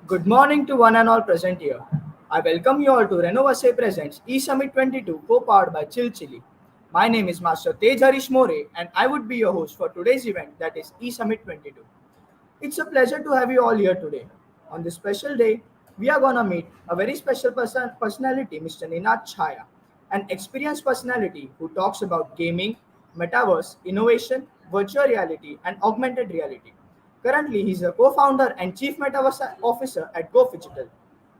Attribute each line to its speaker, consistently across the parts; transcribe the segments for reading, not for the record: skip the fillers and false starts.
Speaker 1: Good morning to one and all present here. I welcome you all to Renovase Presents eSummit 22 co-powered by Chill Chili. My name is Master Tej Harish More and I would be your host for today's event that is eSummit 22. It's a pleasure to have you all here today. On this special day, we are gonna meet a very special personality, Mr. Ninad Chhaya, an experienced personality who talks about gaming, metaverse, innovation, virtual reality, and augmented reality. Currently, he is a co-founder and chief metaverse officer at GoFigital.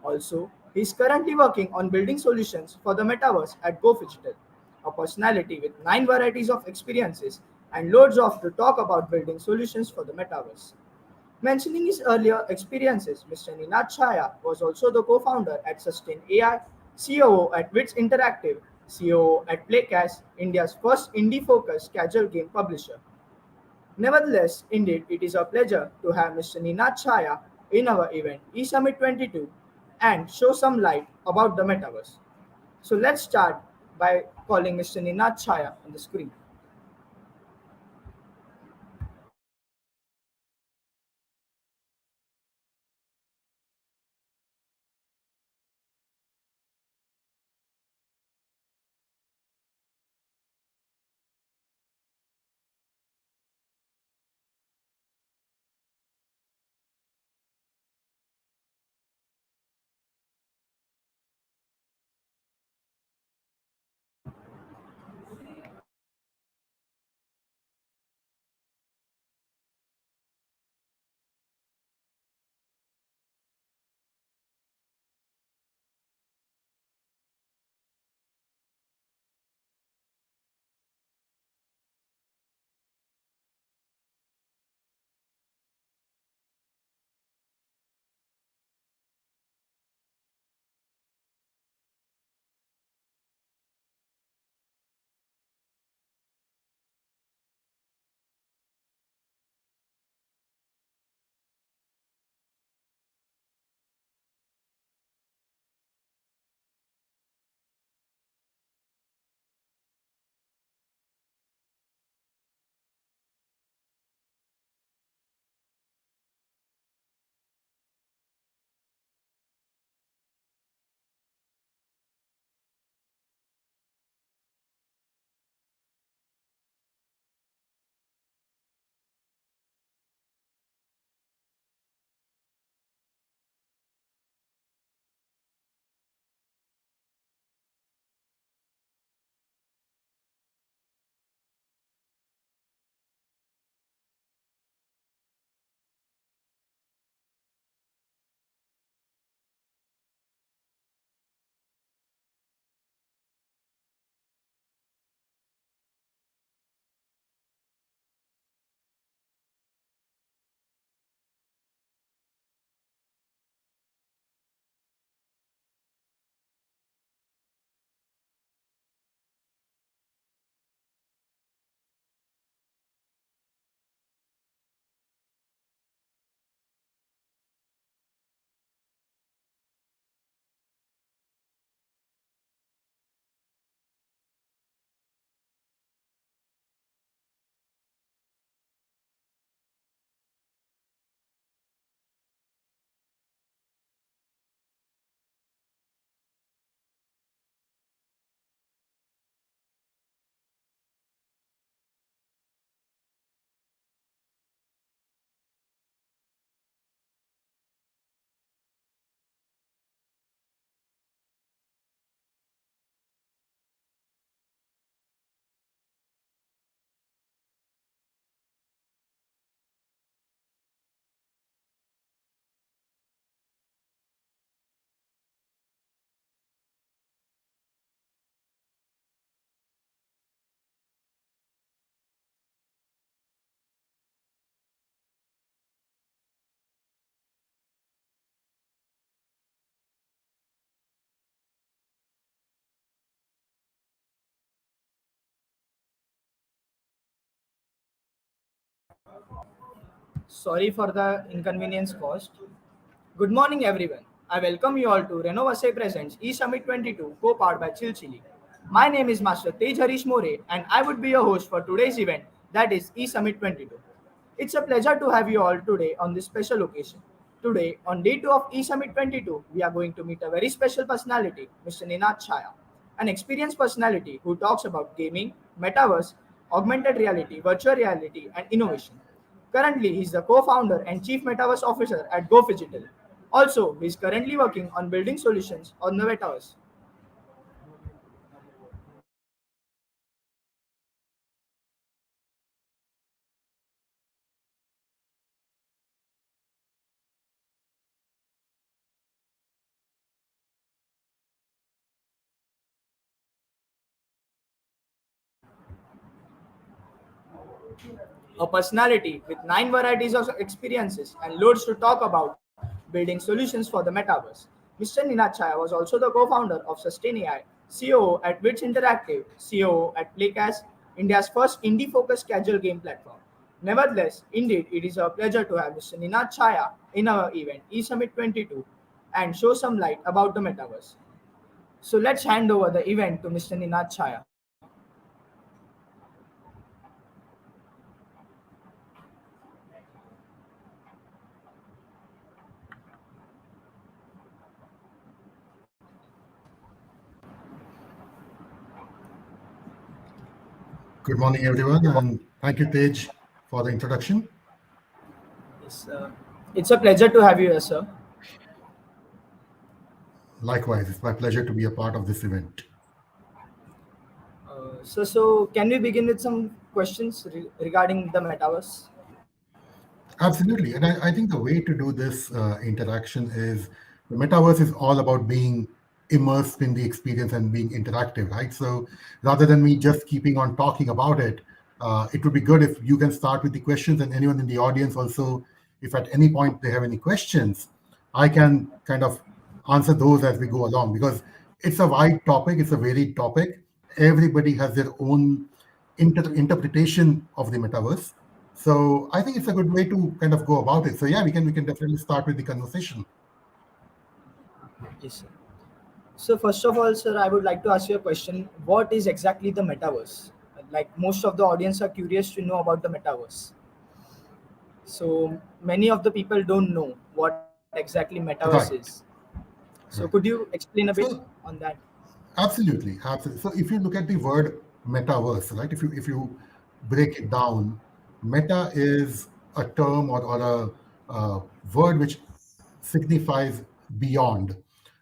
Speaker 1: Also, he is currently working on building solutions for the metaverse at GoFigital, a personality with 9 varieties of experiences and loads of to talk about building solutions for the metaverse. Mentioning his earlier experiences, Mr. Ninad Chhaya was also the co-founder at Sustain AI, COO at Wits Interactive, COO at Playcast, India's first indie-focused casual game publisher. Nevertheless, indeed, it is a pleasure to have Mr. Ninad Chhaya in our event eSummit 22 and show some light about the metaverse. So let's start by calling Mr. Ninad Chhaya on the screen. Sorry for the inconvenience caused. Good morning, everyone. I welcome you all to Renovase Presents eSummit 22, co-powered by Chill Chili. My name is Master Tej Harish More, and I would be your host for today's event, that is eSummit 22. It's a pleasure to have you all today on this special occasion. Today, on day 2 of eSummit 22, we are going to meet a very special personality, Mr. Ninad Chaya, an experienced personality who talks about gaming, metaverse, augmented reality, virtual reality, and innovation. Currently, he is the co-founder and chief metaverse officer at GoFigital. Also, he is currently working on building solutions on the metaverse. A personality with nine varieties of experiences and loads to talk about building solutions for the metaverse. Mr. Ninad Chaya was also the co-founder of Sustain AI, COO at Wits Interactive, COO at Playcast, India's first indie-focused casual game platform. Nevertheless, indeed, it is a pleasure to have Mr. Ninad Chaya in our event, eSummit 22, and show some light about the metaverse. So let's hand over the event to Mr. Ninad Chaya.
Speaker 2: Good morning, everyone, and thank you, Tej, for the introduction.
Speaker 1: Yes, it's a pleasure to have you here, sir.
Speaker 2: Likewise, it's my pleasure to be a part of this event.
Speaker 1: So can we begin with some questions regarding the metaverse?
Speaker 2: Absolutely. And I think the way to do this interaction is the metaverse is all about being immersed in the experience and being interactive, right? So rather than me just keeping on talking about it, it would be good if you can start with the questions, and anyone in the audience also, if at any point they have any questions, I can kind of answer those as we go along, because it's a wide topic, it's a varied topic. Everybody has their own interpretation of the metaverse. So I think it's a good way to kind of go about it. So yeah, we can definitely start with the conversation.
Speaker 1: Yes, sir. So first of all, sir, I would like to ask you a question. What is exactly the metaverse? Like most of the audience are curious to know about the metaverse. So many of the people don't know what exactly metaverse
Speaker 2: Right,
Speaker 1: is. So could
Speaker 2: right.
Speaker 1: you explain a bit
Speaker 2: So
Speaker 1: on that?
Speaker 2: absolutely, absolutely. So if you look at the word metaverse, right? If you break it down, meta is a term or a word which signifies beyond,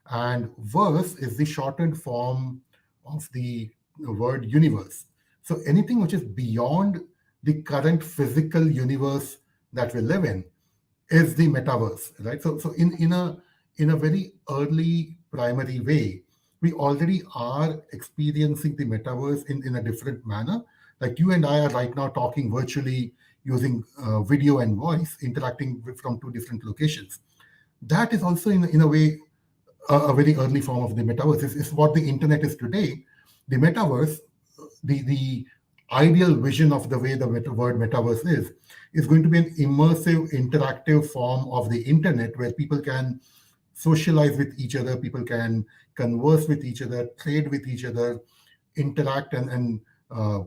Speaker 2: and verse is the shortened form of the word universe. So anything which is beyond the current physical universe that we live in is the metaverse, right? So in a very early primary way, we already are experiencing the metaverse in a different manner. Like you and I are right now talking virtually using video and voice, interacting from two different locations. That is also in a way a very early form of the metaverse. Is what the internet is today. The metaverse, the ideal vision of the way the word metaverse is going to be an immersive, interactive form of the internet where people can socialize with each other, people can converse with each other, trade with each other, interact and uh,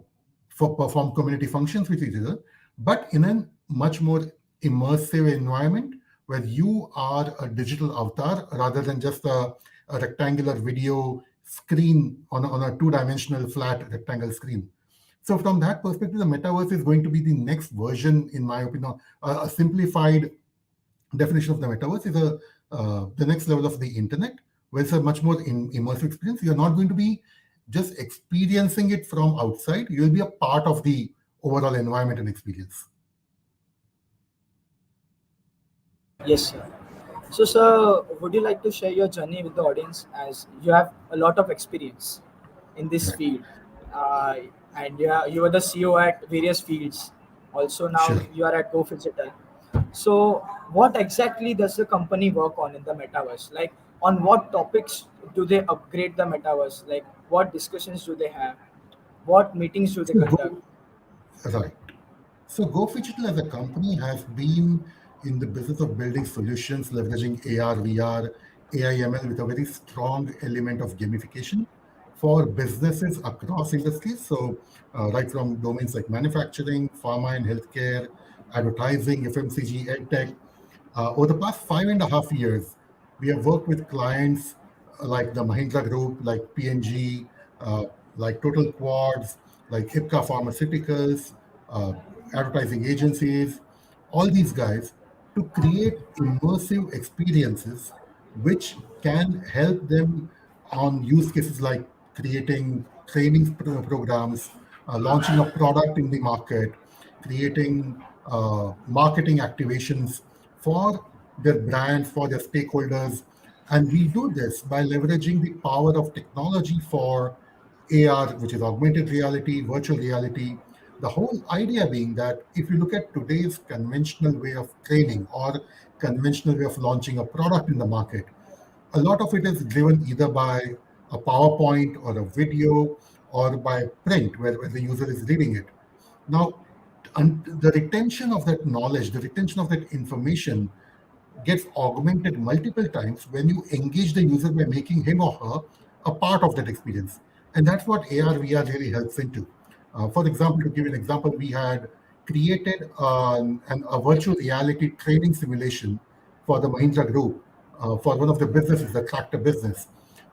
Speaker 2: perform community functions with each other, but in a much more immersive environment where you are a digital avatar rather than just a rectangular video screen on a two-dimensional flat rectangle screen. So from that perspective, the metaverse is going to be the next version, in my opinion. A simplified definition of the metaverse is the next level of the internet, where it's a much more immersive experience. You're not going to be just experiencing it from outside. You'll be a part of the overall environment and experience.
Speaker 1: Yes, sir. So, sir, would you like to share your journey with the audience as you have a lot of experience in this
Speaker 2: Right.
Speaker 1: field? Uh, and you are the CEO at various fields. Also, now
Speaker 2: Sure.
Speaker 1: you are at GoFigital. So, what exactly does the company work on in the metaverse? Like, on what topics do they upgrade the metaverse? Like, what discussions do they have? What meetings do they
Speaker 2: So
Speaker 1: conduct?
Speaker 2: go right. So GoFigital as a company has been in the business of building solutions leveraging AR, VR, AI/ML with a very strong element of gamification for businesses across industries. So right from domains like manufacturing, pharma and healthcare, advertising, FMCG, edtech. Over the past 5.5 years, we have worked with clients like the Mahindra Group, like PNG, uh, like Total Quads, like Ipca Pharmaceuticals, uh, advertising agencies, all these guys to create immersive experiences which can help them on use cases like creating training programs, launching a product in the market, creating marketing activations for their brands, for their stakeholders. And we do this by leveraging the power of technology for AR, which is augmented reality, virtual reality. The whole idea being that if you look at today's conventional way of training or conventional way of launching a product in the market, a lot of it is driven either by a PowerPoint or a video or by print where the user is reading it. Now, the retention of that knowledge, the retention of that information gets augmented multiple times when you engage the user by making him or her a part of that experience. And that's what AR VR really helps into. For example, to give you an example, we had created a virtual reality training simulation for the Mahindra Group for one of the businesses, the tractor business,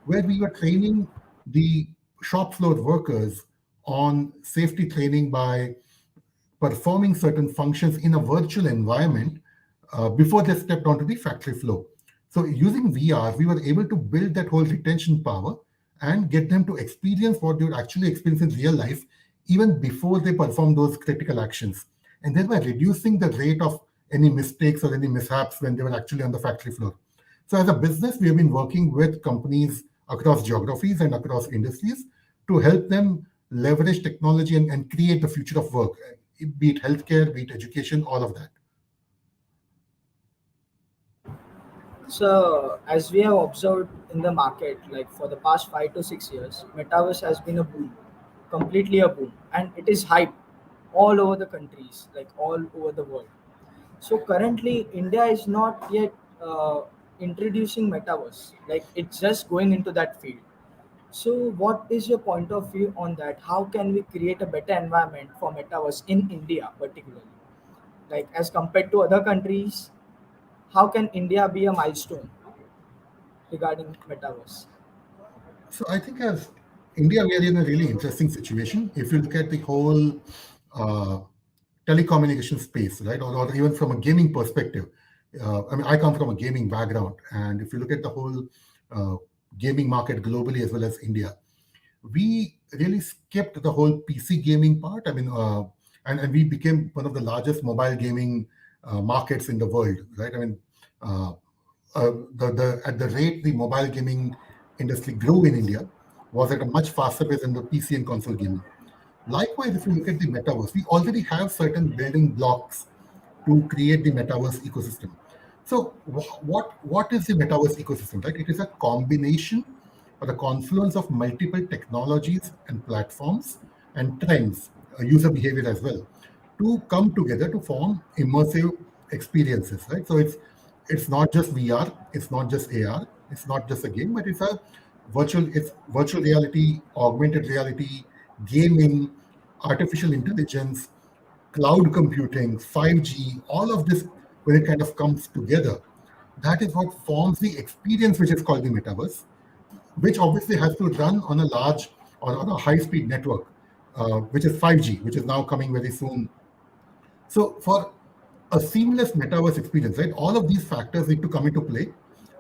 Speaker 2: where we were training the shop floor workers on safety training by performing certain functions in a virtual environment before they stepped onto the factory floor. So, using VR, we were able to build that whole retention power and get them to experience what they would actually experience in real life even before they perform those critical actions. And thereby reducing the rate of any mistakes or any mishaps when they were actually on the factory floor. So, as a business, we have been working with companies across geographies and across industries to help them leverage technology and create the future of work, be it healthcare, be it education, all of that.
Speaker 1: So, as we have observed in the market, like for the past 5 to 6 years, metaverse has been a boom, completely a boom, and it is hype all over the countries, like all over the world. So currently, India is not yet introducing metaverse, like it's just going into that field. So, what is your point of view on that? How can we create a better environment for metaverse in India, particularly, like as compared to other countries? How can India be a milestone regarding metaverse?
Speaker 2: So I think as India, we are in a really interesting situation. If you look at the whole uh, telecommunication space, right, or even from a gaming perspective, I mean, I come from a gaming background, and if you look at the whole uh, gaming market globally as well as India, we really skipped the whole PC gaming part. I mean, and we became one of the largest mobile gaming markets in the world, right? I mean, uh, the at the rate the mobile gaming industry grew in India was at a much faster pace than the PC and console gaming. Likewise, if you look at the metaverse, we already have certain building blocks to create the metaverse ecosystem. So, what is the metaverse ecosystem? Right, it is a combination or a confluence of multiple technologies and platforms and trends, user behavior as well, to come together to form immersive experiences. Right, so it's not just VR, it's not just AR, it's not just a game, but it's virtual reality, augmented reality, gaming, artificial intelligence, cloud computing, 5G, all of this, when it kind of comes together, that is what forms the experience which is called the metaverse, which obviously has to run on a large or on a high speed network, which is 5G, which is now coming very soon. So, for a seamless metaverse experience, right, all of these factors need to come into play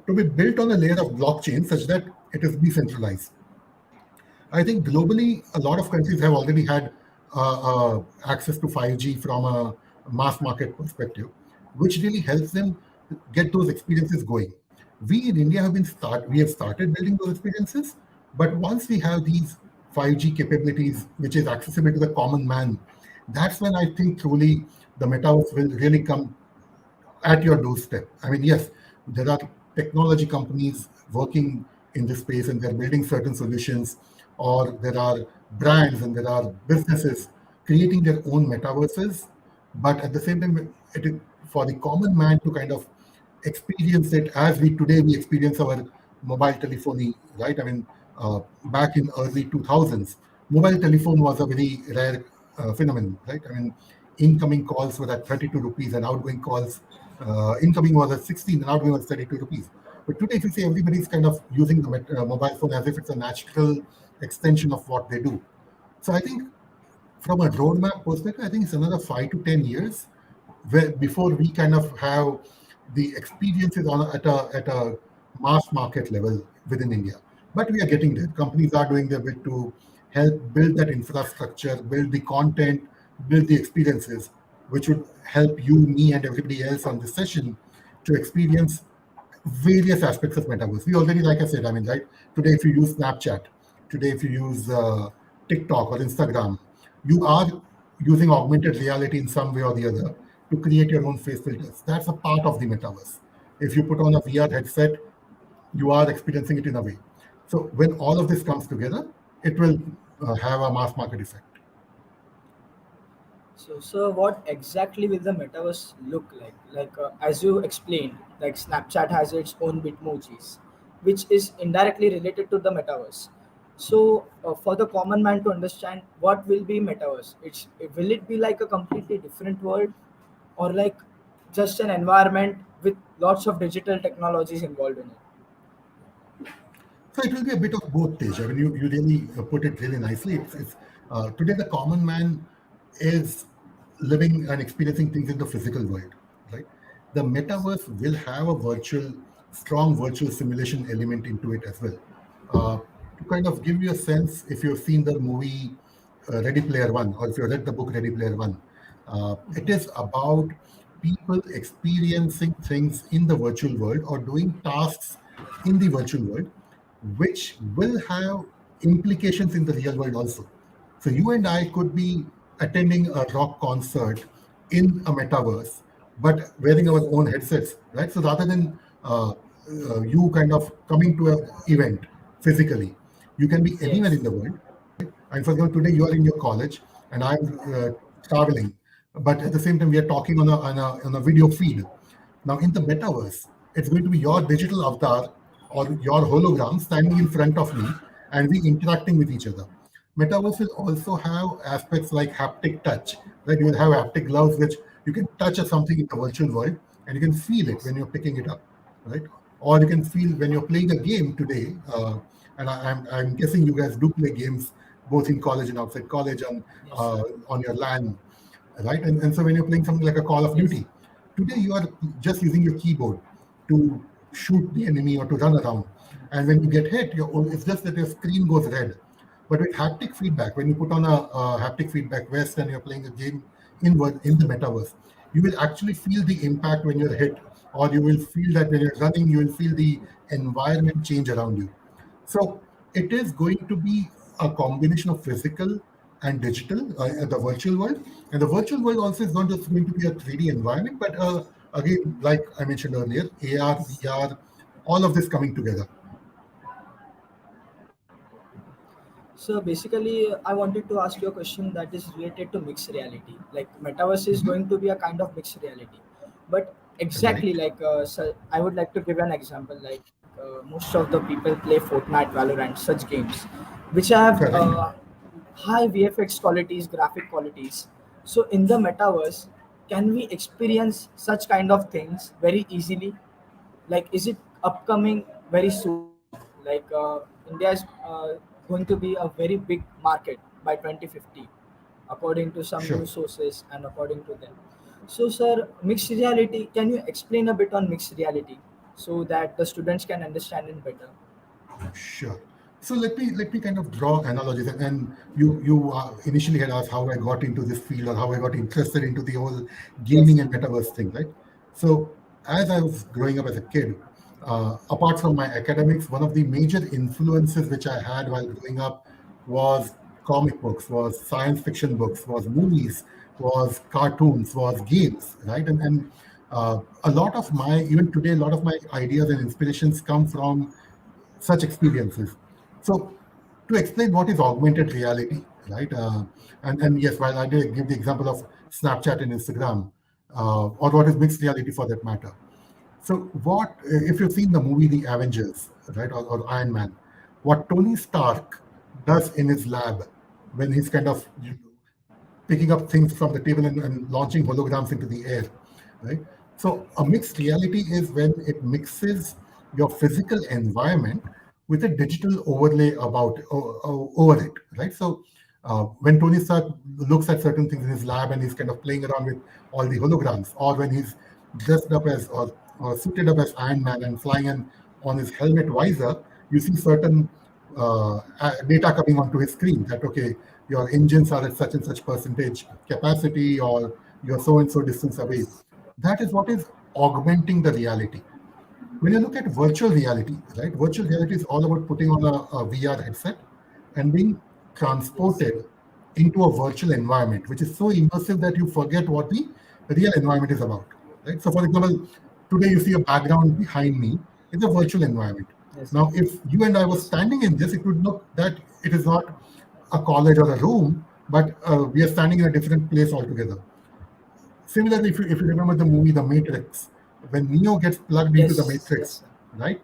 Speaker 2: to be built on a layer of blockchain such that it is decentralized. I think globally, a lot of countries have already had access to 5G from a mass market perspective, which really helps them get those experiences going. We in India we have started building those experiences, but once we have these 5G capabilities, which is accessible to the common man, that's when I think truly the metaverse will really come at your doorstep. I mean, yes, there are technology companies working in this space and they're building certain solutions, or there are brands and there are businesses creating their own metaverses. But at the same time, it is for the common man to kind of experience it as we experience our mobile telephony, right? I mean, back in early 2000s, mobile telephone was a very rare phenomenon, right? I mean, incoming calls were at 32 rupees and outgoing calls incoming was at 16 and outgoing was 32 rupees. But today, if you see, everybody's kind of using the mobile phone as if it's a natural extension of what they do. So I think from a roadmap perspective, I think it's another 5 to 10 years before we kind of have the experiences at a mass market level within India. But we are getting there. Companies are doing their bit to help build that infrastructure, build the content, build the experiences, which would help you, me, and everybody else on this session to experience various aspects of metaverse. We already, like I said, I mean, right, today if you use Snapchat, today if you use TikTok or Instagram, you are using augmented reality in some way or the other to create your own face filters. That's a part of the metaverse. If you put on a VR headset, you are experiencing it in a way. So when all of this comes together, it will have a mass market effect.
Speaker 1: So, sir, what exactly will the metaverse look like? As you explained, like Snapchat has its own Bitmojis, which is indirectly related to the metaverse. So, for the common man to understand, what will be metaverse? Will it be like a completely different world, or like just an environment with lots of digital technologies involved in it?
Speaker 2: So it will be a bit of both, Tej. I mean, you really put it really nicely. It's today the common man is living and experiencing things in the physical world, right? The metaverse will have a strong virtual simulation element into it as well. To kind of give you a sense, if you've seen the movie Ready Player One, or if you read the book Ready Player One, it is about people experiencing things in the virtual world or doing tasks in the virtual world which will have implications in the real world also. So you and I could be attending a rock concert in a metaverse, but wearing our own headsets, right? So rather than you kind of coming to an event physically, you can be anywhere in
Speaker 1: Yes.
Speaker 2: the world. And for example, today you are in your college and I'm traveling, but at the same time we are talking on a video feed. Now in the metaverse, it's going to be your digital avatar or your hologram standing in front of me and we interacting with each other. Metaverse will also have aspects like haptic touch, right? You will have haptic gloves which you can touch something in the virtual world and you can feel it when you're picking it up, right? Or you can feel when you're playing a game today. And I'm guessing you guys do play games both in college and outside college
Speaker 1: Yes, sir.
Speaker 2: on your LAN, right? And so when you're playing something like a Call of
Speaker 1: Yes.
Speaker 2: Duty, today you are just using your keyboard to shoot the enemy or to run around. And when you get hit, it's just that your screen goes red. But with haptic feedback, when you put on a haptic feedback vest and you're playing a game in the metaverse, you will actually feel the impact when you're hit, or you will feel that when you're running, you will feel the environment change around you. So it is going to be a combination of physical and digital, the virtual world. And the virtual world also is not just going to be a 3D environment, but again, like I mentioned earlier, AR, VR, all of this coming together.
Speaker 1: So basically, I wanted to ask you a question that is related to mixed reality. Like metaverse is
Speaker 2: Mhm.
Speaker 1: going to be a kind of mixed reality, but exactly
Speaker 2: Right.
Speaker 1: like so I would like to give an example. Like most of the people play Fortnite, Valorant, such games, which have
Speaker 2: Correct.
Speaker 1: high VFX qualities, graphic qualities. So in the metaverse, can we experience such kind of things very easily? Like is it upcoming very soon? Like India is going to be a very big market by 2050 according to some
Speaker 2: Sure.
Speaker 1: news sources and according to them. So sir, mixed reality, can you explain a bit on mixed reality so that the students can understand it better?
Speaker 2: Sure. So let me kind of draw analogies, and you initially had asked how I got into this field or how I got interested into the whole
Speaker 1: Yes.
Speaker 2: gaming and metaverse thing, right? So as I was growing up as a kid, apart from my academics, one of the major influences which I had while growing up was comic books, was science fiction books, was movies, was cartoons, was games, right? And a lot of my even today, a lot of my ideas and inspirations come from such experiences. So, to explain what is augmented reality, right? And yes, while I did give the example of Snapchat and Instagram, or what is mixed reality for that matter. So, if you've seen the movie The Avengers, right, or Iron Man, what Tony Stark does in his lab when he's kind of picking up things from the table and launching holograms into the air, right? So a mixed reality is when it mixes your physical environment with a digital overlay over it, right? So when Tony Stark looks at certain things in his lab and he's kind of playing around with all the holograms, or when he's dressed up as or suited up as Iron Man and flying on his helmet visor, you see certain data coming onto his screen that okay, your engines are at such and such percentage capacity, or you're so and so distance away. That is what is augmenting the reality. When you look at virtual reality, right? Virtual reality is all about putting on a VR headset and being
Speaker 1: Yes.
Speaker 2: transported into a virtual environment, which is so immersive that you forget what the real environment is about. Right. So, for example, today you see a background behind me. It's a virtual environment.
Speaker 1: Yes.
Speaker 2: Now, if you and I were
Speaker 1: Yes.
Speaker 2: standing in this, it would look that it is not a college or a room, but we are standing in a different place altogether. Similarly, if you remember the movie The Matrix, when Neo gets plugged into the
Speaker 1: Yes.
Speaker 2: Matrix,
Speaker 1: Yes.
Speaker 2: right,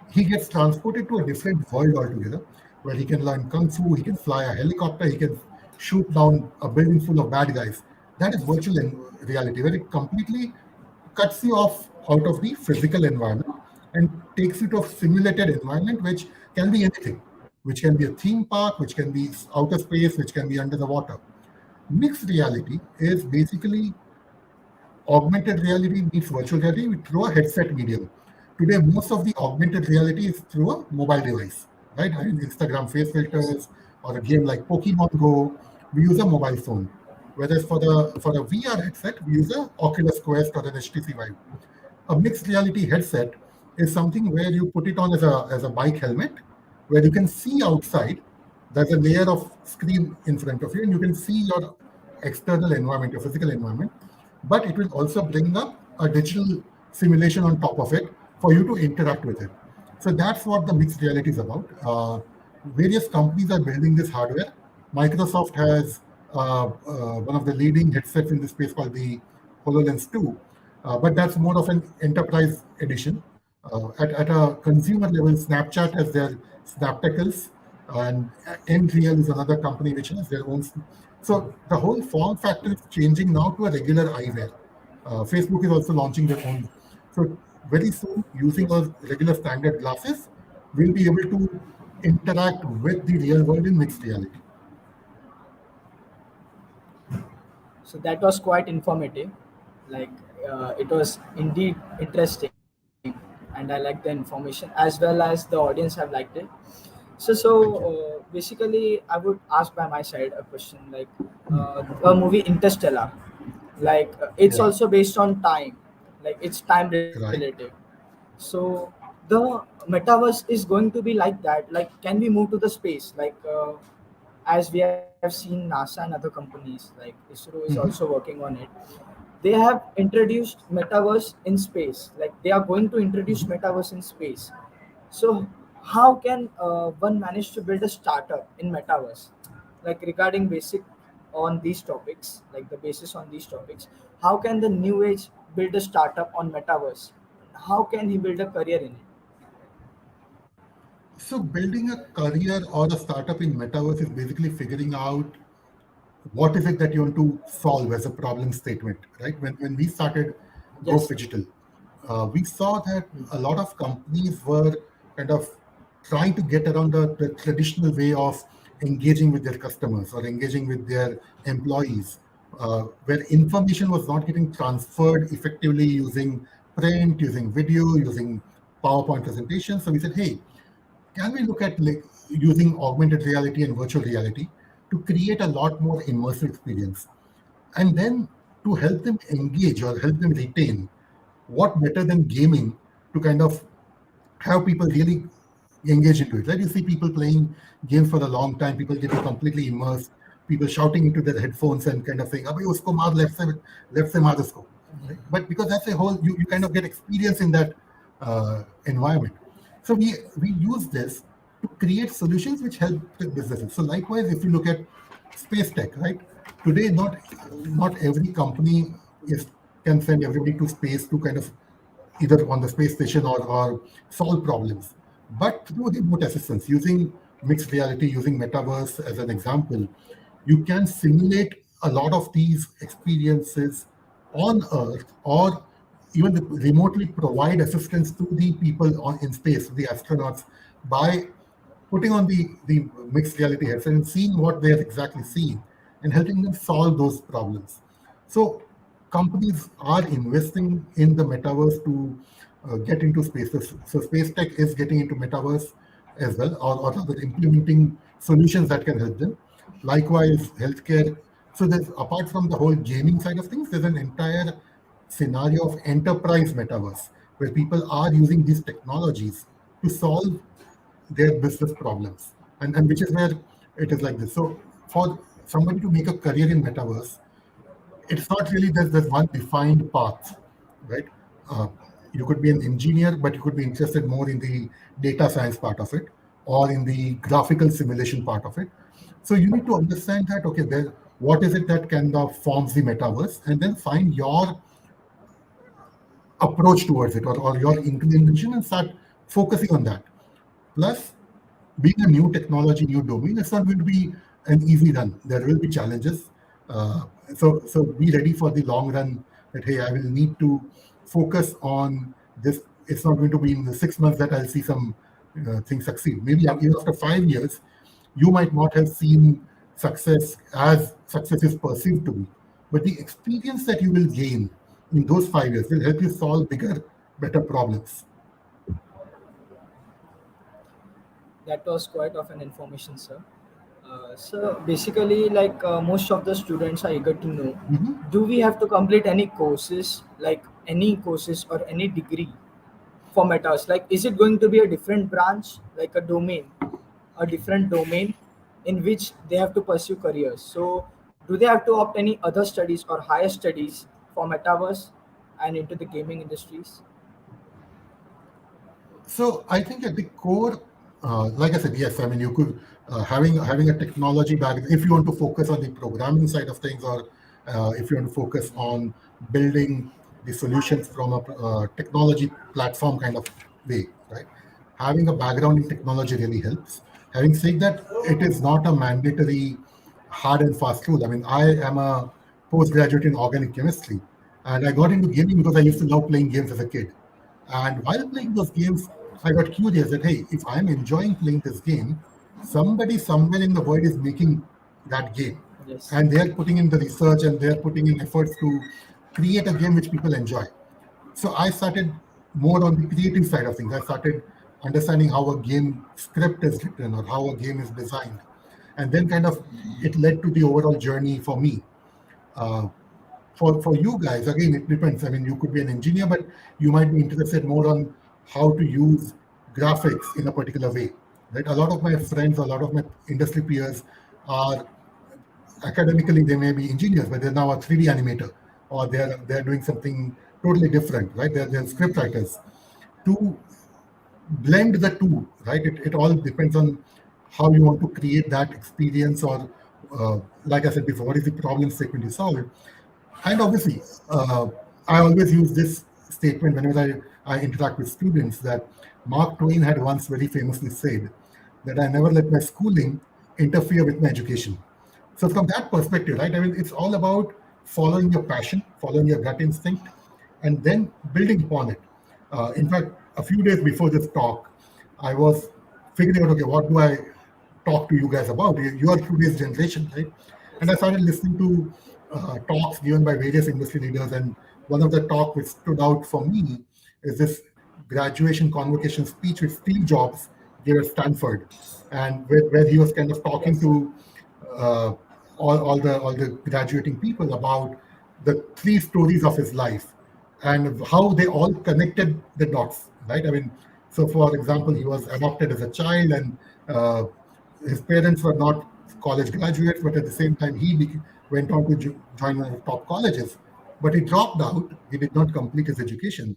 Speaker 2: he gets transported to a different world altogether, where he can learn kung fu, he can fly a helicopter, he can shoot down a building full of bad guys. That is virtual reality, where it completely cuts you off out of the physical environment and takes you to a simulated environment, which can be anything, which can be a theme park, which can be outer space, which can be under the water. Mixed reality is basically augmented reality meets virtual reality through a headset medium. Today, most of the augmented reality is through a mobile device, right? I mean, Instagram face
Speaker 1: Yes.
Speaker 2: filters or a game like Pokemon Go, we use a mobile phone. Whereas for a VR headset, we use a Oculus Quest or an HTC Vive. A mixed reality headset is something where you put it on as a bike helmet, where you can see outside. There's a layer of screen in front of you, and you can see your external environment, your physical environment. But it will also bring up a digital simulation on top of it for you to interact with it. So that's what the mixed reality is about. Various companies are building this hardware. Microsoft has one of the leading headsets in this space called the HoloLens 2, but that's more of an enterprise edition. At a consumer level, Snapchat has their Snaptacles, and Nreal is another company which has their own. So the whole form factor is changing now to a regular eyewear. Facebook is also launching their own. So very soon, using
Speaker 1: Yes.
Speaker 2: a regular standard glasses, we'll be able to interact with the real world in mixed reality.
Speaker 1: So that was quite informative. Like it was indeed interesting, and I like the information as well as the audience have liked it. So
Speaker 2: Thank you.
Speaker 1: basically, I would ask by my side a question like a movie Interstellar. Like it's
Speaker 2: Yeah,
Speaker 1: also based on time, like it's time relative.
Speaker 2: right.
Speaker 1: So the metaverse is going to be like that. Like, can we move to the space? Like as we have seen NASA and other companies like ISRO is also
Speaker 2: Mhm.
Speaker 1: working on it. They have introduced metaverse in space. Like they are going to introduce
Speaker 2: Mhm.
Speaker 1: metaverse in space. So how can one manage to build a startup in metaverse? Like regarding basic on these topics, like the basis on these topics, how can the new age build a startup on metaverse? How can he build a career in it?
Speaker 2: So building a career or a startup in metaverse is basically figuring out what is it that you want to solve as a problem statement, right? When we started Go
Speaker 1: Yes.
Speaker 2: Digital, we saw that a lot of companies were kind of trying to get around the traditional way of engaging with their customers or engaging with their employees, where information was not getting transferred effectively using print, using video, using PowerPoint presentations. So we said, hey, can we look at like using augmented reality and virtual reality to create a lot more immersive experience, and then to help them engage or help them retain? What better than gaming to kind of have people really engage into it, right? You see people playing games for a long time, people getting completely immersed, people shouting into their headphones and kind of saying, "Abhi usko maar, left se maar usko," right? But because that's a whole, you kind of get experience in that environment. So we use this to create solutions which help the businesses. So likewise, if you look at space tech, right? Today, not every company is can send everybody to space to kind of either on the space station or solve problems. But through remote assistance, using mixed reality, using metaverse as an example, you can simulate a lot of these experiences on Earth or even remotely provide assistance to the people in space, the astronauts, by putting on the mixed reality headset and seeing what they're exactly seeing and helping them solve those problems. So companies are investing in the metaverse to get into space. So space tech is getting into metaverse as well, or rather implementing solutions that can help them. Likewise, healthcare. So there's, apart from the whole gaming side of things, there's an entire scenario of enterprise metaverse where people are using these technologies to solve their business problems, and which is where it is like this. So for somebody to make a career in metaverse, it's not really there's one defined path, right? Uh, you could be an engineer, but you could be interested more in the data science part of it or in the graphical simulation part of it. So you need to understand that, okay, there, what is it that kind of forms the metaverse, and then find your approach towards it, or your inclination, and start focusing on that. Plus, being a new technology, new domain, it's not going to be an easy run. There will be challenges. Uh, so be ready for the long run. That hey, I will need to focus on this. It's not going to be in the 6 months that I'll see some things succeed. Maybe even after 5 years, you might not have seen success as success is perceived to be, but the experience that you will gain in those 5 years will help you solve bigger, better problems.
Speaker 1: That was quite of an information, sir. So basically, like most of the students are eager to know,
Speaker 2: Mhm.
Speaker 1: do we have to complete any courses, like any courses or any degree for metas? Like, is it going to be a different branch, like a different domain in which they have to pursue careers? So, do they have to opt any other studies or higher studies for metaverse and into the gaming industries?
Speaker 2: So I think at the core, like I said, yes. I mean, you could having a technology background if you want to focus on the programming side of things, or if you want to focus on building the solutions from a technology platform kind of way, right? Having a background in technology really helps. Having said that, it is not a mandatory hard and fast rule. I mean, I am a postgraduate in organic chemistry, and I got into gaming because I used to love playing games as a kid. And while playing those games, I got curious that, hey, if I'm enjoying playing this game, somebody somewhere in the world is making that game.
Speaker 1: Yes.
Speaker 2: And they're putting in the research and they're putting in efforts to create a game which people enjoy. So I started more on the creative side of things. I started understanding how a game script is written or how a game is designed. And then kind of it led to the overall journey for me. Uh, for you guys, again, it depends. I mean, you could be an engineer, but you might be interested more on how to use graphics in a particular way, right? A lot of my friends, a lot of my industry peers are academically they may be engineers, but they're now a 3D animator, or they're doing something totally different, right? They're script writers. To blend the two, right? It all depends on how you want to create that experience, or like I said before, what is the problem statement you solve. And obviously, I always use this statement whenever I interact with students, that Mark Twain had once very famously said that I never let my schooling interfere with my education. So from that perspective, right, I mean, it's all about following your passion, following your gut instinct, and then building upon it. In fact, a few days before this talk, I was figuring out, okay, what do I talk to you guys about? You are today's generation, right? And I started listening to talks given by various industry leaders. And one of the talk which stood out for me is this graduation convocation speech which Steve Jobs gave at Stanford, and where he was kind of talking
Speaker 1: Yes.
Speaker 2: to uh, all the graduating people about the three stories of his life and how they all connected the dots, right? I mean, so for example, he was adopted as a child, and uh, his parents were not college graduates, but at the same time, went on to join one of the top colleges. But he dropped out, he did not complete his education.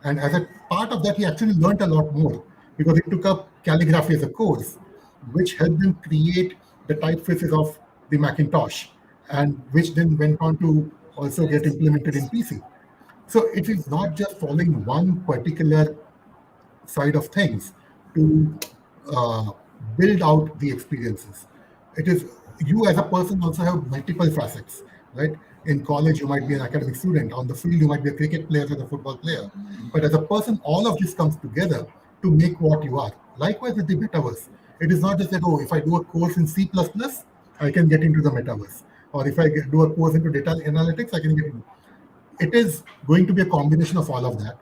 Speaker 2: And as a part of that, he actually learned a lot more because he took up calligraphy as a course, which helped him create the typefaces of the Macintosh, and which then went on to also get implemented in PC. So it is not just following one particular side of things to uh, build out the experiences. It is you as a person also have multiple facets, right? In college, you might be an academic student. On the field, you might be a cricket player or a football player. But as a person, all of this comes together to make what you are. Likewise with the metaverse. It is not just that, oh, if I do a course in C++, I can get into the metaverse. Or if do a course into data analytics, I can get into. It is going to be a combination of all of that.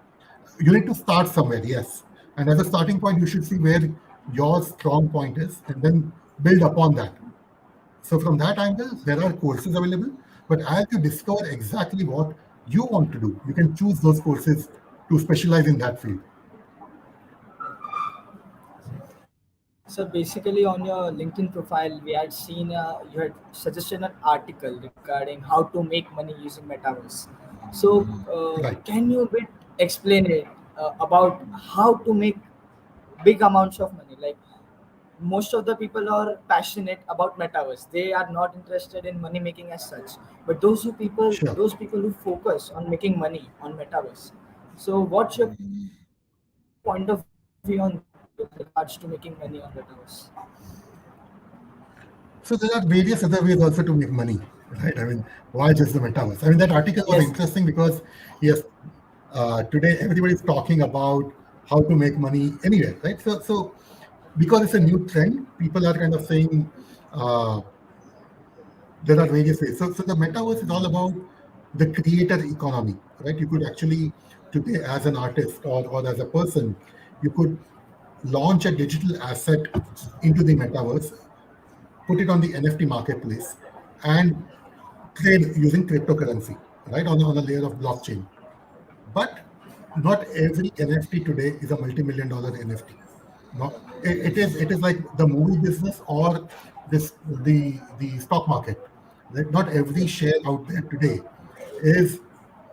Speaker 2: You need to start somewhere, yes. And as a starting point, you should see where your strong point is and then build upon that. So from that angle, there are courses available. But as you discover exactly what you want to do, you can choose those courses to specialize in that field.
Speaker 1: So basically, on your LinkedIn profile, we had seen you had suggested an article regarding how to make money using metaverse. So
Speaker 2: Right.
Speaker 1: can you bit explain it about how to make big amounts of money? Like most of the people are passionate about metaverse; they are not interested in money making as such. But
Speaker 2: Sure.
Speaker 1: those people who focus on making money on metaverse. So what's your point of view on that with regards to making money on metaverse?
Speaker 2: So there are various other ways also to make money, right? I mean, why just the metaverse? I mean, that article was
Speaker 1: Yes.
Speaker 2: interesting because, yes, today everybody's talking about how to make money anywhere, right? So because it's a new trend, people are kind of saying uh, there are various ways. So the metaverse is all about the creator economy, right? You could actually today, as an artist or as a person, you could launch a digital asset into the metaverse, put it on the NFT marketplace, and trade using cryptocurrency, right, on a layer of blockchain. But not every NFT today is a multi-million dollar NFT. No, it is like the movie business or the stock market. Right? Not every share out there today is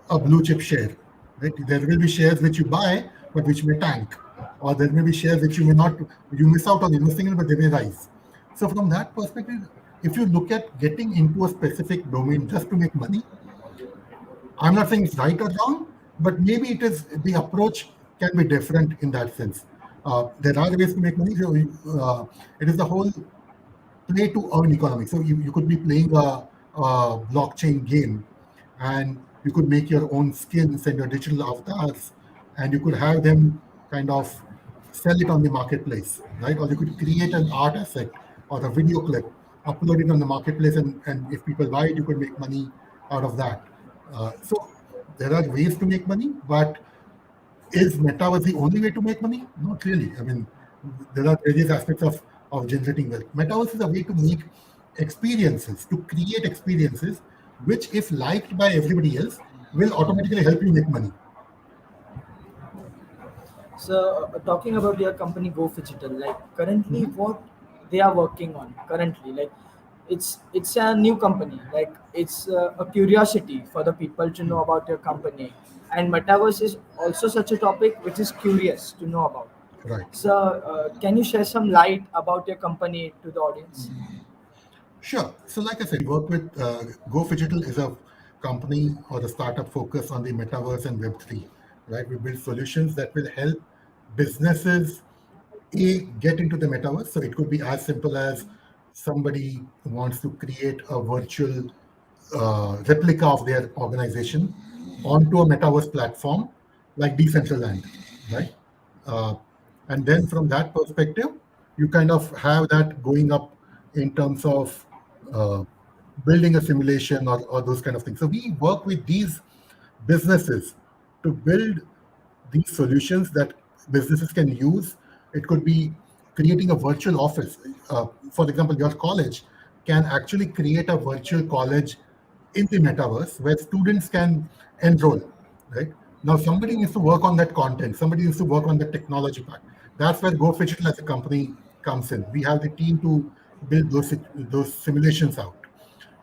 Speaker 2: a blue chip share. Right? There will be shares which you buy but which may tank, or there may be shares which you miss out on investing in, but they may rise. So from that perspective, if you look at getting into a specific domain just to make money, I'm not saying it's right or wrong, but maybe it is the approach can be different in that sense. There are ways to make money. So it is the whole play to earn economy. So you could be playing a blockchain game, and you could make your own skins and your digital avatars, and you could have them kind of sell it on the marketplace, right? Or you could create an art asset or a video clip, upload it on the marketplace, and if people buy it, you could make money out of that. So there are ways to make money, but is metaverse the only way to make money? Not really. I mean, there are various aspects of generating wealth. Metaverse is a way to make experiences, to create experiences, which, if liked by everybody else, will automatically help you make money.
Speaker 1: So, talking about your company Go Digital, like currently
Speaker 2: Mhm.
Speaker 1: what they are working on currently, like it's a new company, like it's a curiosity for the people to know about your company, and metaverse is also such a topic which is curious to know about.
Speaker 2: Right.
Speaker 1: So, can you share some light about your company to the audience?
Speaker 2: Sure. So, like I said, we work with Go Digital is a company or a startup focused on the metaverse and Web3, right? We build solutions that will help businesses get into the metaverse. So it could be as simple as somebody wants to create a virtual replica of their organization onto a metaverse platform like Decentraland, right? Uh, and then from that perspective, you kind of have that going up in terms of uh, building a simulation or those kind of things. So we work with these businesses to build these solutions that businesses can use. It could be creating a virtual office. For example, your college can actually create a virtual college in the metaverse where students can enroll, right? Now, somebody needs to work on that content. Somebody needs to work on the technology part. That's where Go Digital as a company comes in. We have the team to build those simulations out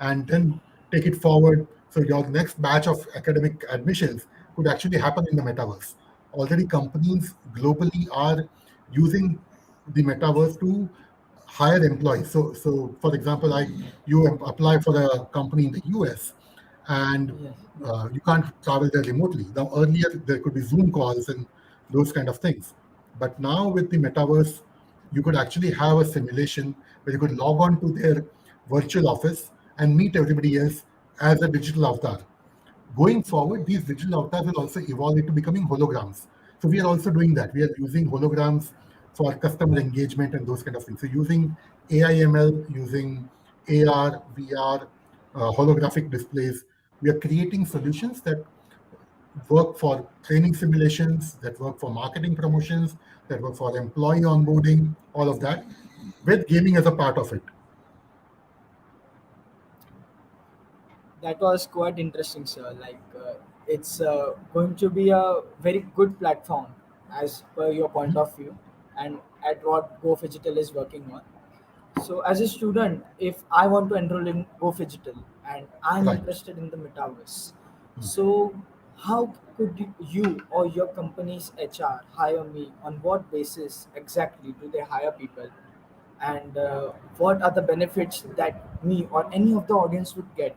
Speaker 2: and then take it forward. So your next batch of academic admissions could actually happen in the metaverse. Already companies globally are using the metaverse to hire employees. So for example, you apply for a company in the US, and
Speaker 1: Yes.
Speaker 2: you can't travel there remotely. Now earlier there could be Zoom calls and those kind of things, but now with the metaverse, you could actually have a simulation where you could log on to their virtual office and meet everybody else as a digital avatar. Going forward, these digital avatars will also evolve into becoming holograms. So we are also doing that. We are using holograms for customer engagement and those kind of things. So using AIML, using AR, VR, holographic displays, we are creating solutions that work for training simulations, that work for marketing promotions, that work for employee onboarding, all of that, with gaming as a part of it.
Speaker 1: That was quite interesting, sir. It's going to be a very good platform as per your point of view, and at what Go Digital is working on. So, as a student, if I want to enroll in Go Digital and I'm
Speaker 2: Right.
Speaker 1: interested in the metaverse, so how could you or your company's HR hire me? On what basis exactly do they hire people? And what are the benefits that me or any of the audience would get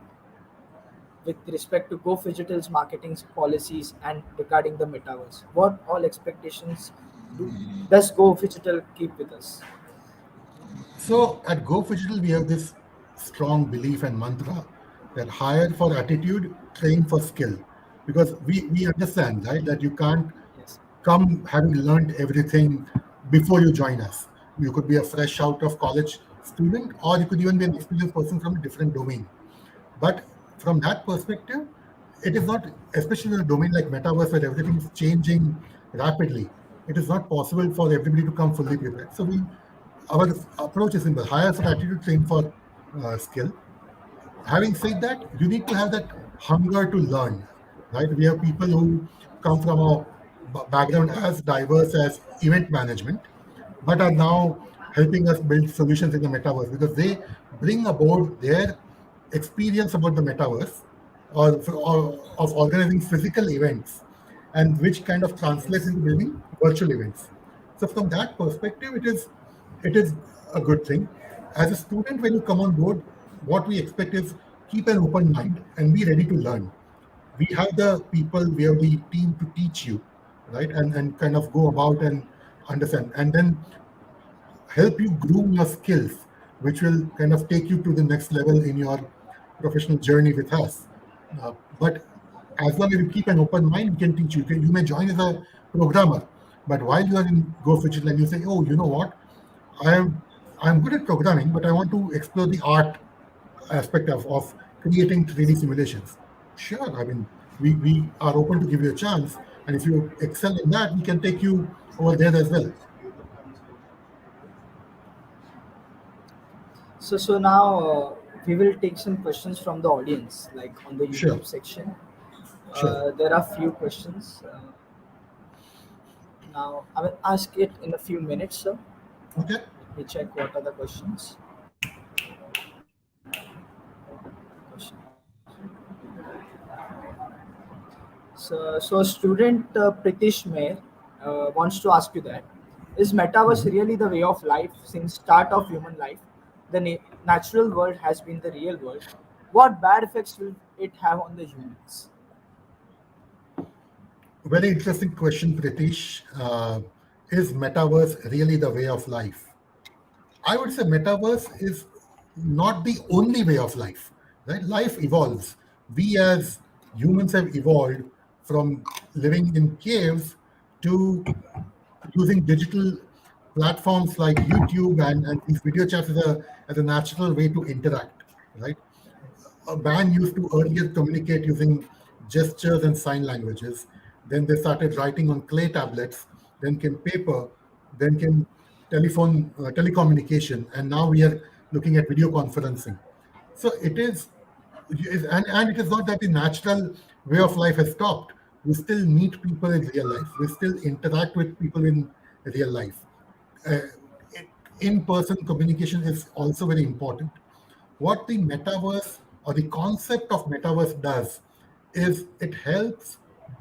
Speaker 1: with respect to Go Digital's marketing policies and regarding the metaverse? What all expectations do, does Go Digital keep with us?
Speaker 2: So at Go Digital, we have this strong belief and mantra that hire for attitude, train for skill. Because we understand, right, that you can't
Speaker 1: Yes.
Speaker 2: come having learned everything before you join us. You could be a fresh out of college student, or you could even be an experienced person from a different domain. But from that perspective, it is not, especially in a domain like metaverse where everything is changing rapidly, it is not possible for everybody to come fully prepared. So our approach is simple: hire for attitude, train for skill. Having said that, you need to have that hunger to learn, right? We have people who come from a background as diverse as event management, but are now helping us build solutions in the metaverse because they bring aboard their experience about the metaverse or of organizing physical events, and which kind of translates
Speaker 1: Yes.
Speaker 2: into building virtual events. So from that perspective, it is a good thing. As a student, when you come on board, what we expect is keep an open mind and be ready to learn. We have the people, we have the team to teach you, right? And kind of go about and understand, and then help you groom your skills, which will kind of take you to the next level in your professional journey with us. But as long as you keep an open mind, we can teach you. You may join as a programmer, but while you are in Go Digital and you say, "Oh, you know what? I am I'm good at programming, but I want to explore the art aspect of creating 3D simulations." Sure, I mean we are open to give you a chance, and if you excel in that, we can take you over there as well.
Speaker 1: So now we will take some questions from the audience, like on the
Speaker 2: Sure,
Speaker 1: YouTube section.
Speaker 2: sure.
Speaker 1: There are few questions. Now I will ask it in a few minutes, sir.
Speaker 2: Okay.
Speaker 1: Let me check what are the questions. So student Pritish Mayer wants to ask you that is metaverse
Speaker 2: Mhm.
Speaker 1: really the way of life since start of human life? The natural world has been the real world. What bad effects will it have on the humans?
Speaker 2: Very interesting question, Pritish. Is metaverse really the way of life? I would say metaverse is not the only way of life, right? Life evolves. We as humans have evolved from living in caves to using digital platforms like YouTube and these video chats as a natural way to interact, right? A man used to earlier communicate using gestures and sign languages. Then they started writing on clay tablets. Then came paper. Then came telecommunication, and now we are looking at video conferencing. So and it is not that the natural way of life has stopped. We still meet people in real life. We still interact with people in real life. Uh, In-person communication is also very important. What the metaverse or the concept of metaverse does is it helps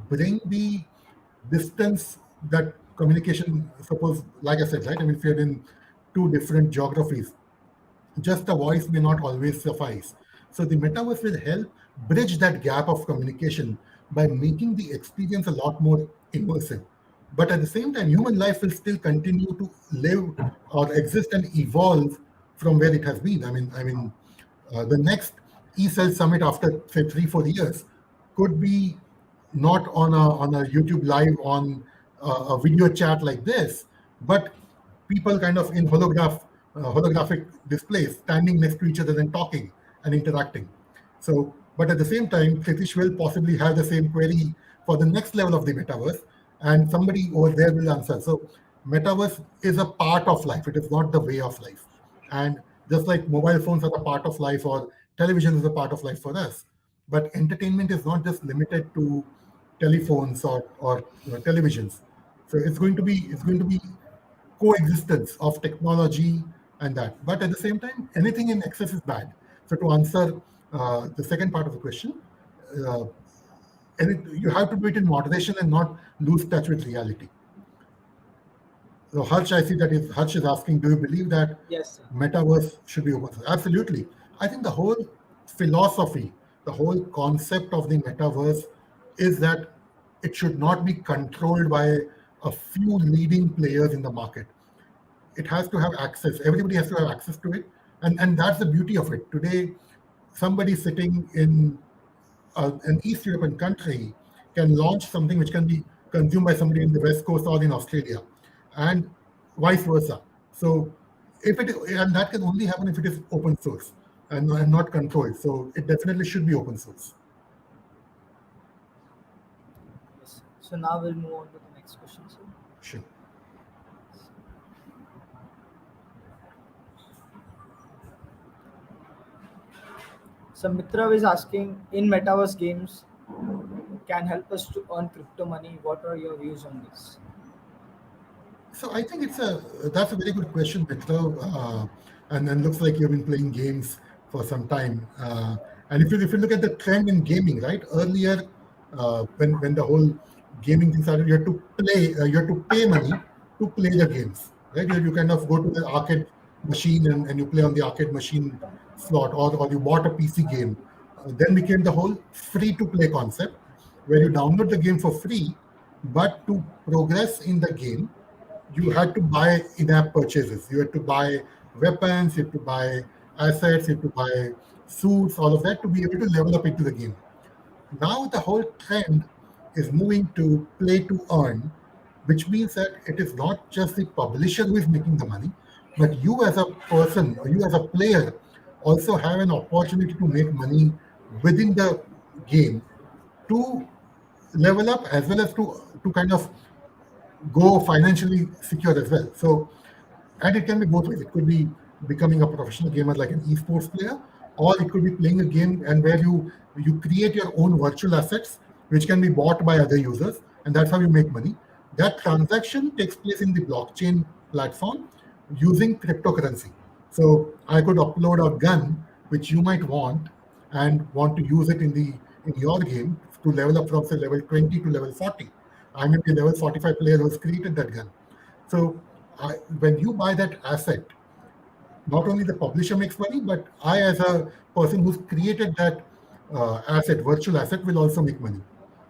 Speaker 2: bring the distance that communication, suppose, like I said, right? I mean, if you're in two different geographies, just a voice may not always suffice. So the metaverse will help bridge that gap of communication by making the experience a lot more immersive. But at the same time, human life will still continue to live or exist and evolve from where it has been. The next e-cell summit after say 3 4 years could be not on a YouTube live on a video chat like this, but people kind of in holographic displays standing next to each other and talking and interacting. So, but at the same time, Pritish will possibly have the same query for the next level of the metaverse, and somebody over there will answer. So, metaverse is a part of life; it is not the way of life. And just like mobile phones are a part of life, or television is a part of life for us, but entertainment is not just limited to telephones or televisions. So it's going to be coexistence of technology and that. But at the same time, anything in excess is bad. So to answer the second part of the question, uh, you have to do it in moderation and not lose touch with reality. So Harsh, I see that is Harsh is asking, do you believe that
Speaker 1: Yes, sir.
Speaker 2: metaverse should be open source? Absolutely. I think the whole philosophy, the whole concept of the metaverse is that it should not be controlled by a few leading players in the market. It has to have access. Everybody has to have access to it, and that's the beauty of it. Today, somebody sitting in an East European country can launch something which can be consumed by somebody in the West Coast or in Australia, and vice versa. So, if it and that can only happen if it is open source and not controlled. So, it definitely should be open source.
Speaker 1: Yes. So now we'll move on to the next question, sir.
Speaker 2: Sure.
Speaker 1: So Mitra is asking, in metaverse games can help us to earn crypto money. What are your views on this?
Speaker 2: So I think that's a very good question, Mitra, and looks like you've been playing games for some time. And if you look at the trend in gaming, right? Earlier, when the whole gaming thing started, you had to pay money to play the games, right? You kind of go to the arcade machine and you play on the arcade machine slot, or you bought a PC game. Then became the whole free to play concept, where you download the game for free, but to progress in the game you had to buy in-app purchases. You had to buy weapons, you had to buy assets, you had to buy suits, all of that to be able to level up into the game. Now the whole trend is moving to play to earn, which means that it is not just the publisher who is making the money, but you as a person or you as a player also have an opportunity to make money within the game to level up as well as to kind of go financially secure as well. So, and it can be both ways. It could be becoming a professional gamer like an esports player, or it could be playing a game and where you create your own virtual assets which can be bought by other users, and that's how you make money. That transaction takes place in the blockchain platform using cryptocurrency. So I could upload a gun which you might want to use it in your game to level up from say level 20 to level 40. I may be a level 45 player who's created that gun. So when you buy that asset, not only the publisher makes money, but I, as a person who's created that virtual asset, will also make money.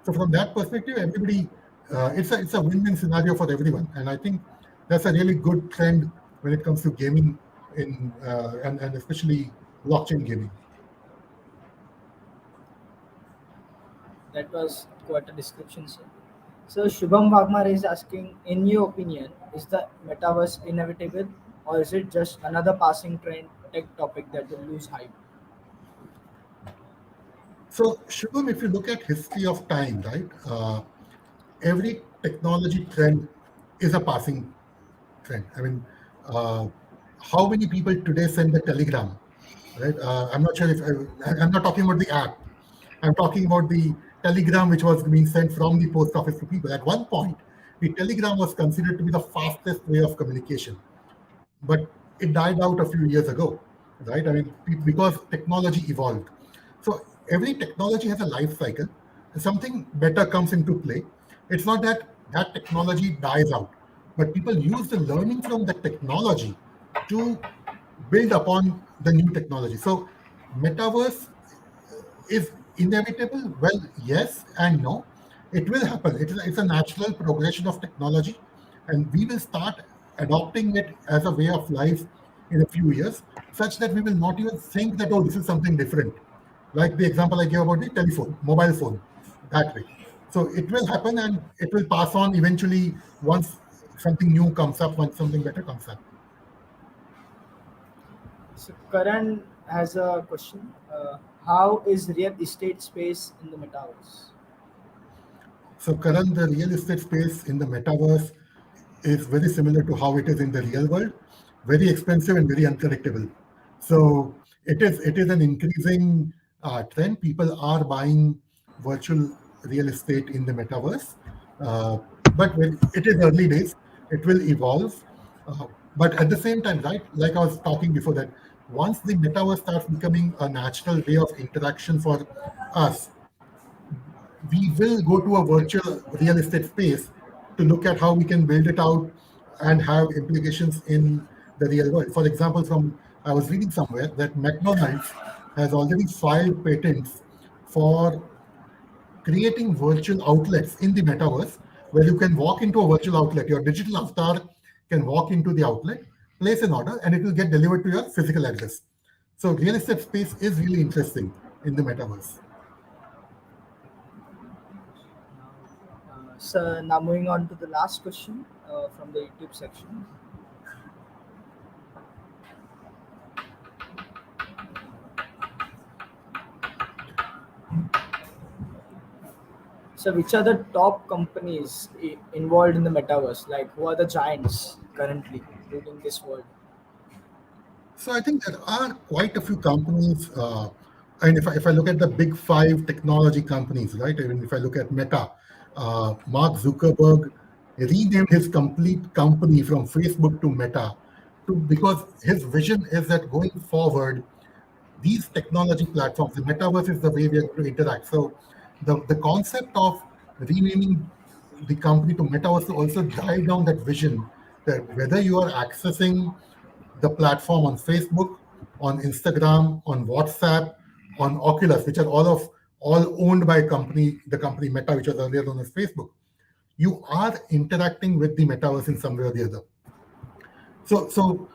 Speaker 2: So from that perspective, everybody, it's a win-win scenario for everyone, and I think that's a really good trend when it comes to gaming and especially blockchain gaming.
Speaker 1: That was quite a description, sir. So Shubham Wagmar is asking, in your opinion, is the metaverse inevitable, or is it just another passing trend tech topic that will lose hype?
Speaker 2: So Shubham, if you look at history of time, right, every technology trend is a passing trend. I mean, uh, how many people today send a telegram, right? I'm not sure if I'm not talking about the app. I'm talking about the telegram which was being sent from the post office to people. At one point, the telegram was considered to be the fastest way of communication, but it died out a few years ago, right? I mean, because technology evolved. So every technology has a life cycle. Something better comes into play. It's not that that technology dies out, but people use the learning from the technology to build upon the new technology. So metaverse is inevitable. Well, yes and no. It will happen. It's a natural progression of technology, and we will start adopting it as a way of life in a few years, such that we will not even think that, oh, this is something different. like the example I gave about the telephone, mobile phone, that way. So it will happen and it will pass on eventually once something new comes up, once something better comes up.
Speaker 1: So Karan has a question. How is real estate space in the metaverse?
Speaker 2: So current the real estate space in the metaverse is very similar to how it is in the real world, very expensive and very unpredictable. So it is an increasing trend. People are buying virtual real estate in the metaverse, uh, but it is early days. It will evolve, but at the same time, right? Like I was talking before, that once the metaverse starts becoming a natural way of interaction for us, we will go to a virtual real estate space to look at how we can build it out and have implications in the real world. For example, from I was reading somewhere that McDonald's has already filed patents for creating virtual outlets in the metaverse where you can walk into a virtual outlet. Your digital avatar can walk into the outlet, place an order, and it will get delivered to your physical address. So real estate space is really interesting in the metaverse.
Speaker 1: So now moving on to the last question from the YouTube section. So which are the top companies involved in the metaverse? Like who are the giants currently leading this world?
Speaker 2: So I think there are quite a few companies, and if I look at the big five technology companies, right? Even if I look at Meta, Mark Zuckerberg renamed his complete company from Facebook to Meta, because his vision is that going forward, these technology platforms, the metaverse is the way we are going to interact. So the concept of renaming the company to metaverse will also drive down that vision, that whether you are accessing the platform on Facebook, on Instagram, on WhatsApp, on Oculus, which are all owned by the company Meta, which was earlier known as Facebook, you are interacting with the metaverse in some way or the other. So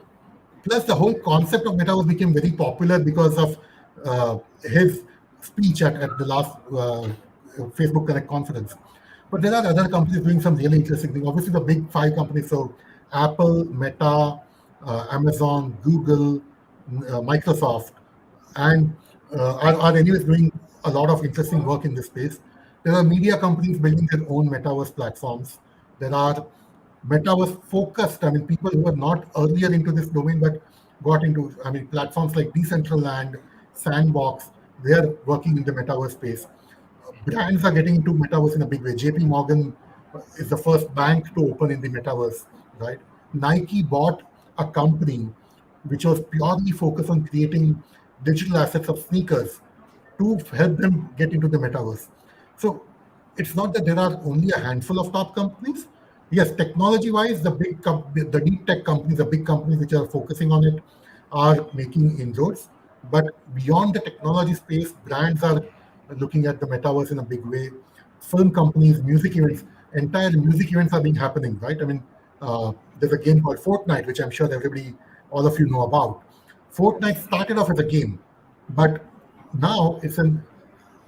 Speaker 2: plus, the whole concept of metaverse became very popular because of his speech at the last Facebook Connect conference. But there are other companies doing some really interesting things. Obviously, the big five companies, so Apple, Meta, Amazon, Google, Microsoft, and are anyways doing a lot of interesting work in this space. There are media companies building their own metaverse platforms. There are metaverse focused. I mean, people who were not earlier into this domain but got into, I mean, platforms like Decentraland, Sandbox, they are working in the metaverse space. Brands are getting into metaverse in a big way. JP Morgan is the first bank to open in the metaverse, right? Nike bought a company which was purely focused on creating digital assets of sneakers to help them get into the metaverse. So it's not that there are only a handful of top companies. Yes, technology-wise, the deep tech companies, the big companies which are focusing on it, are making inroads. But beyond the technology space, brands are looking at the metaverse in a big way. Film companies, music events, entire music events are being happening, right? I mean, there's a game called Fortnite, which I'm sure all of you know about. Fortnite started off as a game, but now it's a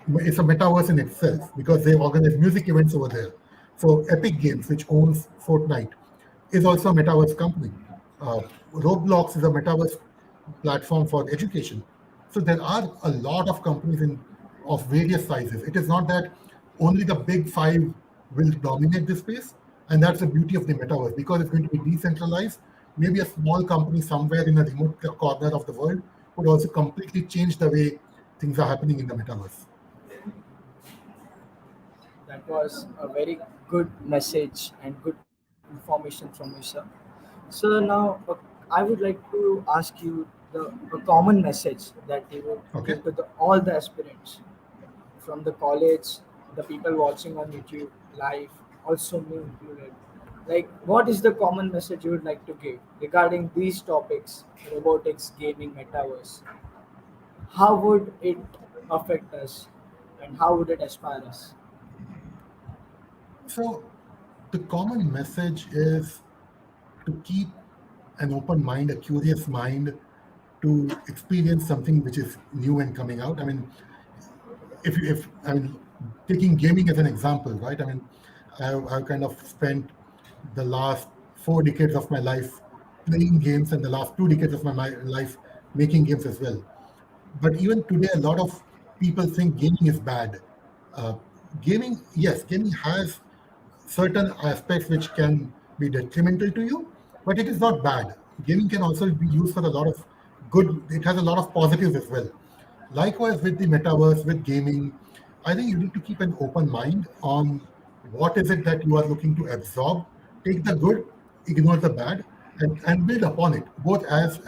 Speaker 2: metaverse in itself because they organize music events over there. So Epic Games, which owns Fortnite, is also a metaverse company. Uh, Roblox is a metaverse platform for education. So there are a lot of companies of various sizes. It is not that only the big five will dominate this space, and that's the beauty of the metaverse because it's going to be decentralized. Maybe a small company somewhere in a remote corner of the world would also completely change the way things are happening in the metaverse.
Speaker 1: That was a very good message and good information from you, sir. So now I would like to ask you a common message that you would
Speaker 2: Okay.
Speaker 1: give to all the aspirants from the college, the people watching on YouTube live, also me included. Like, what is the common message you would like to give regarding these topics, robotics, gaming, metaverse? How would it affect us, and how would it inspire us?
Speaker 2: So the common message is to keep an open mind, a curious mind, to experience something which is new and coming out. I mean, if I mean, taking gaming as an example, right? I mean, I've kind of spent the last 4 decades of my life playing games, and the last 2 decades of my life making games as well. But even today, a lot of people think gaming is bad. Uh, Gaming, yes, gaming has certain aspects which can be detrimental to you, but it is not bad. Gaming can also be used for a lot of good, it has a lot of positives as well. Likewise, with the metaverse, with gaming, I think you need to keep an open mind on what is it that you are looking to absorb. Take the good, ignore the bad, and build upon it, both as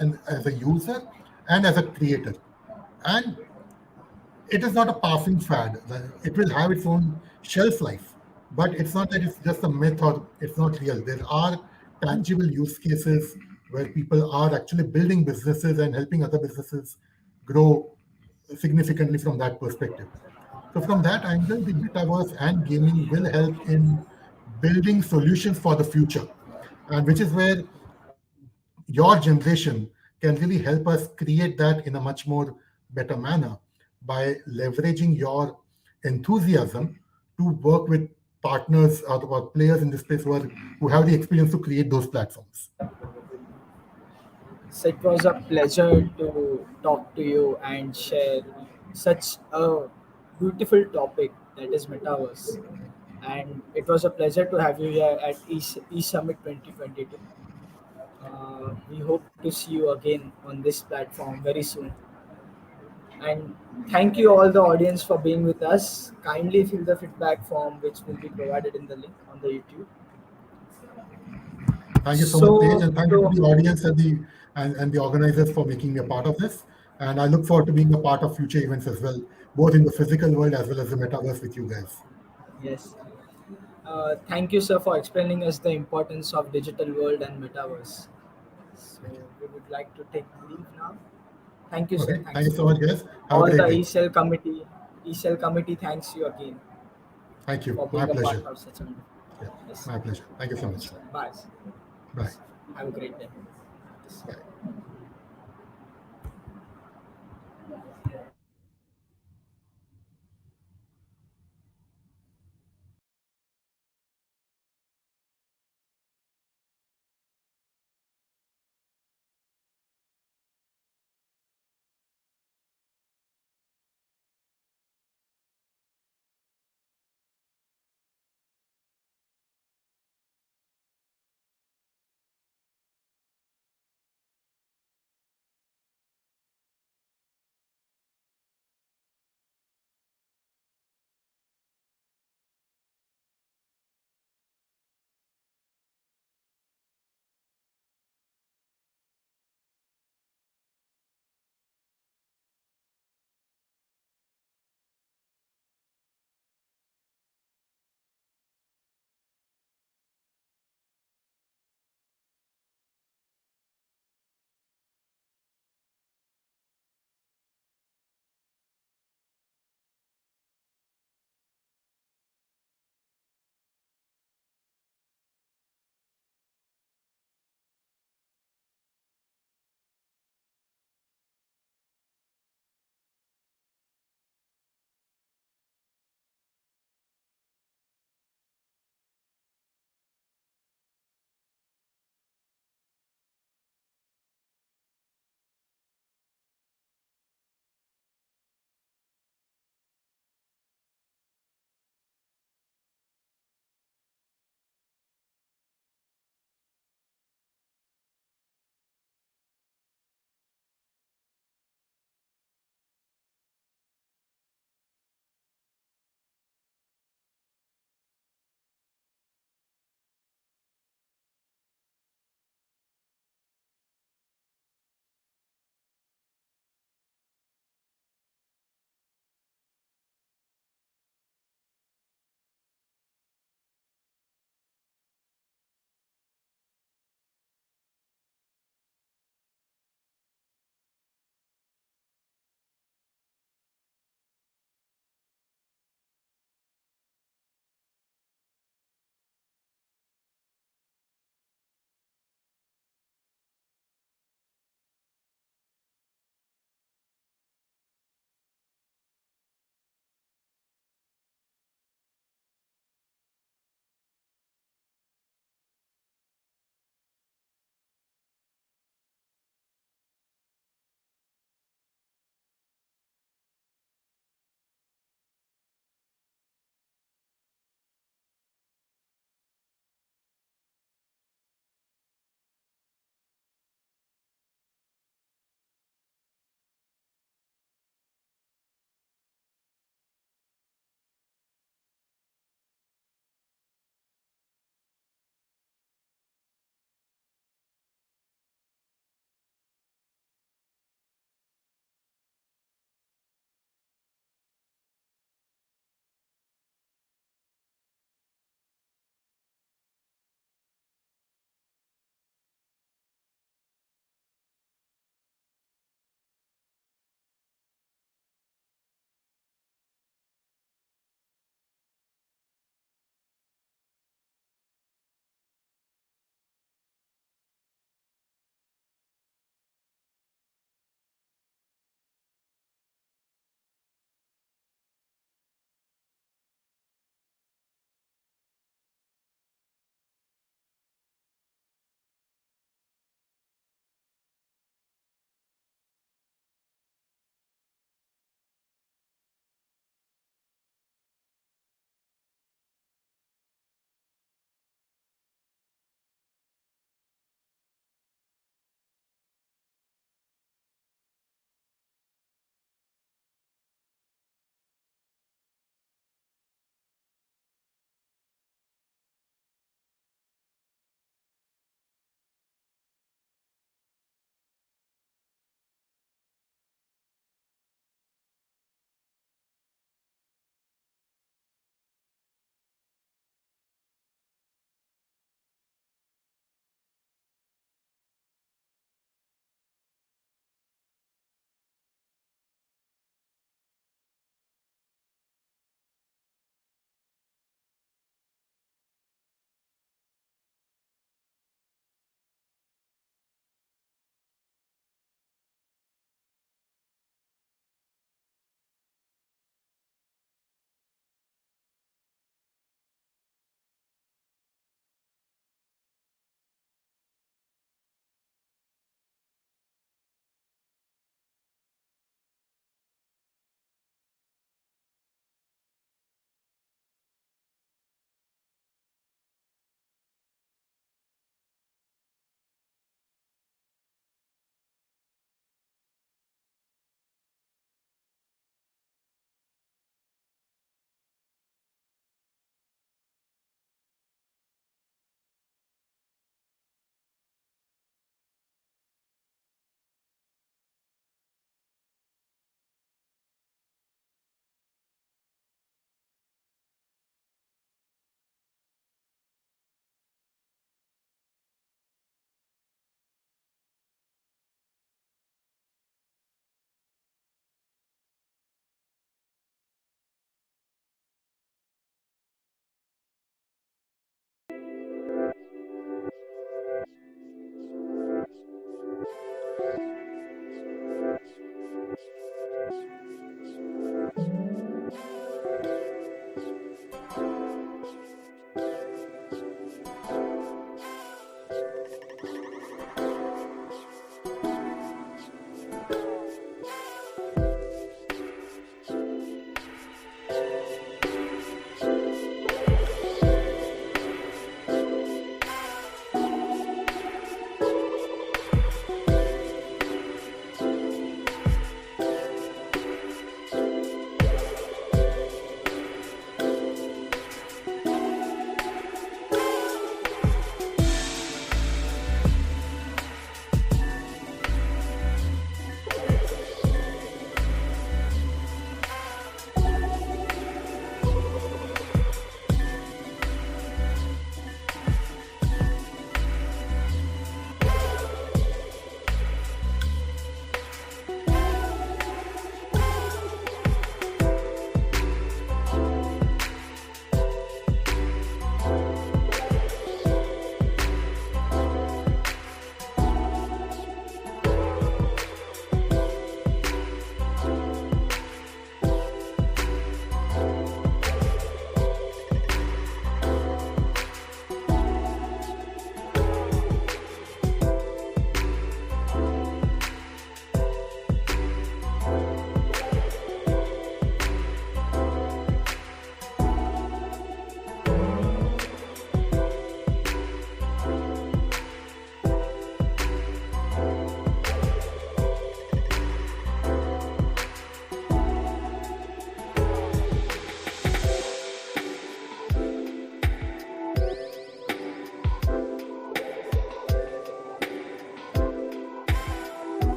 Speaker 2: a user and as a creator. And it is not a passing fad. It will have its own shelf life, but it's not that it's just a myth or it's not real. There are tangible use cases where people are actually building businesses and helping other businesses grow significantly from that perspective. So, from that angle, the metaverse and gaming will help in building solutions for the future, and which is where your generation can really help us create that in a much more better manner by leveraging your enthusiasm to work with partners or players in this space who have the experience to create those platforms.
Speaker 1: So it was a pleasure to talk to you and share such a beautiful topic that is metaverse. And it was a pleasure to have you here at Summit 2022. We hope to see you again on this platform very soon. And thank you all the audience for being with us. Kindly fill the feedback form which will be provided in the link on the YouTube.
Speaker 2: Thank you so much, Tej,
Speaker 1: So
Speaker 2: and thank you to
Speaker 1: to
Speaker 2: the audience and the organizers for making me a part of this. And I look forward to being a part of future events as well, both in the physical world as well as the metaverse with you guys.
Speaker 1: yes, thank you, sir, for explaining us the importance of digital world and metaverse. So
Speaker 2: Thank you.
Speaker 1: we would like to take leave now. Thank you, sir.
Speaker 2: Okay, thank
Speaker 1: Thanks
Speaker 2: you
Speaker 1: a
Speaker 2: so
Speaker 1: lot.
Speaker 2: much, guys. Have a
Speaker 1: All the
Speaker 2: great day.
Speaker 1: E-Cell committee thanks you again
Speaker 2: Thank you.
Speaker 1: for
Speaker 2: My
Speaker 1: being a part
Speaker 2: pleasure.
Speaker 1: of such a wonderful.
Speaker 2: Yeah,
Speaker 1: Yes.
Speaker 2: my pleasure. Thank you so
Speaker 1: Thank you,
Speaker 2: much.
Speaker 1: sir. Bye. Sir.
Speaker 2: Bye.
Speaker 1: Yes. Have a great day. Yes.
Speaker 2: Bye.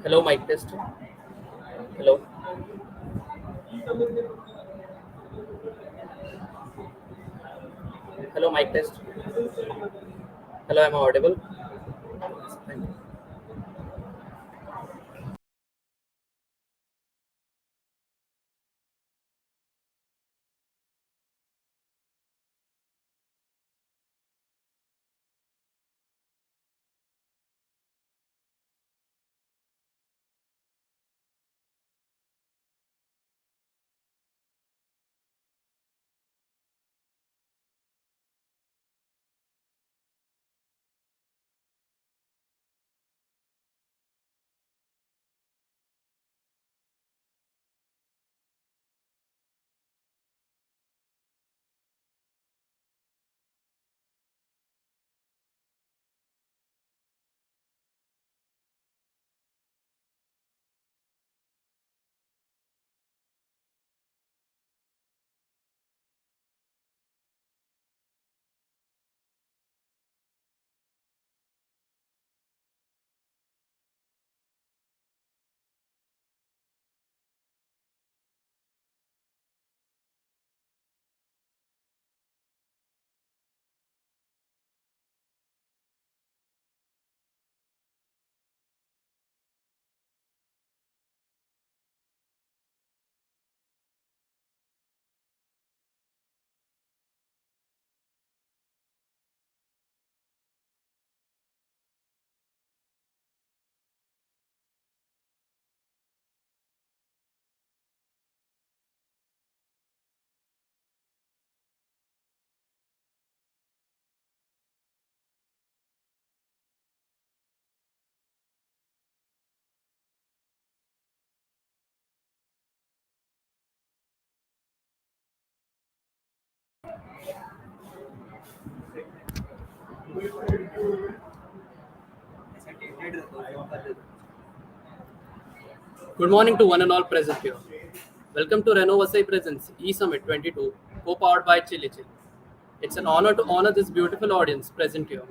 Speaker 3: Hello, mic test. Hello, hello, mic test. Hello, am I audible? Thank you. Good morning to one and all present here. Welcome to Reno Vasai Presents E-Summit 22, co-powered by Chili Chill. It's an honor to honor this beautiful audience present here.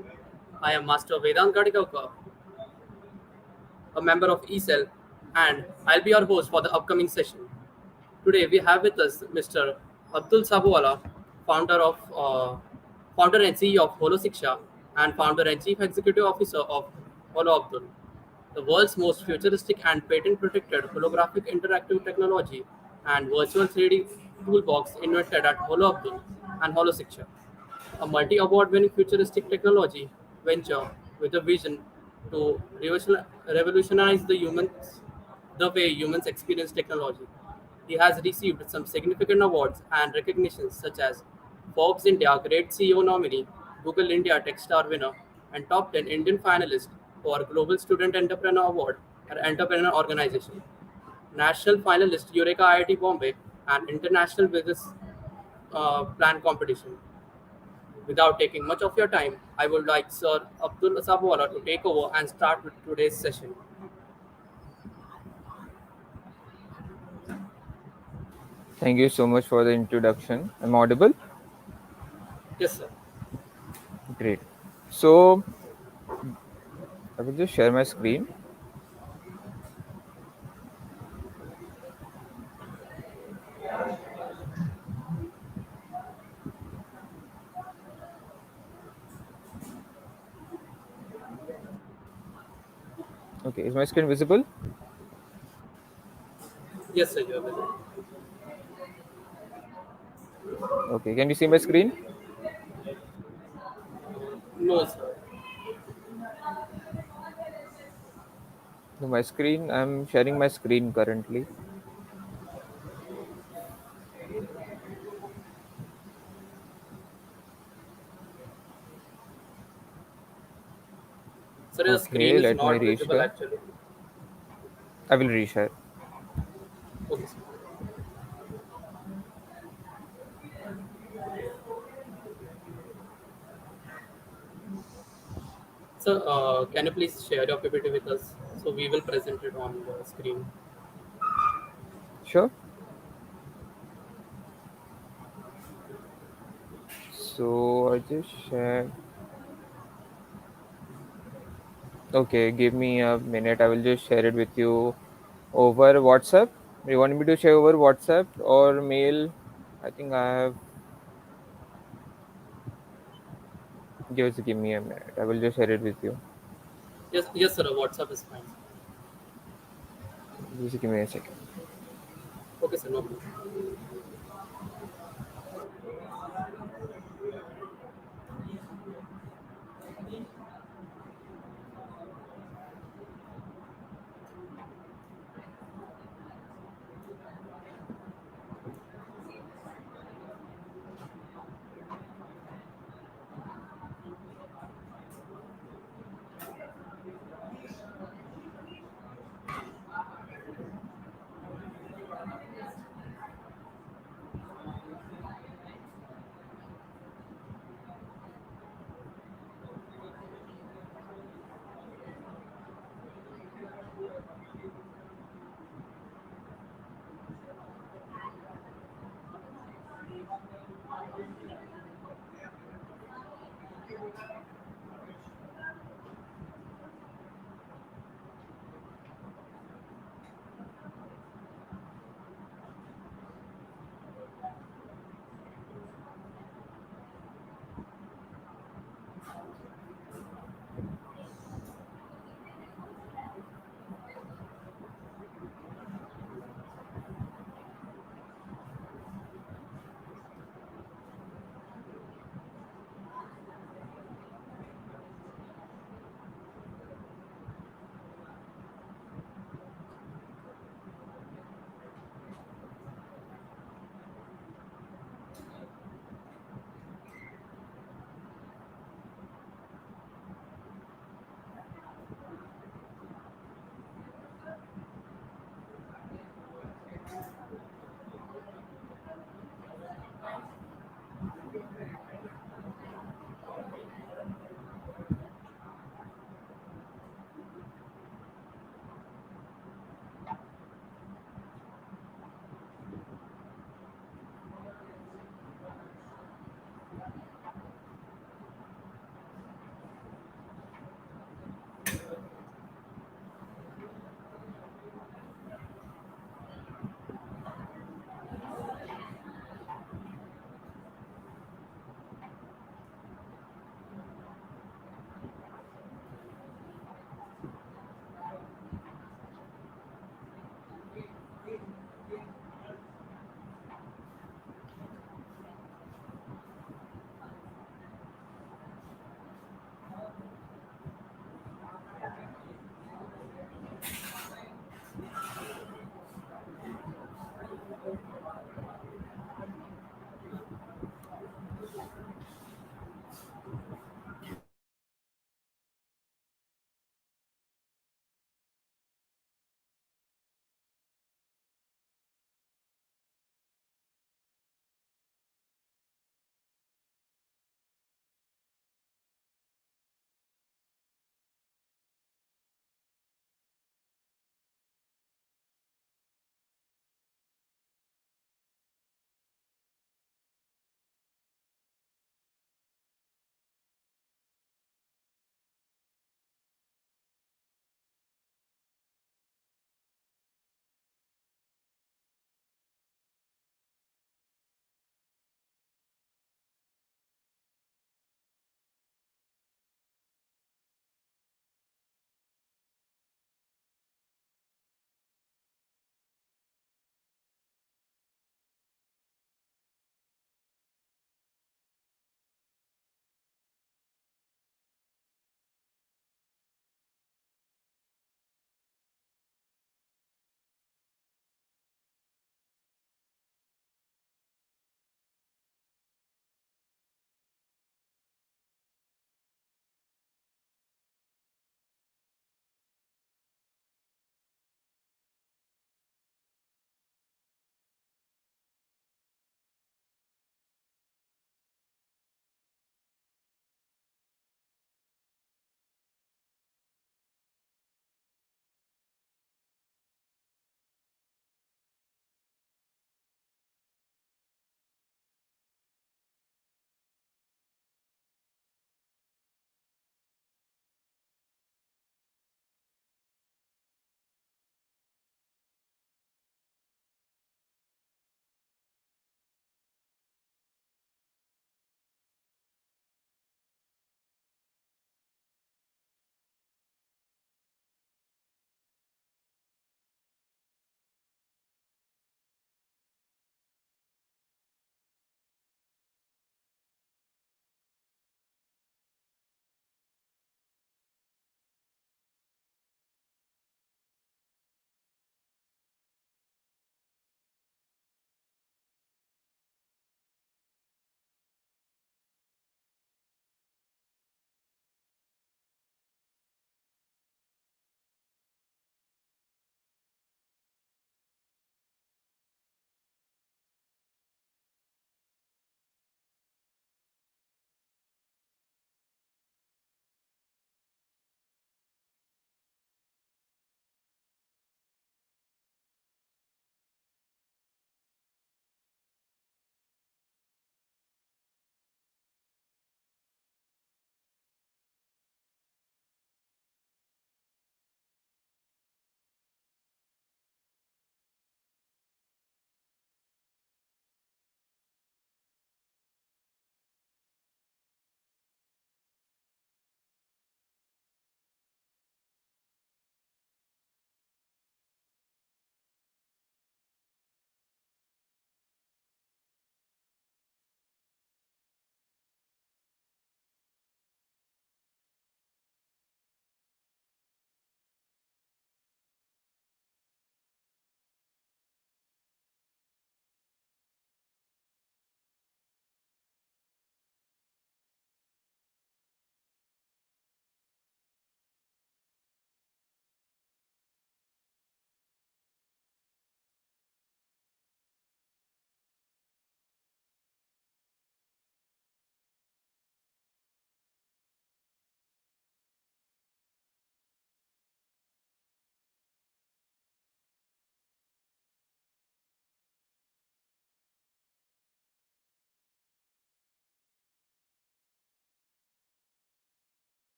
Speaker 3: I am Master Vedant Gadikauka, a member of eCell, and I'll be your host for the upcoming session. Today we have with us Mr. Abdul Sabwala, founder of founder and CEO of Holo Shiksha and founder and chief executive officer of Holo Abdul, the world's most futuristic and patent-protected holographic interactive technology and virtual 3D toolbox invented at Holo Abdul and Holo Shiksha, a multi-award-winning futuristic technology venture with a vision to revolutionize the way humans experience technology. He has received some significant awards and recognitions such as Forbes India Great CEO nominee, Google India Tech Star winner, and top 10 Indian finalist for Global Student Entrepreneur Award at Entrepreneur Organization, national finalist Eureka IIT Bombay, and international business plan competition. Without taking much of your time, I would like Sir Abdul Sabwala to take over and start with today's session.
Speaker 4: Thank you so much for the introduction. I'm audible?
Speaker 3: Yes, sir.
Speaker 4: Great. So, I will just share my screen. Okay, is my screen visible?
Speaker 3: Yes, sir, you are visible.
Speaker 4: Okay, can you see my screen?
Speaker 3: No, sir.
Speaker 4: No, my screen, I'm sharing my screen currently.
Speaker 3: Sir, your screen
Speaker 4: Okay,
Speaker 3: is
Speaker 4: let me
Speaker 3: not visible
Speaker 4: reshare.
Speaker 3: actually.
Speaker 4: I will reshare.
Speaker 3: Okay, sir. Sir, can you please share your PPT with us? So we will present it on the screen.
Speaker 4: Sure. So, I just shared. Okay, give me a minute. I will just share it with you over WhatsApp. You want me to share over WhatsApp or mail? I think I have. Just give me a minute. I will just share it with you.
Speaker 3: Yes, sir. WhatsApp is fine.
Speaker 4: Just give me a second.
Speaker 3: Okay, sir. No problem.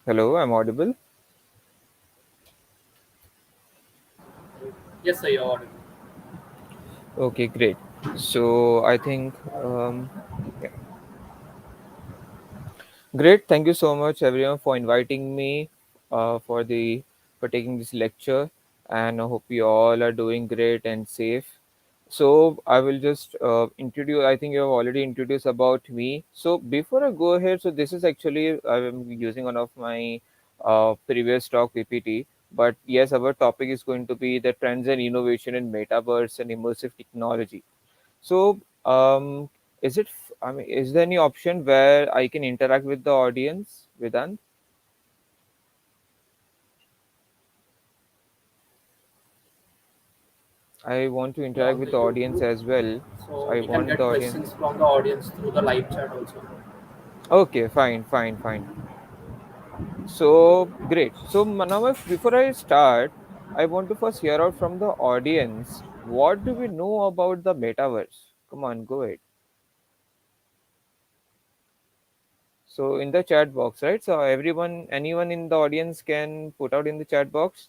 Speaker 4: Hello, I'm audible.
Speaker 3: Yes, sir, you're audible.
Speaker 4: Okay, great. So I think yeah. Great. Thank you so much, everyone, for inviting me for taking this lecture, and I hope you all are doing great and safe. So I will just introduce. I think you have already introduced about me. So before I go ahead, so this is actually I'm using one of my previous talk PPT. But yes, our topic is going to be the trends and innovation in metaverse and immersive technology. So, is it? I mean, is there any option where I can interact with the audience, Vedant? I want to
Speaker 3: Yeah,
Speaker 4: interact
Speaker 3: on
Speaker 4: with
Speaker 3: the
Speaker 4: the audience
Speaker 3: YouTube.
Speaker 4: as well. So
Speaker 3: So
Speaker 4: I
Speaker 3: we can
Speaker 4: want
Speaker 3: get
Speaker 4: the audience.
Speaker 3: questions from the audience through the live chat also.
Speaker 4: Okay, fine, fine, fine. So great. So now, before I start, I want to first hear out from the audience. What do we know about the metaverse? Come on, go ahead. So in the chat box, right? So everyone, anyone in the audience can put out in the chat box.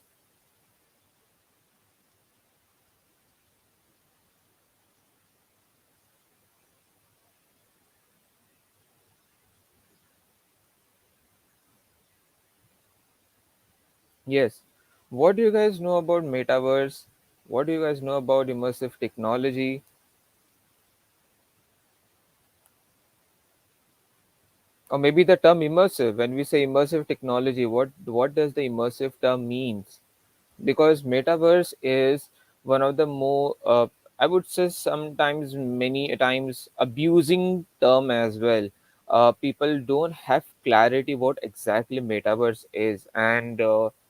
Speaker 4: Yes. What do you guys know about metaverse? What do you guys know about immersive technology? Or maybe the term immersive. When we say immersive technology, what does the immersive term means? Because metaverse is one of the more I would say sometimes many times abusing term as well. People don't have clarity what exactly metaverse is, and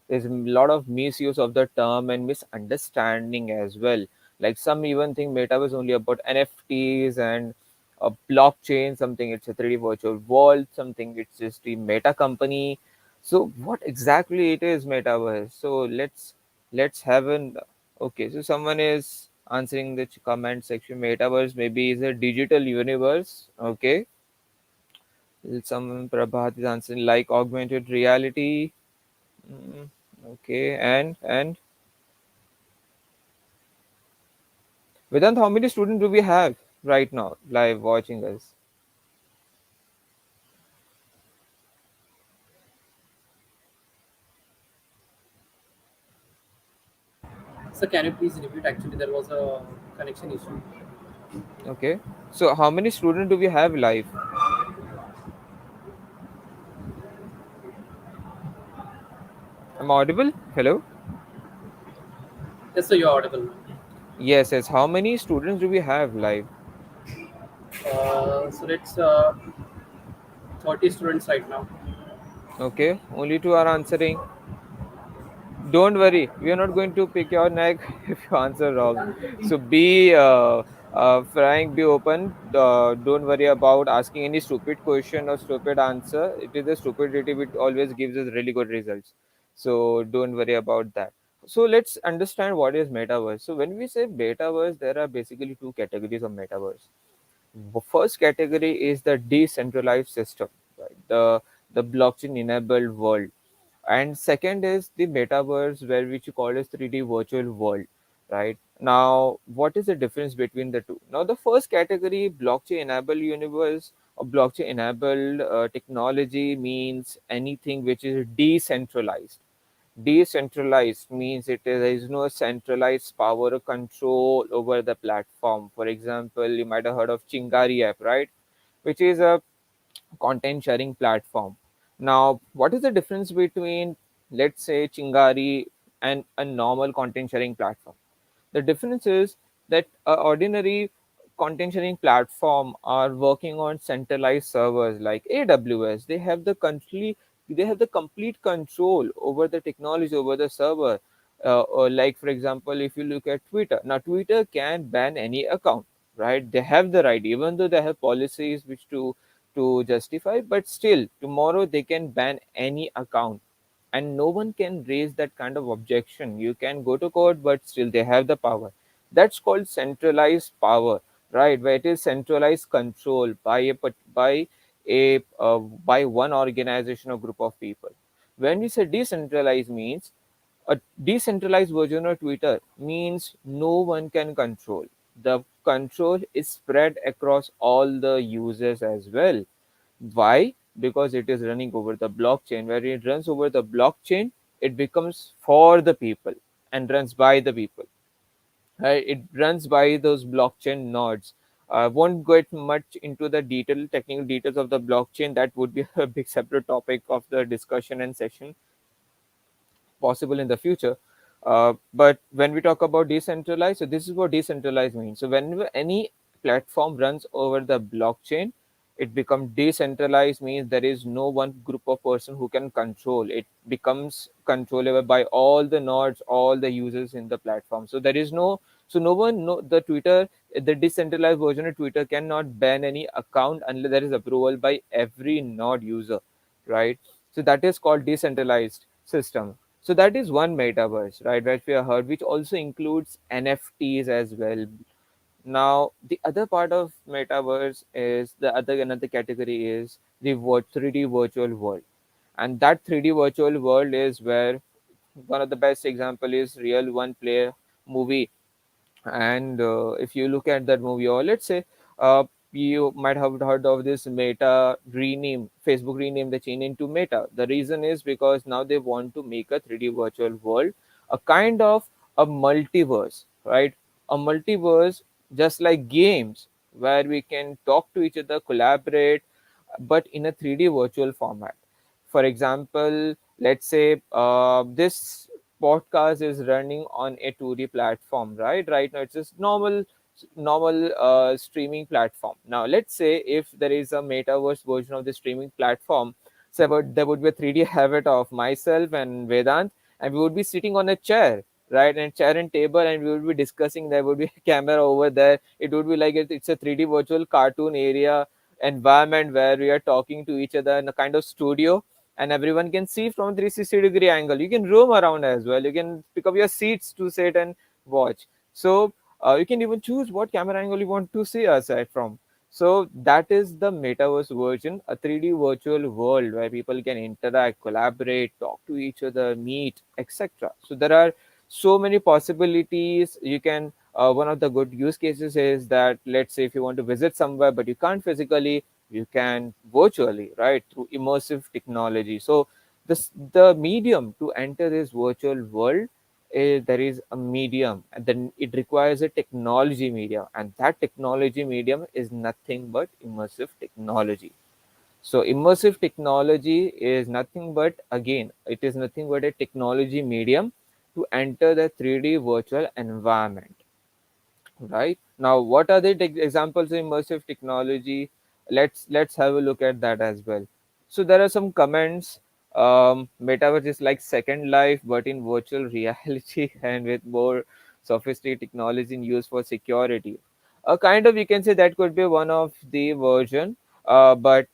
Speaker 4: there's a lot of misuse of the term and misunderstanding as well. Like some even think metaverse only about NFTs and a blockchain, something it's a 3D virtual world, something it's just the meta company. So what exactly it is metaverse? So let's have an okay. So someone is answering the comment section. Metaverse maybe is a digital universe. Okay. Someone Prabhat is answering like augmented reality. Mm, okay. And Vedant, how many students do we have right now live watching us?
Speaker 3: So can you please repeat? Actually, there was a connection issue.
Speaker 4: Okay. So how many students do we have live? I'm audible. Hello.
Speaker 3: Yes, sir, you're audible.
Speaker 4: Yes. Yes. How many students do we have live?
Speaker 3: So it's 30 students right now.
Speaker 4: Okay. Only two are answering. Don't worry, we are not going to pick your neck if you answer wrong. So be frank, be open. Don't worry about asking any stupid question or stupid answer. It is the stupidity which always gives us really good results. So don't worry about that. So let's understand what is metaverse. So when we say metaverse, there are basically two categories of metaverse. First category is the decentralized system, right? The blockchain enabled world, and second is the metaverse, where which you call as 3D virtual world, right? Now what is the difference between the two? Now the first category, blockchain enabled universe or blockchain enabled technology, means anything which is decentralized. Decentralized means there is no centralized power or control over the platform. For example, you might have heard of Chingari app, right? Which is a content sharing platform. Now, what is the difference between, let's say, Chingari and a normal content sharing platform? The difference is that ordinary content sharing platform are working on centralized servers like AWS. They have the complete control over the technology, over the server. Or like for example, if you look at Twitter, now Twitter can ban any account, right? They have the right, even though they have policies which to justify, but still tomorrow they can ban any account, and no one can raise that kind of objection. You can go to court, but still they have the power. That's called centralized power, right? Where it is centralized control by by one organization or group of people. When we say decentralized means a decentralized version of Twitter means no one can control. The control is spread across all the users as well. Why? Because it is running over the blockchain. Where it runs over the blockchain, it becomes for the people and runs by the people. Right? It runs by those blockchain nodes. I won't get much into the technical details of the blockchain. That would be a big separate topic of the discussion and session possible in the future. But when we talk about decentralized, so this is what decentralized means. So whenever any platform runs over the blockchain, it becomes decentralized means there is no one group of person who can control. It becomes controllable by all the nodes, all the users in the platform. So there is no, so no one, no, the Twitter, the decentralized version of Twitter cannot ban any account unless there is approval by every node user, right? So that is called decentralized system. So that is one metaverse, right? Which we have heard, which also includes NFTs as well. Now, the other part of metaverse is the other another category is the 3D virtual world, and that 3D virtual world is where one of the best example is real one player movie. And if you look at that movie, or let's say you might have heard of this Meta rename, Facebook renamed the chain into Meta. The reason is because now they want to make a 3D virtual world, a kind of a multiverse, right? A multiverse, just like games, where we can talk to each other, collaborate, but in a 3D virtual format. For example, let's say this podcast is running on a 2D platform, right? Right now, it's just normal streaming platform. Now, let's say if there is a metaverse version of the streaming platform, so there would be a 3D avatar of myself and Vedant, and we would be sitting on a chair, right? And chair and table, and we would be discussing. There would be a camera over there. It would be like it's a 3D virtual cartoon area environment where we are talking to each other in a kind of studio, and everyone can see from 360-degree angle. You can roam around as well. You can pick up your seats to sit and watch. So you can even choose what camera angle you want to see aside from. So that is the metaverse version, a 3D virtual world where people can interact, collaborate, talk to each other, meet, etc. So there are so many possibilities. You can one of the good use cases is that, let's say, if you want to visit somewhere but you can't physically, you can virtually, right, through immersive technology. So the medium to enter this virtual world is, there is a medium, and then it requires a technology medium, and that technology medium is nothing but immersive technology. So immersive technology is nothing but, again, it is nothing but a technology medium to enter the 3D virtual environment. Right now, what are the examples of immersive technology? Let's have a look at that as well. So there are some comments. Metaverse is like Second Life, but in virtual reality and with more sophisticated technology in use for security. A kind of, you can say that could be one of the version. But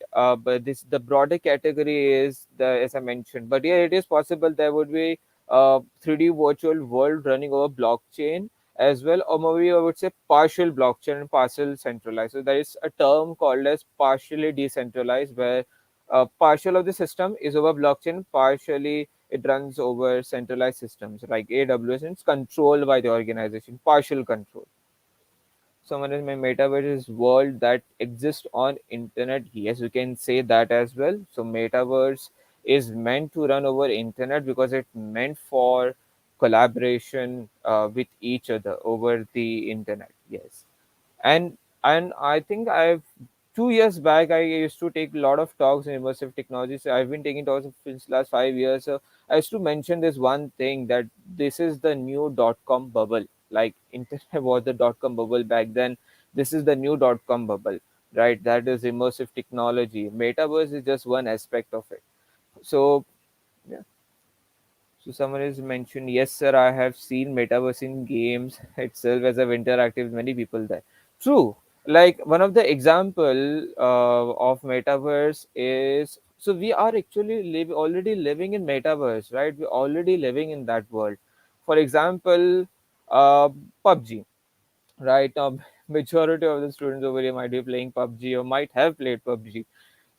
Speaker 4: this, the broader category is the, as I mentioned. But yeah, it is possible there would be 3D virtual world running over blockchain as well, or maybe I would say partial blockchain and partial centralized. So there is a term called as partially decentralized, where partial of the system is over blockchain, partially it runs over centralized systems like AWS, and it's controlled by the organization, partial control. Someone in my metaverse is world that exists on internet. Yes, you can say that as well. So metaverse is meant to run over internet because it's meant for collaboration with each other over the internet. Yes. And I think I've 2 years back I used to take a lot of talks in immersive technology. So I've been taking talks since last 5 years. So I used to mention this one thing, that this is the new dot-com bubble. Like internet was the dot-com bubble back then. This is the new dot-com bubble, right? That is immersive technology. Metaverse is just one aspect of it. So yeah. So someone has mentioned, yes, sir, I have seen metaverse in games itself as I've interacted with many people there. True. Like one of the example of metaverse is, so we are actually already living in metaverse, right? We're already living in that world. For example, uh, PUBG, right? Majority of the students over here might be playing PUBG or might have played PUBG.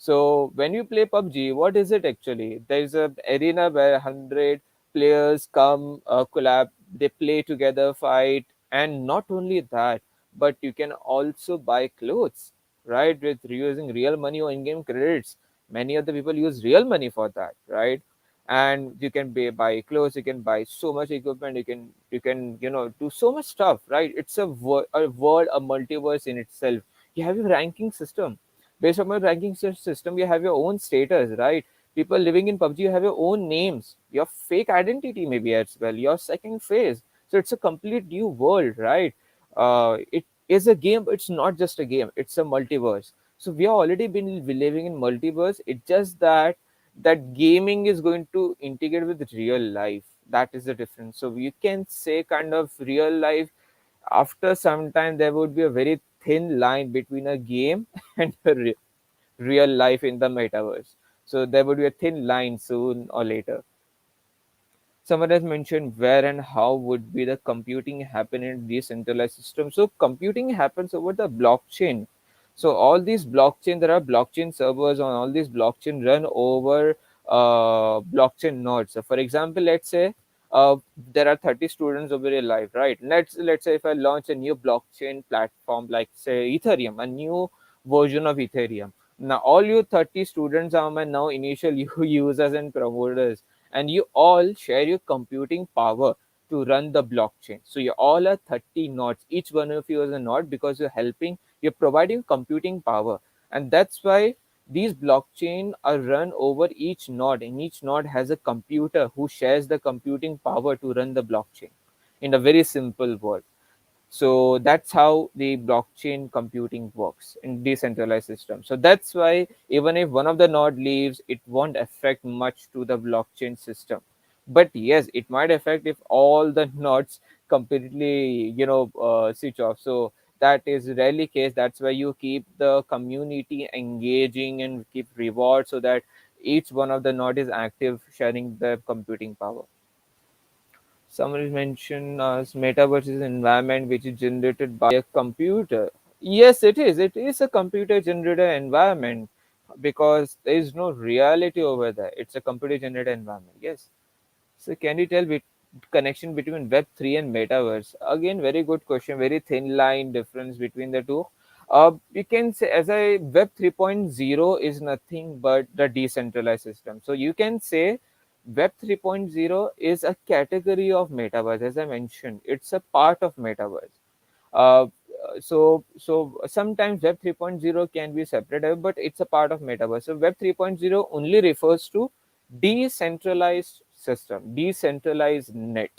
Speaker 4: So when you play PUBG, what is it actually? There is a arena where 100 players come, collab, they play together, fight, and not only that, but you can also buy clothes, right? With using real money or in-game credits. Many of the people use real money for that, right? And you can buy clothes, you can buy so much equipment, you can do so much stuff, right? It's a world, a multiverse in itself. You have your ranking system. Based on your ranking system, you have your own status, right? People living in PUBG, you have your own names, your fake identity maybe as well, your second phase. So it's a complete new world, right? It is a game, but it's not just a game, it's a multiverse. So we have already been living in multiverse. It's just that gaming is going to integrate with real life. That is the difference. So you can say kind of real life, after some time there would be a very thin line between a game and real life in the metaverse. So there would be a thin line soon or later. Someone has mentioned where and how would be the computing happen in decentralized systems. So computing happens over the blockchain. So all these blockchain, there are blockchain servers on all these blockchain run over blockchain nodes. So for example, let's say there are 30 students over a live, right? Let's say if I launch a new blockchain platform like say Ethereum, a new version of Ethereum. Now all you 30 students are my now initial users and promoters, and you all share your computing power to run the blockchain. So you all are 30 nodes. Each one of you is a node because you're providing computing power. And that's why these blockchain are run over each node, and each node has a computer who shares the computing power to run the blockchain in a very simple word. So that's how the blockchain computing works in decentralized systems. So that's why even if one of the node leaves, it won't affect much to the blockchain system. But yes, it might affect if all the nodes completely switch off. So that is rarely case. That's why you keep the community engaging and keep rewards so that each one of the node is active, sharing the computing power. Somebody mentioned metaverse is an environment which is generated by a computer. Yes, it is. It is a computer generated environment because there is no reality over there. It's a computer generated environment. Yes. So can you tell me connection between Web3 and metaverse? Again, very good question. Very thin line difference between the two. You can say as a Web 3.0 is nothing but the decentralized system. So you can say Web 3.0 is a category of metaverse. As I mentioned, it's a part of metaverse. Uh, so sometimes Web 3.0 can be separated, but it's a part of metaverse. So Web 3.0 only refers to decentralized system, decentralized net,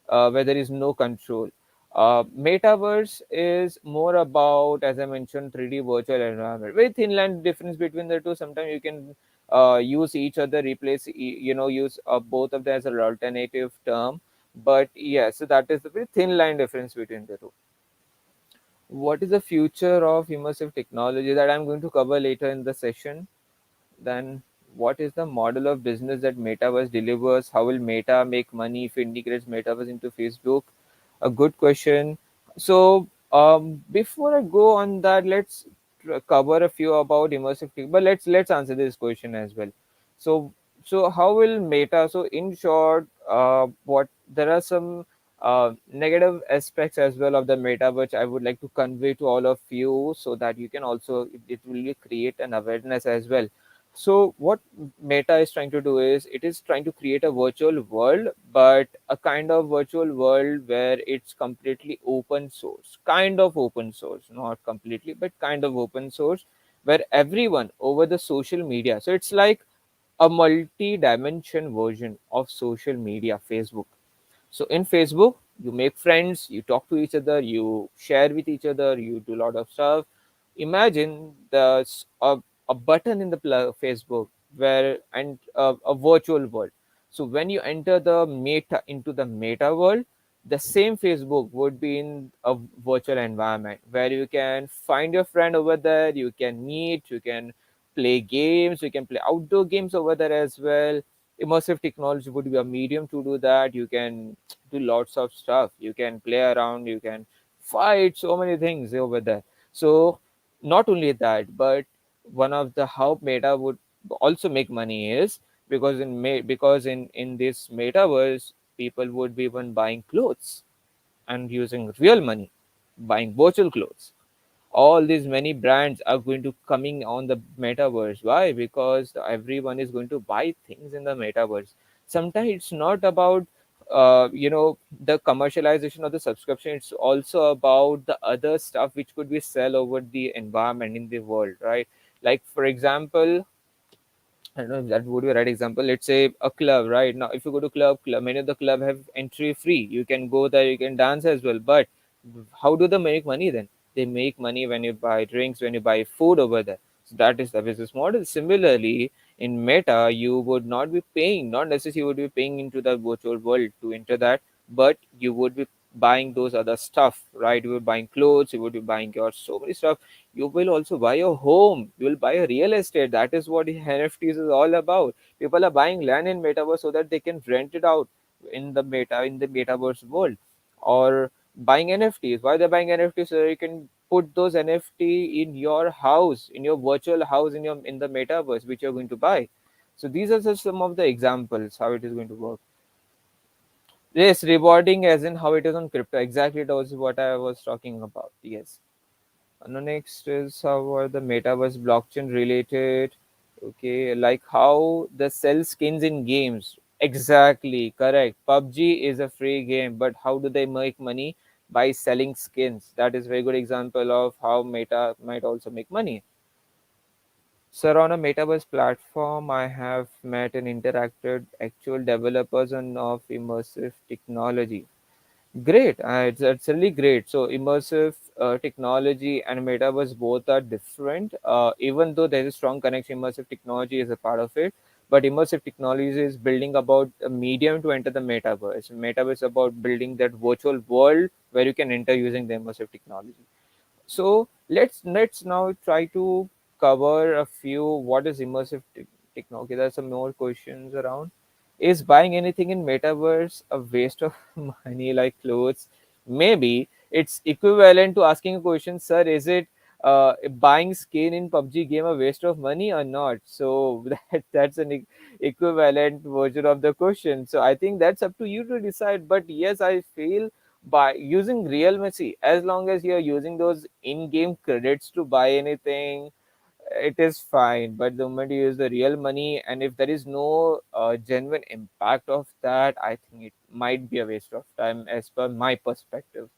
Speaker 4: where there is no control. Metaverse is more about, as I mentioned, 3D virtual environment. Very thin line difference between the two. Sometimes you can use each other, replace, use both of them as an alternative term. But yeah, so that is the very thin line difference between the two. What is the future of immersive technology that I'm going to cover later in the session? Then what is the model of business that Metaverse delivers? How will Meta make money if it integrates Metaverse into Facebook? A good question. So before I go on that, let's cover a few about immersive tech. But let's answer this question as well. So how will Meta? So in short, what there are some negative aspects as well of the Meta, which I would like to convey to all of you, so that you can also it will create an awareness as well. So what Meta is trying to do is it is trying to create a virtual world, but a kind of virtual world where it's completely open source, kind of open source, not completely, but kind of open source, where everyone over the social media. So it's like a multi-dimension version of social media, Facebook. So in Facebook, you make friends, you talk to each other, you share with each other, you do a lot of stuff. Imagine a button in the Facebook where and a virtual world. So when you enter the meta into the meta world, the same Facebook would be in a virtual environment where you can find your friend over there, you can meet, you can play games, you can play outdoor games over there as well. Immersive technology would be a medium to do that. You can do lots of stuff, you can play around, you can fight so many things over there. So not only that, but one of the how Meta would also make money is because in this metaverse, people would be even buying clothes and using real money, buying virtual clothes. All these many brands are going to coming on the metaverse. Why? Because everyone is going to buy things in the metaverse. Sometimes it's not about the commercialization of the subscription. It's also about the other stuff which could be sell over the environment in the world, right? Like for example, I don't know if that would be a right example. Let's say a club, right? Now, if you go to club, many of the club have entry free. You can go there, you can dance as well. But how do they make money then? They make money when you buy drinks, when you buy food over there. So that is the business model. Similarly, in Meta, you would not be paying, not necessarily you would be paying into the virtual world to enter that, but you would be buying those other stuff, right? You would be buying clothes, you would be buying your so many stuff. You will also buy a home, you will buy a real estate. That is what NFTs is all about. People are buying land in metaverse so that they can rent it out in the metaverse world, or buying NFTs. Why they're buying NFTs? So you can put those NFT in your house, in your virtual house, in the metaverse which you're going to buy. So these are just some of the examples how it is going to work. Yes, rewarding as in how it is on crypto. Exactly, that was what I was talking about. Yes. And the next is how are the metaverse blockchain related? Okay, like how the sell skins in games. Exactly, correct. PUBG is a free game, but how do they make money? By selling skins. That is a very good example of how Meta might also make money. Sir, on a metaverse platform, I have met and interacted actual developers and of immersive technology. Great, it's really great. So immersive technology and metaverse both are different. Even though there is a strong connection, immersive technology is a part of it. But immersive technology is building about a medium to enter the metaverse. Metaverse is about building that virtual world where you can enter using the immersive technology. So let's now try to cover a few. What is immersive technology? There's some more questions around. Is buying anything in metaverse a waste of money like clothes? Maybe it's equivalent to asking a question, sir. Is it buying skin in PUBG game a waste of money or not? So that's an equivalent version of the question. So I think that's up to you to decide. But yes, I feel by using real money, as long as you're using those in-game credits to buy anything, it is fine. But the moment you use the real money, and if there is no genuine impact of that, I think it might be a waste of time as per my perspective.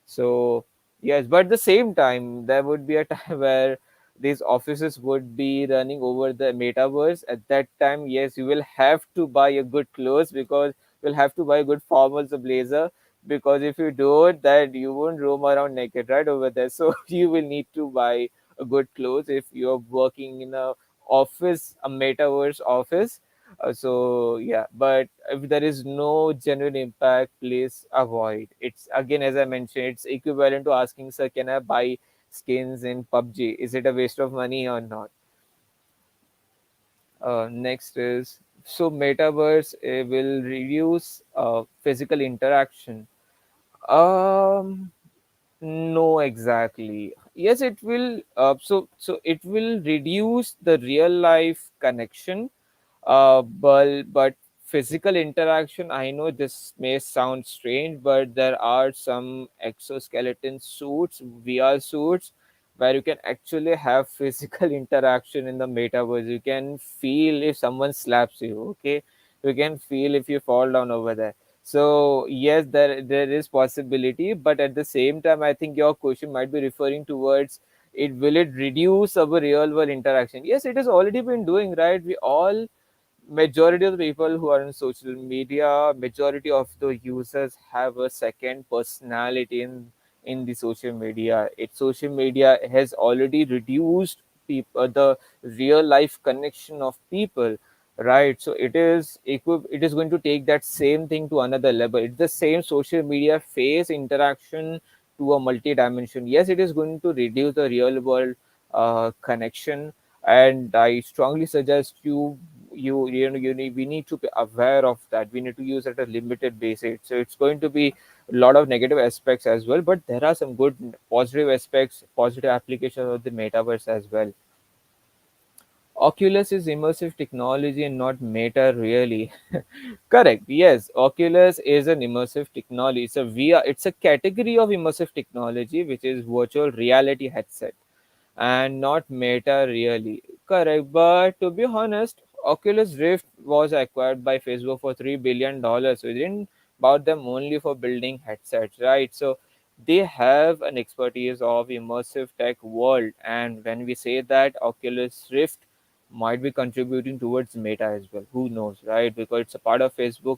Speaker 4: So yes, but at the same time, there would be a time where these offices would be running over the metaverse. At that time, yes, you will have to buy a good clothes, because you'll have to buy a good formals, a blazer, because if you don't, then you won't roam around naked right over there. So you will need to buy a good clothes if you're working in a office, a metaverse office. So yeah, but if there is no genuine impact, please avoid. It's again, as I mentioned, it's equivalent to asking, sir, can I buy skins in PUBG? Is it a waste of money or not? Next is, so metaverse will reduce physical interaction. Um, no, exactly. Yes, it will. So it will reduce the real life connection, but physical interaction, I know this may sound strange, but there are some exoskeleton suits, VR suits, where you can actually have physical interaction in the metaverse. You can feel if someone slaps you, okay? You can feel if you fall down over there. So yes, there is possibility, but at the same time, I think your question might be referring towards it. Will it reduce our real world interaction? Yes, it has already been doing, right? We all, majority of the people who are in social media, majority of the users have a second personality in the social media. Social media has already reduced people, the real life connection of people, right? So it is going to take that same thing to another level. It's the same social media face interaction to a multi-dimension. Yes, it is going to reduce the real world connection, and I strongly suggest we need to be aware of that. We need to use it at a limited basis. So it's going to be a lot of negative aspects as well, but there are some good positive aspects, positive applications of the metaverse as well. Oculus is immersive technology and not meta, really. Correct. Yes, Oculus is an immersive technology. It's a VR. It's a category of immersive technology, which is virtual reality headset, and not meta, really. Correct. But to be honest, Oculus Rift was acquired by Facebook for $3 billion. So we didn't bought them only for building headsets, right? So they have an expertise of immersive tech world, and when we say that Oculus Rift might be contributing towards meta as well, who knows, right? Because it's a part of Facebook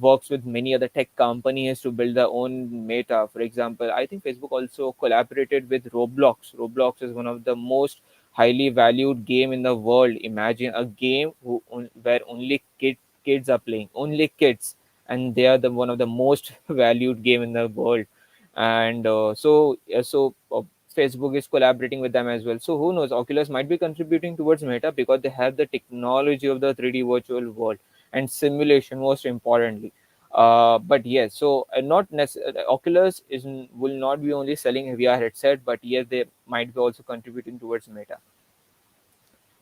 Speaker 4: works with many other tech companies to build their own meta. For example, I think Facebook also collaborated with Roblox is one of the most highly valued game in the world. Imagine a game where only kids are playing, only kids, and they are the one of the most valued game in the world. And Facebook is collaborating with them as well. So who knows? Oculus might be contributing towards Meta because they have the technology of the 3D virtual world and simulation, most importantly. But yes, so Oculus will not be only selling a VR headset, but yes, they might be also contributing towards Meta.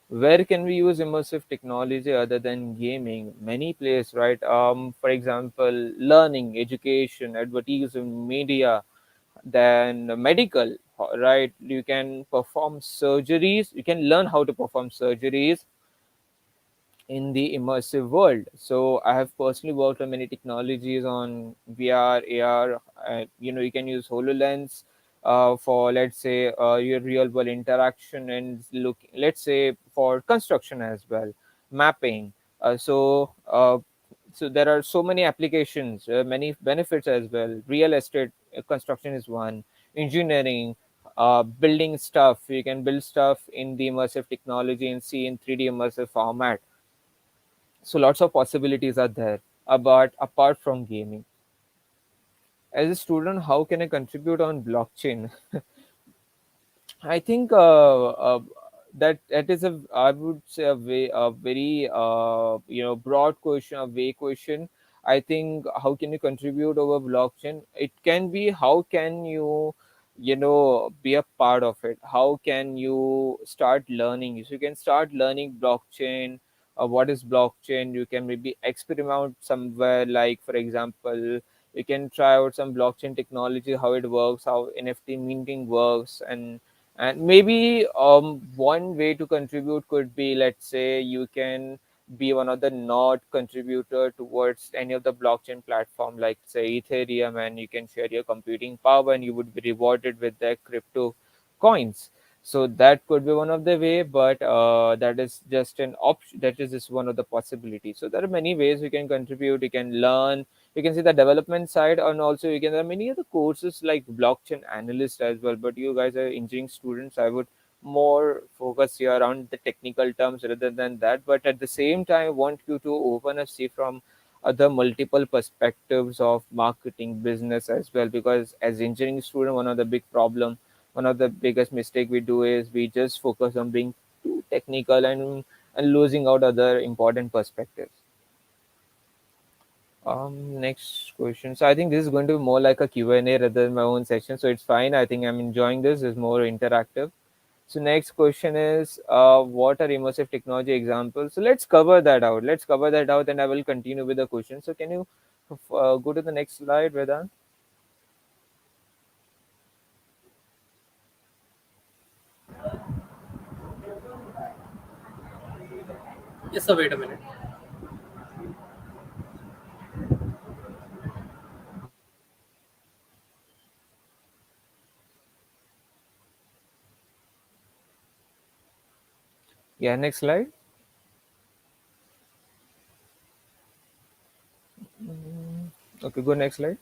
Speaker 4: Where can we use immersive technology other than gaming? Many places, right? For example, learning, education, advertising, media, then medical, right? You can perform surgeries, you can learn how to perform surgeries in the immersive world. So I have personally worked on many technologies on VR, AR. You can use HoloLens for, let's say, your real world interaction, and look, let's say, for construction as well, mapping. So there are so many applications, many benefits as well. Real estate construction is one. Engineering, building stuff. You can build stuff in the immersive technology and see in 3D immersive format. So lots of possibilities are there. But apart from gaming, as a student, how can I contribute on blockchain? I think that is a, I would say, a very broad question, a vague question. I think, how can you contribute over blockchain? It can be, how can you be a part of it? How can you start learning? So you can start learning blockchain. What is blockchain? You can maybe experiment somewhere, like for example, you can try out some blockchain technology, how it works, how NFT minting works, and maybe one way to contribute could be, let's say, you can be one of the node contributor towards any of the blockchain platform, like say Ethereum, and you can share your computing power, and you would be rewarded with their crypto coins. So that could be one of the way, but that is just an option. That is just one of the possibilities. So there are many ways you can contribute. You can learn, you can see the development side, and also you can, there are many other courses like blockchain analyst as well. But you guys are engineering students, I would more focus here around the technical terms rather than that. But at the same time, I want you to open up, see from other multiple perspectives of marketing business as well, because as engineering student, one of the biggest mistake we do is we just focus on being too technical and losing out other important perspectives. Next question. So I think this is going to be more like a Q&A rather than my own session. So it's fine. I think I'm enjoying this. It's more interactive. So next question is, what are immersive technology examples? So let's cover that out. Let's cover that out, and I will continue with the question. So can you go to the next slide, Vedant?
Speaker 3: Yes, sir. Wait a minute.
Speaker 4: Yeah, next slide. Okay, go next slide.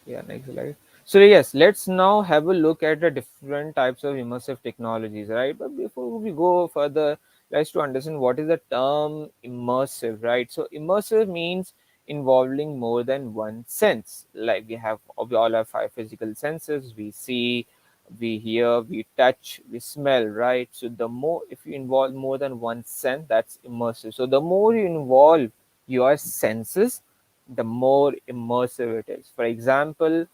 Speaker 4: Yeah, next slide. So yes, let's now have a look at the different types of immersive technologies, right? But before we go further, let's to understand what is the term immersive, right? So immersive means involving more than one sense. Like we all have five physical senses: we see, we hear, we touch, we smell, right? So the more, if you involve more than one sense, that's immersive. So the more you involve your senses, the more immersive it is. For example,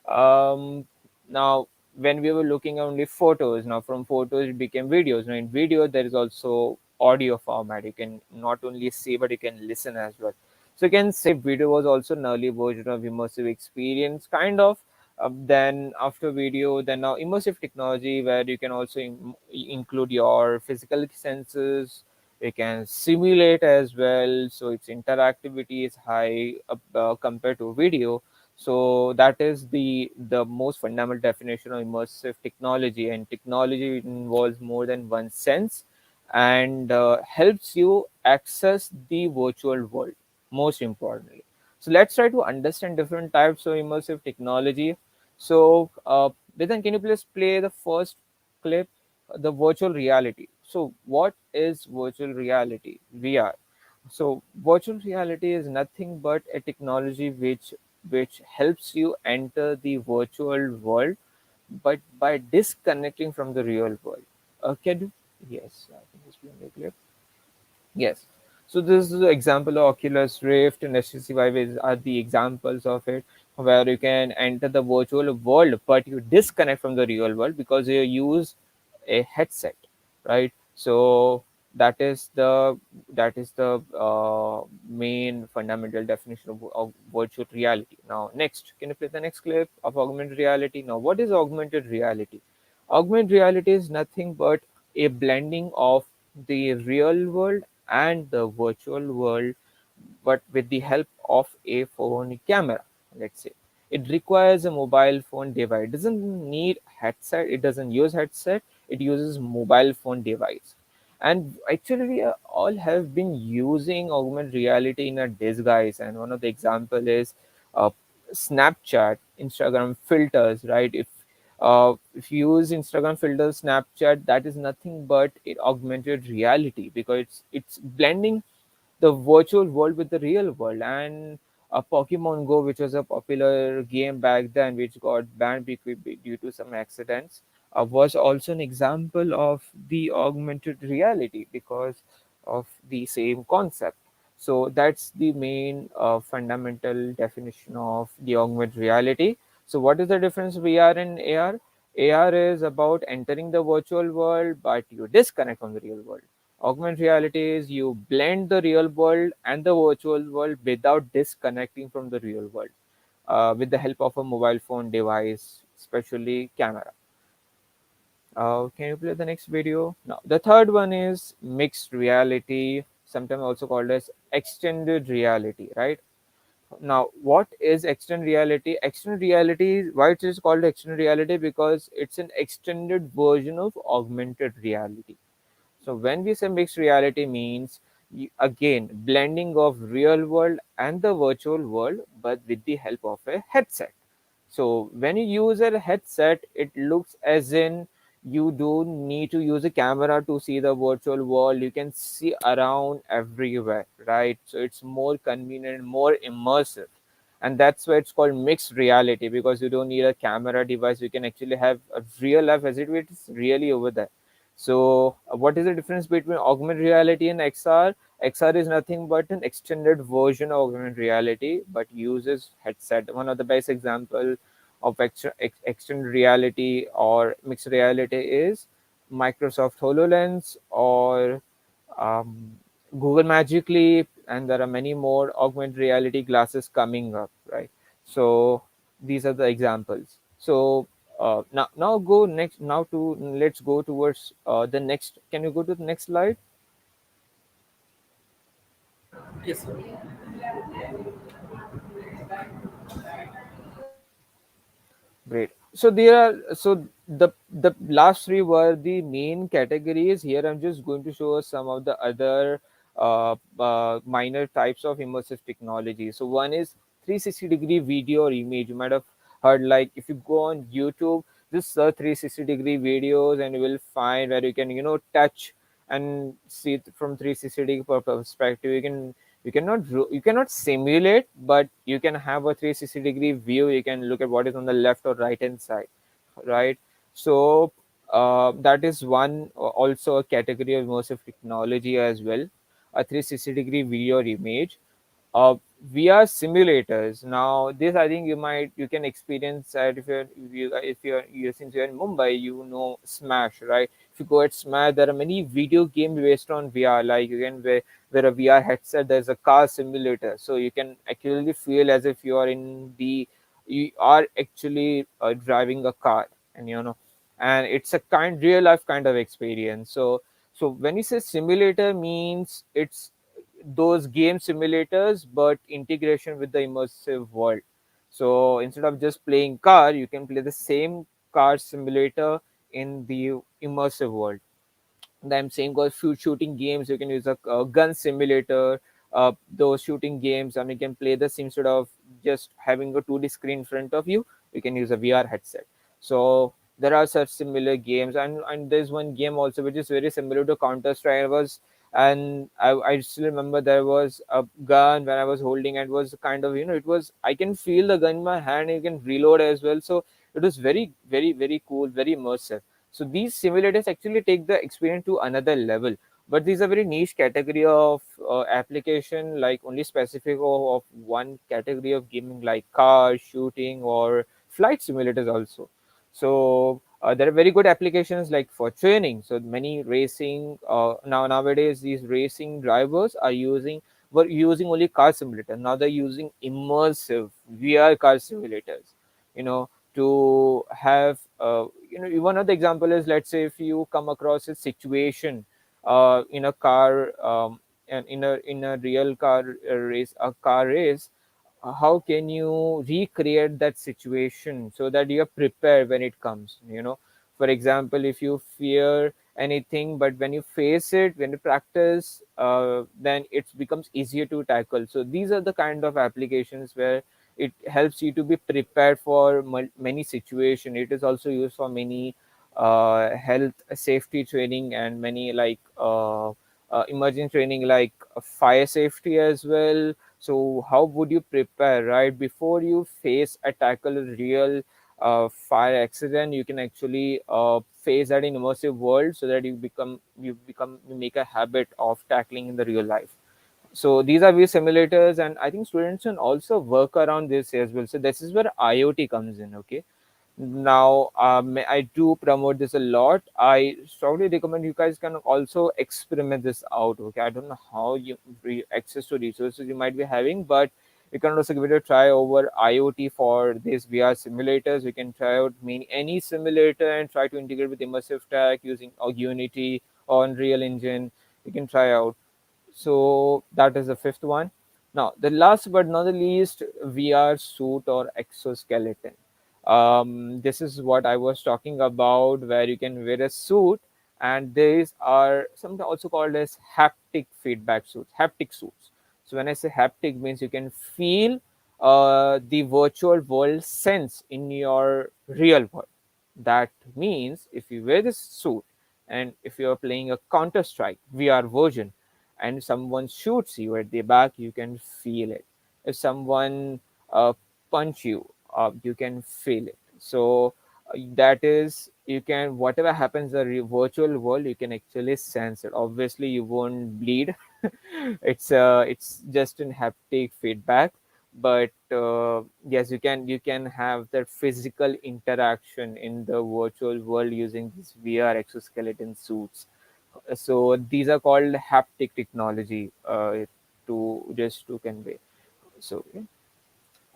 Speaker 4: um, now when we were looking at only photos, now from photos it became videos. Now in video there is also audio format. You can not only see but you can listen as well. So you can say video was also an early version of immersive experience, kind of. Then after video, then now immersive technology, where you can also include your physical senses. You can simulate as well, so its interactivity is high compared to video. So that is the most fundamental definition of immersive technology. And technology involves more than one sense, and helps you access the virtual world, most importantly. So let's try to understand different types of immersive technology. So Vedant, can you please play the first clip, the virtual reality? So what is virtual reality, VR? So virtual reality is nothing but a technology which helps you enter the virtual world, but by disconnecting from the real world. Can you? Yes, I think it's being clear. Yes. So this is the example of Oculus Rift and HTC Vive are the examples of it, where you can enter the virtual world, but you disconnect from the real world because you use a headset, right? So that is the main fundamental definition of virtual reality. Now, next, can you play the next clip of augmented reality? Now, what is augmented reality? Augmented reality is nothing but a blending of the real world and the virtual world, but with the help of a phone camera, let's say. It requires a mobile phone device. It doesn't need headset, it doesn't use headset, it uses mobile phone device. And actually we all have been using augmented reality in a disguise, and one of the example is uh, Snapchat, Instagram filters, right? If you use Instagram filters, Snapchat, that is nothing but it augmented reality, because it's blending the virtual world with the real world. And Pokemon Go, which was a popular game back then, which got banned due to some accidents, was also an example of the augmented reality because of the same concept. So that's the main fundamental definition of the augmented reality. So what is the difference VR and AR? AR is about entering the virtual world, but you disconnect from the real world. Augmented reality is you blend the real world and the virtual world without disconnecting from the real world, with the help of a mobile phone device, especially camera. Can you play the next video? Now, the third one is mixed reality, sometimes also called as extended reality, right? Now, what is extended reality? Extended reality, why it is called extended reality? Because it's an extended version of augmented reality. So when we say mixed reality means again blending of real world and the virtual world, but with the help of a headset. So when you use a headset, it looks as in you don't need to use a camera to see the virtual world. You can see around everywhere, right? So it's more convenient, more immersive. And that's why it's called mixed reality, because you don't need a camera device. You can actually have a real life as it is really over there. So, what is the difference between augmented reality and XR? XR is nothing but an extended version of augmented reality, but uses headset. One of the best example of extended reality or mixed reality is Microsoft HoloLens or um, Google Magic Leap, and there are many more augmented reality glasses coming up, right? So these are the examples. So now go next. Now to let's go towards the next. Can you go to the next slide?
Speaker 3: Yes, sir.
Speaker 4: Great. So there are the last three were the main categories. Here I'm just going to show us some of the other minor types of immersive technology. So one is 360-degree video or image. You might have heard, like if you go on YouTube, just search 360-degree videos and you will find where you can touch and see it from 360-degree perspective. You cannot simulate, but you can have a 360-degree view. You can look at what is on the left or right hand side, right? So that is one also a category of immersive technology as well, a 360-degree video or image. uh, VR simulators. Now, this I think you can experience that if you're since you're in Mumbai, you know Smash, right? If you go at Smash, there are many video games based on VR. Like you can wear a VR headset. There's a car simulator, so you can actually feel as if you are actually driving a car, and and it's a real life kind of experience. So when you say simulator, means it's those game simulators but integration with the immersive world. So instead of just playing car, you can play the same car simulator in the immersive world. Then same goes for shooting games. You can use a gun simulator. Those shooting games, and you can play this instead of just having a 2D screen in front of you. You can use a VR headset. So there are such similar games, and there's one game also which is very similar to Counter Strike. And I still remember there was a gun when I was holding, and it was kind of it was I can feel the gun in my hand. You can reload as well. So it was very very very cool, very immersive. So these simulators actually take the experience to another level. But these are very niche category of application, like only specific of one category of gaming, like car shooting or flight simulators also. So there are very good applications like for training. So many racing nowadays these racing drivers were using only car simulator. Now they're using immersive VR car simulators. You know, to have one of the example is, let's say if you come across a situation in a car, and in a real car race, how can you recreate that situation so that you are prepared when it comes. For example, if you fear anything, but when you face it, when you practice, then it becomes easier to tackle. So these are the kind of applications where it helps you to be prepared for many situations. It is also used for many health safety training, and many like emerging training, like fire safety as well. So how would you prepare, right, before you face a tackle a real fire accident? You can actually face that in immersive world, so that you make a habit of tackling in the real life. So these are view simulators, and I think students can also work around this as well. So this is where IoT comes in. Okay, now I do promote this a lot. I strongly recommend you guys can also experiment this out. Okay, I don't know how you access to resources you might be having, but you can also give it a try over IoT for these VR simulators. You can try out any simulator and try to integrate with Immersive Tech using Unity or Unreal Engine. You can try out. So that is the fifth one. Now, the last but not the least, VR suit or exoskeleton. This is what I was talking about, where you can wear a suit, and these are sometimes also called as haptic feedback suits, haptic suits. So when I say haptic, means you can feel the virtual world sense in your real world. That means if you wear this suit, and if you are playing a Counter Strike VR version, and someone shoots you at the back, you can feel it. If someone punch you, you can feel it. So that is, you can, whatever happens in the virtual world, you can actually sense it. Obviously you won't bleed. It's just in haptic feedback, but yes, you can have that physical interaction in the virtual world using these VR exoskeleton suits. So these are called haptic technology, to convey. So yeah.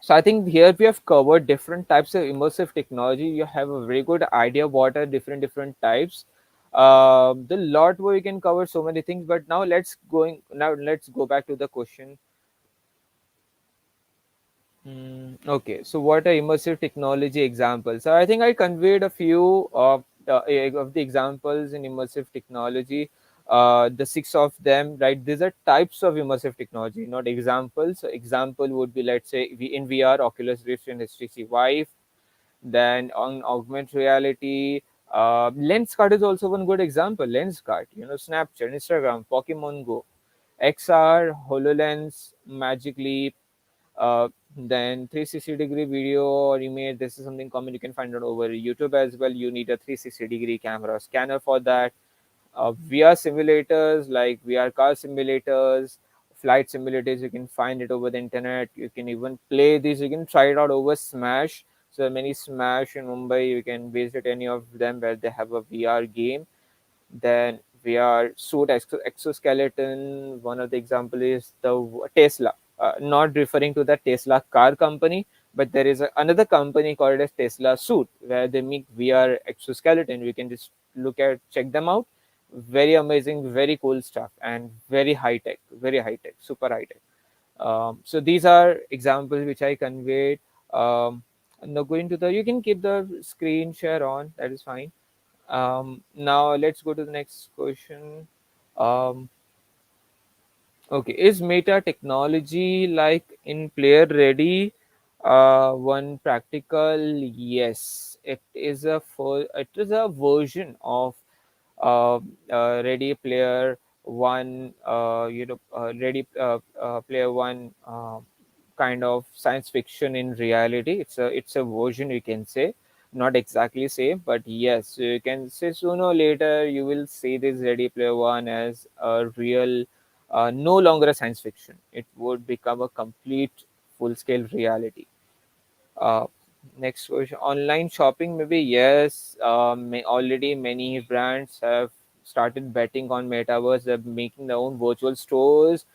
Speaker 4: So I think here we have covered different types of immersive technology. You have a very good idea what are different types. The lot where you can cover so many things, but now let's go back to the question. Okay, so what are immersive technology examples? So I think I conveyed a few of the examples in immersive technology. The six of them, right? These are types of immersive technology, not examples. So example would be, let's say, in VR, Oculus Rift and HTC Vive. Then on augmented reality, Lenscard is also one good example. Lenscard, Snapchat, Instagram, Pokemon Go, XR, HoloLens, Magic Leap, then 360-degree video or image. This is something common. You can find it over YouTube as well. You need a 360-degree camera scanner for that. VR simulators like VR car simulators, flight simulators. You can find it over the internet. You can even play these. You can try it out over Smash. So there are many Smash in Mumbai. You can visit any of them where they have a VR game. Then VR suit exoskeleton. One of the example is the Tesla. Not referring to the Tesla car company, but there is another company called as Tesla Suit where they make VR exoskeleton. We can just check them out. Very amazing, very cool stuff, and very high tech, super high tech. So these are examples which I conveyed. Now going to the, you can keep the screen share on. That is fine. Now let's go to the next question. Um, okay, is meta technology like in player ready? One practical, yes. It is a version of uh, Ready Player One. Player One kind of science fiction in reality. It's a version, you can say, not exactly same, but yes, you can say sooner or later you will see this Ready Player One as a real, no longer a science fiction. It would become a complete full scale reality. uh, Next question. Online shopping, maybe yes. Already many brands have started betting on metaverse. They're making their own virtual stores,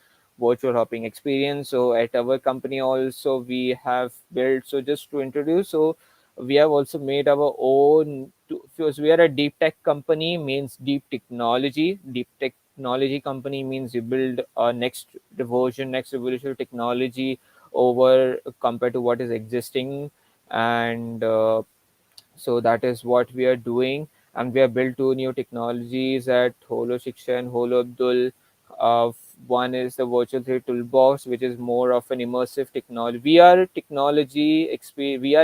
Speaker 4: virtual shopping experience. So at our company also we have built. So just to introduce, so we have also made our own. Because we are a deep tech company, means deep technology. Deep technology company means you build a next version, next revolutionary technology over compared to what is existing. And so that is what we are doing. And we have built two new technologies at Holo Shiksha and Holo Abdul. One is the virtual 3 toolbox, which is more of an immersive technology. We are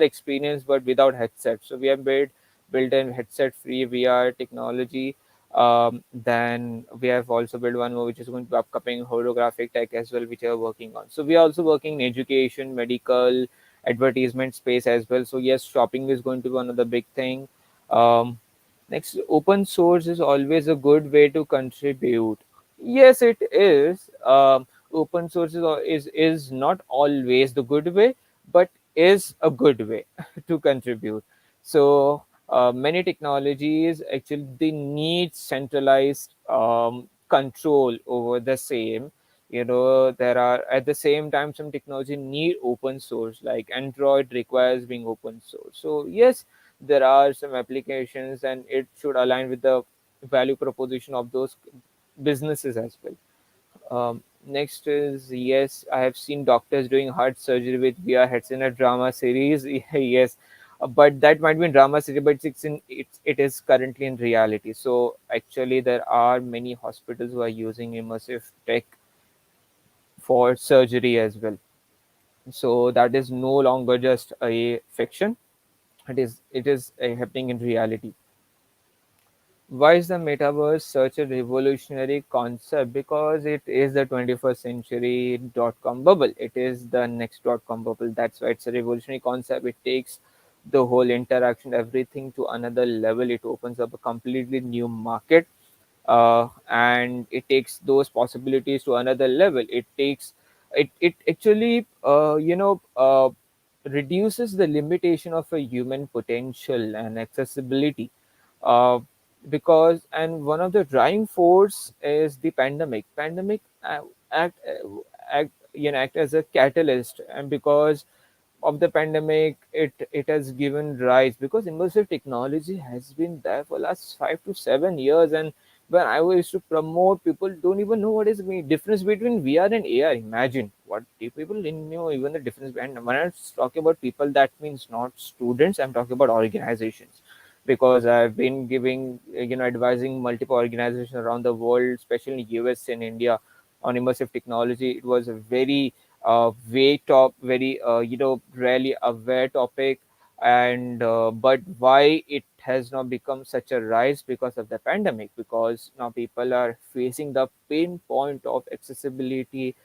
Speaker 4: experience, but without headset. So we have built in headset free VR technology. Then we have also built one more, which is going to be upcoming holographic tech as well, which we are working on. So we are also working in education, medical, advertisement space as well. So yes, shopping is going to be one of the big thing. Um, Next, open source is always a good way to contribute. Yes, it is. Open source is not always the good way, but is a good way to contribute. So many technologies actually they need centralized control over the same. There are at the same time some technology need open source, like Android requires being open source. So yes, there are some applications and it should align with the value proposition of those businesses as well. Next is, yes, I have seen doctors doing heart surgery with VR heads in a drama series. Yes, but that might be in drama series, but it is currently in reality. So actually, there are many hospitals who are using immersive tech for surgery as well. So that is no longer just a fiction. It is happening in reality. Why is the metaverse such a revolutionary concept? Because it is the 21st century dot-com bubble. It is the next dot-com bubble. That's why it's a revolutionary concept. It takes the whole interaction, everything to another level. It opens up a completely new market, and it takes those possibilities to another level. It actually reduces the limitation of a human potential and accessibility. uh, because, and one of the driving force is the pandemic act act act as a catalyst. And because of the pandemic, it has given rise, because immersive technology has been there for last 5 to 7 years. And when I used to promote, people don't even know what is the difference between VR and AR. Imagine what people didn't know even the difference. And when I talk about people, that means not students, I'm talking about organizations. Because I've been giving, advising multiple organizations around the world, especially in US and India, on immersive technology. It was a very very rarely aware topic. And but why it has not become such a rise? Because of the pandemic. Because now people are facing the pain point of accessibility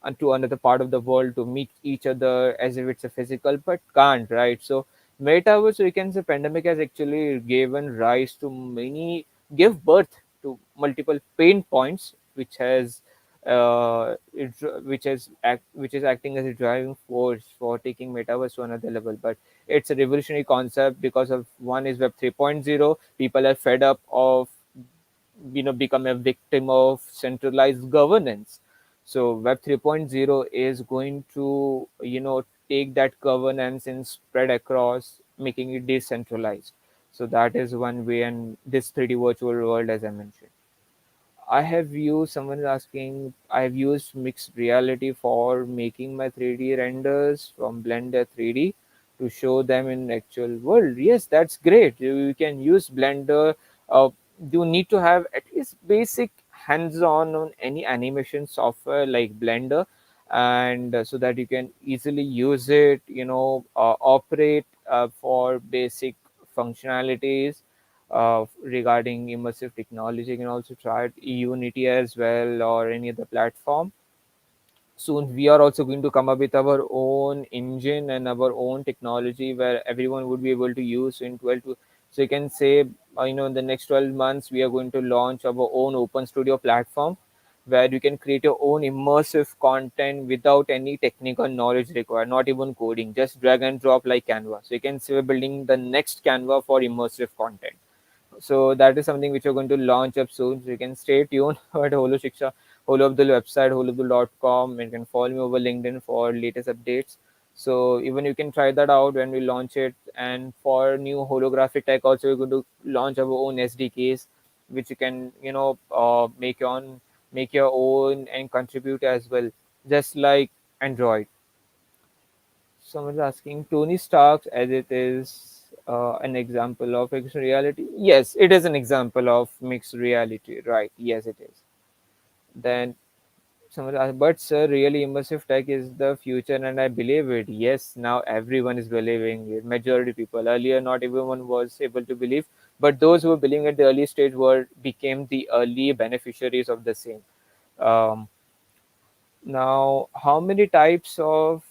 Speaker 4: and to another part of the world to meet each other as if it's a physical, but can't, right? So metaverse, we can say, pandemic has actually given rise to many, give birth to multiple pain points, which has which is acting as a driving force for taking metaverse to another level. But it's a revolutionary concept because of one is Web 3.0. People are fed up of become a victim of centralized governance. So Web 3.0 is going to take that governance and spread across, making it decentralized. So that is one way, and this 3D virtual world, as I mentioned. I have used, someone is asking, I have used mixed reality for making my 3D renders from Blender 3D to show them in actual world. Yes, that's great. You can use Blender. Uh, you need to have at least basic hands-on on any animation software like Blender, and so that you can easily use it, operate for basic functionalities regarding immersive technology. You can also try it Unity as well, or any other platform. Soon we are also going to come up with our own engine and our own technology where everyone would be able to use in 12 to, so you can say, in the next 12 months we are going to launch our own open studio platform where you can create your own immersive content without any technical knowledge required, not even coding, just drag and drop like Canva. So you can say we're building the next Canva for immersive content. So that is something which we're going to launch up soon. So you can stay tuned at Holo Shiksha, Holo Abdul website, holoabdul.com, and you can follow me over LinkedIn for latest updates. So even you can try that out when we launch it. And for new holographic tech, also we're going to launch our own SDKs, which you can make your own and contribute as well, just like Android. Someone's asking Tony Stark as it is an example of mixed reality. Yes, it is an example of mixed reality, right? Yes, it is. Then someone asked, but sir, really immersive tech is the future, and I believe it. Yes, now everyone is believing it. Majority people. Earlier, not everyone was able to believe, but those who were believing at the early stage were became the early beneficiaries of the same. Um, Now, how many types of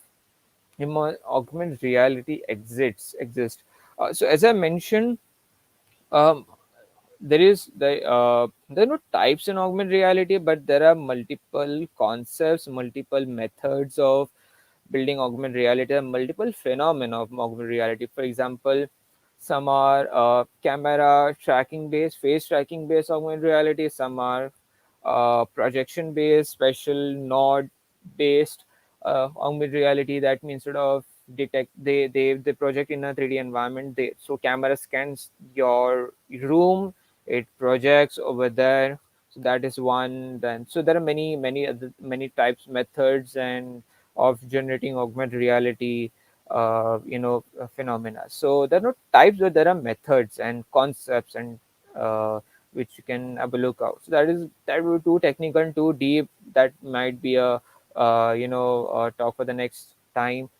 Speaker 4: augmented reality exist? So as I mentioned, um, there are no types in augmented reality, but there are multiple concepts, multiple methods of building augmented reality, and multiple phenomena of augmented reality. For example, some are camera tracking based, face tracking based augmented reality. Some are projection based, special node based augmented reality. That means sort of they project in a 3D environment. So camera scans your room, it projects over there. So that is one. Then so there are many types, methods, and of generating augmented reality phenomena. So there are no types, but there are methods and concepts, and uh, which you can have a look out. So that would be too technical, too deep. That might be a talk for the next time.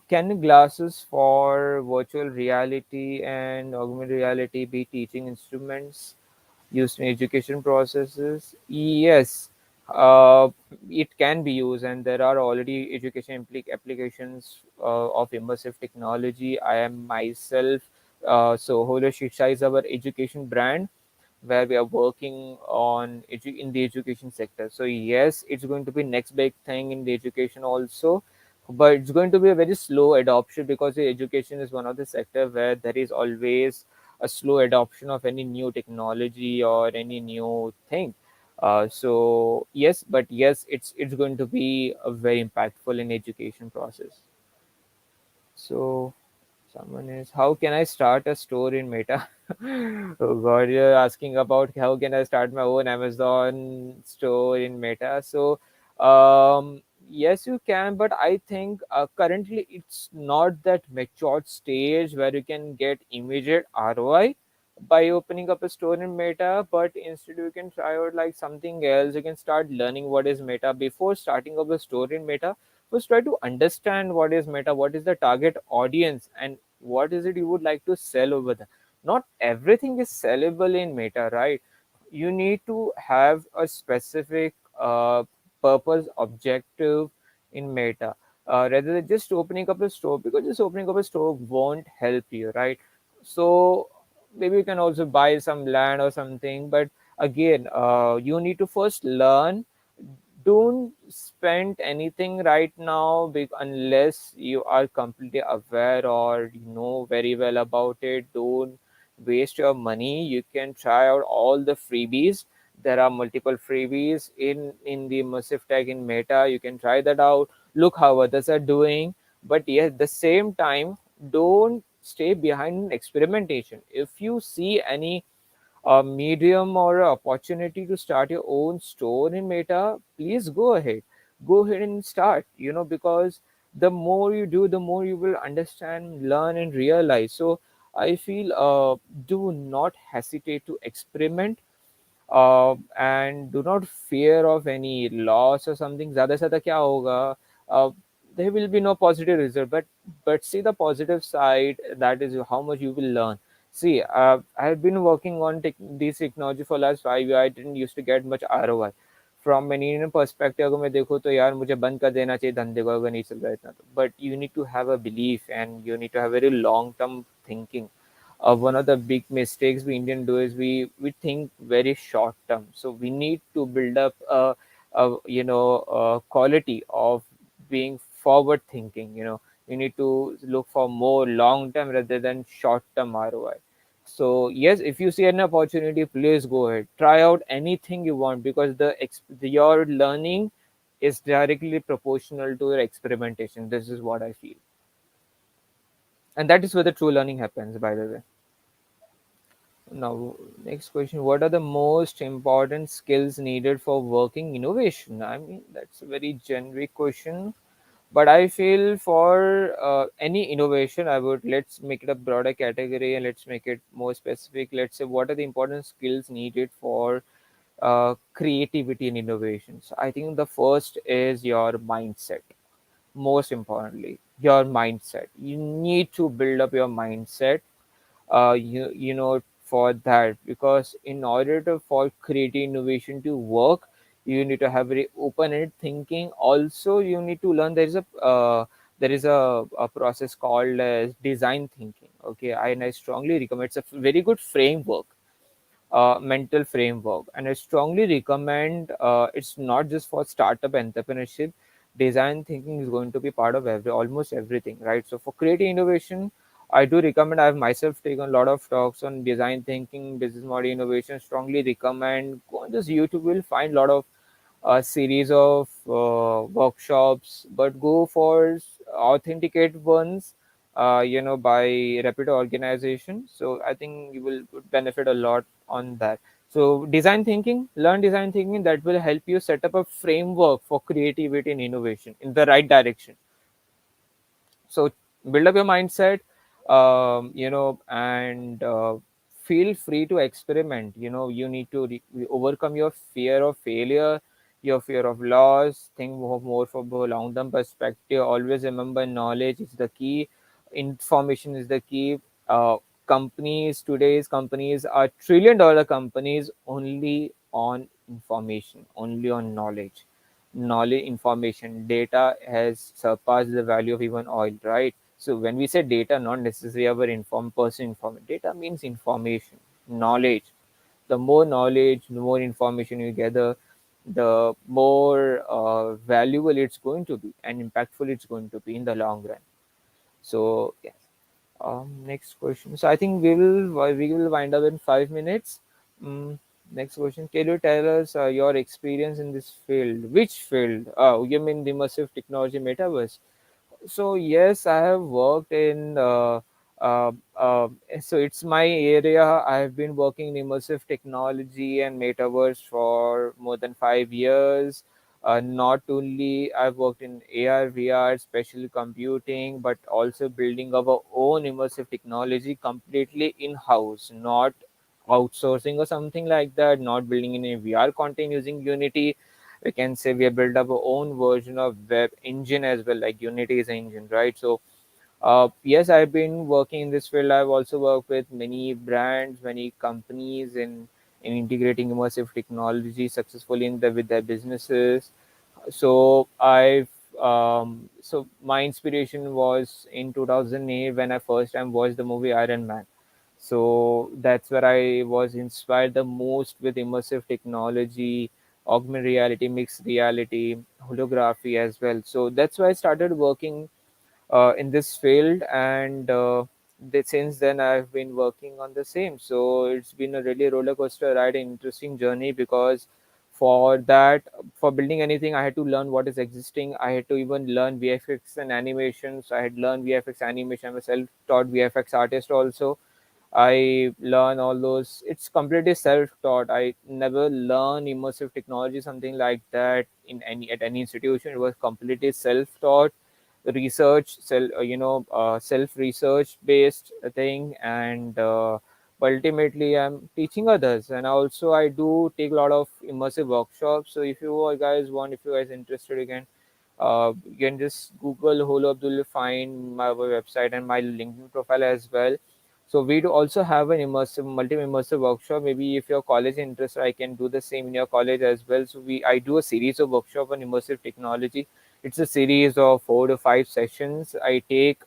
Speaker 4: Can glasses for virtual reality and augmented reality be teaching instruments used in education processes? Yes, uh, it can be used, and there are already education applications of immersive technology. I am myself, so Holo Shiksha is our education brand where we are working on in the education sector. So yes, it's going to be next big thing in the education also, but it's going to be a very slow adoption because the education is one of the sector where there is always a slow adoption of any new technology or any new thing. So yes, but yes, it's going to be a very impactful in education process. So someone is, how can I start a store in Meta? Oh God, you're asking about how can I start my own Amazon store in Meta. So, yes, you can, but I think currently it's not that matured stage where you can get immediate ROI by opening up a store in Meta. But instead, you can try out like something else. You can start learning what is Meta before starting up a store in Meta. First, try to understand what is Meta, what is the target audience, and what is it you would like to sell over there. Not everything is sellable in Meta, right? You need to have a specific purpose objective in Meta, rather than just opening up a store, because just opening up a store won't help you, right? So maybe you can also buy some land or something, but again, you need to first learn don't spend anything right now unless you are completely aware or you know very well about it. Don't waste your money. You can try out all the freebies. There are multiple freebies in the Immersive Tech in Meta. You can try that out, look how others are doing. But yes, at the same time, don't stay behind in experimentation. If you see any a medium or a opportunity to start your own store in Meta, please go ahead. Go ahead and start, you know, because the more you do, the more you will understand, learn, and realize. So I feel do not hesitate to experiment, and do not fear of any loss or something. ज़्यादा से ज़्यादा क्या होगा? uh, there will be no positive result, but see the positive side, that is how much you will learn. See, I have been working on this technology for last 5 years. I didn't used to get much ROI. From an Indian perspective अगर मैं देखूँ तो यार मुझे बंद कर देना चाहिए धंधे को अगर नहीं चल रहा है इतना तो, but you need to have a belief and you need to have very long term thinking. One of the big mistakes we Indian do is we think very short term. So we need to build up a quality of being forward thinking. You know, we need to look for more long term rather than short term ROI. So yes, if you see an opportunity, please go ahead. Try out anything you want because your learning is directly proportional to your experimentation. This is what I feel, and that is where the true learning happens. By the way. Now, next question. What are the most important skills needed for working innovation? I mean, that's a very generic question, but I feel for any innovation, I would let's make it a broader category and let's make it more specific. Let's say, what are the important skills needed for creativity and innovation? So, I think the first is your mindset. Most importantly, your mindset. You need to build up your mindset, you know, for that, because in order to for creative innovation to work, you need to have very open-ended thinking. Also, you need to learn there is a process called design thinking. Okay, and I strongly recommend, it's a very good framework, mental framework, and I strongly recommend, it's not just for startup entrepreneurship. Design thinking is going to be part of almost everything, right? So for creative innovation, I do recommend. I've myself taken a lot of talks on design thinking, business model innovation. Strongly recommend go on this YouTube. Will find a lot of a series of workshops, but go for authenticate ones, you know, by reputed organization. So I think you will benefit a lot on that. So design thinking, learn design thinking. That will help you set up a framework for creativity and innovation in the right direction. So build up your mindset, you know, and feel free to experiment. You know, you need to overcome your fear of failure, your fear of loss. Think more from a long term perspective. Always remember, knowledge is the key, information is the key. Today's companies are $1 trillion companies only on information, only on knowledge, information, data has surpassed the value of even oil, right? So when we say data, not necessarily our information. Data means information, knowledge. The more knowledge, the more information you gather, the more valuable it's going to be and impactful it's going to be in the long run. So yes. Next question. So I think we will wind up in 5 minutes. Mm, Next question. Can you tell us your experience in this field? Which field? Oh, you mean the immersive technology metaverse? So yes, I have worked in. Uh, uh, so it's my area. I have been working in immersive technology and metaverse for more than 5 years. Not only I've worked in AR, VR, special computing, but also building our own immersive technology completely in house, not outsourcing or something like that. Not building in a VR content using Unity. We can say we have built up our own version of web engine as well, like Unity is an engine, right? So yes, I've been working in this field. I've also worked with many brands, many companies in integrating immersive technology successfully with their businesses. So my inspiration was in 2008 when I first time watched the movie Iron Man. So that's where I was inspired the most with immersive technology, augmented reality, mixed reality, holography as well. So that's why I started working in this field, and since then I've been working on the same. So it's been a really roller coaster ride, an interesting journey, because for that, for building anything, I had to learn what is existing. I had to even learn VFX and animations. I had learned VFX animation. I'm a self-taught VFX artist also. I learn all those. It's completely self-taught. I never learn immersive technology, something like that, in any at any institution. It was completely self-taught, research, self research based thing, and ultimately I'm teaching others. And also I do take a lot of immersive workshops. So if you guys want, if you guys interested, you can just Google Holo Abdul, you'll find my website and my LinkedIn profile as well. So we do also have an immersive, multi-immersive workshop. Maybe if your college is interested, I can do the same in your college as well. So I do a series of workshop on immersive technology. It's a series of 4 to 5 sessions. I take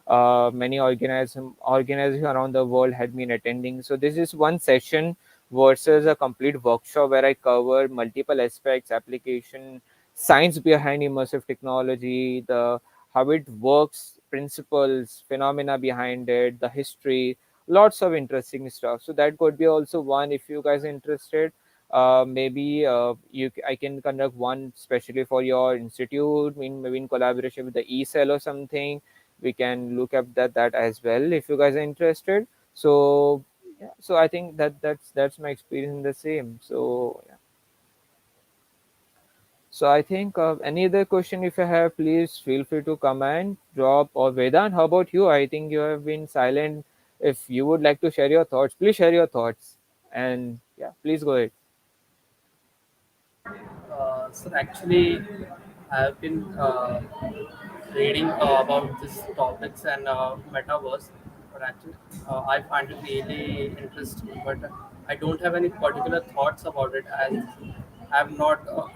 Speaker 4: many organizations around the world had been attending. So this is one session versus a complete workshop where I cover multiple aspects, application, science behind immersive technology, the how it works, principles, phenomena behind it, the history, lots of interesting stuff. So that could be also one if you guys are interested. Maybe I can conduct one specially for your institute, maybe in collaboration with the ECEL or something. We can look up that as well if you guys are interested. So yeah, so I think that's my experience in the same. So yeah. So I think any other question if you have, please feel free to comment, drop, or Vedant. How about you? I think you have been silent. If you would like to share your thoughts, please share your thoughts. And yeah, please go ahead.
Speaker 3: So actually, I've been reading about these topics and metaverse, but actually, I find it really interesting. But I don't have any particular thoughts about it, as I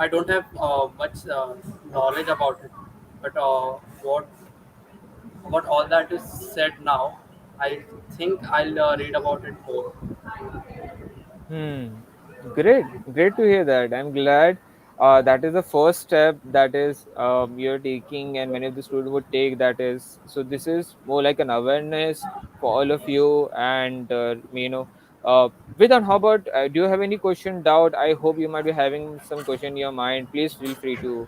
Speaker 3: don't have much knowledge about it. But what about all that is said now, I think I'll read about it more.
Speaker 4: Hmm. Great to hear that. I'm glad that is the first step that is you're taking, and many of the students would take. That is, so this is more like an awareness for all of you, and Vidhan, how about do you have any question, doubt? I hope you might be having some question in your mind. Please feel free to.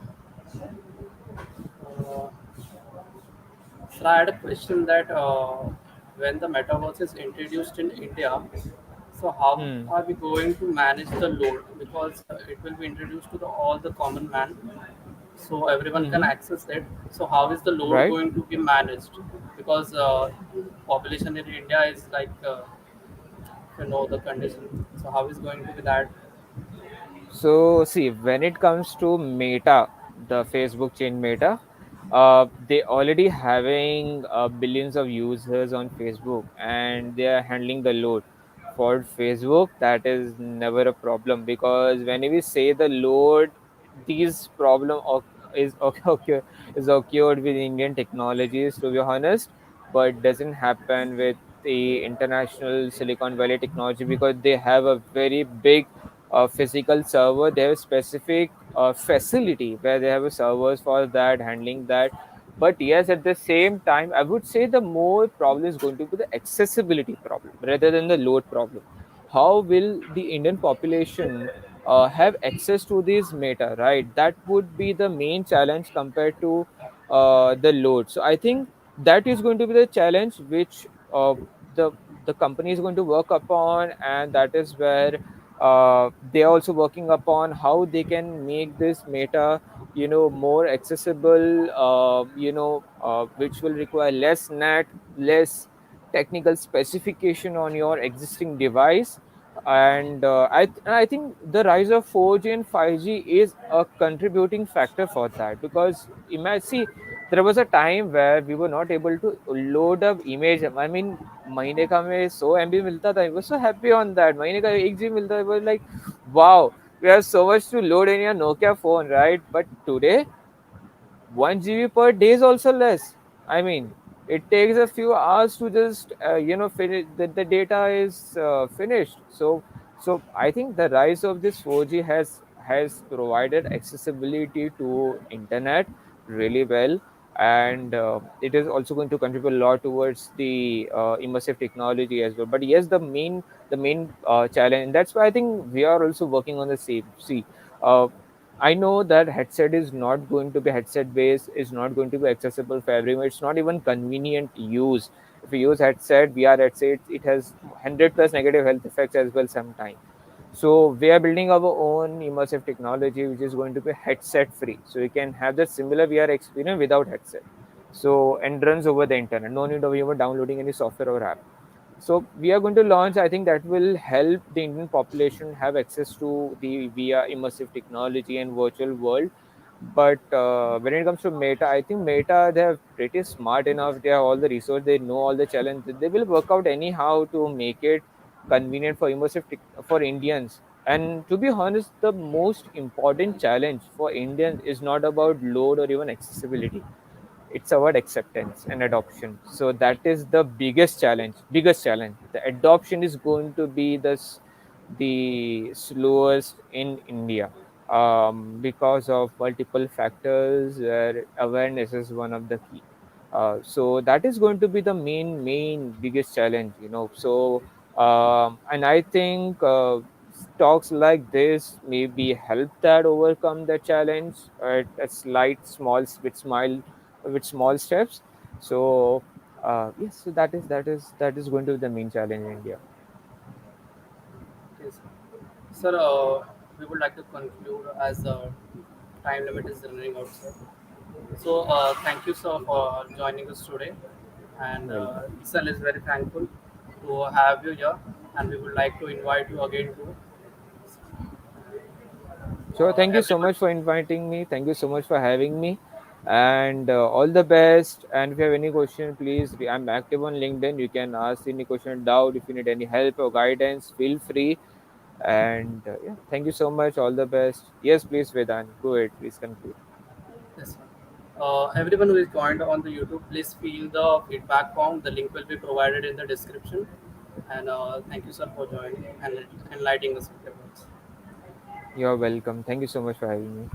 Speaker 3: Uh, So I had a question that when the metaverse is introduced in India, so how
Speaker 4: Hmm.
Speaker 3: are we going to manage the load? Because it will be introduced to all the common man, so everyone can
Speaker 4: Mm-hmm.
Speaker 3: access it. So how is the load
Speaker 4: Right.
Speaker 3: going to be managed? Because population in India is like the condition. So how is going to be that?
Speaker 4: So see, when it comes to Meta, the Facebook chain Meta, they already having billions of users on Facebook, and they are handling the load. For Facebook, that is never a problem, because when we say the load, these problem is okay, is occurred with Indian technologies, to be honest, but doesn't happen with the international Silicon Valley technology, because they have a very big physical server. They have a specific facility where they have a servers for that, handling that. But yes, at the same time, I would say the more problem is going to be the accessibility problem rather than the load problem. How will the Indian population have access to this Meta, right? That would be the main challenge compared to the load. So I think that is going to be the challenge which the the company is going to work upon, and that is where they are also working upon how they can make this Meta, more accessible, which will require less net, less technical specification on your existing device. And I think the rise of 4G and 5G is a contributing factor for that, because imagine, see, there was a time where we were not able to load up image. I mean, महीने का हमें 100 MB मिलता था. I was so happy on that. महीने का 1 GB मिलता था. I was like, wow, we have so much to load in your Nokia phone, right? But today 1 GB per day is also less. I mean, it takes a few hours to just finish the data is finished. So I think the rise of this 4G has has provided accessibility to internet really well, and it is also going to contribute a lot towards the immersive technology as well. But yes, the main challenge, that's why I think we are also working on the same. See, uh, I know that headset is not going to be headset based, is not going to be accessible for everyone. It's not even convenient to use. If you use headset, VR headset, it has 100 plus negative health effects as well sometimes. So we are building our own immersive technology, which is going to be headset free. So you can have that similar VR experience without headset. So and runs over the internet. No need of even downloading any software or app. So we are going to launch. I think that will help the Indian population have access to the via immersive technology and virtual world. But when it comes to Meta, I think Meta, they are pretty smart enough. They have all the resource. They know all the challenges. They will work out anyhow to make it convenient for for Indians. And to be honest, the most important challenge for Indians is not about load or even accessibility. It's about acceptance and adoption. So that is the biggest challenge. The adoption is going to be the slowest in India, because of multiple factors, where awareness is one of the key. So that is going to be the main biggest challenge, so and I think talks like this maybe help that overcome the challenge at a slight small steps. So yes, so that is going to be the main challenge in India.
Speaker 3: Yes. Sir, we would like to conclude as the time limit is running out, sir. So, thank you, sir, for joining us today. And
Speaker 4: Welcome.
Speaker 3: Isal is very thankful to have you here. And we would like to invite you again to
Speaker 4: So thank you so
Speaker 3: everyone.
Speaker 4: much for inviting me. Thank you so much for having me, and all the best. And if you have any question, please, I'm active on LinkedIn. You can ask any question, doubt. If you need any help or guidance, feel free. And yeah, thank you so much. All the best. Yes, please, Vedant, go ahead. Please conclude.
Speaker 3: Yes, sir. Everyone who is joined on the YouTube, please fill the feedback form. The link will be provided in the description. And thank you, sir, for joining and enlightening us with your words.
Speaker 4: You're welcome. Thank you so much for having me.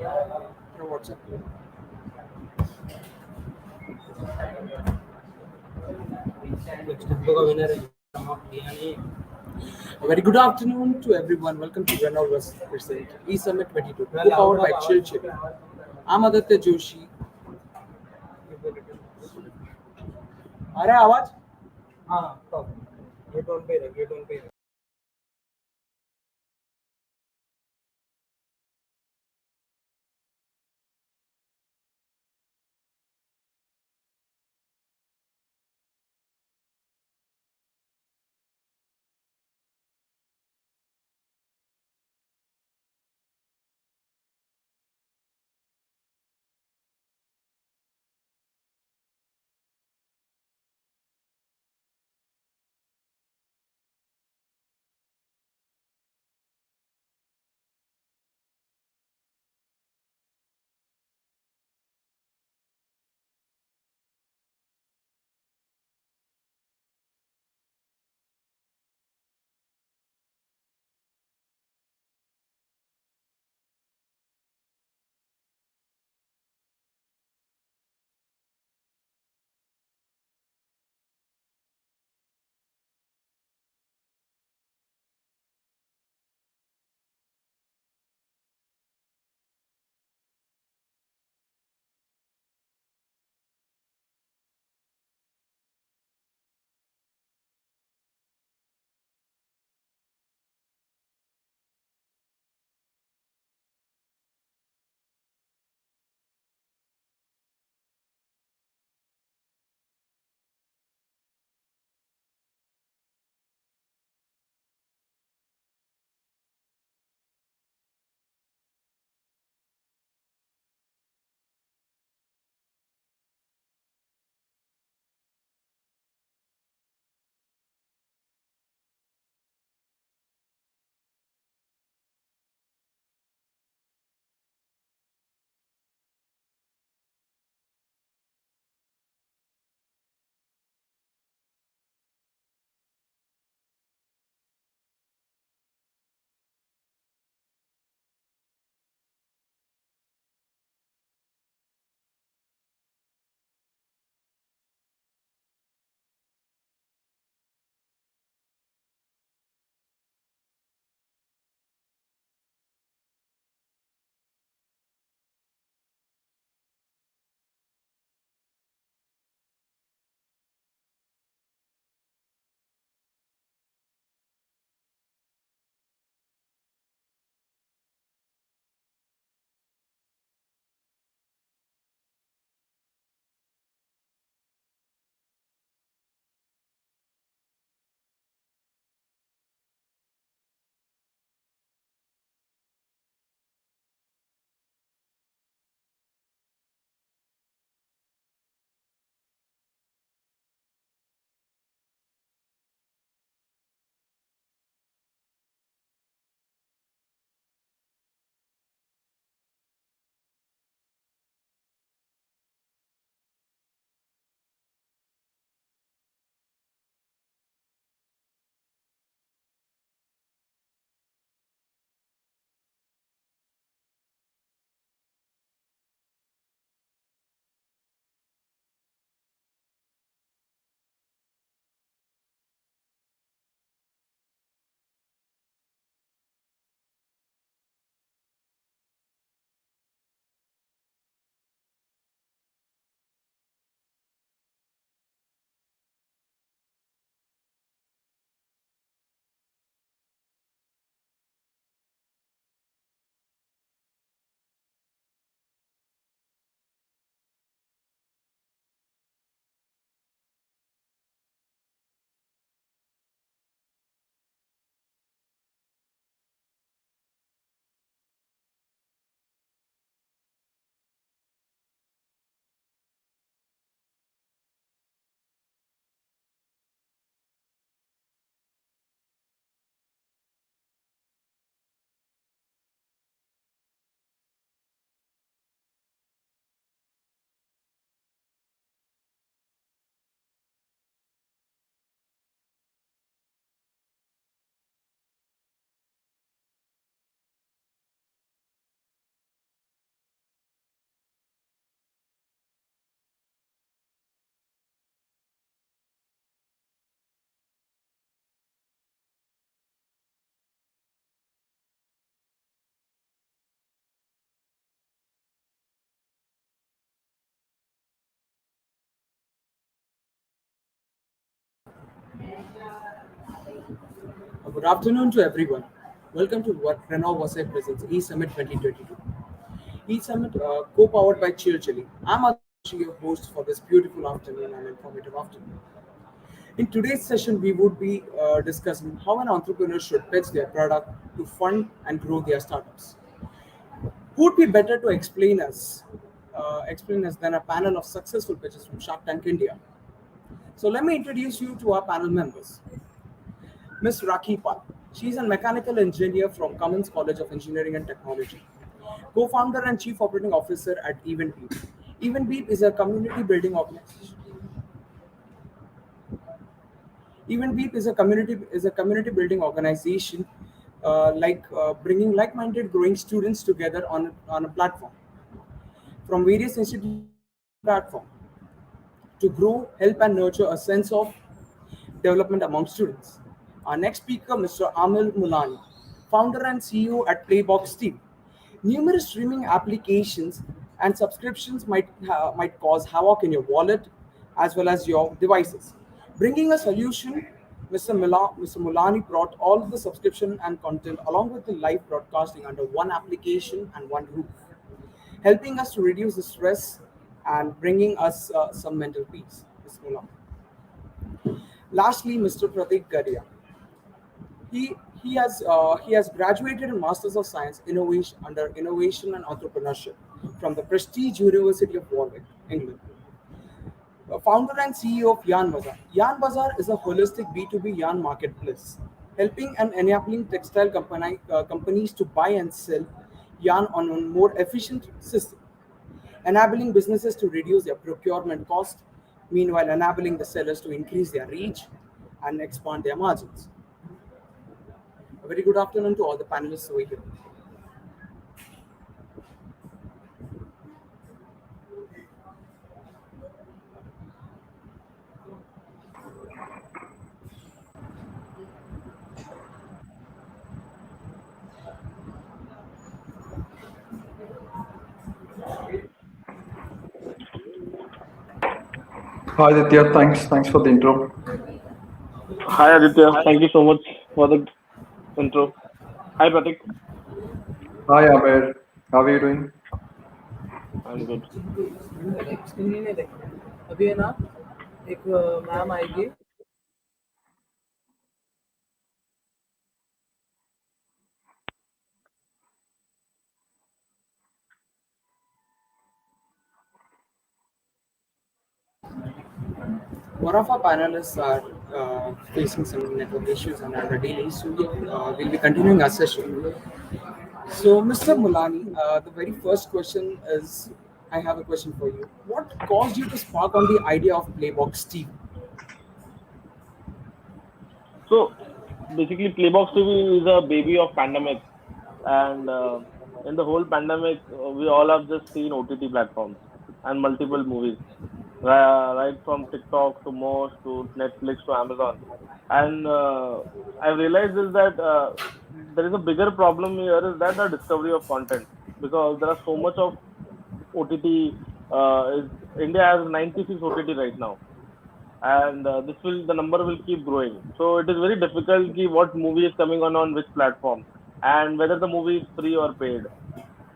Speaker 3: What's up? A very good afternoon to everyone. Welcome to Reynolds Present E-Summit 22, powered by Chill Chill. I'm Aditya Joshi. अरे आवाज हाँ top ये tone पे रख ये tone पे रख
Speaker 5: Good afternoon to everyone. Welcome to what Renault Wasai presents eSummit 2022. eSummit co-powered by Chill Chili. I'm Aditya, your host for this beautiful afternoon and informative afternoon. In today's session, we would be discussing how an entrepreneur should pitch their product to fund and grow their startups. Who would be better to explain us than a panel of successful pitches from Shark Tank India? So let me introduce you to our panel members. Ms. Rakhi Pal. She is a mechanical engineer from Cummins College of Engineering and Technology, co-founder and chief operating officer at EventBeep. EventBeep is a community building organization. EventBeep is a community building organization, bringing like-minded growing students together on a platform from various institutions platform to grow, help, and nurture a sense of development among students. Our next speaker, Mr. Amil Mulani, founder and CEO at Playbox Team. Numerous streaming applications and subscriptions might cause havoc in your wallet as well as your devices. Bringing a solution, Mr. Mulani brought all the subscription and content along with the live broadcasting under one application and one roof, helping us to reduce the stress and bringing us some mental peace. Mr. Mulani. Lastly, Mr. Pratik Gadia. He he has graduated in Masters of Science Innovation under Innovation and Entrepreneurship from the prestige University of Warwick, England. Founder and CEO of Yarn Bazaar. Yarn Bazaar is a holistic B2B yarn marketplace, helping and enabling textile companies to buy and sell yarn on a more efficient system, enabling businesses to reduce their procurement cost, meanwhile enabling the sellers to increase their reach and expand their margins. A very good afternoon to all the panelists over here.
Speaker 6: Hi Aditya, thanks for the intro.
Speaker 7: Hi Aditya, thank you so much for the intro. Hi Pratik,
Speaker 6: Hi Amer, how are you doing?
Speaker 7: I'm good.
Speaker 8: Screen ही नहीं देख अभी है ना एक ma'am आएगी
Speaker 5: One of our panelists are facing some network issues and are delayed, so we'll be continuing our session. So, Mr. Mulani, the very first question is I have a question for you. What caused you to spark on the idea of Playbox Team?
Speaker 7: So basically, Playbox TV is a baby of pandemic, and in the whole pandemic, we all have just seen OTT platforms and multiple movies, right from TikTok to Most to Netflix to Amazon, and I realized is that there is a bigger problem here is that the discovery of content because there are so much of OTT. Is India has 96 OTT right now, and the number will keep growing. So it is very difficult ki what movie is coming on which platform, and whether the movie is free or paid.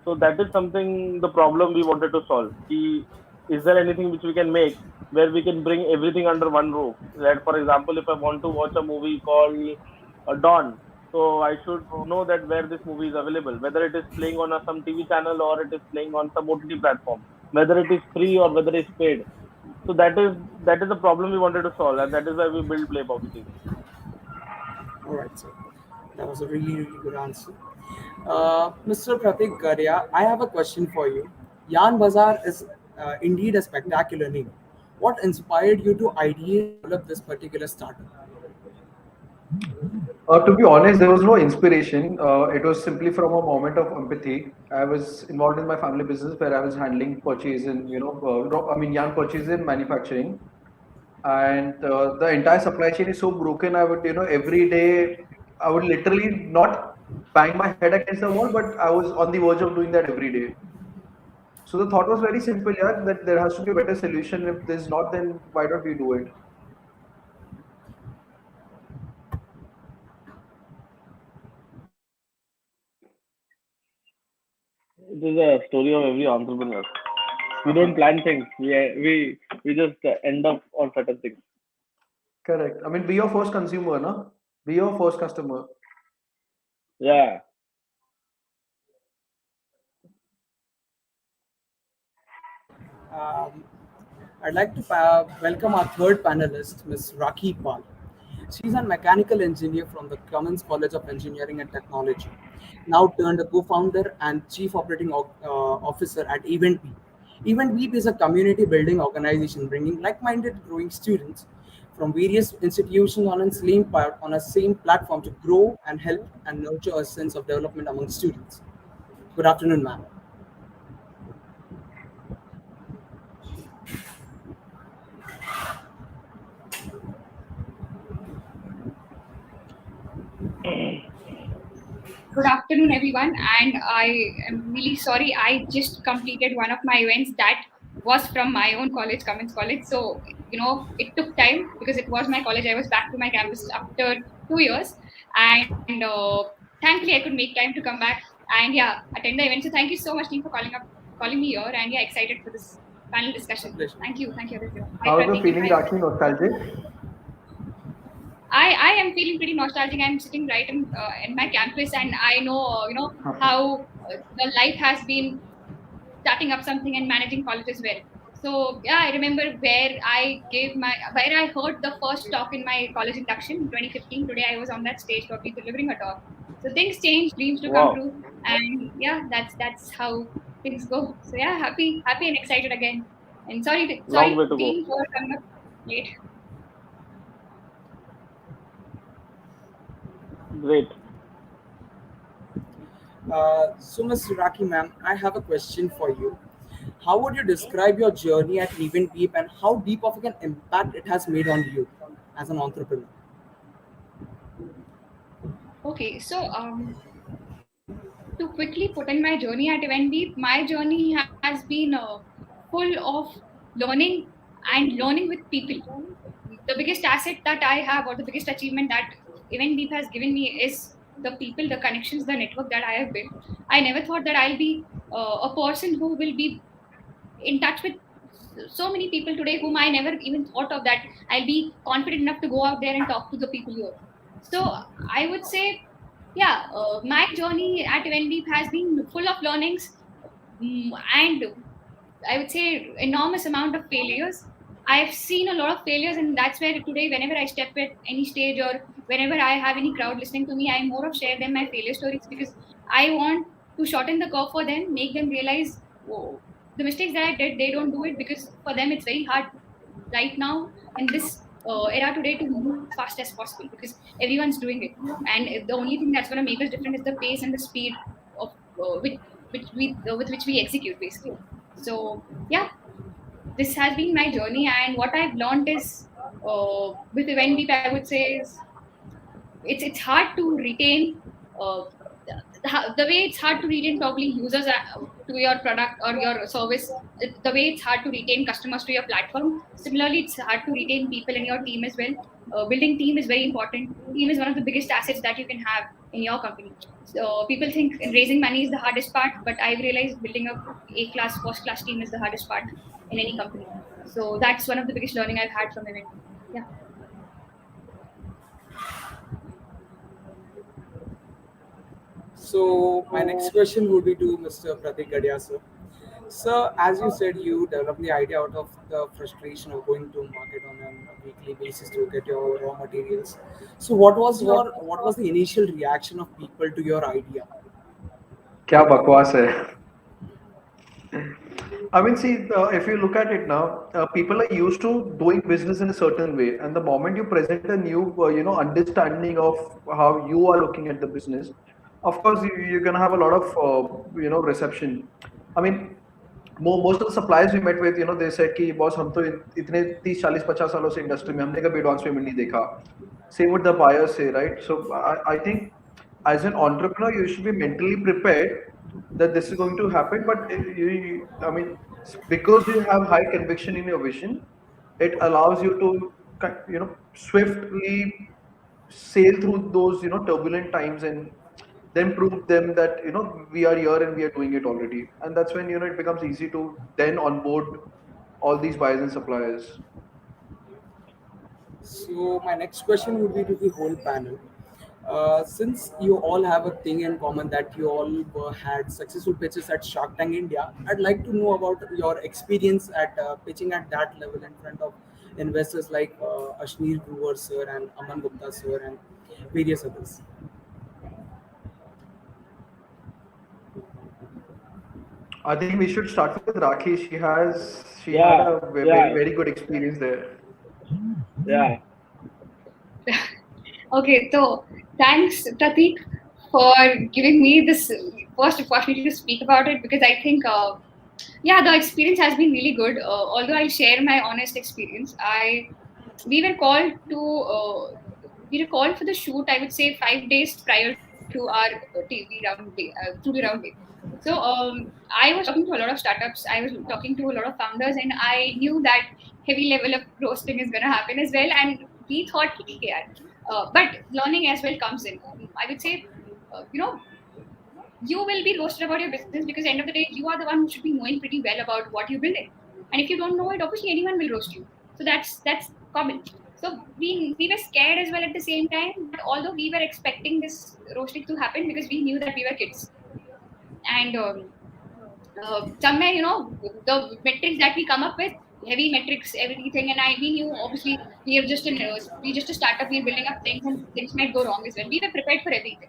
Speaker 7: So that is something the problem we wanted to solve. Ki, is there anything which we can make where we can bring everything under one roof? Like for example, if I want to watch a movie called Dawn, so I should know that where this movie is available, whether it is playing on some TV channel or it is playing on some OTT platform, whether it is free or whether it is paid. So that is the problem we wanted to solve, and that is why we build Playbox team.
Speaker 5: All right, sir. That was a really good answer. Mr. Pratik Garia, I have a question for you. Yan Bazaar is indeed a spectacular name. What inspired you to ideate and develop this particular startup?
Speaker 6: To be honest, there was no inspiration. It was simply from a moment of empathy. I was involved in my family business where I was handling purchase and yarn purchase and manufacturing, and the entire supply chain is so broken. I would every day I would literally not bang my head against the wall, but I was on the verge of doing that every day. So the thought was very simple, yeah, that there has to be a better solution. If there's not, then why don't we do it?
Speaker 7: It is a story of every entrepreneur. We don't plan things. We just end up on certain things.
Speaker 6: Correct. I mean, be your first consumer, no? Be your first customer.
Speaker 7: Yeah.
Speaker 5: Um, I'd like to welcome our third panelist, Ms. Rakhi Pal. She's a mechanical engineer from the Cummins College of Engineering and Technology, now turned a co-founder and chief operating officer at EventBeep. EventBeep is a community building organization bringing like-minded growing students from various institutions on a same platform to grow and help and nurture a sense of development among students. Good afternoon, ma'am.
Speaker 9: Good afternoon, everyone. And I am really sorry. I just completed one of my events that was from my own college, Cummins College. So, it took time because it was my college. I was back to my campus after 2 years. And thankfully, I could make time to come back and, yeah, attend the event. So, thank you so much, team, for calling me here. And, yeah, excited for this panel discussion.
Speaker 5: Pleasure.
Speaker 9: Thank you. Thank you, Aditya. Hi,
Speaker 6: How's the
Speaker 9: Pratik.
Speaker 6: feeling,
Speaker 9: Hi.
Speaker 6: Rakhi? Nostalgic?
Speaker 9: I am feeling pretty nostalgic. I'm sitting right in my campus, and I know how the life has been starting up something and managing college as well. So yeah, I remember where I heard the first talk in my college induction in 2015. Today I was on that stage probably delivering a talk. So things change, dreams do come
Speaker 7: Wow.
Speaker 9: true, and yeah, that's how things go. So yeah, happy and excited again. And
Speaker 7: Long
Speaker 9: sorry
Speaker 7: way to go.
Speaker 9: team for coming up late.
Speaker 7: Great.
Speaker 5: So, Ms. Raki, ma'am, I have a question for you. How would you describe your journey at Event Deep and how deep of an impact it has made on you as an entrepreneur?
Speaker 9: Okay, so to quickly put in my journey at Eventbeat, my journey has been full of learning and learning with people. The biggest asset that I have, or the biggest achievement that Eventbeat has given me, is the people, the connections, the network that I have built. I never thought that I'll be a person who will be in touch with so many people today whom I never even thought of, that I'll be confident enough to go out there and talk to the people here. So I would say, yeah, my journey at Eventdeep has been full of learnings, and I would say enormous amount of failures. I've seen a lot of failures, and that's where today, whenever I step at any stage or whenever I have any crowd listening to me, I more of share them my failure stories because I want to shorten the curve for them, make them realize, oh, the mistakes that I did, they don't do it because for them it's very hard right now in this era today to move as fast as possible because everyone's doing it, and the only thing that's going to make us different is the pace and the speed of with which we execute basically. So yeah, this has been my journey, and what I've learned is with event beep, I would say is it's hard to retain uh, the way it's hard to retain probably users to your product or your service, the way it's hard to retain customers to your platform. Similarly, it's hard to retain people in your team as well. Building team is very important. Team is one of the biggest assets that you can have in your company. So people think raising money is the hardest part, but I've realized building a class, first class team is the hardest part in any company. So that's one of the biggest learning I've had from event. Yeah.
Speaker 5: So, my next question would be to Mr. Pratik Gadia, sir. Sir, as you said, you developed the idea out of the frustration of going to market on a weekly basis to get your raw materials. So, what was the initial reaction of people to your idea?
Speaker 6: क्या बकवास है? I mean, see, if you look at it now, people are used to doing business in a certain way, and the moment you present a new, understanding of how you are looking at the business, of course, you're gonna have a lot of, reception. I mean, most of the suppliers we met with, they said कि boss हम तो इतने 30 40 50 सालों से industry में हमने कभी advance payment नहीं देखा. Same with the buyers say, right? So I think as an entrepreneur, you should be mentally prepared that this is going to happen. But I mean, because you have high conviction in your vision, it allows you to, swiftly sail through those, turbulent times and then prove them that we are here and we are doing it already, and that's when it becomes easy to then onboard all these buyers and suppliers.
Speaker 5: So my next question would be to the whole panel. Since you all have a thing in common that you all had successful pitches at Shark Tank India, I'd like to know about your experience at pitching at that level in front of investors like Ashneer Brewer sir and Aman Gupta sir and various others.
Speaker 6: I think we should start with Rakhi. She had
Speaker 7: Yeah,
Speaker 6: a very
Speaker 7: yeah,
Speaker 6: very good experience there.
Speaker 7: yeah.
Speaker 9: Okay, so thanks, Pratik, for giving me this first opportunity to speak about it because I think, yeah, the experience has been really good. Although I'll share my honest experience, we were called to we were called for the shoot. I would say 5 days prior to our TV round day, studio round day. So I was talking to a lot of startups. I was talking to a lot of founders, and I knew that heavy level of roasting is going to happen as well. And we thought, yeah, but learning as well comes in. I would say, you will be roasted about your business because end of the day, you are the one who should be knowing pretty well about what you're building. And if you don't know it, obviously anyone will roast you. So that's common. So we were scared as well at the same time. But although we were expecting this roasting to happen because we knew that we were kids, and somewhere the metrics that we come up with, heavy metrics, everything, and we knew obviously we just a startup, we're building up things and things might go wrong as well. We were prepared for everything,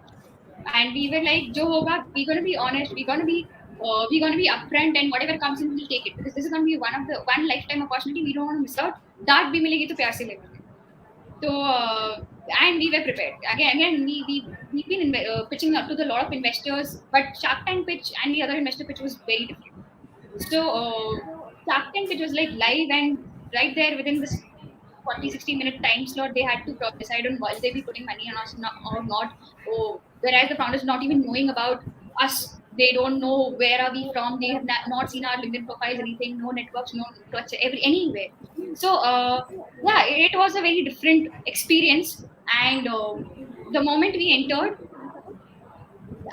Speaker 9: and we were like, jo hoga, we're going to be honest, we're going to be upfront, and whatever comes in we'll take it because this is going to be one lifetime opportunity, we don't want to miss out. That bhi milegi to pyar se लेंगे. So, and we were prepared. Again, we've been pitching up to the lot of investors, but Shark Tank pitch and the other investor pitch was very different. So, Shark Tank pitch was like live and right there within this 40-60 minute time slot, they had to decide on will they be putting money on us or not. Oh, whereas the founders not even knowing about us, they don't know where are we from. They have not seen our LinkedIn profiles, anything, no networks, no touch, anywhere. So yeah, it was a very different experience. And the moment we entered,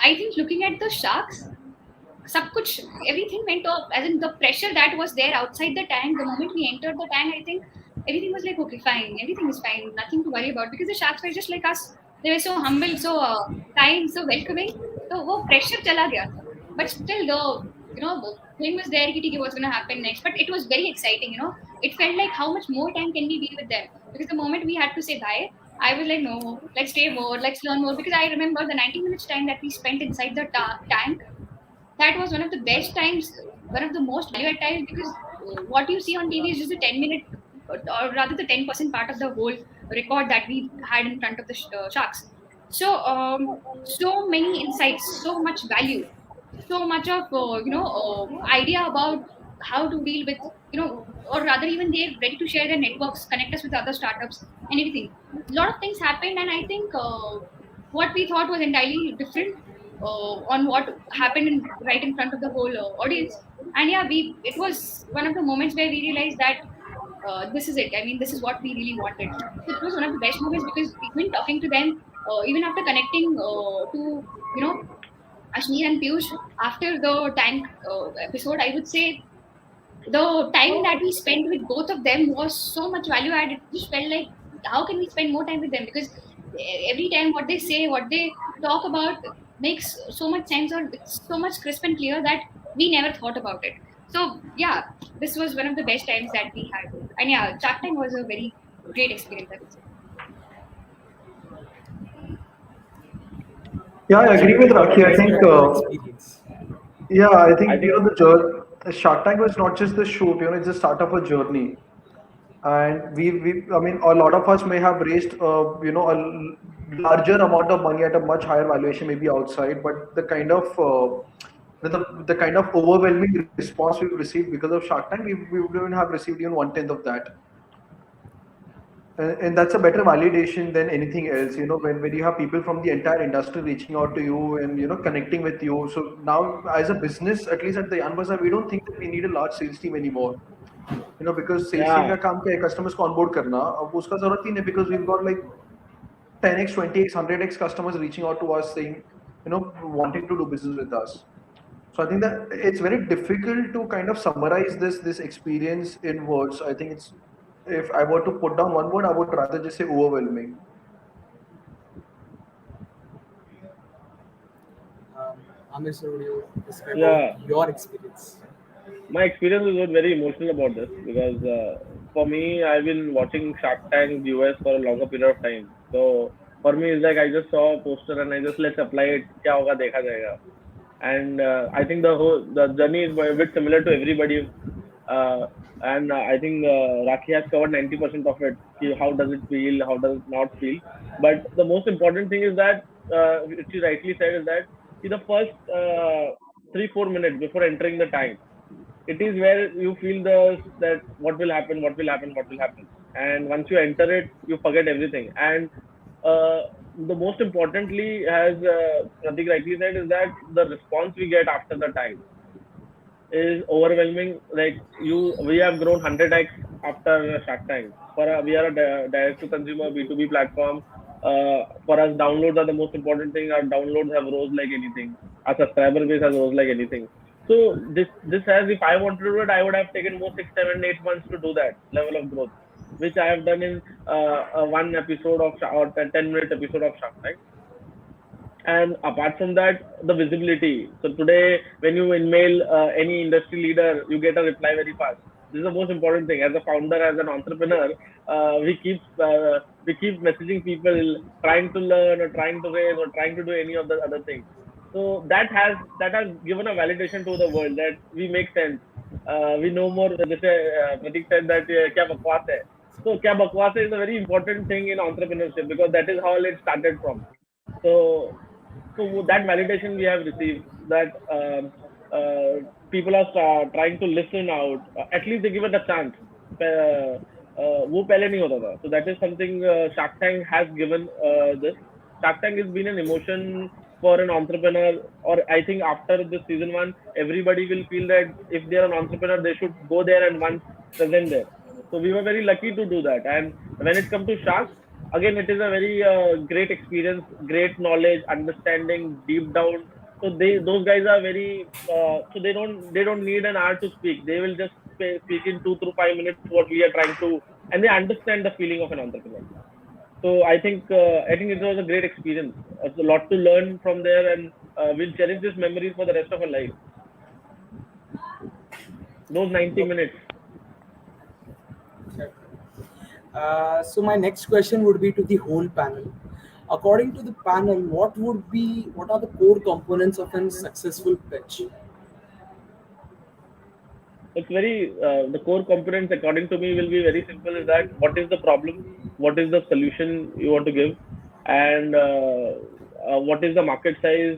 Speaker 9: I think looking at the sharks, सब कुछ everything went off, as in the pressure that was there outside the tank. The moment we entered the tank, I think everything was like, okay, fine, everything is fine, nothing to worry about, because the sharks were just like us. They were so humble, so kind, so welcoming. So वो pressure चला गया था. But still the thing was there, कि what's going to happen next. But it was very exciting. It felt like how much more time can we be with them, because the moment we had to say bye, I was like, no, let's stay more, let's learn more, because I remember the 90 minutes time that we spent inside the tank. That was one of the best times, one of the most valuable times, because what you see on TV is just a 10-minute, or rather the 10% part of the whole record that we had in front of the sharks. So, so many insights, so much value, so much of idea about how to deal with, or rather even they're ready to share their networks, connect us with other startups and everything. A lot of things happened, and I think what we thought was entirely different on what happened right in front of the whole audience. And yeah, it was one of the moments where we realized that this is it. I mean, this is what we really wanted. So it was one of the best moments, because even talking to them, even after connecting to Ashneer and Piyush after the tank episode, I would say the time that we spent with both of them was so much value added. It just felt like, how can we spend more time with them? Because every time what they say, what they talk about makes so much sense, or it's so much crisp and clear that we never thought about it. So yeah, this was one of the best times that we had. And yeah, Shark Tank was a very great experience, I would say.
Speaker 6: Yeah, I agree with Rakhi. I think,
Speaker 5: Experience.
Speaker 6: yeah, I
Speaker 7: I
Speaker 6: think,
Speaker 7: think
Speaker 6: the Shark Tank was not just the shoot, it's the start of a journey. And I mean, a lot of us may have raised, larger amount of money at a much higher valuation, maybe outside, but the kind of overwhelming response we've received because of Shark Tank, we wouldn't have received even 1/10 of that. And that's a better validation than anything else, when you have people from the entire industry reaching out to you and connecting with you. So now, as a business, at least at the Yan Bazaar, we don't think that we need a large sales team anymore, because sales team
Speaker 7: yeah,
Speaker 6: का काम क्या है, customers को onboard करना. अब उसका जरूरत ही नहीं, because we've got like 10x, 20x, 100x customers reaching out to us saying wanting to do business with us. So I think that it's very difficult to kind of summarize this experience in words. I think it's, if I were to put down one word, I would rather just say overwhelming.
Speaker 5: Amir, sir, would you describe about
Speaker 7: Yeah,
Speaker 5: your experience?
Speaker 7: my experience was very emotional about this because for me, I've been watching Shark Tank US for a longer period of time. So for me, it's like I just saw a poster and I just let's apply it. क्या होगा देखा जाएगा. And I think the journey is a bit similar to everybody. Uh, and I think Rakhi has covered 90% of it. How does it feel? How does it not feel? But the most important thing is that, which you rightly said, is that in the first 3-4 minutes before entering the tank, it is where you feel that what will happen, what will happen, what will happen. And once you enter it, you forget everything. And uh, the most importantly, as Pratik rightly said, is that the response we get after the time is overwhelming. Like we have grown 100x after Shark Tank. We are a direct to consumer B2B platform. For us, downloads are the most important thing. Our downloads have rose like anything. Our subscriber base has rose like anything. So this has, if I wanted to do it, I would have taken more 6, 7, 8 months to do that level of growth, which I have done in one episode of or 10-minute episode of Shark Tank. And apart from that, the visibility. So today, when you email any industry leader, you get a reply very fast. This is the most important thing. As a founder, as an entrepreneur, we keep messaging people, trying to learn or trying to raise or trying to do any of the other things. So that has given a validation to the world that we make sense. We know more. Pratik said that क्या बकवास है. So क्या बकवास है is a very important thing in entrepreneurship because that is how it started from. So so that validation we have received, that people are trying to listen out, at least they give it a chance. वो पहले नहीं होता था. So that is something Shark Tank has given this. Shark Tank has been an emotion for an entrepreneur, or I think after this season one, everybody will feel that if they are an entrepreneur, they should go there and once present there. So we were very lucky to do that. And when it comes to Shark, again, it is a very great experience, great knowledge, understanding deep down. So those guys are very so they don't need an hour to speak. They will just speak in 2 to 5 minutes what we are trying to, and they understand the feeling of an entrepreneur. So I think it was a great experience. It's a lot to learn from there, and we'll cherish these memories for the rest of our life. Those 90 minutes.
Speaker 5: So my next question would be to the whole panel. According to the panel, what are the core components of a successful pitch?
Speaker 7: It's very the core components according to me will be very simple, is that what is the problem, what is the solution you want to give, and what is the market size,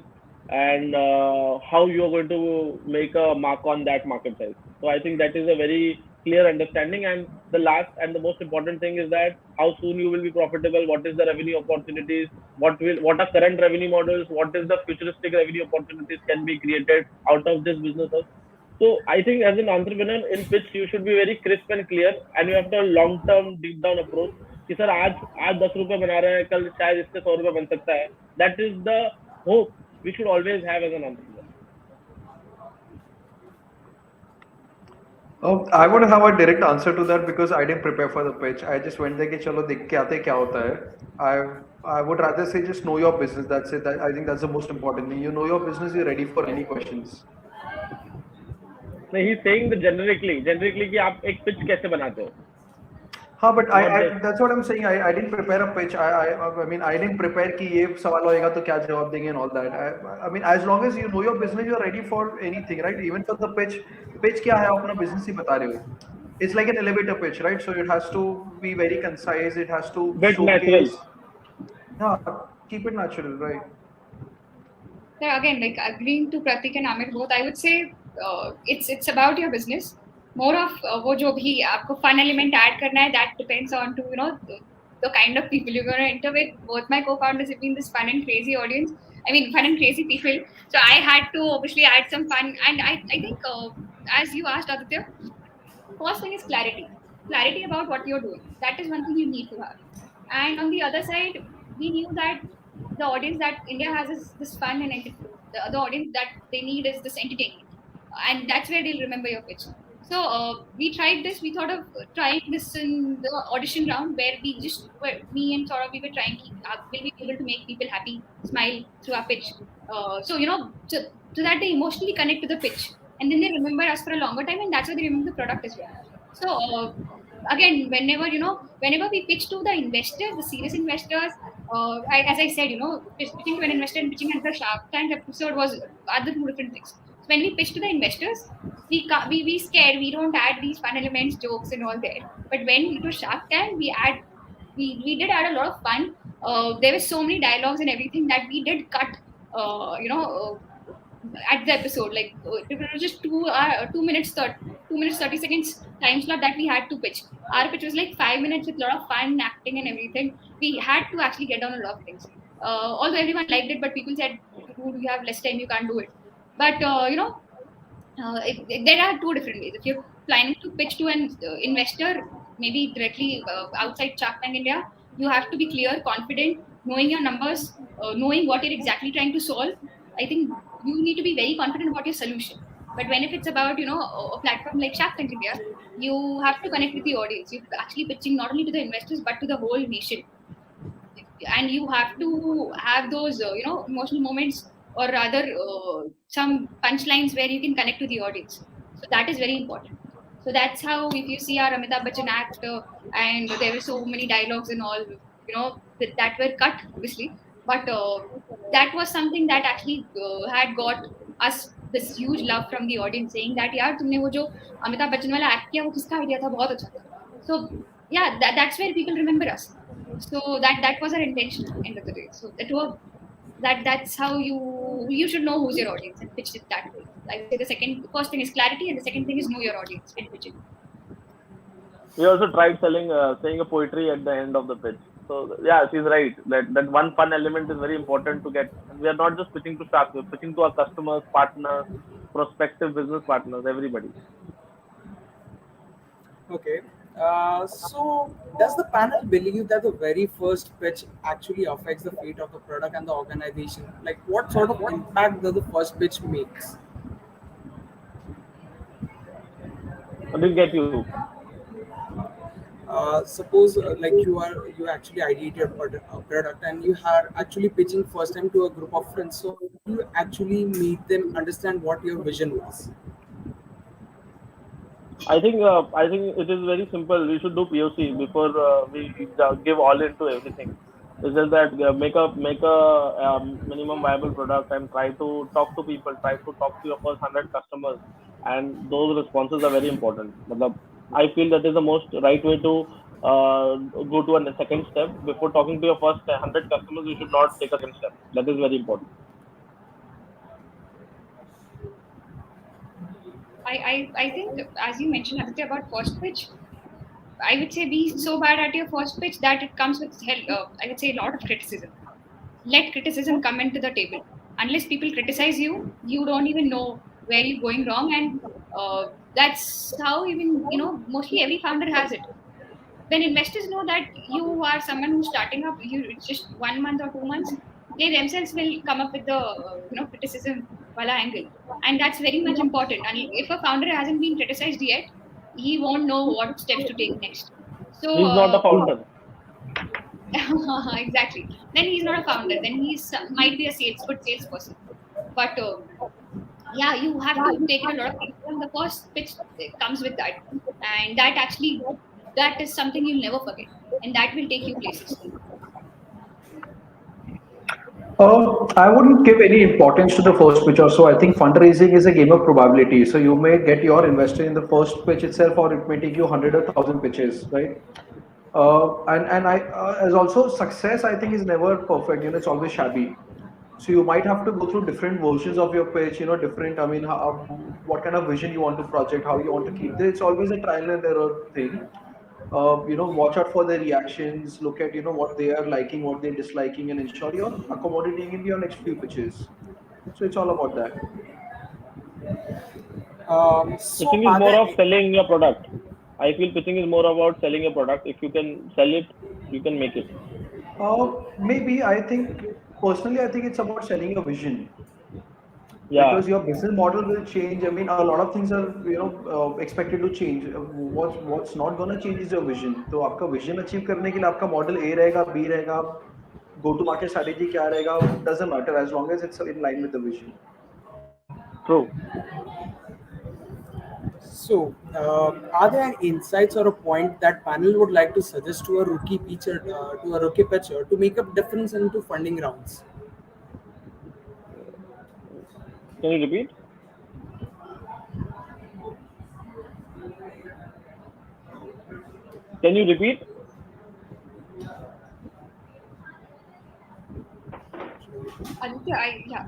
Speaker 7: and how you are going to make a mark on that market size. So I think that is a very clear understanding. And the last and the most important thing is that how soon you will be profitable, what is the revenue opportunities, what are current revenue models, what is the futuristic revenue opportunities can be created out of this business. So I think as an entrepreneur in pitch, you should be very crisp and clear, and you have to long term deep down approach. कि sir आज 10 रुपए बना रहे हैं, कल शायद इससे 100 रुपए बन सकता है. That is the hope we should always have as an entrepreneur.
Speaker 6: I want to have a direct answer to that because I didn't prepare for the pitch. I just went there कि चलो देख के आते क्या होता है. I would rather say just know your business. That's it. I think that's the most important thing. You know your business, you're ready for any questions.
Speaker 7: नहीं, he's saying the generically कि आप एक pitch कैसे बनाते हो.
Speaker 6: हाँ, but that's what I'm saying. I didn't prepare a pitch. I mean I didn't prepare कि ये सवाल होएगा तो क्या जवाब देंगे and all that. I mean as long as you know your business, you're ready for anything, right? Even for the pitch. Pitch क्या है, आप अपना business ही बता रहे हो. It's like an elevator pitch, right? So it has to be very concise. It has to
Speaker 7: Bit natural.
Speaker 6: Yeah, keep it natural, right?
Speaker 9: So again, like agreeing to Pratik and Amit both, I would say it's about your business. More of वो जो भी आपको fun element add करना है, that depends on to the kind of people you're going to enter with. Both my co-founders have been this fun and crazy audience. I mean, fun and crazy people. So I had to obviously add some fun. And I think, as you asked, Aditya, first thing is clarity. Clarity about what you're doing. That is one thing you need to have. And on the other side, we knew that the audience that India has is this fun and the audience that they need is this entertainment, and that's where they'll remember your pitch. So we tried this. We thought of trying this in the audition round where me and Saurabh, we were trying, will we be able to make people happy, smile through our pitch. So that they emotionally connect to the pitch, and then they remember us for a longer time, and that's why they remember the product as well. So again, whenever we pitch to the investors, the serious investors, as I said, pitching to an investor and pitching at the Shark Tank episode are the two different things. So when we pitch to the investors, we scared, we don't add these fun elements, jokes, and all there. But when it was Shark Tank, we did add a lot of fun. There were so many dialogues and everything that we did cut. At the episode, like it was just 2 minutes 30 seconds time slot that we had to pitch. Our pitch was like 5 minutes with a lot of fun acting and everything. We had to actually get down a lot of things. Although everyone liked it, but people said, "Dude, you have less time, you can't do it." But there are two different ways. If you're planning to pitch to an investor, maybe directly outside Shark Tank India, you have to be clear, confident, knowing your numbers, knowing what you're exactly trying to solve. I think you need to be very confident about your solution. But when if it's about a platform like Shark Tank India, you have to connect with the audience. You're actually pitching not only to the investors but to the whole nation, and you have to have those emotional moments, or rather some punchlines where you can connect to the audience. So that is very important. So that's how, if you see our Amitabh Bachchan act, and there were so many dialogues and all, that were cut, obviously. But that was something that actually had got us this huge love from the audience, saying that यार तुमने वो जो अमिताभ बच्चन वाला act किया वो किसका idea था, बहुत अच्छा था. So yeah, that's where people remember us. So that was our intention end of the day. So that's how you should know who's your audience and pitch it that way. I would say the first thing is clarity, and the second thing is know your audience and pitch it.
Speaker 7: We also tried saying a poetry at the end of the pitch. So yeah, she's right. That one fun element is very important to get. We are not just pitching to staff; we're pitching to our customers, partners, prospective business partners, everybody.
Speaker 5: Okay. So, does the panel believe that the very first pitch actually affects the fate of the product and the organization? Like, what sort of impact does the first pitch makes?
Speaker 7: I didn't get you.
Speaker 5: Suppose like you actually ideate a product and you are actually pitching first time to a group of friends. So how do you actually make them understand what your vision was?
Speaker 7: I think it is very simple. We should do POC before we give all into everything. It's just that make a minimum viable product and try to talk to people. Try to talk to your first 100 customers, and those responses are very important. I feel that is the most right way to go to a second step. Before talking to your first 100 customers, you should not take a second step. That is very important.
Speaker 9: I think, as you mentioned, Aditya, about first pitch, I would say be so bad at your first pitch that it comes with I would say a lot of criticism. Let criticism come into the table. Unless people criticize you, you don't even know where you're going wrong, and that's how even mostly every founder has it. When investors know that you are someone who's starting up, it's just 1 month or 2 months, they themselves will come up with the criticism wala angle, and that's very much important. And if a founder hasn't been criticized yet, he won't know what steps to take next. So
Speaker 7: he's not a founder.
Speaker 9: Exactly. Then he's not a founder. Then he's might be a good salesperson. But yeah, you have to take it a lot of criticism. The first pitch comes with that, and that is something you'll never forget, and that will take you places.
Speaker 6: I wouldn't give any importance to the first pitch or so. I think fundraising is a game of probability. So you may get your investor in the first pitch itself, or it may take you 100 or 1,000 pitches, right? And as also success, I think is never perfect. It's always shabby. So you might have to go through different versions of your pitch. Different. I mean, what kind of vision you want to project, how you want to keep. It's always a trial and error thing. Watch out for their reactions, look at what they are liking, what they're disliking, and ensure you're accommodating in your next few pitches. So it's all about that.
Speaker 7: Pitching is more of selling your product. I feel pitching is more about selling your product. If you can sell it, you can make it.
Speaker 6: Maybe I think personally, I think it's about selling your vision
Speaker 7: Yeah,
Speaker 6: because your business model will change. I mean, a lot of things are expected to change. What's not gonna change is your vision. तो आपका vision achieve करने के लिए आपका model A रहेगा, B रहेगा, go to market strategy क्या रहेगा, doesn't matter as long as it's in line with the vision.
Speaker 7: true.
Speaker 5: So, are there any insights or a point that panel would like to suggest to a rookie pitcher, to make a difference into funding rounds?
Speaker 7: Can you repeat? Can you repeat?
Speaker 9: Aditya, yeah.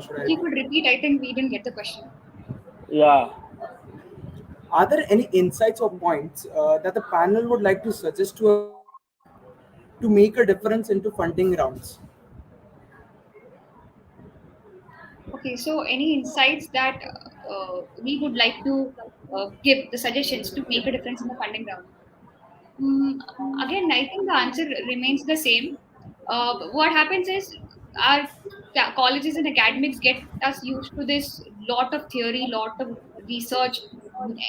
Speaker 5: Should
Speaker 9: If you
Speaker 5: I?
Speaker 9: could repeat, I think we didn't get the question.
Speaker 7: Yeah.
Speaker 5: Are there any insights or points that the panel would like to suggest to a to make a difference into funding rounds?
Speaker 9: Okay, so any insights that we would like to give the suggestions to make a difference in the funding round? Mm, Again, I think the answer remains the same. What happens is our colleges and academics get us used to this lot of theory, lot of research,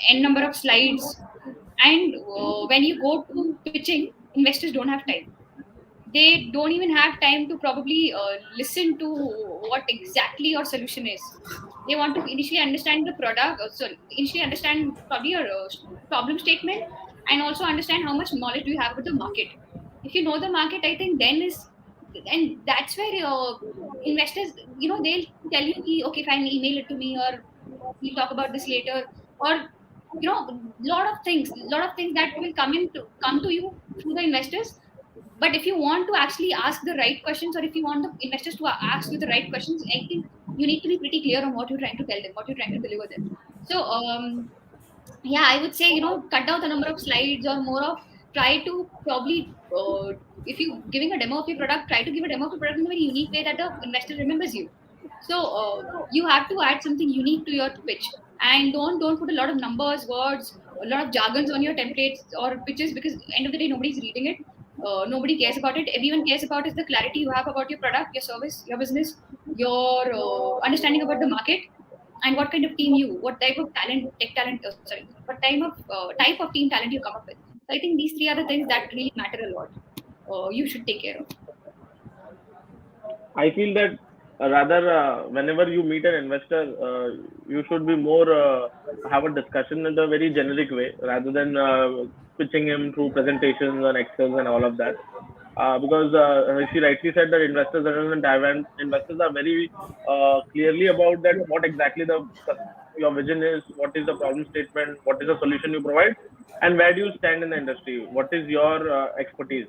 Speaker 9: n number of slides, and when you go to pitching, investors don't have time. They don't even have time to probably listen to what exactly your solution is. They want to initially understand the product, initially understand probably your problem statement, and also understand how much knowledge do you have about the market. If you know the market, I think then is, and that's where investors, they'll tell you, okay, fine, email it to me, or we'll talk about this later, or lot of things that will come to you through the investors. But if you want to actually ask the right questions, or if you want the investors to ask you the right questions, I think you need to be pretty clear on what you're trying to tell them, what you're trying to deliver them. So yeah, I would say, cut down the number of slides, or more of try to probably if you giving a demo of your product, try to give a demo of your product in a very unique way that the investor remembers you. So you have to add something unique to your pitch, and don't put a lot of numbers, words, a lot of jargons on your templates or pitches, because end of the day nobody's reading it. Nobody cares about it. Everyone cares about is the clarity you have about your product, your service, your business, your understanding about the market, and what kind of team what type of talent, tech talent, sorry, what type of team talent you come up with. So I think these three are the things that really matter a lot. You should take care of.
Speaker 7: I feel that rather whenever you meet an investor, you should be more have a discussion in a very generic way rather than pitching him through presentations and Excel and all of that. Because she rightly said that investors in Taiwan, investors are very clearly about that what exactly your vision is, what is the problem statement, what is the solution you provide, and where do you stand in the industry, what is your expertise.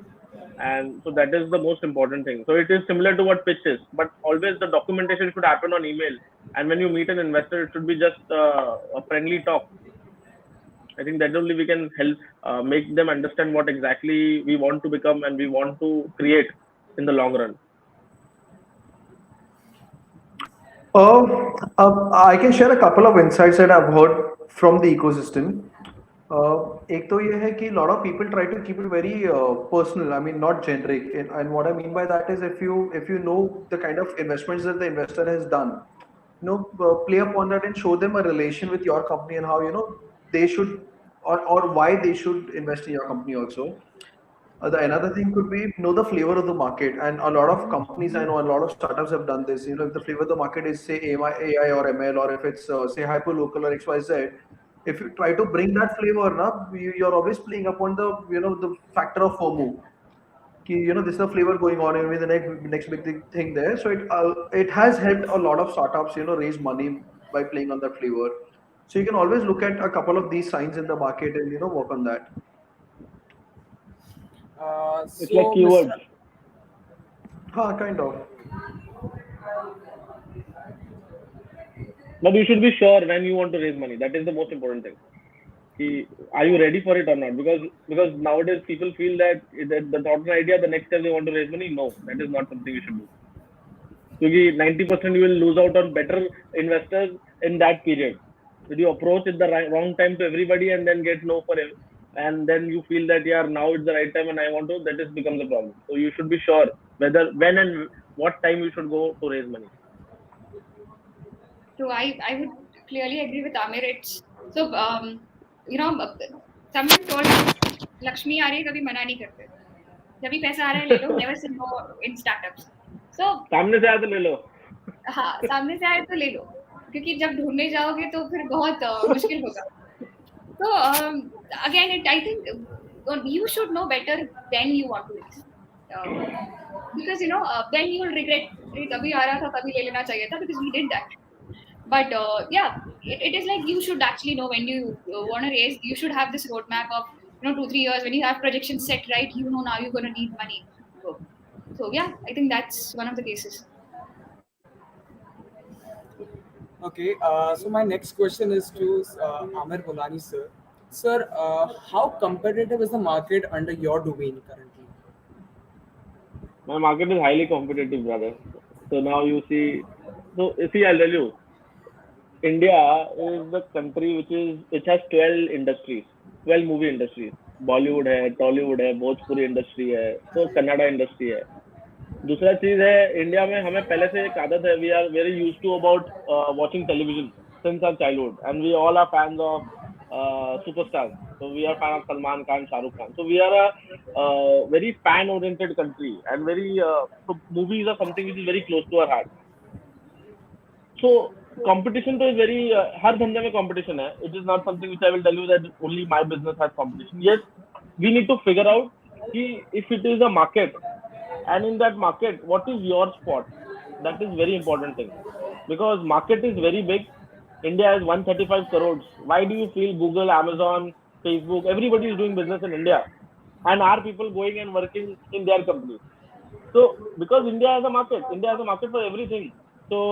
Speaker 7: And so that is the most important thing. So it is similar to what pitch is, but always the documentation should happen on email. And when you meet an investor, it should be just a friendly talk. I think that only we can help make them understand what exactly we want to become and we want to create in the long run.
Speaker 6: I can share a couple of insights that I've heard from the ecosystem. एक तो ये है कि lot of people try to keep it very personal. I mean, not generic. And what I mean by that is if you know the kind of investments that the investor has done, play upon that and show them a relation with your company and how they should or why they should invest in your company also. The another thing could be know the flavor of the market, and a lot of companies I know, a lot of startups have done this. If the flavor of the market is say AI or ML, or if it's say hyper local or XYZ, if you try to bring that flavor, you're always playing upon the the factor of FOMO. This is the flavor going on, and with the next big thing there. So it has helped a lot of startups raise money by playing on that flavor. So you can always look at a couple of these signs in the market and work on that.
Speaker 7: It's like
Speaker 5: So,
Speaker 7: keywords.
Speaker 5: Mr.
Speaker 6: Kind of.
Speaker 7: But you should be sure when you want to raise money. That is the most important thing. Are you ready for it or not? Because nowadays people feel that the thought and idea, the next time they want to raise money, no, that is not something you should do. Because 90% you will lose out on better investors in that period. Did you approach at the wrong time to everybody and then get no for it, and then you feel that now it's the right time and I want to, that is becomes a problem. So you should be sure whether when and what time you should go to raise money.
Speaker 9: So I would clearly agree with Amir. It's so you know someone told me Lakshmi आ रही है कभी मना नहीं करते. जब भी पैसा आ रहा है ले लो. Never say no in startups. So
Speaker 7: सामने से आया तो ले लो.
Speaker 9: हाँ सामने से आए तो ले लो क्योंकि जब ढूंढने जाओगे तो फिर बहुत मुश्किल होगा. So again I think you should know better than you want to raise. Because then you will regret. तभी आ रहा था तभी ले लेना चाहिए था because we did that. But yeah, it is like you should actually know when you want to raise. You should have this roadmap of 2-3 years when you have projections set right. Now you're going to need money. So yeah, I think that's one of the cases.
Speaker 5: Okay, so my next question is to Amir Bolani sir. Sir, how competitive is the market under your domain currently?
Speaker 7: My market is highly competitive, brother. So now you see, I'll tell you, India is the country which has 12 industries, 12 movie industries. Bollywood है, Tollywood है, Bhojpuri industry है, तो Kannada industry है. दूसरा चीज है India में हमें पहले से एक आदत है, we are very used to about watching television since our childhood and we all are fans of superstars. So we are fan of Salman Khan, Shah Rukh Khan. So we are a very fan-oriented country, and so movies are something which is very close to our heart. So competition तो is very हर धंधे में competition है. It is not something which I will tell you that only my business has competition. Yes, we need to figure out कि if it is a market, and in that market, what is your spot? That is very important thing, because market is very big. India is 135 crores. Why do you feel Google, Amazon, Facebook, everybody is doing business in India, and are people going and working in their companies? So because India has a market for everything. So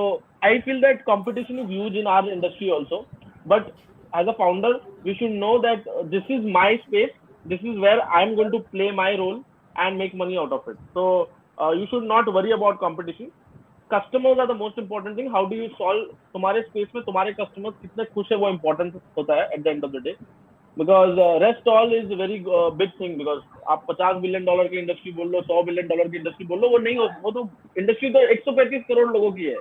Speaker 7: I feel that competition is huge in our industry also. But as a founder, we should know that this is my space. This is where I'm going to play my role and make money out of it. So you should not worry about competition. Customers are the most important thing. How do you solve तुम्हारे space में तुम्हारे customers कितने खुश है वो important होता है at the end of the day. Because rest all is a very big thing. Because आप $50 billion की इंडस्ट्री बोल लो, $100 billion की इंडस्ट्री बोल लो, वो नहीं हो, वो तो इंडस्ट्री तो 135 करोड़ लोगों की है.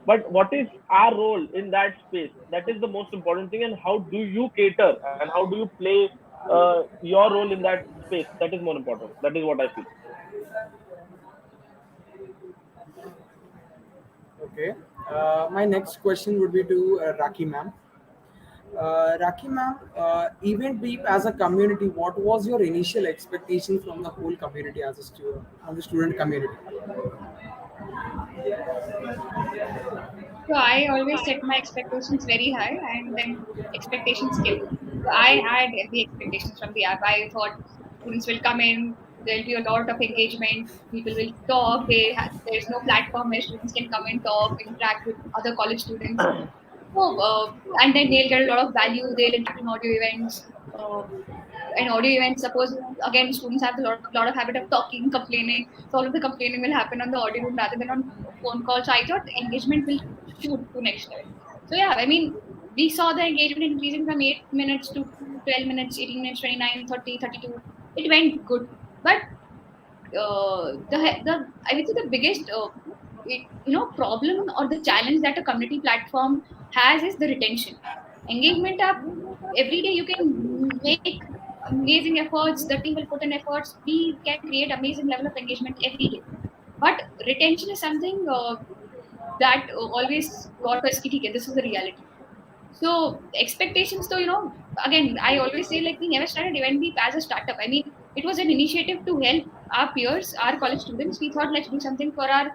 Speaker 7: But what is our role in that space? That is the most important thing. And how do you cater and how do you play your role in that space? That is more important. That is what I feel.
Speaker 5: Okay. My next question would be to Raki ma'am. Raki ma'am, Event Beep as a community, what was your initial expectation from the whole community as a student, from the student community?
Speaker 9: So I always set my expectations very high, and then expectations came. So I had the expectations from the app. I thought students will come in, there'll be a lot of engagement, people will talk. There's no platform where students can come and talk, interact with other college students. So and then they'll get a lot of value. They'll interact in audio events. In audio events, suppose again students have a lot of habit of talking, complaining. So all of the complaining will happen on the audio room rather than on phone call. So I thought engagement will shoot to next level. So yeah, I mean, we saw the engagement increasing from 8 minutes to 12 minutes, 18 minutes, 29, 30, 32. It went good. But the I would say the biggest problem or the challenge that a community platform has is the retention. Engagement up every day you can make amazing efforts, the team will put in efforts, we can create amazing level of engagement every day. But retention is something that always got us ki, this is the reality. So expectations, so again, I always say like we never started Event Beep as a startup. I mean, it was an initiative to help our peers, our college students. We thought let's do something for our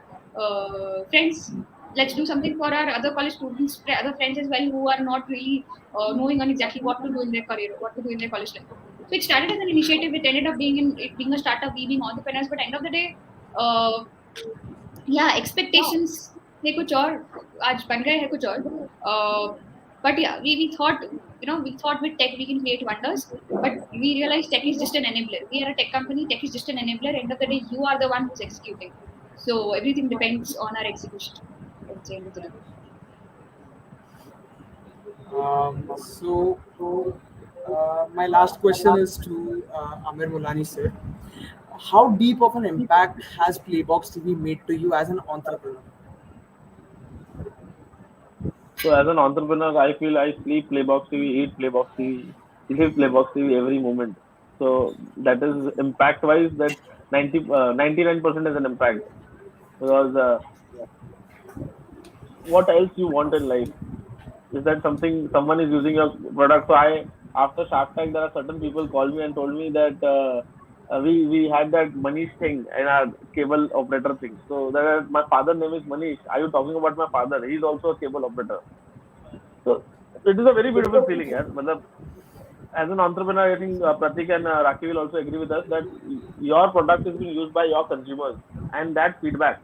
Speaker 9: friends. Let's do something for our other college students, other friends as well, who are not really knowing on exactly what to do in their career, what to do in their college life. So it started as an initiative. It ended up being a startup, we being entrepreneurs. But end of the day, yeah, expectations थे कुछ और, आज बन गए हैं कुछ और. But yeah, we thought, we thought with tech we can create wonders, but we realized tech is just an enabler. We are a tech company, tech is just an enabler. End of the day, you are the one who's executing. So everything depends on our execution at the end of the day.
Speaker 5: My last question is to Amir Mulani sir. How deep of an impact has Playbox TV made to you as an entrepreneur?
Speaker 7: So as an entrepreneur, I feel I sleep Playbox TV, eat Playbox TV, live Playbox TV every moment. So that is impact wise that 99% is an impact, because what else you want in life? Is that something someone is using your product? So I, after Shark Tank, there are certain people called me and told me that we had that Manish thing in our cable operator thing. So that my father name is Manish. Are you talking about my father? He's also a cable operator. So it is a very beautiful feeling, yeah. Matlab, as an entrepreneur, I think Pratik and Raki will also agree with us that your product is being used by your consumers, and that feedback.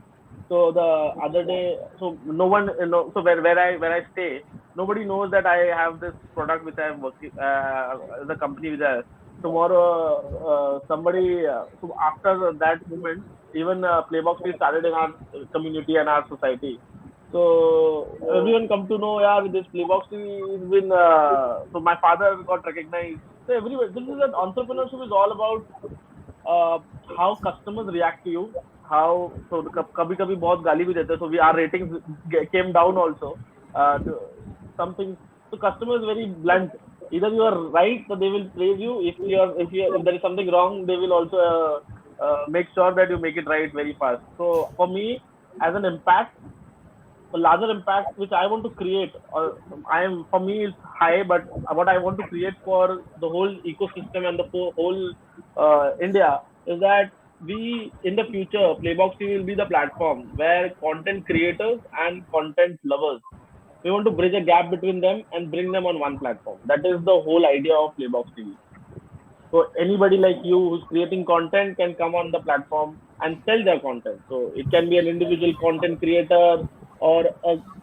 Speaker 7: So the other day, so no one, so where I stay, nobody knows that I have this product which I am working, the company which I. Tomorrow, somebody. So after that moment, even Playbox we started in our community and our society. So everyone come to know, yeah, with this Playbox TV has been. So my father got recognized. So everyone, this is that entrepreneurship is all about how customers react to you. How so कभी कभी बहुत गाली भी देते हैं. So we our ratings came down also. Something, so customer is very blunt. Either you are right, so they will praise you. If there is something wrong, they will also make sure that you make it right very fast. So for me, as an impact, a larger impact which I want to create, or I am for me is high, but what I want to create for the whole ecosystem and the whole India is that we in the future Playbox TV will be the platform where content creators and content lovers, we want to bridge a gap between them and bring them on one platform. That is the whole idea of Playbox TV. So anybody like you who's creating content can come on the platform and sell their content. So it can be an individual content creator, or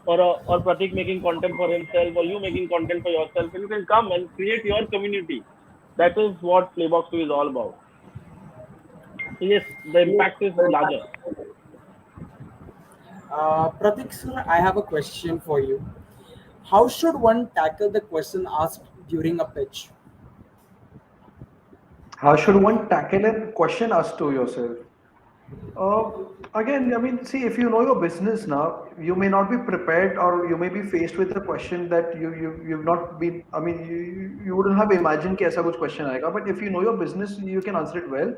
Speaker 7: or Pratik making content for himself, or you making content for yourself, and you can come and create your community. That is what Playbox 2 is all about. So yes, the impact is larger.
Speaker 5: Pratik sir, I have a question for you. How should one tackle the question asked during a pitch?
Speaker 6: How should one tackle a question asked to yourself? Uh, Again, I mean, see, if you know your business now, you may not be prepared, or you may be faced with a question that you've not been. I mean, you wouldn't have imagined कि ऐसा कुछ question आएगा. But if you know your business, you can answer it well.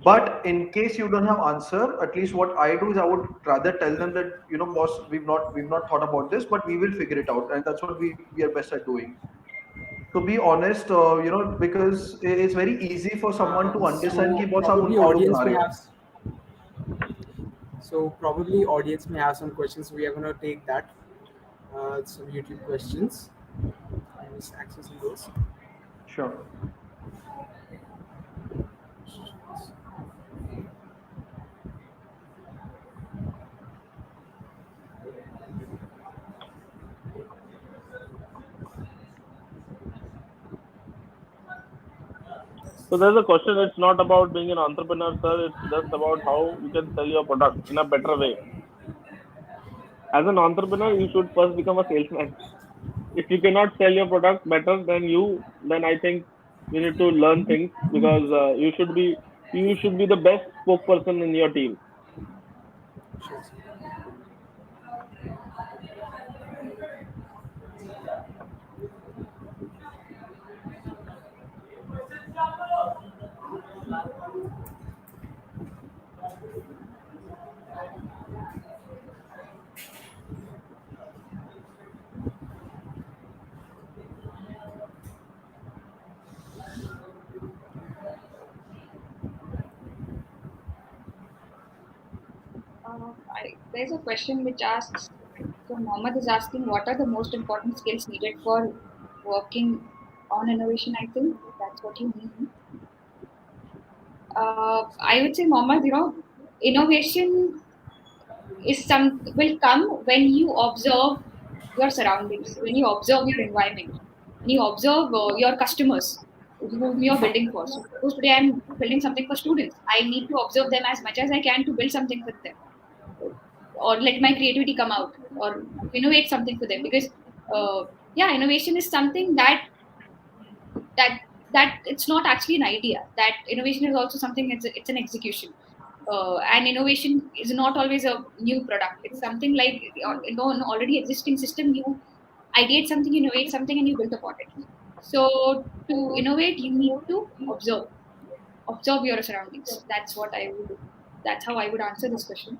Speaker 6: But in case you don't have answer, at least what I do is I would rather tell them that, boss, we've not thought about this, but we will figure it out, and that's what we are best at doing. To be honest, because it's very easy for someone to understand
Speaker 5: So
Speaker 6: कि boss आप
Speaker 5: probably
Speaker 6: उनको लोग
Speaker 5: audience
Speaker 6: बना
Speaker 5: may
Speaker 6: रहे हो.
Speaker 5: have so probably audience may have some questions. We are gonna take that. Some YouTube questions. I'm just accessing those.
Speaker 6: Sure.
Speaker 7: So there's a question. It's not about being an entrepreneur, sir. It's just about how you can sell your product in a better way. As an entrepreneur, you should first become a salesman. If you cannot sell your product better than you, then I think you need to learn things, because you should be the best spokesperson in your team.
Speaker 5: Sure.
Speaker 9: There's a question which asks, so Mohammed is asking, what are the most important skills needed for working on innovation? I think that's what you mean. I would say, Mohammed, innovation is some will come when you observe your surroundings, when you observe your environment, when you observe your customers whom you're building for. So suppose today I'm building something for students, I need to observe them as much as I can to build something for them, or let my creativity come out, or innovate something for them, because yeah, innovation is something that that it's not actually an idea. That innovation is also something. It's an execution. And innovation is not always a new product. It's something like an already existing system. You ideate something, innovate something, and you build upon it. So to innovate, you need to observe your surroundings. That's how I would answer this question.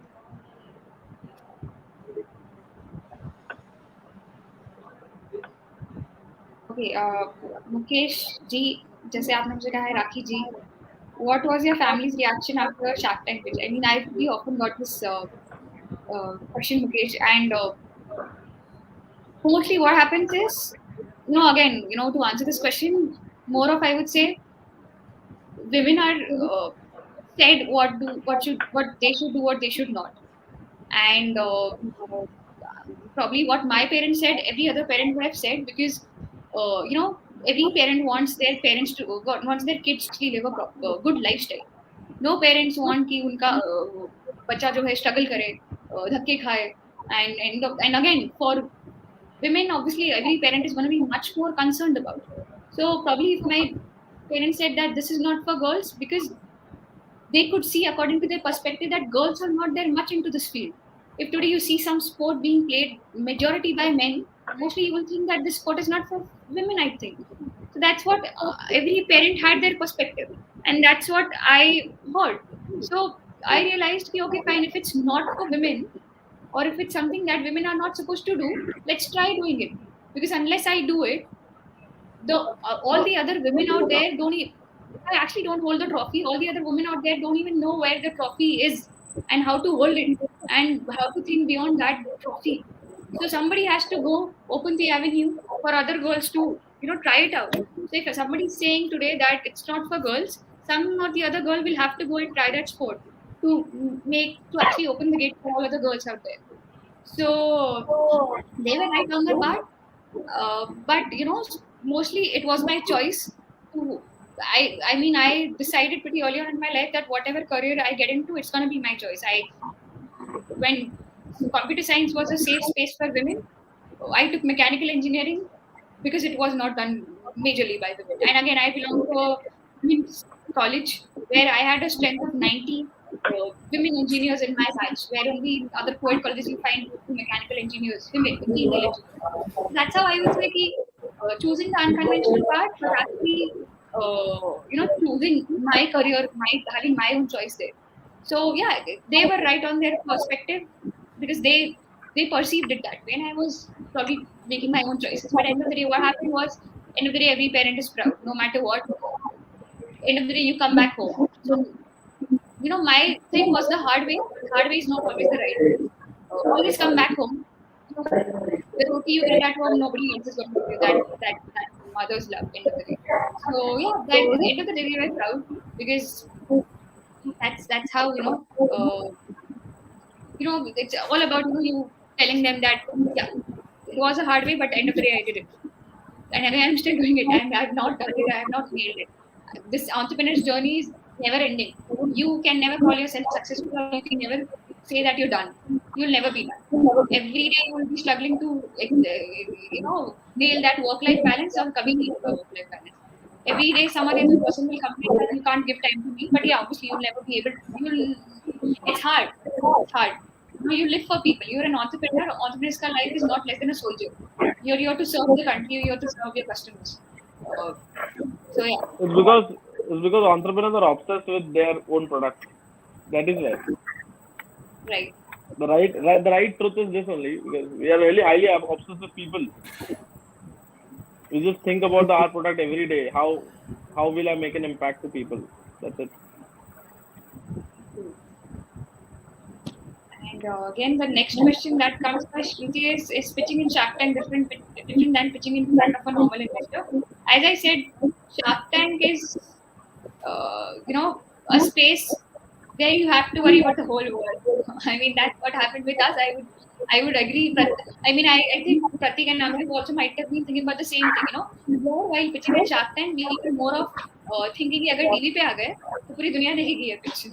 Speaker 9: Okay, Mukesh ji, जैसे आपने मुझे कहा है राखी जी, what was your family's reaction after Shark Tank pitch? I mean, we often got this question, Mukesh, and mostly what happens is, again, to answer this question, more of I would say, women are said what they should do, what they should not, and probably what my parents said, every other parent would have said, because every parent wants their parents to wants their kids to live a good lifestyle. No parents want कि उनका बच्चा जो है struggle करे, धक्के खाए, and again for women, obviously every parent is going to be much more concerned about. So probably if my parents said that this is not for girls, because they could see according to their perspective that girls are not there much into this field. If today you see some sport being played majority by men, mostly you will think that this sport is not for women, I think. So that's what every parent had their perspective, and that's what I heard. So I realized, okay, fine, if it's not for women, or if it's something that women are not supposed to do, let's try doing it. Because unless I do it, all the other women out there I actually don't hold the trophy. All the other women out there don't even know where the trophy is and how to hold it and how to think beyond that trophy. So somebody has to go open the avenue for other girls to try it out. So if somebody is saying today that it's not for girls, some or the other girl will have to go and try that sport to actually open the gate for all other girls out there. So they were right on their part, but mostly it was my choice. I decided pretty early on in my life that whatever career I get into, it's gonna be my choice. When computer science was a safe space for women, I took mechanical engineering because it was not done majorly by women. And again, I belong to a women's college where I had a strength of 90 women engineers in my batch, where only in other co-ed colleges you find mechanical engineers, women, female engineers. That's how I would say choosing the unconventional path was actually choosing my career, having my own choice there. So yeah, they were right on their perspective because they perceived it that way, and I was probably making my own choices. But end of the day, what happened was, end of the day, every parent is proud, no matter what. End of the day, you come back home. So my thing was the hard way. The hard way is not always the right way. Always come back home. The roti you get at home, nobody else is going to give you that mother's love. End of the day. So yeah, at the end of the day, we were proud because that's how it's all about you telling them that yeah, it was a hard way, but end of the day, I did it, and I'm still doing it, and I've not done it. I have not nailed it. This entrepreneur's journey is never ending. You can never call yourself successful, or you can never say that you're done. You'll never be done. Every day you will be struggling to nail that work-life balance or coming into the work-life balance. Every day some other person will complain that you can't give time to me, but yeah, obviously you'll never be able to. It's hard. It's hard. You live for people. You're an entrepreneur. Entrepreneur's life is not less than a soldier. You're here to serve the country. You're here to serve your customers. So yeah.
Speaker 7: It's because entrepreneurs are obsessed with their own product. That is why.
Speaker 9: Right.
Speaker 7: The right truth is this only, because we are really highly obsessed with people. We just think about our product every day. How will I make an impact to people? That's it.
Speaker 9: And again, the next question that comes by Shruti is pitching in Shark Tank different than pitching in front of a normal investor? As I said, Shark Tank is a space where you have to worry about the whole world. I mean, that's what happened with us. I would agree. But I mean, I think Pratik and Amrit also might have been thinking about the same thing. More while pitching in Shark Tank, we were more of thinking कि अगर TV पे आ गए तो पूरी दुनिया देखेगी ये pitch.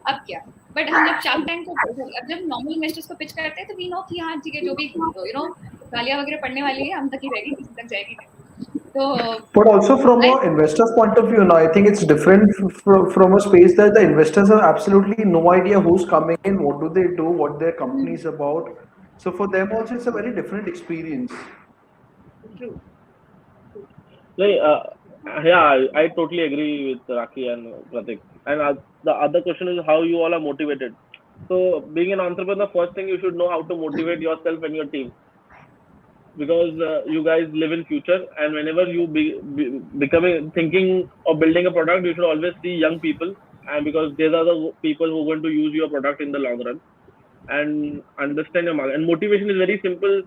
Speaker 9: अब क्या? बट हम जब शार्क टैंक को अब जब नॉर्मल इन्वेस्टर्स को पिच करते हैं तो वी नो कि हाँ ठीक है जो भी गालियाँ वगैरह पड़ने वाली है हम तक ही रहेगी किसी तक जाएगी नहीं.
Speaker 6: But also from
Speaker 9: I
Speaker 6: an investor's point of view, now I think it's different from a space that the investors have absolutely no idea who's coming in, what do they do, what their company is about. So for them also, it's a very different experience.
Speaker 9: true.
Speaker 7: Like, yeah, I totally agree with Raki and Pratik. And the other question is how you all are motivated. So, being an entrepreneur, first thing you should know how to motivate yourself and your team, because you guys live in future, and whenever you becoming thinking of building a product, you should always see young people, and because these are the people who are going to use your product in the long run and understand your market. And motivation is very simple.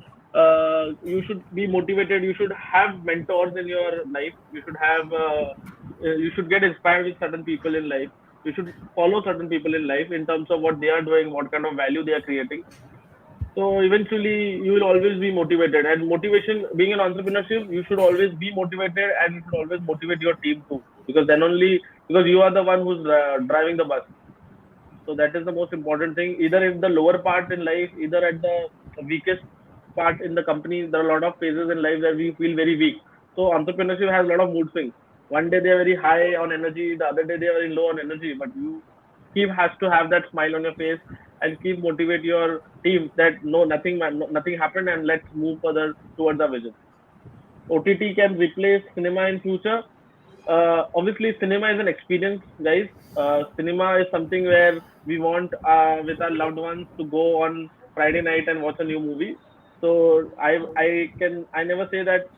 Speaker 7: You should be motivated. You should have mentors in your life. You should get inspired with certain people in life. You should follow certain people in life in terms of what they are doing, what kind of value they are creating. So eventually, you will always be motivated. And motivation, being an entrepreneurship, you should always be motivated, and you should always motivate your team too, because then only because you are the one who's driving the bus. So that is the most important thing. Either in the lower part in life, either at the weakest part in the company, there are a lot of phases in life where we feel very weak. So entrepreneurship has a lot of mood swings. One day they are very high on energy, the other day they are very low on energy. But you keep has to have that smile on your face and keep motivate your team that no, nothing, nothing happened, and let's move further towards our vision. OTT can replace cinema in future. Obviously, cinema is an experience, guys. Cinema is something where we want with our loved ones to go on Friday night and watch a new movie. So I never say that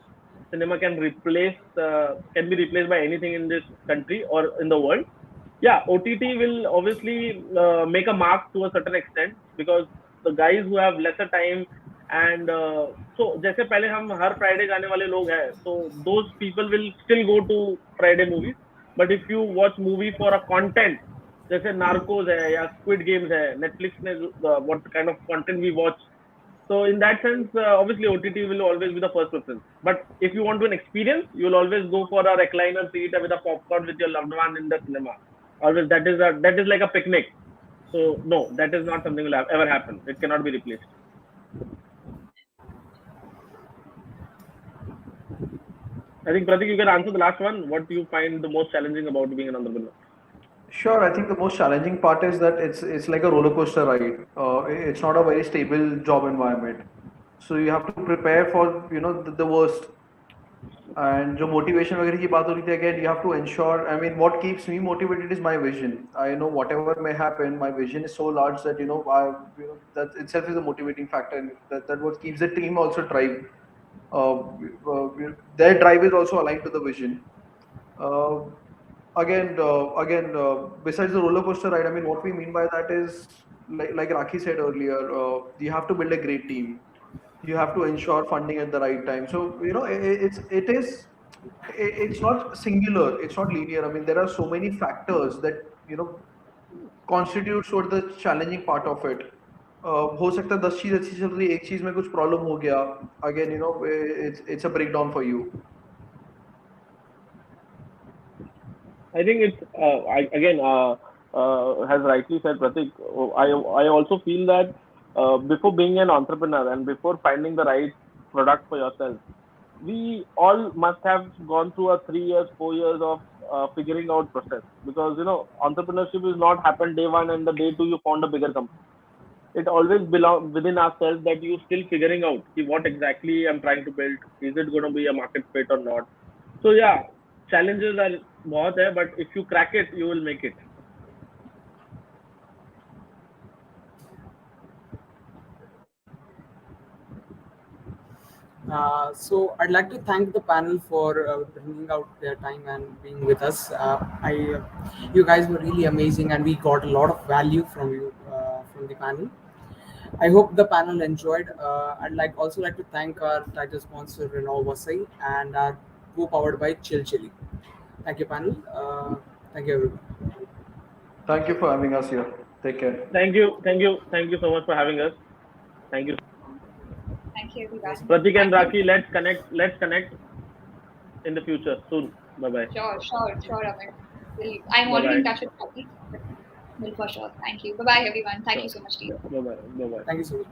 Speaker 7: cinema can be replaced by anything in this country or in the world. Yeah, OTT will obviously make a mark to a certain extent, because the guys who have lesser time and so जैसे पहले हम हर Friday जाने वाले लोग हैं, so those people will still go to Friday movies. But if you watch movie for a content, जैसे Narcos है या स्क्विड गेम्स है, नेटफ्लिक्स ने what kind of content we watch, so in that sense, obviously OTT will always be the first preference. But if you want an experience, you will always go for a recliner seat with a popcorn with your loved one in the cinema. Always that is like a picnic. So no, that is not something will ever happen. It cannot be replaced. I think Pratik, you can answer the last one. What do you find the most challenging about being an entrepreneur?
Speaker 6: Sure, I think the most challenging part is that it's like a roller coaster ride. It's not a very stable job environment, so you have to prepare for the worst. And जो motivation वगैरह की बात हो रही थी, again you have to ensure. I mean, what keeps me motivated is my vision. I know whatever may happen, my vision is so large that that itself is a motivating factor, and that what keeps the team also drive. Their drive is also aligned to the vision. Uh, Besides the roller coaster ride, I mean, what we mean by that is, like Raki said earlier, you have to build a great team. You have to ensure funding at the right time. So it's not singular. It's not linear. I mean, there are so many factors that constitute sort of the challenging part of it. हो सकता है 10 चीज अच्छी चल रही है, एक चीज में कुछ प्रॉब्लम हो गया, again it's a breakdown for you.
Speaker 7: I think it's again as rightly said Pratik. I also feel that before being an entrepreneur and before finding the right product for yourself, we all must have gone through a 3 years, 4 years of figuring out process, because entrepreneurship is not happened day one and the day two you found a bigger company. It always belongs within ourselves that you still figuring out what exactly I'm trying to build. Is it going to be a market fit or not? So yeah, challenges are बहुत है, but if you crack it, you will make it.
Speaker 5: So I'd like to thank the panel for bringing out their time and being with us. You guys were really amazing, and we got a lot of value from you from the panel. I hope the panel enjoyed. I'd also like to thank our title sponsor Renault Vasai and our co-powered by Chill Chili. Thank you, panel. Thank you, everyone.
Speaker 6: Thank you for having us here. Take care.
Speaker 7: Thank you so much for having us. Thank you.
Speaker 9: Thank you, everyone.
Speaker 7: Pratik and Raki, let's connect in the future soon. Bye bye.
Speaker 9: Sure, Amit. I'm already in touch with Raki. Will for sure. Thank you. Bye bye, everyone. Thank you so much, team.
Speaker 7: Bye bye.
Speaker 5: Thank you so much.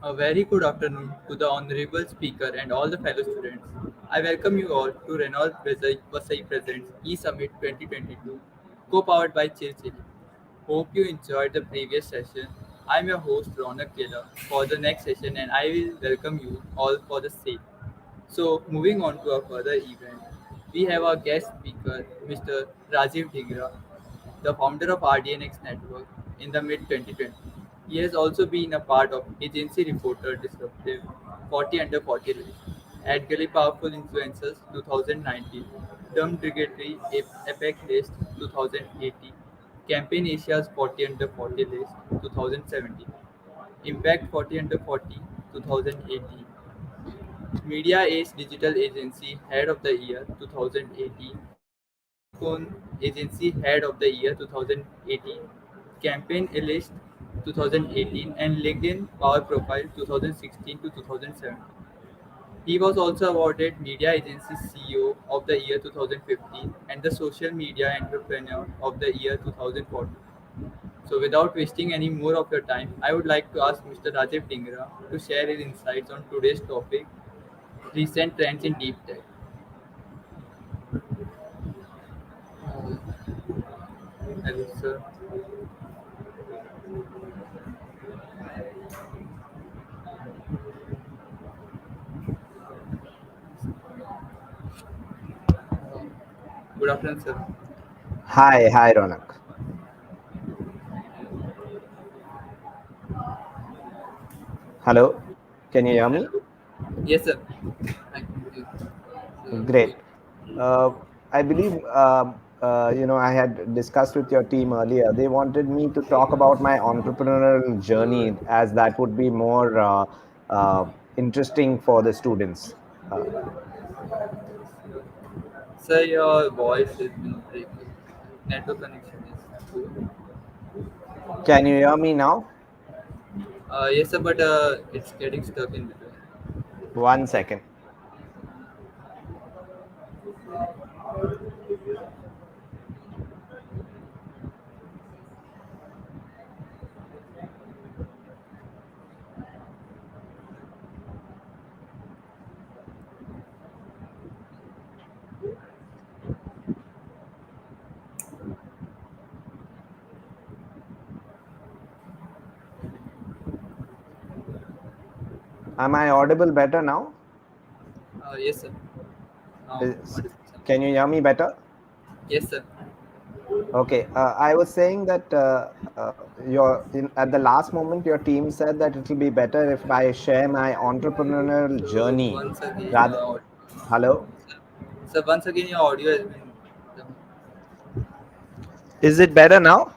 Speaker 10: A very good afternoon to the honorable speaker and all the fellow students. I welcome you all to Renault Vasai Presents eSummit 2022, co-powered by Chill Chili. Hope you enjoyed the previous session. I'm your host Ronak Kela for the next session and I will welcome you all for the same. So, moving on to our further event, we have our guest speaker, Mr. Rajiv Dhingra, the founder of RDnX network in the mid 2020. He has also been a part of agency reporter Disruptive 40 Under 40 list, Adgally Powerful Influencers 2019, Term Derogatory Epic List 2018, Campaign Asia's 40 Under 40 list 2017, Impact 40 Under 40 2018, Media Age Digital Agency Head of the Year 2018, Unicorn Agency Head of the Year 2018, Campaign Elist 2018, and LinkedIn Power Profile 2016 to 2017. He was also awarded Media Agency CEO of the Year 2015 and the Social Media Entrepreneur of the Year 2014. So, without wasting any more of your time, I would like to ask Mr. Rajiv Dhingra to share his insights on today's topic, recent trends in deep tech. Hello, sir. Good afternoon, sir.
Speaker 11: Hi, Ronak. Hello, can you hear me?
Speaker 10: Hello. Yes, sir. I can hear you.
Speaker 11: Great. Uh, I believe I had discussed with your team earlier. They wanted me to talk about my entrepreneurial journey, as that would be more interesting for the students. Uh,
Speaker 10: Sir, your voice has been breaking. Network connection is poor.
Speaker 11: can you hear me now?
Speaker 10: Yes, sir, but it's getting stuck in between.
Speaker 11: 1 second. Am I audible better now?
Speaker 10: Yes, sir. Now,
Speaker 11: Is,
Speaker 10: what is it?
Speaker 11: can you hear me better?
Speaker 10: Yes, sir.
Speaker 11: Okay, I was saying that at the last moment, your team said that it will be better if I share my entrepreneurial journey.
Speaker 10: Once again,
Speaker 11: Rather, hello,
Speaker 10: sir, once again, your audio has been.
Speaker 11: is it better now?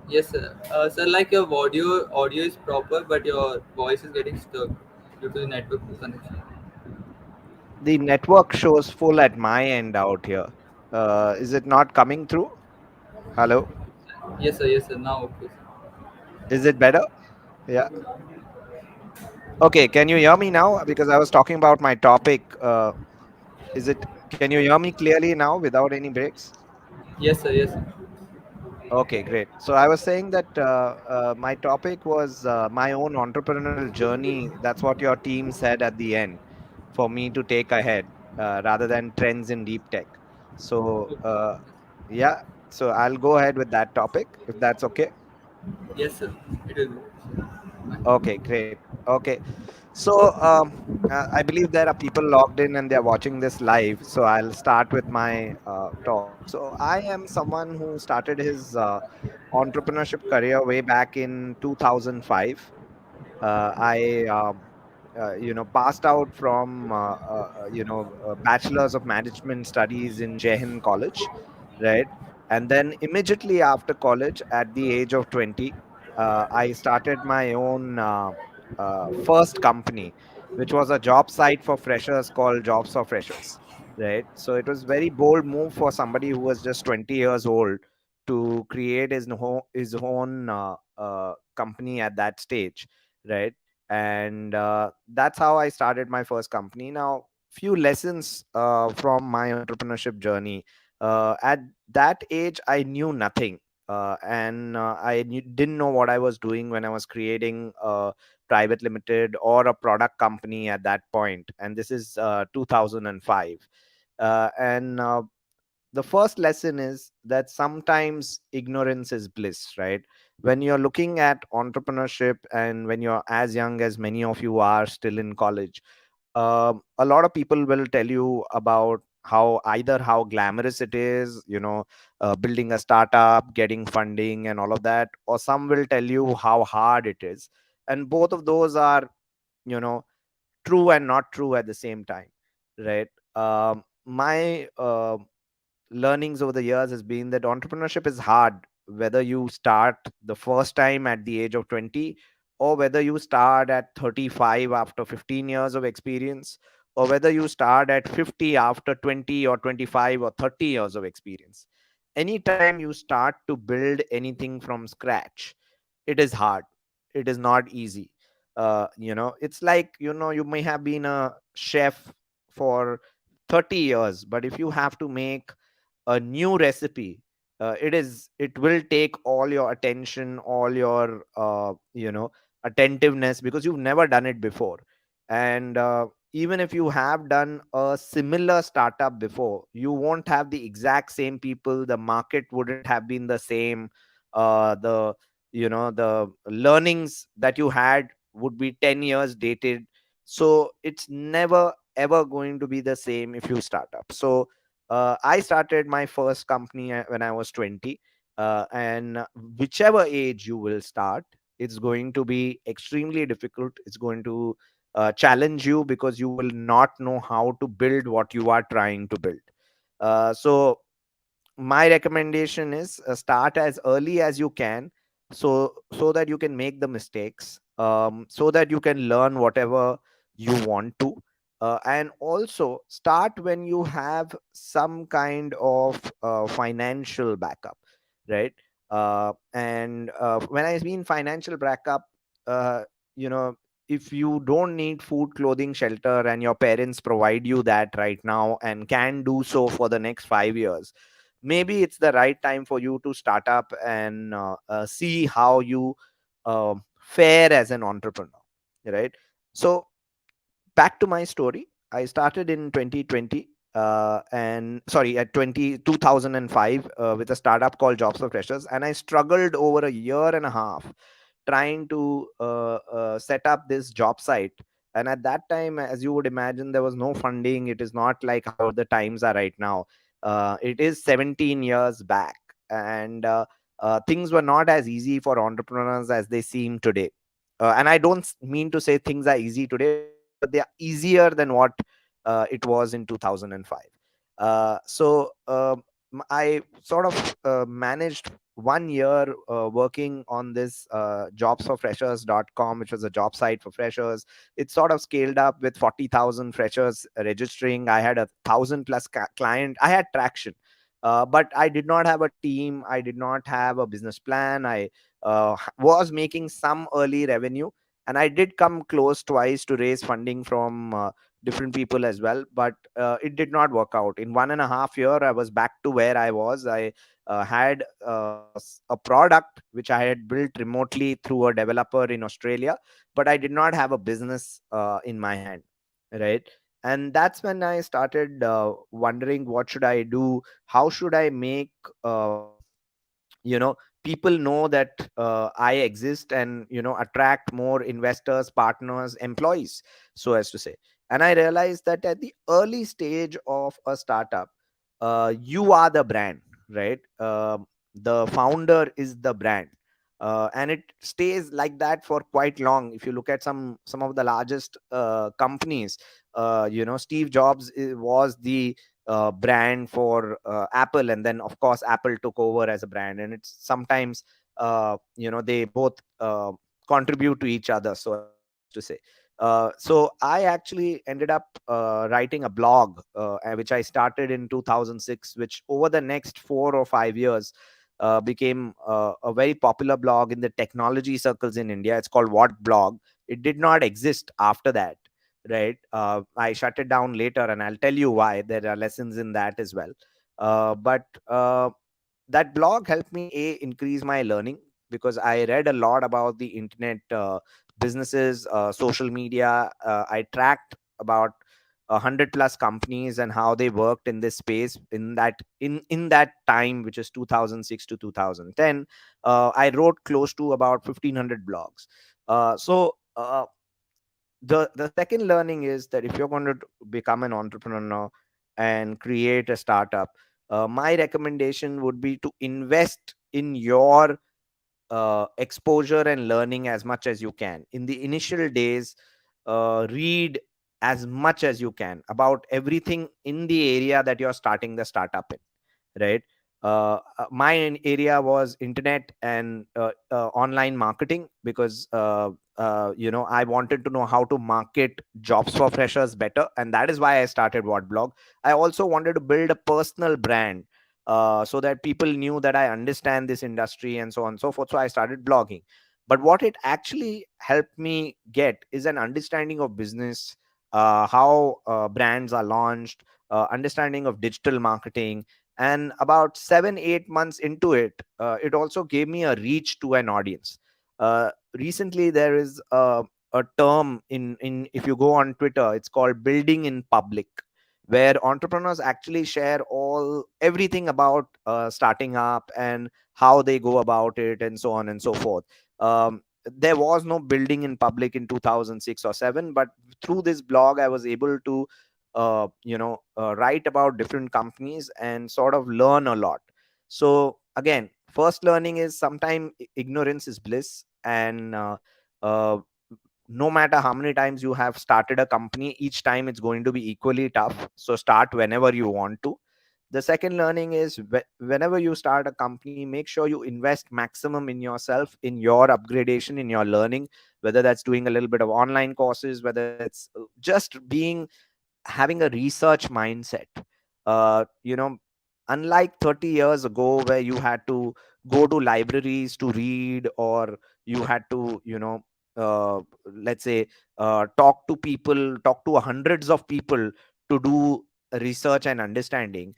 Speaker 10: Yes, sir. Sir, like your audio is proper, but your voice is getting stuck due to the network connection.
Speaker 11: The network shows full at my end out here. Is it not coming through? Hello,
Speaker 10: Yes, sir. Yes, sir. Now, okay, sir.
Speaker 11: is it better? Yeah. Okay, can you hear me now? Because I was talking about my topic. Is it? Can you hear me clearly now without any breaks?
Speaker 10: Yes, sir. Yes, sir.
Speaker 11: Okay, great. So I was saying that my topic was my own entrepreneurial journey. That's what your team said at the end for me to take ahead rather than trends in deep tech. So,
Speaker 10: Okay.
Speaker 11: yeah, so I'll go ahead with that topic if that's okay.
Speaker 10: Yes, sir. It will be.
Speaker 11: Okay, great. Okay. So, I believe there are people logged in and they're watching this live. So, I'll start with my talk. So, I am someone who started his entrepreneurship career way back in 2005. I passed out from bachelor's of management studies in Jai Hind College, right? And then immediately after college, at the age of 20, I started my own first company, which was a job site for freshers called Jobs for Freshers, right? So it was very bold move for somebody who was just 20 years old to create his own company at that stage, right? And that's how I started my first company. Now, few lessons from my entrepreneurship journey. At that age, I knew nothing. And I didn't know what I was doing when I was creating a private limited or a product company at that point. And this is 2005. And the first lesson is that sometimes ignorance is bliss, right? When you're looking at entrepreneurship and when you're as young as many of you are still in college, a lot of people will tell you about how either how glamorous it is, building a startup, getting funding, and all of that, or some will tell you how hard it is. And both of those are, you know, true and not true at the same time, right? My learnings over the years has been that entrepreneurship is hard, whether you start the first time at the age of 20, or whether you start at 35 after 15 years of experience, or whether you start at 50 after 20 or 25 or 30 years of experience. Anytime you start to build anything from scratch, it is hard. It is not easy. It's like, you may have been a chef for 30 years, but if you have to make a new recipe, it will take all your attention, all your attentiveness, because you've never done it before. And even if you have done a similar startup before, you won't have the exact same people, the market wouldn't have been the same, the learnings that you had would be 10 years dated. So it's never ever going to be the same if you start up. So I started my first company when I was 20. And whichever age you will start, it's going to be extremely difficult. It's going to challenge you because you will not know how to build what you are trying to build. So my recommendation is start as early as you can, so that you can make the mistakes, so that you can learn whatever you want to, and also start when you have some kind of financial backup, right? And when I mean financial backup, uh, you know if you don't need food, clothing, shelter, and your parents provide you that right now and can do so for the next 5 years, maybe it's the right time for you to start up and see how you fare as an entrepreneur, right? So back to my story. I started in 2020, and sorry, at 2005, with a startup called Jobs for Freshers, and I struggled over a year and a half trying to set up this job site. And at that time, as you would imagine, there was no funding. It is not like how the times are right now. It is 17 years back, and things were not as easy for entrepreneurs as they seem today. And I don't mean to say things are easy today, but they are easier than what it was in 2005. I sort of managed 1 year working on this jobsforfreshers.com, which was a job site for freshers. It sort of scaled up with 40,000 freshers registering. I had 1,000 plus client. I had traction. But I did not have a team. I did not have a business plan. I was making some early revenue, and I did come close twice to raise funding from different people as well, but it did not work out. In 1.5 years, I was back to where I was. I had a product which I had built remotely through a developer in Australia, but I did not have a business in my hand, right? And that's when I started wondering, what should I do? How should I make you know people know that I exist, and attract more investors, partners, employees, so as to say. And I realized that at the early stage of a startup, you are the brand, right? The founder is the brand, and it stays like that for quite long. If you look at some of the largest companies, Steve Jobs was the brand for Apple, and then of course Apple took over as a brand, and it's sometimes they both contribute to each other, so as to say. So I actually ended up writing a blog, which I started in 2006, which over the next 4 or 5 years became a very popular blog in the technology circles in India. It's called What Blog. It did not exist after that, right? I shut it down later, and I'll tell you why. There are lessons in that as well. But that blog helped me increase my learning, because I read a lot about the internet businesses, social media. I tracked about 100 plus companies and how they worked in this space in that time, which is 2006 to 2010. I wrote close to about 1500 blogs. The second learning is that if you're going to become an entrepreneur and create a startup, my recommendation would be to invest in your exposure and learning as much as you can in the initial days. Read as much as you can about everything in the area that you're starting the startup in, right? My area was internet and online marketing, because I wanted to know how to market jobs for freshers better, and that is why I started what blog. I also wanted to build a personal brand, so that people knew that I understand this industry and so on and so forth. So I started blogging. But what it actually helped me get is an understanding of business, how brands are launched, understanding of digital marketing. And about 7 8 months into it, it also gave me a reach to an audience. Recently there is a term in if you go on Twitter, it's called building in public, where entrepreneurs actually share all everything about starting up and how they go about it and so on and so forth. There was no building in public in 2006 or 7, but through this blog I was able to write about different companies and sort of learn a lot. So again, first learning is sometimes ignorance is bliss. And uh, no matter how many times you have started a company, each time it's going to be equally tough. So start whenever you want to. The second learning is whenever you start a company, make sure you invest maximum in yourself, in your upgradation, in your learning, whether that's doing a little bit of online courses, whether it's just being having a research mindset. Unlike 30 years ago, where you had to go to libraries to read, or you had to let's say talk to hundreds of people to do research and understanding.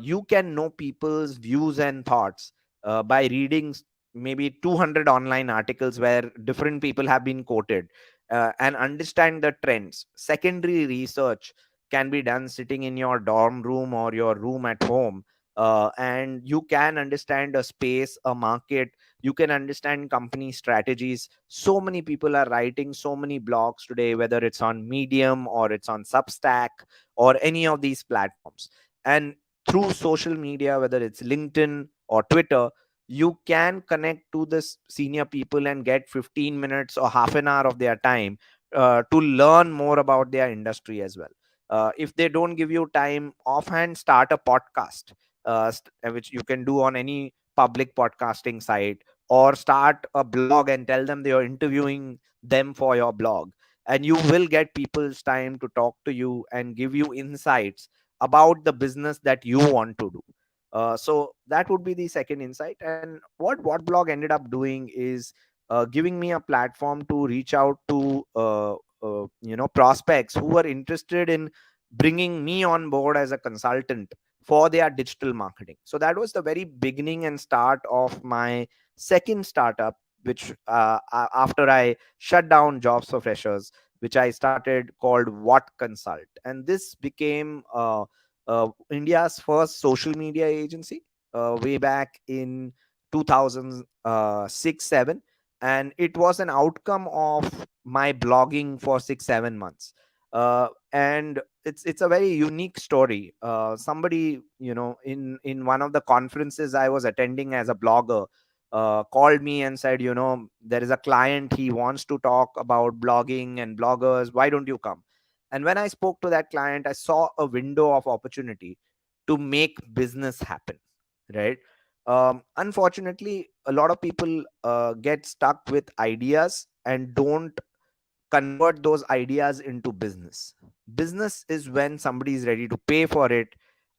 Speaker 11: You can know people's views and thoughts by reading maybe 200 online articles where different people have been quoted, and understand the trends. Secondary research can be done sitting in your dorm room or your room at home, and you can understand a space, a market. You can understand company strategies. So many people are writing so many blogs today, whether it's on Medium or it's on Substack or any of these platforms. And through social media, whether it's LinkedIn or Twitter, you can connect to this senior people and get 15 minutes or half an hour of their time to learn more about their industry as well. If they don't give you time, offhand start a podcast, which you can do on any public podcasting site, or start a blog and tell them they are interviewing them for your blog, and you will get people's time to talk to you and give you insights about the business that you want to do. So that would be the second insight. And what blog ended up doing is giving me a platform to reach out to prospects who were interested in bringing me on board as a consultant for their digital marketing. So that was the very beginning and start of my second startup, which after I shut down jobs for freshers, which I started, called What Consult. And this became India's first social media agency way back in 2006 7. And it was an outcome of my blogging for 6 7 months. And it's a very unique story. Somebody, in one of the conferences I was attending as a blogger, called me and said, there is a client, he wants to talk about blogging and bloggers, why don't you come? And when I spoke to that client, I saw a window of opportunity to make business happen, right? Unfortunately, a lot of people get stuck with ideas and don't convert those ideas into business. Business is when somebody is ready to pay for it.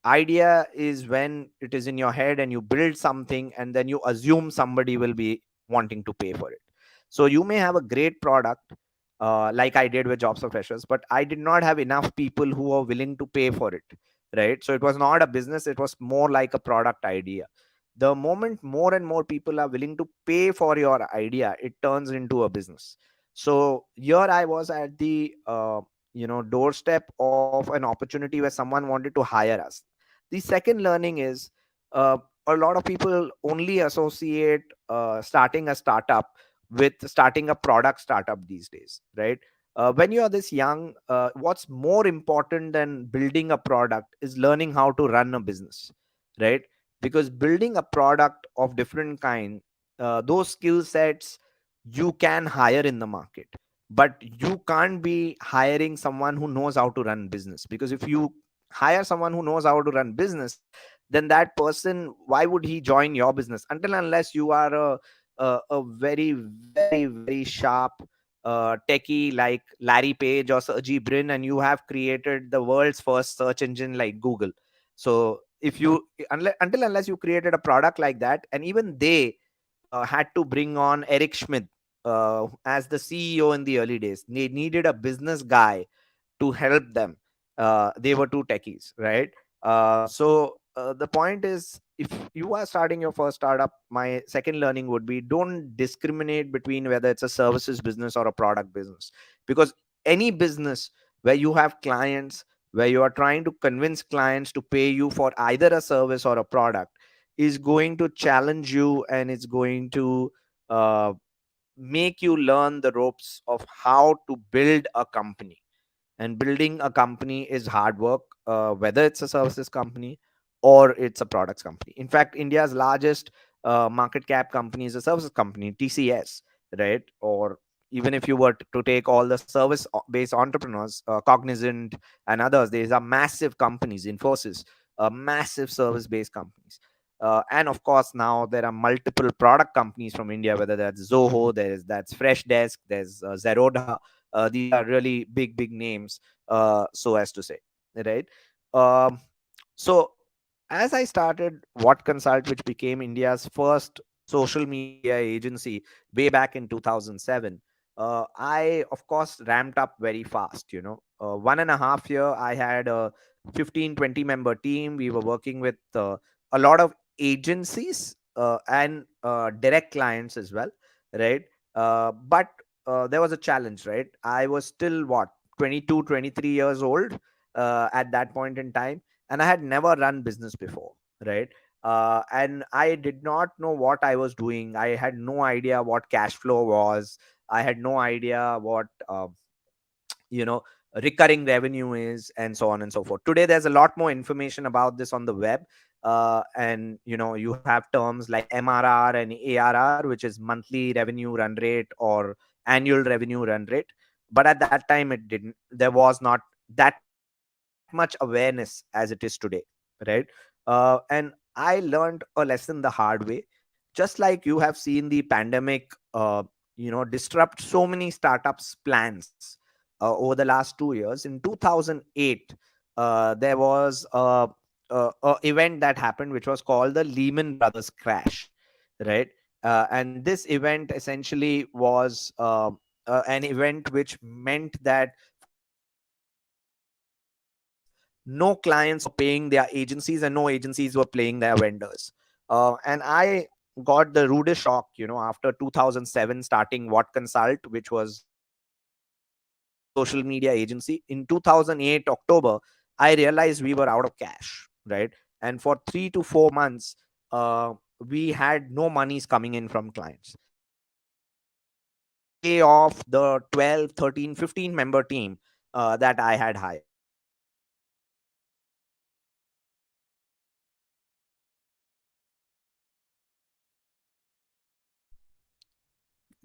Speaker 11: Idea is when it is in your head and you build something and then you assume somebody will be wanting to pay for it. So you may have a great product, like I did with jobs for freshers, but I did not have enough people who are willing to pay for it, right? So it was not a business, it was more like a product idea. The moment more and more people are willing to pay for your idea, it turns into a business. So here I was at the doorstep of an opportunity where someone wanted to hire us. The second learning is, uh, a lot of people only associate starting a startup with starting a product startup these days, right? When you are this young, what's more important than building a product is learning how to run a business, right? Because building a product of different kind, those skill sets you can hire in the market, but you can't be hiring someone who knows how to run business. Because if you hire someone who knows how to run business, then that person, why would he join your business? Until unless you are a very very very sharp techie like Larry Page or Sergey Brin, and you have created the world's first search engine like Google. So if you, until unless you created a product like that, and even they had to bring on Eric Schmidt as the CEO in the early days. They needed a business guy to help them. They were two techies, right? So the point is, if you are starting your first startup, my second learning would be, don't discriminate between whether it's a services business or a product business. Because any business where you have clients, where you are trying to convince clients to pay you for either a service or a product, is going to challenge you, and it's going to uh, make you learn the ropes of how to build a company. And building a company is hard work, whether it's a services company or it's a products company. In fact, India's largest market cap company is a services company, TCS, right? Or even if you were to take all the service based entrepreneurs, Cognizant and others, these are massive companies. Infosys, massive service based companies. And of course, now there are multiple product companies from India, whether that's Zoho, that's Freshdesk, there's Zerodha. These are really big names, so as to say, right? Um, so as I started What Consult, which became India's first social media agency way back in 2007, I of course ramped up very fast. 1.5 year, I had a 15-20 member team. We were working with a lot of agencies and direct clients as well, right? But there was a challenge, right? I was still, what, 22, 23 years old at that point in time, and I had never run business before, right? And I did not know what I was doing. I had no idea what cash flow was. I had no idea what you know recurring revenue is, and so on and so forth. Today there's a lot more information about this on the web, and you have terms like MRR and ARR, which is monthly revenue run rate or annual revenue run rate. But at that time, there was not that much awareness as it is today, right? And I learned a lesson the hard way. Just like you have seen the pandemic disrupt so many startups plans over the last 2 years. In 2008, there was a event that happened, which was called the Lehman Brothers crash, right? And this event essentially was an event which meant that for the last 2 years, no clients were paying their agencies and no agencies were paying their vendors. And I got the rudest shock, after 2007, starting What Consult, which was India's first social media agency. In 2008 October, I realized we were out of cash, right? And for 3 to 4 months, we had no monies coming in from clients. And I had to lay off the 12, 13, 15 member team that I had hired.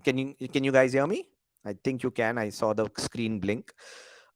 Speaker 11: Can you guys hear me? I think you can. I saw the screen blink.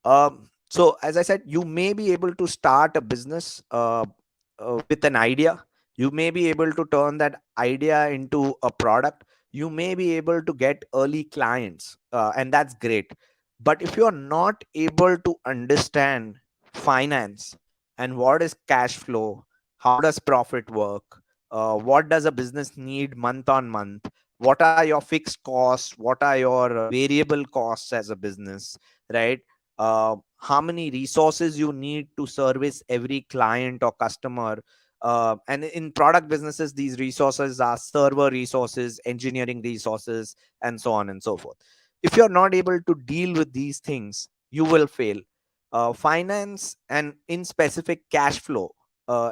Speaker 11: So as I said, you may be able to start a business with an idea. You may be able to turn that idea into a product. You may be able to get early clients, and that's great. But if you're not able to understand finance and what is cash flow, how does profit work, what does a business need month on month, what are your fixed costs, what are your variable costs as a business, right? How many resources you need to service every client or customer, And in product businesses, these resources are server resources, engineering resources, and so on and so forth. If you're not able to deal with these things, you will fail. Finance, and in specific cash flow,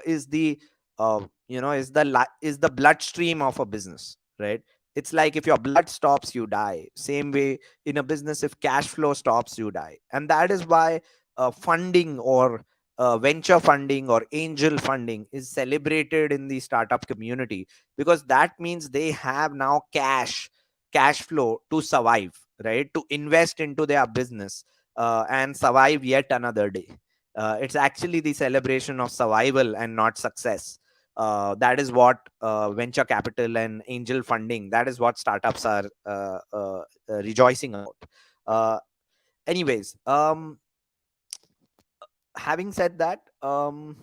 Speaker 11: is the is the bloodstream of a business, right? It's like if your blood stops, you die. Same way in a business, if cash flow stops, you die. And that is why funding, or venture funding, or angel funding is celebrated in the startup community, because that means they have now cash flow to survive, right? To invest into their business, and survive yet another day. It's actually the celebration of survival and not success. That is what venture capital and angel funding, that is what startups are rejoicing about. uh, Anyways, having said that, and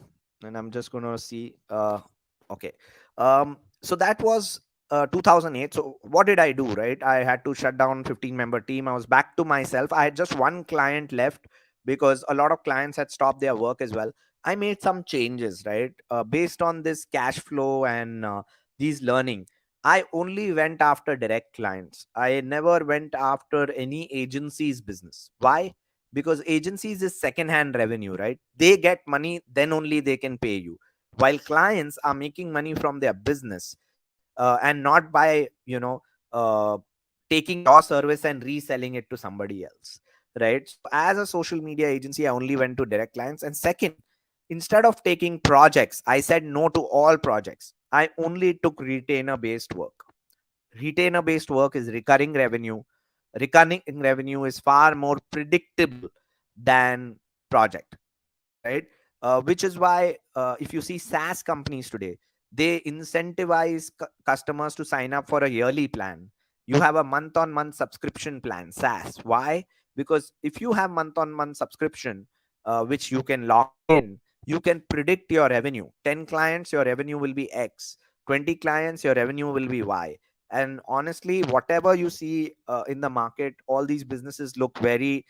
Speaker 11: I'm just gonna see, okay. So that was 2008. So what did I do, right? I had to shut down 15-member team. I was back to myself. I had just one client left, because a lot of clients had stopped their work as well. I made some changes, right? Based on this cash flow and these learning, I only went after direct clients. I never went after any agency's business. Why? Because agencies is second hand revenue, right? They get money, then only they can pay you, while clients are making money from their business, and not by uh, taking your service and reselling it to somebody else, right? So as a social media agency, I only went to direct clients. And second, instead of taking projects, I said no to all projects. I only took retainer based work. Retainer based work is recurring revenue. Recurring revenue is far more predictable than project, right? Which is why, if you see SaaS companies today, they incentivize customers to sign up for a yearly plan. You have a month on month subscription plan, SaaS. Why? Because if you have month on month subscription, which you can lock in, you can predict your revenue. 10 clients, your revenue will be X. 20 clients, your revenue will be Y. And honestly, whatever you see in the market, all these businesses look very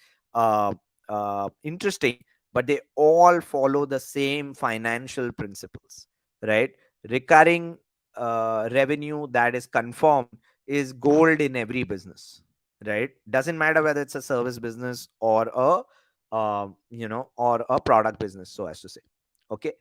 Speaker 11: interesting, but they all follow the same financial principles, right? Recurring revenue that is confirmed is gold in every business, right? Doesn't matter whether it's a service business or or a product business, so as to say. Okay.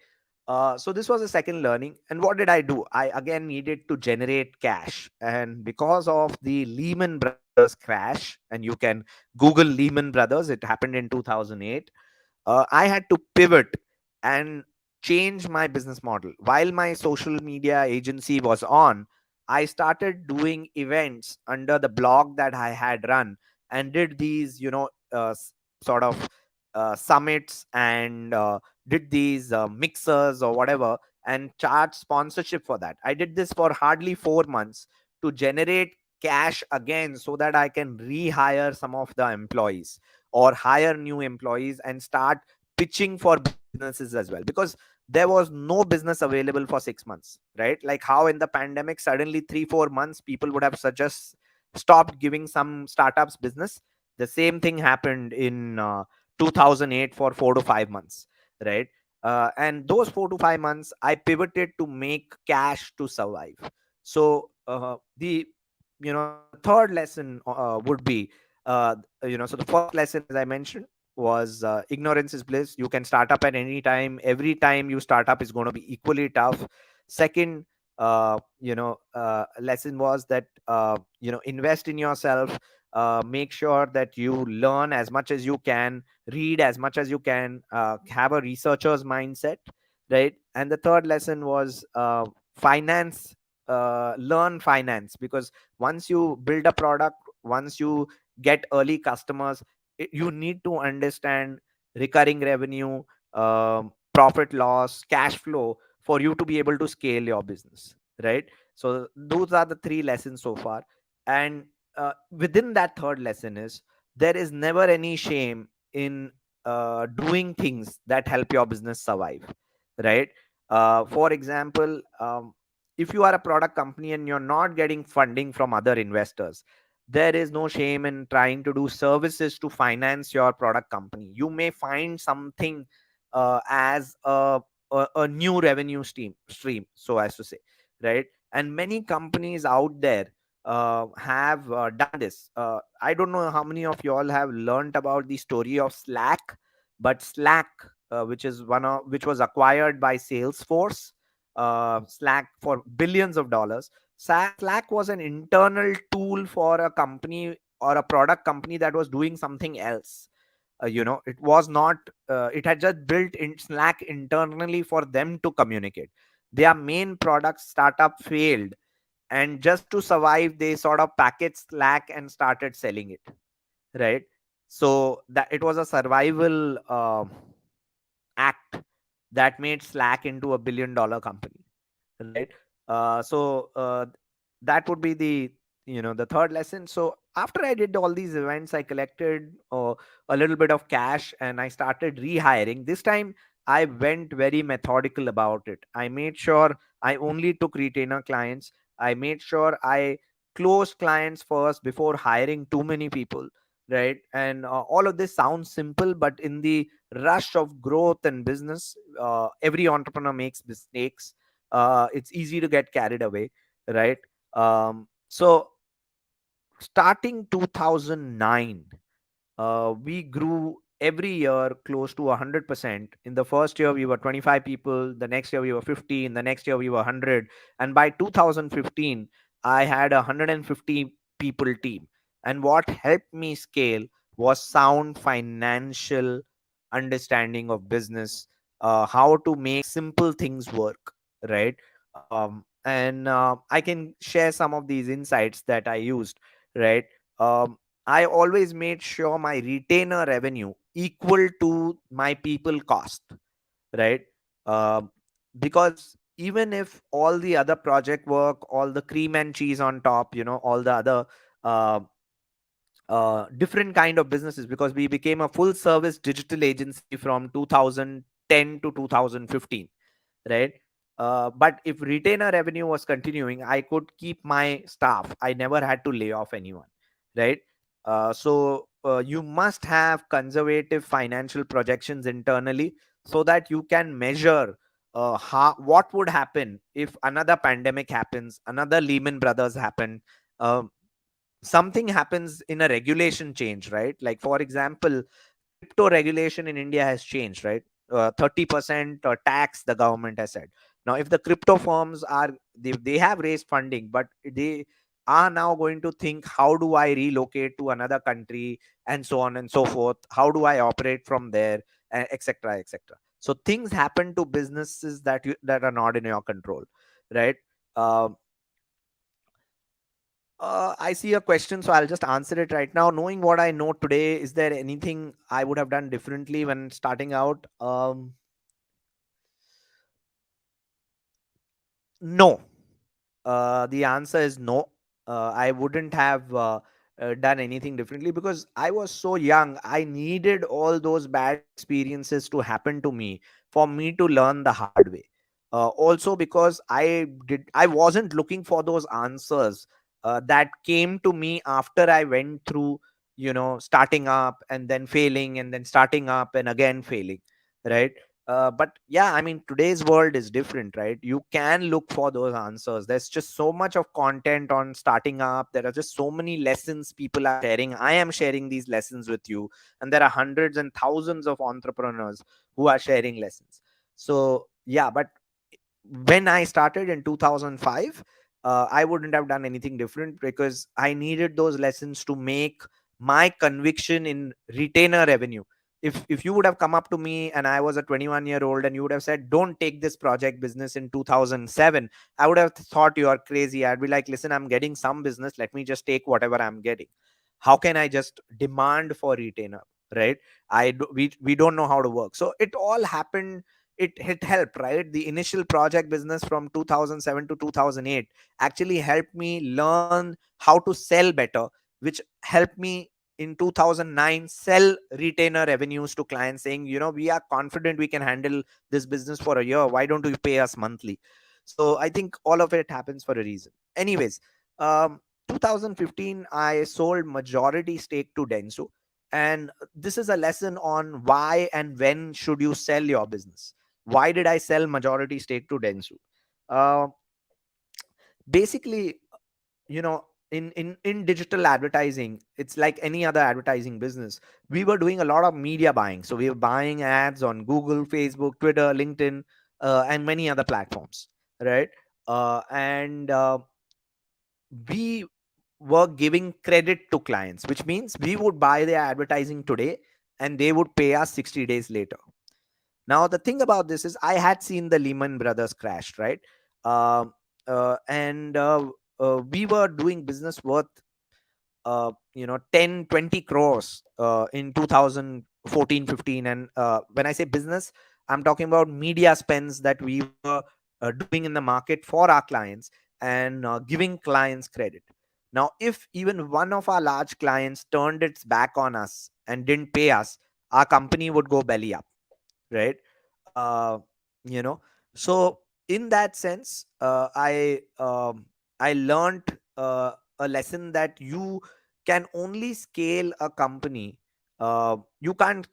Speaker 11: So this was a second learning. And what did I do? I again needed to generate cash. And because of the Lehman Brothers crash, and you can Google Lehman Brothers, it happened in 2008. I had to pivot and change my business model. While my social media agency was on, I started doing events under the blog that I had run, and did these, sort of summits, and did these mixers or whatever, and charge sponsorship for that. I did this for hardly 4 months to generate cash again, so that I can rehire some of the employees, or hire new employees, and start pitching for businesses as well, because there was no business available for 6 months, right? Like how in the pandemic suddenly 3-4 months people would have suggest stopped giving some startups business. The same thing happened in 2008 for 4 to 5 months, right? And those 4 to 5 months I pivoted to make cash to survive. So the the third lesson would be, so the first lesson, as I mentioned, was ignorance is bliss. You can start up at any time. Every time you start up is going to be equally tough. Second, lesson was that invest in yourself. Make sure that you learn as much as you can, read as much as you can, have a researcher's mindset, right? And the third lesson was finance. Learn finance, because once you build a product, once you get early customers, you need to understand recurring revenue, profit loss, cash flow, for you to be able to scale your business, right? So those are the three lessons so far. And within that third lesson is, there is never any shame in doing things that help your business survive, right? For example, if you are a product company and you're not getting funding from other investors, there is no shame in trying to do services to finance your product company. You may find something as a a new revenue stream, so as to say, right? And many companies out there have done this. I don't know how many of you all have learned about the story of Slack, but Slack, which was acquired by Salesforce, Slack for billions of dollars. Slack was an internal tool for a company or a product company that was doing something else. It was not, it had just built in Slack internally for them to communicate. Their main product startup failed, and just to survive they sort of packaged Slack and started selling it, right? So that it was a survival act that made Slack into a billion-dollar company, right? So that would be the third lesson. So after I did all these events, I collected a little bit of cash and I started rehiring. This time I went very methodical about it. I made sure I only took retainer clients. I made sure I closed clients first before hiring too many people, right? And all of this sounds simple, but in the rush of growth and business, every entrepreneur makes mistakes. It's easy to get carried away, right? So starting 2009, we grew every year close to 100%. In the first year we were 25 people, the next year we were 50, in the next year we were 100, and by 2015 I had a 150 people team. And what helped me scale was sound financial understanding of business, how to make simple things work, right? And I can share some of these insights that I used, right? um, I always made sure my retainer revenue equal to my people cost, right? Um because even if all the other project work, all the cream and cheese on top, all the other uh, different kind of businesses, because we became a full service digital agency from 2010 to 2015, right? But if retainer revenue was continuing, I could keep my staff. I never had to lay off anyone, right? So you must have conservative financial projections internally so that you can measure what would happen if another pandemic happens, another Lehman Brothers happen, something happens in a regulation change, right? Like for example, crypto regulation in India has changed, right? 30% tax the government has said. Now, if the crypto firms they have raised funding, but they are now going to think, how do I relocate to another country, and so on and so forth? How do I operate from there, etc., etc. So things happen to businesses that are not in your control, right? Um I see a question, so I'll just answer it right now. Knowing what I know today, is there anything I would have done differently when starting out? No. The answer is no. I wouldn't have done anything differently because I was so young. I needed all those bad experiences to happen to me for me to learn the hard way. Also, because I wasn't looking for those answers that came to me after I went through, starting up and then failing and then starting up and again failing, right? But yeah, I mean, today's world is different, right? You can look for those answers. There's just so much of content on starting up. There are just so many lessons people are sharing. I am sharing these lessons with you, and there are hundreds and thousands of entrepreneurs who are sharing lessons. So yeah, but when I started in 2005, I wouldn't have done anything different because I needed those lessons to make my conviction in retainer revenue. If you would have come up to me and I was a 21-year-old and you would have said, don't take this project business in 2007, I would have thought you are crazy. I'd be like, listen, I'm getting some business, let me just take whatever I'm getting. How can I just demand for retainer, right? We don't know how to work. So it all happened. It helped, right? The initial project business from 2007 to 2008 actually helped me learn how to sell better, which helped me in 2009 sell retainer revenues to clients, saying, we are confident we can handle this business for a year, why don't you pay us monthly? So I think all of it happens for a reason. Anyways, 2015 I sold majority stake to Denso, and this is a lesson on why and when should you sell your business. Why did I sell majority stake to Densu? Uh, Basically, in digital advertising, it's like any other advertising business. We were doing a lot of media buying, so we were buying ads on Google, Facebook, Twitter, LinkedIn, and many other platforms, right? And we were giving credit to clients, which means we would buy their advertising today and they would pay us 60 days later. Now, the thing about this is, I had seen the Lehman Brothers crash, right? Um and We were doing business worth 10, 20 crores in 2014-15. And when I say business, I'm talking about media spends that we were doing in the market for our clients, and giving clients credit. Now, if even one of our large clients turned its back on us and didn't pay us, our company would go belly up, right? uh, you know so in that sense, I learned a lesson that you can only scale a company. You can't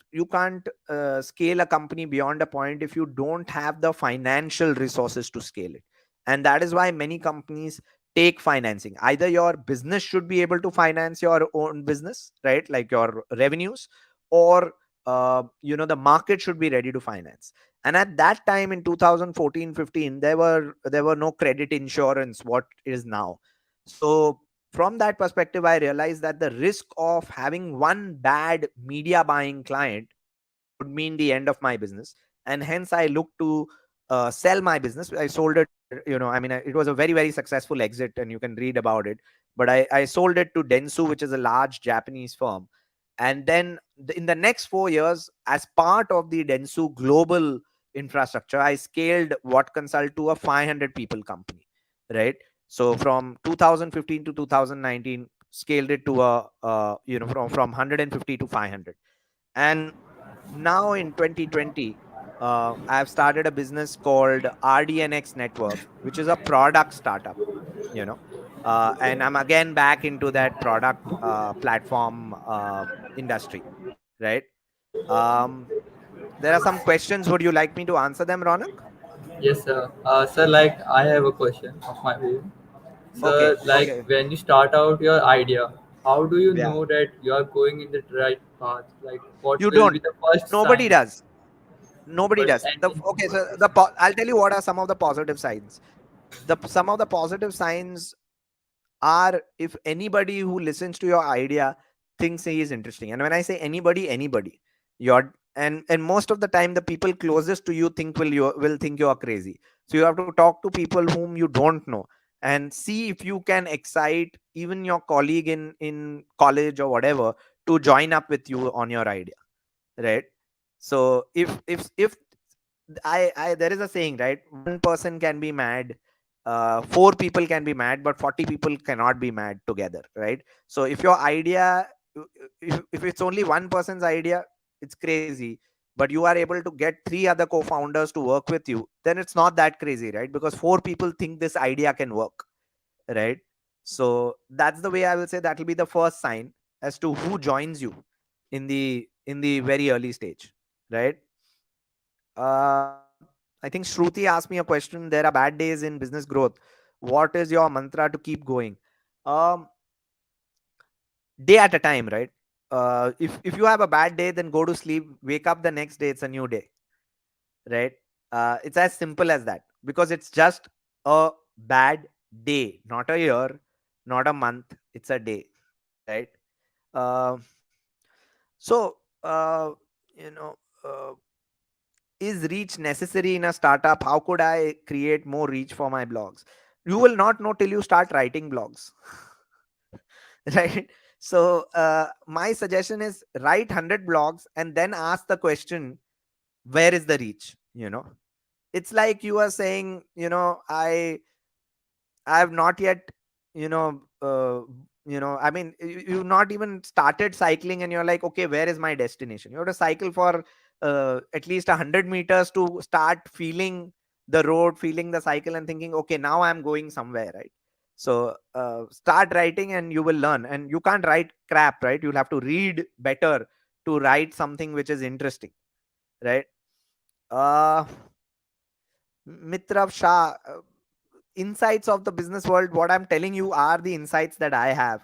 Speaker 11: scale a company beyond a point if you don't have the financial resources to scale it. And that is why many companies take financing. Either your business should be able to finance your own business, right, like your revenues, or the market should be ready to finance. And at that time in 2014-15, there were no credit insurance what is now. So from that perspective, I realized that the risk of having one bad media buying client would mean the end of my business. And hence I looked to sell my business. I sold it, it was a very, very successful exit, and you can read about it. But I sold it to Densu, which is a large Japanese firm. And then in the next 4 years, as part of the Densu global infrastructure, I scaled What Consult to a 500 people company, right? So from 2015 to 2019, scaled it to from 150 to 500. And now in 2020, I've started a business called RDnX Network, which is a product startup, you know and I'm again back into that product platform industry, right? um, there are some questions. Would you like me to answer them, Ronak?
Speaker 10: Yes, sir. Sir, like I have a question of my own.
Speaker 11: Okay,
Speaker 10: So, like
Speaker 11: okay.
Speaker 10: when you start out your idea, how do you
Speaker 11: Yeah.
Speaker 10: know that you are going in the right path? Like, what
Speaker 11: You
Speaker 10: will be
Speaker 11: don't.
Speaker 10: the first
Speaker 11: Nobody
Speaker 10: sign?
Speaker 11: does. Nobody
Speaker 10: But
Speaker 11: does.
Speaker 10: and
Speaker 11: Okay, so I'll tell you what are some of the positive signs. Some of the positive signs are, if anybody who listens to your idea thinks he is interesting. And when I say anybody, anybody, you're and most of the time the people closest to you will think you are crazy. So you have to talk to people whom you don't know, and see if you can excite even your colleague in college or whatever to join up with you on your idea, right? So if I there is a saying, right? One person can be mad, four people can be mad, but 40 people cannot be mad together, right? So if your idea, if it's only one person's idea, it's crazy. But you are able to get three other co-founders to work with you, then it's not that crazy, right? Because four people think this idea can work, right? So that's the way I will say that will be the first sign as to who joins you in the very early stage, right? I think Shruti asked me a question. There are bad days in business growth. What is your mantra to keep going? Um, Day at a time, right? If you have a bad day, then go to sleep. Wake up the next day. It's a new day, right? It's as simple as that, because it's just a bad day, not a year, not a month. It's a day, right? Uh, so you know. Uh, is reach necessary in a startup? How could I create more reach for my blogs? You will not know till you start writing blogs. Right? So my suggestion is write 100 blogs and then ask the question, where is the reach? It's like you are saying, I have not yet, you know, I mean, you've not even started cycling, and you're like, okay, where is my destination? You have to cycle for at least 100 meters to start feeling the road, feeling the cycle, and thinking, okay, now I'm going somewhere, right? So start writing, and you will learn. And you can't write crap, right? You'll have to read better to write something which is interesting, right? Uh, Mitrav Shah, insights of the business world. What I'm telling you are the insights that I have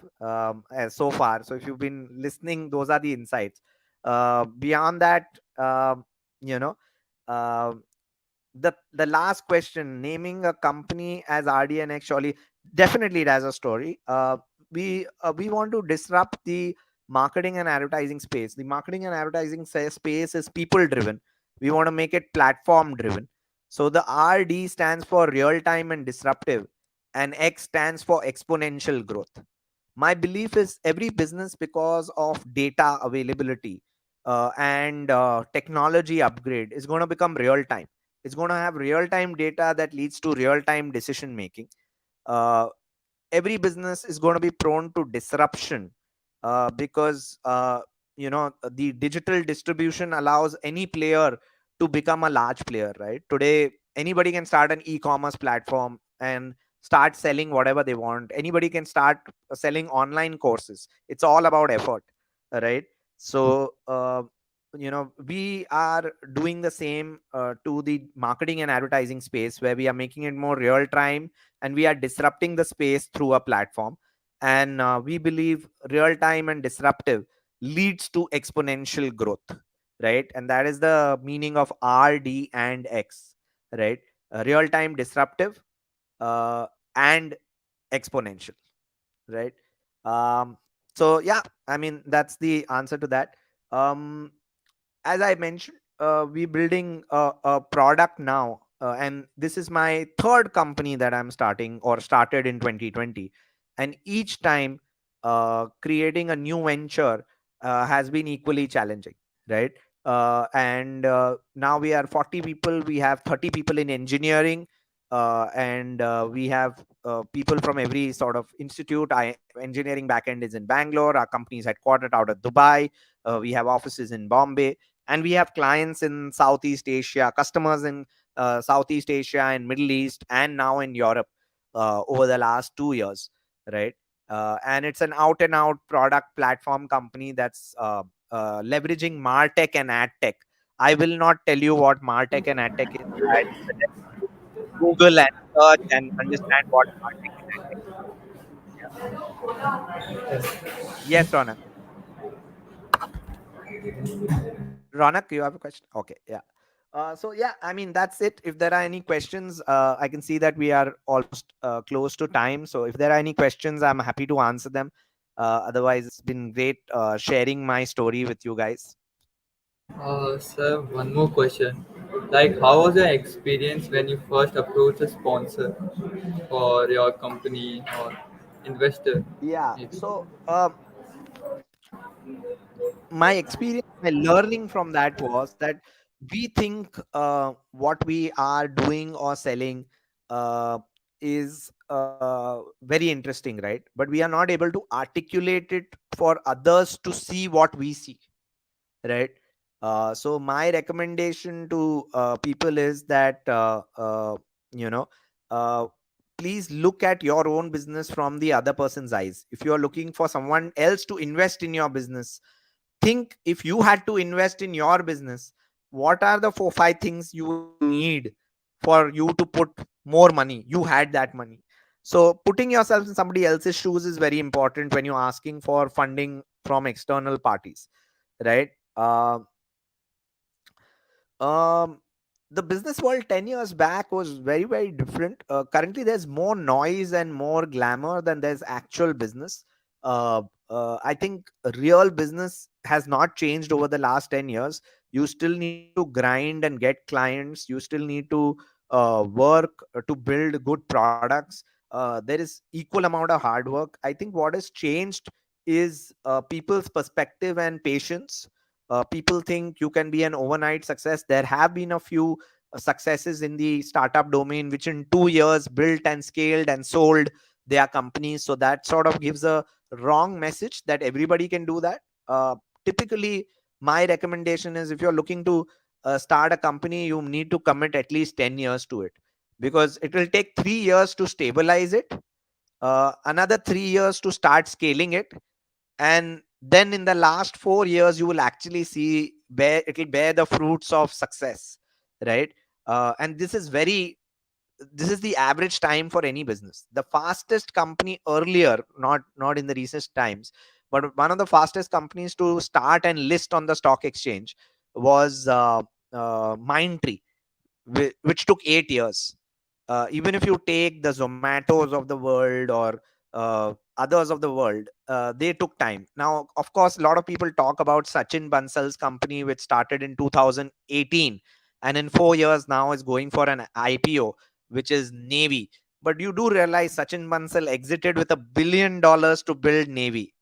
Speaker 11: so far. So if you've been listening, those are the insights. Beyond that, you know, uh, the last question, naming a company as RDnX, surely definitely it has a story. We want to disrupt the marketing and advertising space. The marketing and advertising space is people driven. We want to make it platform driven. So the RD stands for real time and disruptive, and X stands for exponential growth. My belief is every business, because of data availability and technology upgrade, is going to become real time. It's going to have real time data that leads to real time decision making. uh, every business is going to be prone to disruption because the digital distribution allows any player to become a large player. Right, today anybody can start an e-commerce platform and start selling whatever they want. Anybody can start selling online courses. It's all about effort, right? So we are doing the same to the marketing and advertising space, where we are making it more real time, and we are disrupting the space through a platform. And we believe real time and disruptive leads to exponential growth, right? And that is the meaning of RD and X, right? Real time, disruptive, and exponential, right? Um so yeah, I mean, that's the answer to that. As I mentioned, we're building a product now, and this is my third company that I'm starting or started in 2020. And each time, creating a new venture has been equally challenging, right? And now we are 40 people. We have 30 people in engineering, and we have people from every sort of institute. Engineering backend is in Bangalore. Our company is headquartered out of Dubai. We have offices in Bombay, and we have clients in Southeast Asia, customers in Southeast Asia and Middle East, and now in Europe over the last 2 years, right? And it's an out and out product platform company that's leveraging martech and adtech. I will not tell you what martech and adtech is. I suggest you Google and search and understand what martech and adtech is. Yeah. Yes, Ronak. Ronak, you have a question? Okay, yeah. So yeah, I mean, that's it. If there are any questions, I can see that we are almost close to time. So if there are any questions, I'm happy to answer them. Otherwise, it's been great sharing my story with you guys.
Speaker 10: Sir, one more question. Like, how was your experience when you first approached a sponsor for your company or investor,
Speaker 11: Yeah.
Speaker 10: maybe?
Speaker 11: So my experience, my learning from that was that we think what we are doing or selling is very interesting, right? But we are not able to articulate it for others to see what we see, right? So my recommendation to people is that you know uh, please look at your own business from the other person's eyes. If you are looking for someone else to invest in your business, think, if you had to invest in your business, what are the 4 5 things you would need for you to put more money? You had that money. So putting yourself in somebody else's shoes is very important when you're asking for funding from external parties, right? Um, the business world 10 years back was very, very different. Currently, there's more noise and more glamour than there's actual business. I think real business has not changed over the last 10 years. You still need to grind and get clients. You still need to work to build good products. There is equal amount of hard work. I think what has changed is people's perspective and patience. People think you can be an overnight success. There have been a few successes in the startup domain which in 2 years built and scaled and sold their companies. So that sort of gives a wrong message that everybody can do that. Typically, my recommendation is, if you're looking to start a company, you need to commit at least 10 years to it, because it will take 3 years to stabilize it, another 3 years to start scaling it, and then in the last 4 years you will actually see bear, it will bear the fruits of success, right? And this is the average time for any business. The fastest company earlier, not in the recent times, but one of the fastest companies to start and list on the stock exchange was Mindtree, which took 8 years. Even if you take the Zomatos of the world or others of the world, they took time. Now, of course, a lot of people talk about Sachin Bansal's company, which started in 2018, and in 4 years now is going for an IPO, which is Navy. But you do realize Sachin Bansal exited with $1 billion to build Navy,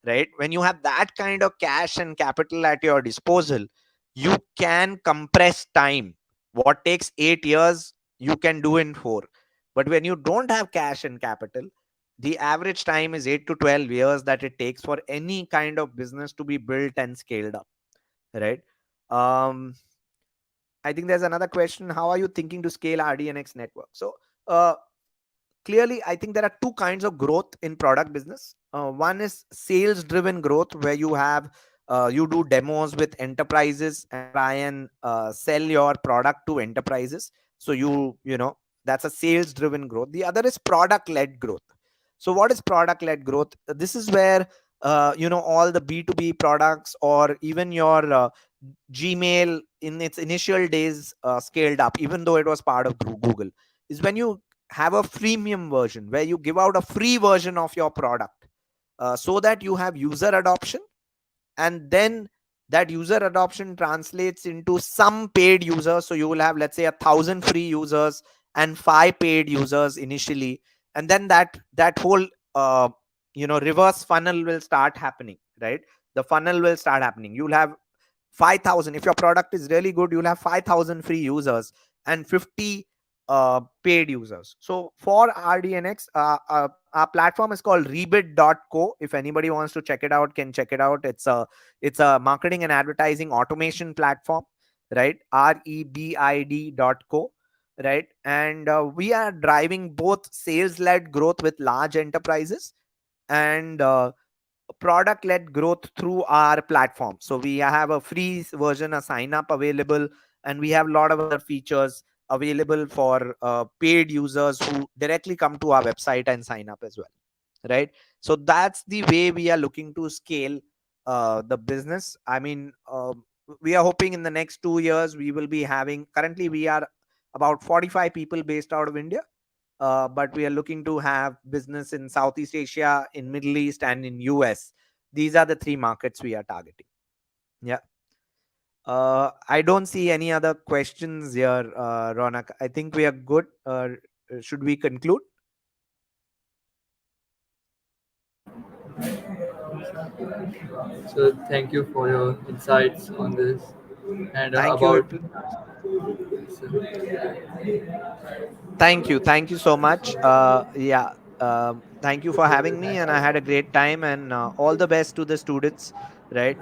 Speaker 11: right? When you have that kind of cash and capital at your disposal, you can compress time. What takes 8 years, you can do in four. But when you don't have cash and capital, the average time is 8 to 12 years that it takes for any kind of business to be built and scaled up, right? um I think there's another question: how are you thinking to scale RDnX network? So uh clearly, I think there are two kinds of growth in product business. One is sales driven growth, where you do demos with enterprises and try and sell your product to enterprises. So you know that's a sales driven growth. The other is product led growth. So what is product led growth? This is where all the B2B products, or even your Gmail in its initial days scaled up, even though it was part of Google, is when you have a freemium version where you give out a free version of your product, so that you have user adoption, and then that user adoption translates into some paid users. So you will have, let's say, 1,000 free users and 5 paid users initially, and then that whole reverse funnel will start happening, right? The funnel will start happening. You'll have 5,000. If your product is really good, you'll have 5,000 free users and 50 paid users. So for RDnX, our platform is called rebid.co. If anybody wants to check it out, can check it out. It's a marketing and advertising automation platform, right? rebid.co, right? And we are driving both sales led growth with large enterprises and product led growth through our platform. So we have a free version, a sign up available, and we have a lot of other features available for paid users who directly come to our website and sign up as well, right? So that's the way we are looking to scale the business. I mean, we are hoping in the next 2 years we will be having, currently we are about 45 people based out of India, but we are looking to have business in Southeast Asia, in Middle East, and in US. These are the three markets we are targeting. Yeah. I don't see any other questions here, Ronak. I think we are good. Should we conclude?
Speaker 10: So thank you for your insights on this and
Speaker 11: Thank you.
Speaker 10: about. So,
Speaker 11: Thank you so much. Yeah. Thank you for having me, and I had a great time. And all the best to the students, right?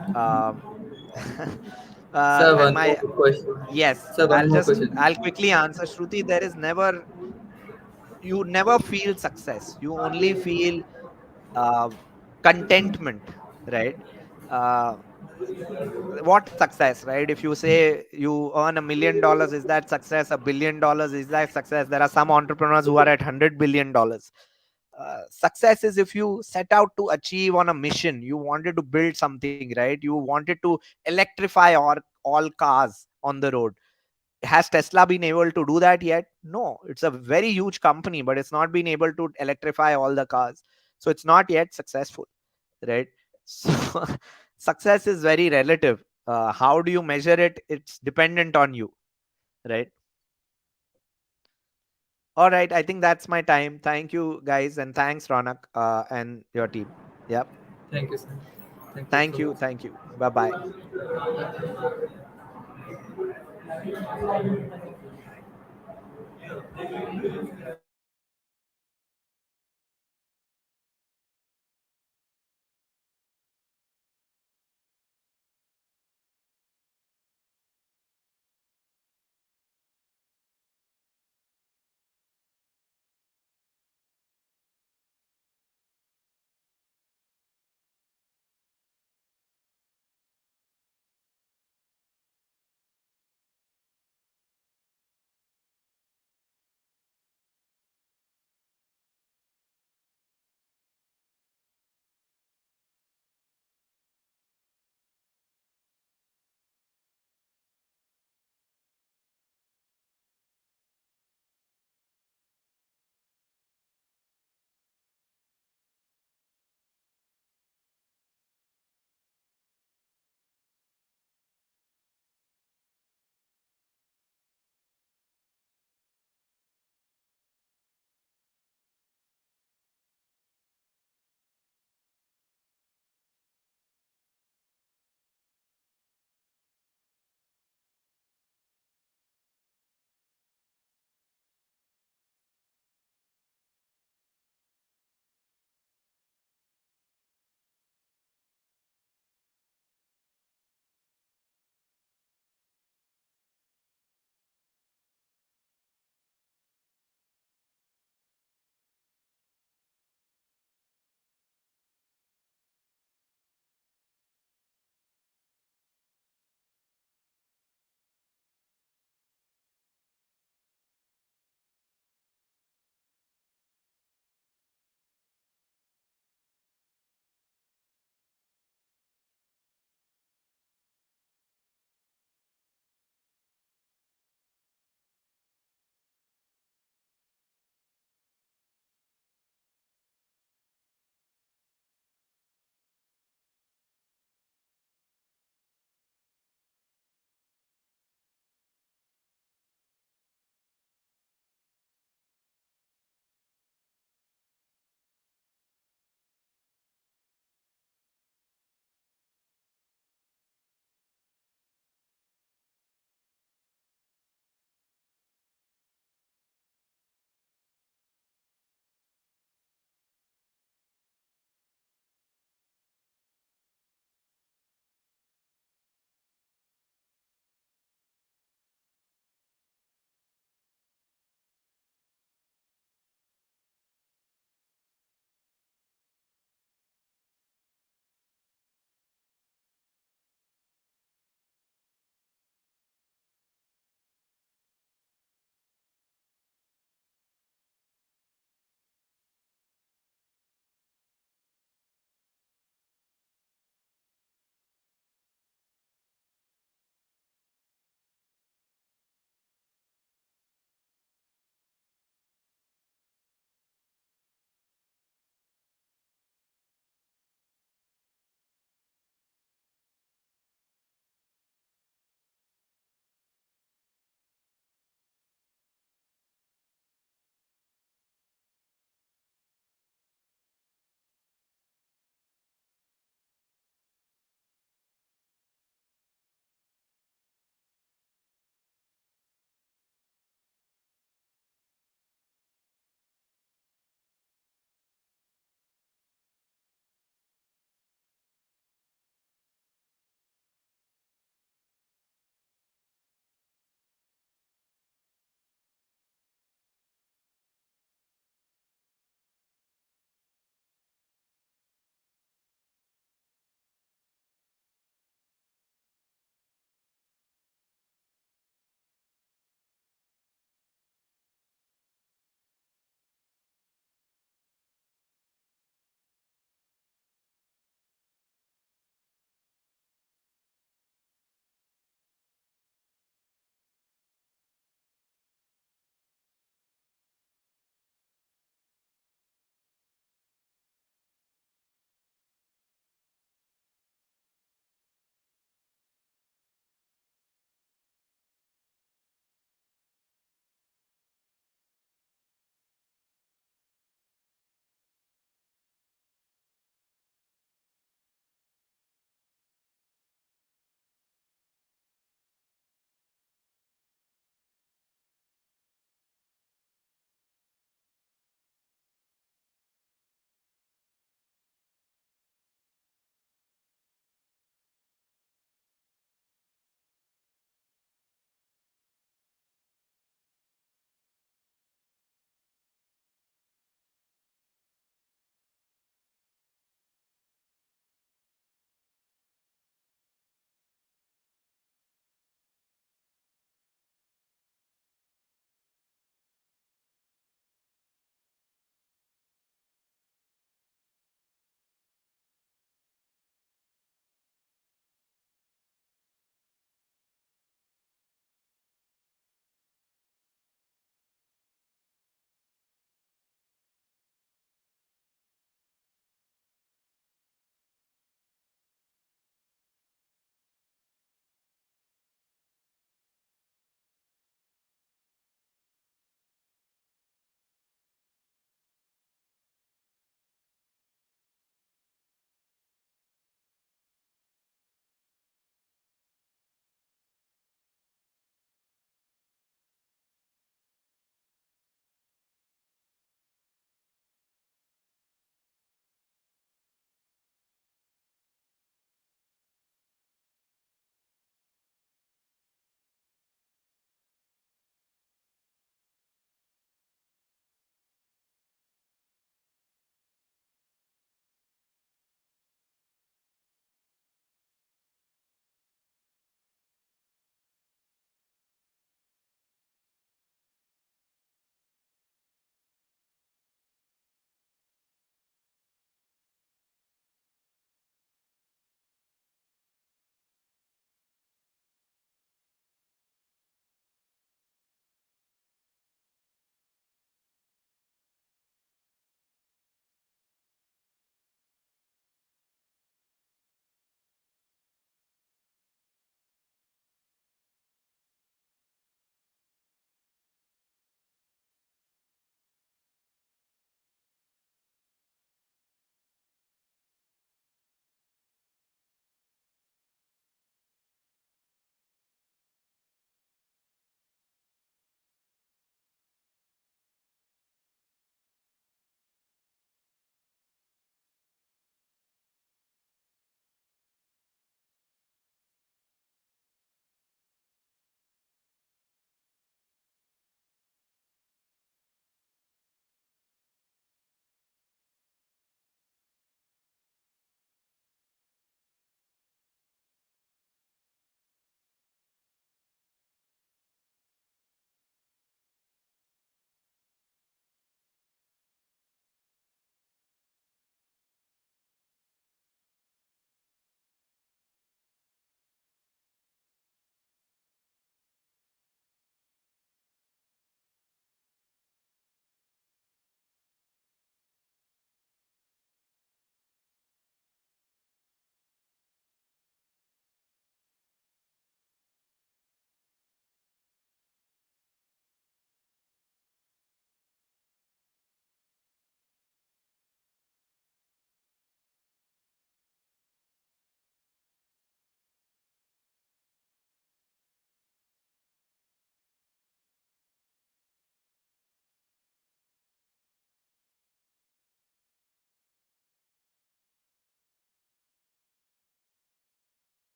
Speaker 10: sir,
Speaker 11: And
Speaker 10: one more
Speaker 11: my
Speaker 10: question.
Speaker 11: yes,
Speaker 10: Sir, one more question.
Speaker 11: I'll quickly answer. Shruti, there is never, you never feel success. You only feel uh, contentment, right? Uh, what is success, right? If you say you earn $1 million, is that success? $1 billion, is that success? There are some entrepreneurs who are at $100 billion. Success is if you set out to achieve on a mission. You wanted to build something, right? You wanted to electrify all cars on the road. Has Tesla been able to do that yet? No, it's a very huge company, but it's not been able to electrify all the cars. So it's not yet successful, right? So success is very relative. How do you measure it? It's dependent on you, right? All right, I think that's my time. Thank you guys, and thanks Ronak and your team. Yep.
Speaker 10: Thank you, sir. Thank you so
Speaker 11: Thank you.
Speaker 10: much.
Speaker 11: Thank you. Bye bye.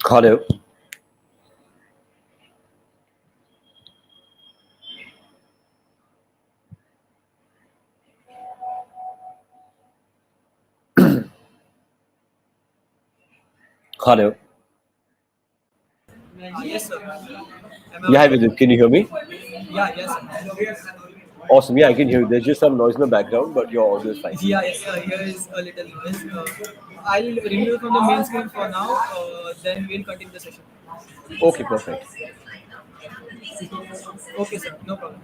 Speaker 12: Hello. Hello.
Speaker 1: Yes, sir. Am I
Speaker 12: Yeah, hi
Speaker 1: audible?
Speaker 12: Vidit. Can you hear me?
Speaker 1: Yeah, yes, sir.
Speaker 12: Awesome. Yeah, I can hear you. There's just some noise in the background, but your audio is fine.
Speaker 1: Yeah, yes, here is a little noise. I'll remove from the main screen for now, then we'll continue the session.
Speaker 12: Okay, perfect.
Speaker 1: Okay, sir, no problem.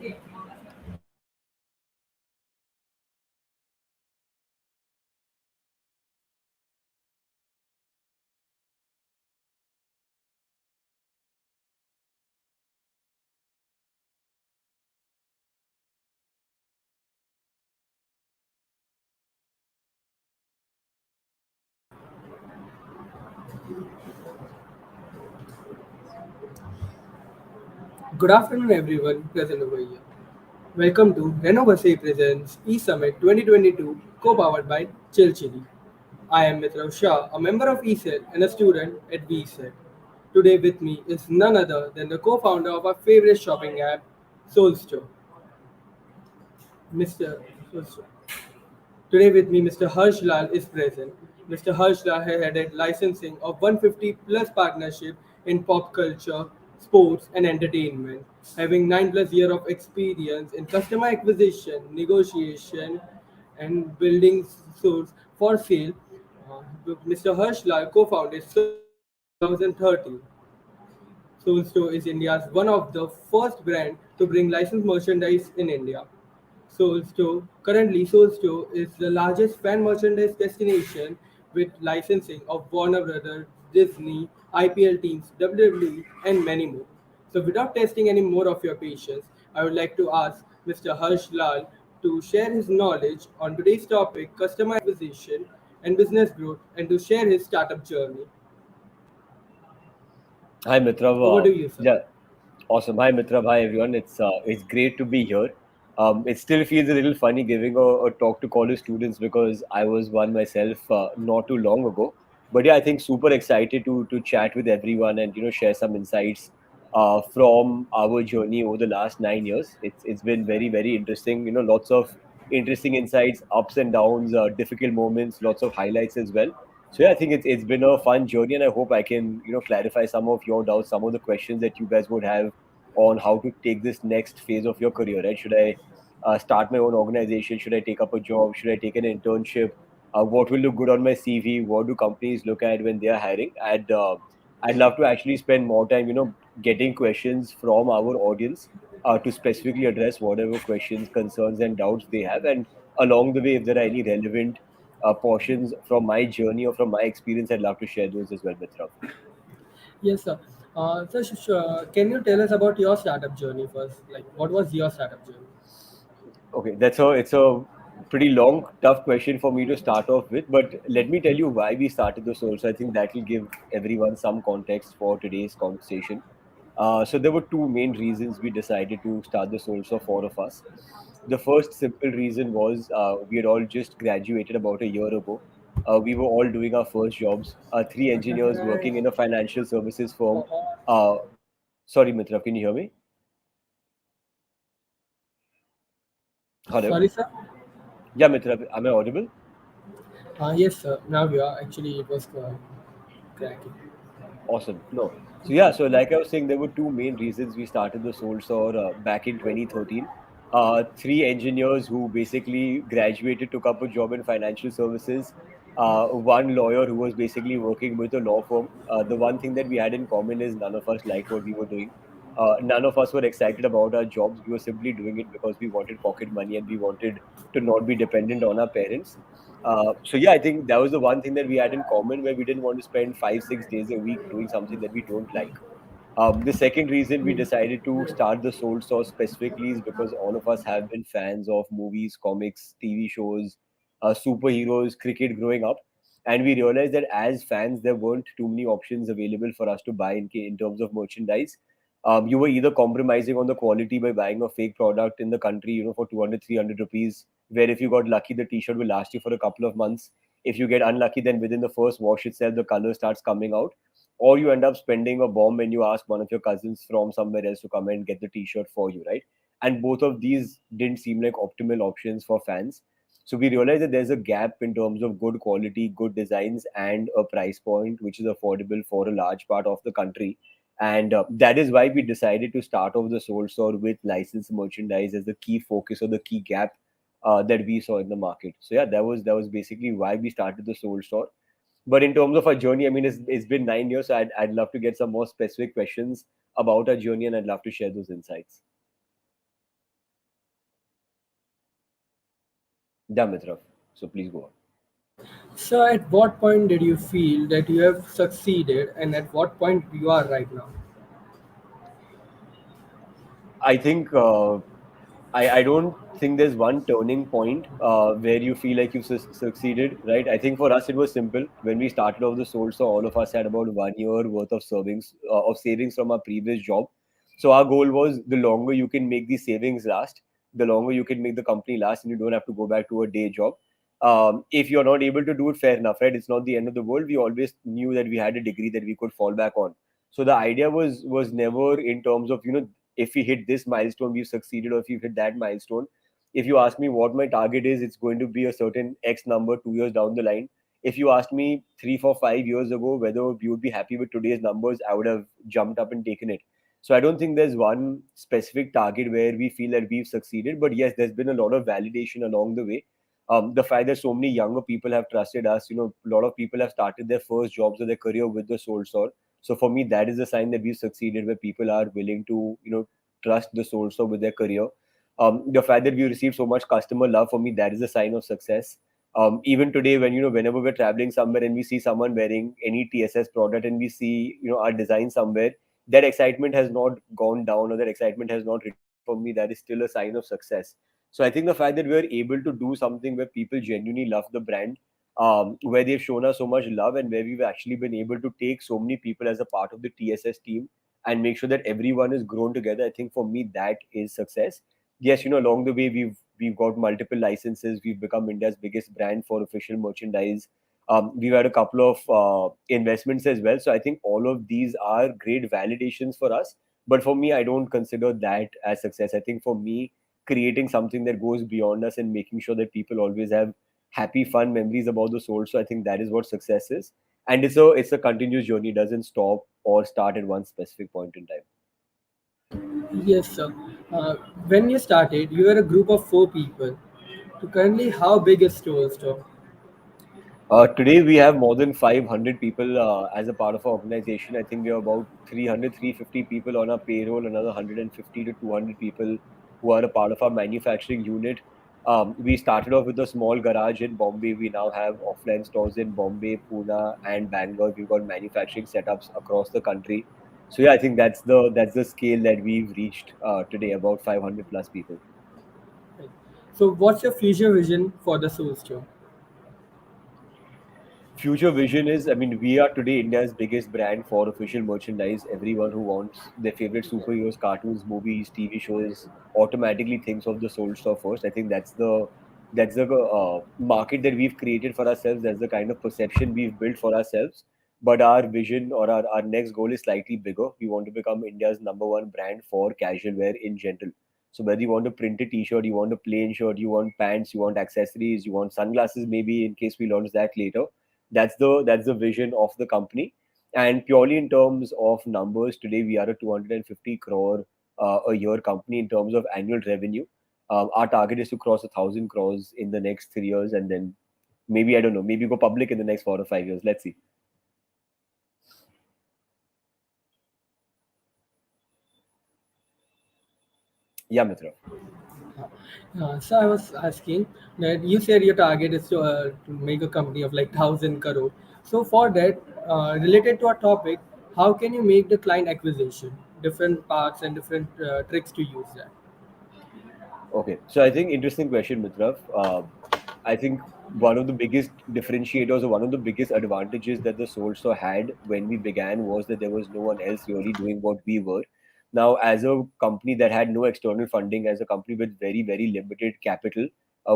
Speaker 5: Good afternoon, everyone present over here. Welcome to Renovasi Presents eSummit 2022, co-powered by Chill Chili. I am Mitra Shah, a member of eSet and a student at VSet. Today with me is none other than the co-founder of our favorite shopping app, Soulstore, Mr. Soulstore. Today with me, Mr. Harsh Lal is present. Mr. Harsh Lal has headed licensing of 150 plus partnership in pop culture, sports, and entertainment, having 9 plus year of experience in customer acquisition, negotiation, and building stores for sale. Mr. Harsh Lal co-founded Soulstore in 2013. Soulstore is India's one of the first brand to bring licensed merchandise in India. Soulstore is the largest fan merchandise destination with licensing of Warner Brothers, Disney, IPL teams, WWE, and many more. So, without testing any more of your patience, I would like to ask Mr. Harsh Lal to share his knowledge on today's topic, customer acquisition and business growth, and to share his startup journey.
Speaker 12: Hi, Mitra.
Speaker 5: Over to you, sir.
Speaker 12: Yeah, awesome. Hi, Mitra. Hi, everyone. It's great to be here. It still feels a little funny giving a talk to college students because I was one myself not too long ago. But yeah, I think super excited to chat with everyone and share some insights from our journey over the last 9 years. It's been very interesting. Lots of interesting insights, ups and downs, difficult moments, lots of highlights as well. So yeah, I think it's been a fun journey, and I hope I can clarify some of your doubts, some of the questions that you guys would have on how to take this next phase of your career. Right? Should I start my own organization? Should I take up a job? Should I take an internship? What will look good on my CV? What do companies look at when they are hiring? I'd love to actually spend more time, getting questions from our audience to specifically address whatever questions, concerns, and doubts they have. And along the way, if there are any relevant portions from my journey or from my experience, I'd love to share those as well, Mitra.
Speaker 5: Yes, sir. Can you tell us about your startup journey first? Like, what was your startup journey?
Speaker 12: Okay, it's a pretty long, tough question for me to start off with, but let me tell you why we started the soul. So I think that will give everyone some context for today's conversation. So there were two main reasons we decided to start the soul. So four of us. The first simple reason was we had all just graduated about a year ago. We were all doing our first jobs. Three engineers working in a financial services firm. Uh, Sorry, Mitra, can you hear me? Hello.
Speaker 5: Sorry, sir.
Speaker 12: Yeah, Mitra, am I audible?
Speaker 5: Yes, sir. Now you are. Actually, it was cracking.
Speaker 12: Awesome. No. So yeah, so like I was saying, there were two main reasons we started the Soul Store back in 2013. Three engineers who basically graduated, took up a job in financial services. One lawyer who was basically working with a law firm. The one thing that we had in common is none of us liked what we were doing. None of us were excited about our jobs. We were simply doing it because we wanted pocket money and we wanted to not be dependent on our parents. So yeah, I think that was the one thing that we had in common where we didn't want to spend 5 6 days a week doing something that we don't like. The second reason we decided to start the Soul Store specifically is because all of us have been fans of movies, comics, TV shows, superheroes, cricket growing up. And we realized that as fans, there weren't too many options available for us to buy in terms of merchandise. You were either compromising on the quality by buying a fake product in the country, for 200, 300 rupees, where if you got lucky, the t shirt will last you for a couple of months. If you get unlucky, then within the first wash itself, the color starts coming out, or you end up spending a bomb when you ask one of your cousins from somewhere else to come and get the t-shirt for you, right? And both of these didn't seem like optimal options for fans. So we realized that there's a gap in terms of good quality, good designs, and a price point which is affordable for a large part of the country. And that is why we decided to start off the Soul Store with licensed merchandise as the key focus or the key gap that we saw in the market. So yeah, that was basically why we started the Soul Store. But in terms of our journey, I mean, it's been 9 years, so I'd love to get some more specific questions about our journey, and I'd love to share those insights. Yeah, Mitra. So please go on.
Speaker 8: So, at what point did you feel that you have succeeded, and at what point you are right now?
Speaker 12: I think I don't think there's one turning point where you feel like you've succeeded, right? I think for us it was simple. When we started off the Soul Store, all of us had about 1 year worth of savings from our previous job. So our goal was the longer you can make these savings last, the longer you can make the company last, and you don't have to go back to a day job. If you're not able to do it, fair enough, right? It's not the end of the world. We always knew that we had a degree that we could fall back on. So the idea was never in terms of if we hit this milestone, we've succeeded, or if you hit that milestone. If you ask me what my target is, it's going to be a certain X number 2 years down the line. If you asked me 3, 4, 5 years ago whether we would be happy with today's numbers, I would have jumped up and taken it. So I don't think there's one specific target where we feel that we've succeeded. But yes, there's been a lot of validation along the way. The fact that so many younger people have trusted us, a lot of people have started their first jobs or their career with the Soul Store. So for me, that is a sign that we've succeeded, where people are willing to, trust the Soul Store with their career. The fact that we receive so much customer love, for me, that is a sign of success. Even today, when whenever we're traveling somewhere and we see someone wearing any TSS product and we see our design somewhere, that excitement has not gone down, or that excitement has not reduced. For me, that is still a sign of success. So I think the fact that we are able to do something where people genuinely love the brand, where they've shown us so much love, and where we've actually been able to take so many people as a part of the TSS team and make sure that everyone is grown together. I think for me that is success. Yes, along the way we've got multiple licenses. We've become India's biggest brand for official merchandise. We've had a couple of investments as well. So I think all of these are great validations for us. But for me, I don't consider that as success. I think for me, creating something that goes beyond us and making sure that people always have happy, fun memories about the Soul. So I think that is what success is, and it's a continuous journey. It doesn't stop or start at one specific point in time.
Speaker 8: Yes, sir. Uh, when you started, you were a group of 4 people. To currently, how big is Store Store?
Speaker 12: Today we have more than 500 people as a part of our organization. I think we have about 300, 350 people on our payroll, another 150 to 200 people who are a part of our manufacturing unit. We started off with a small garage in Bombay. We now have offline stores in Bombay, Pune, and Bangalore. We've got manufacturing setups across the country. So yeah, I think that's the scale that we've reached today, about 500 plus people.
Speaker 8: Right. So, what's your future vision for the Soul Store?
Speaker 12: Future vision is, I mean, we are today India's biggest brand for official merchandise. Everyone who wants their favorite superheroes, cartoons, movies, TV shows automatically thinks of the Soul Store first. I think that's the market that we've created for ourselves. That's the kind of perception we've built for ourselves. But our vision, or our next goal, is slightly bigger. We want to become India's number one brand for casual wear in general. So whether you want a printed t-shirt, you want a plain shirt, you want pants, you want accessories, you want sunglasses, maybe in case we launch that later, that's the vision of the company. And purely in terms of numbers, today we are a 250 crore a year company in terms of annual revenue. Our target is to cross 1,000 crores in the next 3 years, and then maybe, I don't know, maybe go public in the next 4 or 5 years. Let's see. Yeah, Mitra.
Speaker 8: So I was asking that you said your target is to make a company of like 1,000 crore. So for that, related to our topic, how can you make the client acquisition? Different parts and different tricks to use that.
Speaker 12: Okay, so I think interesting question, Mitra. I think one of the biggest differentiators, or one of the biggest advantages that the Soul Store had when we began, was that there was no one else really doing what we were. Now, as a company that had no external funding, as a company with very, very limited capital,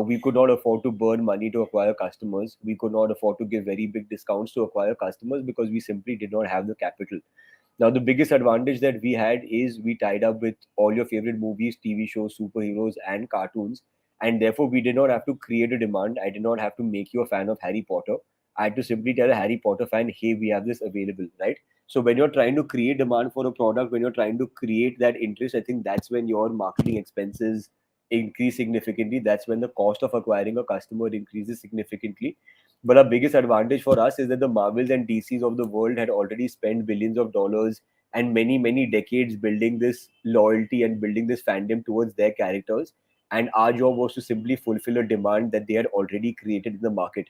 Speaker 12: We could not afford to burn money to acquire customers. We could not afford to give very big discounts to acquire customers because we simply did not have the capital. Now, the biggest advantage that we had is we tied up with all your favorite movies, TV shows, superheroes, and cartoons. And therefore, we did not have to create a demand. I did not have to make you a fan of Harry Potter. I had to simply tell a Harry Potter fan, hey, we have this available, right? So, when you're trying to create demand for a product, when you're trying to create that interest, I think that's when your marketing expenses increase significantly. That's when the cost of acquiring a customer increases significantly. But our biggest advantage for us is that the Marvels and DCs of the world had already spent billions of dollars and many, many decades building this loyalty and building this fandom towards their characters. And our job was to simply fulfill a demand that they had already created in the market.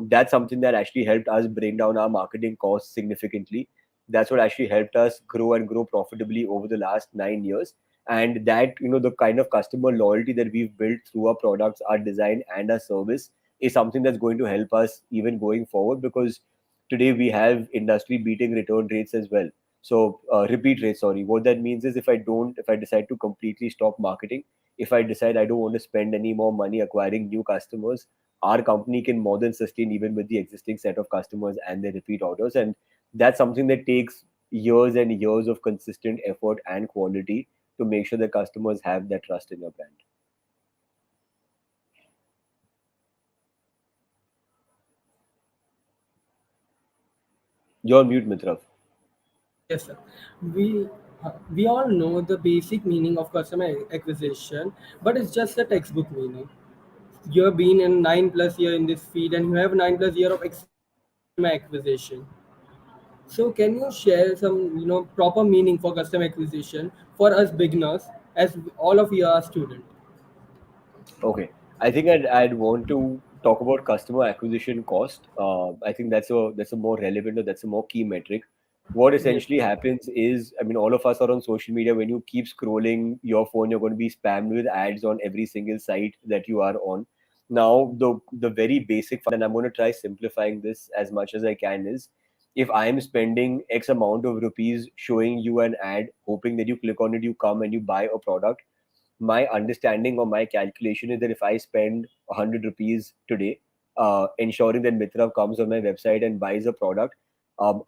Speaker 12: That's something that actually helped us bring down our marketing costs significantly. That's what actually helped us grow and grow profitably over the last 9 years. And that, the kind of customer loyalty that we've built through our products, our design, and our service is something that's going to help us even going forward, because today we have industry beating return rates as well. So repeat rates, sorry. What that means is, if I decide to completely stop marketing, if I decide I don't want to spend any more money acquiring new customers, our company can more than sustain even with the existing set of customers and their repeat orders. And that's something that takes years and years of consistent effort and quality to make sure that customers have that trust in your brand. You're on mute, Mitra.
Speaker 8: Yes, sir. We we all know the basic meaning of customer acquisition, but it's just a textbook meaning. You have been in 9+ year in this field, and you have 9+year of experience in customer acquisition. So, can you share some proper meaning for customer acquisition for us beginners, as all of you are student?
Speaker 12: Okay. I think I'd want to talk about customer acquisition cost. I think that's a more relevant, or that's a more key metric. What
Speaker 8: Yes.
Speaker 12: essentially happens is, I mean, all of us are on social media. When you keep scrolling your phone, you're going to be spammed with ads on every single site that you are on. Now, the very basic, and I'm going to try simplifying this as much as I can, is if I am spending X amount of rupees showing you an ad, hoping that you click on it, you come and you buy a product. My understanding or my calculation is that if I spend 100 rupees today, ensuring that Mitra comes on my website and buys a product,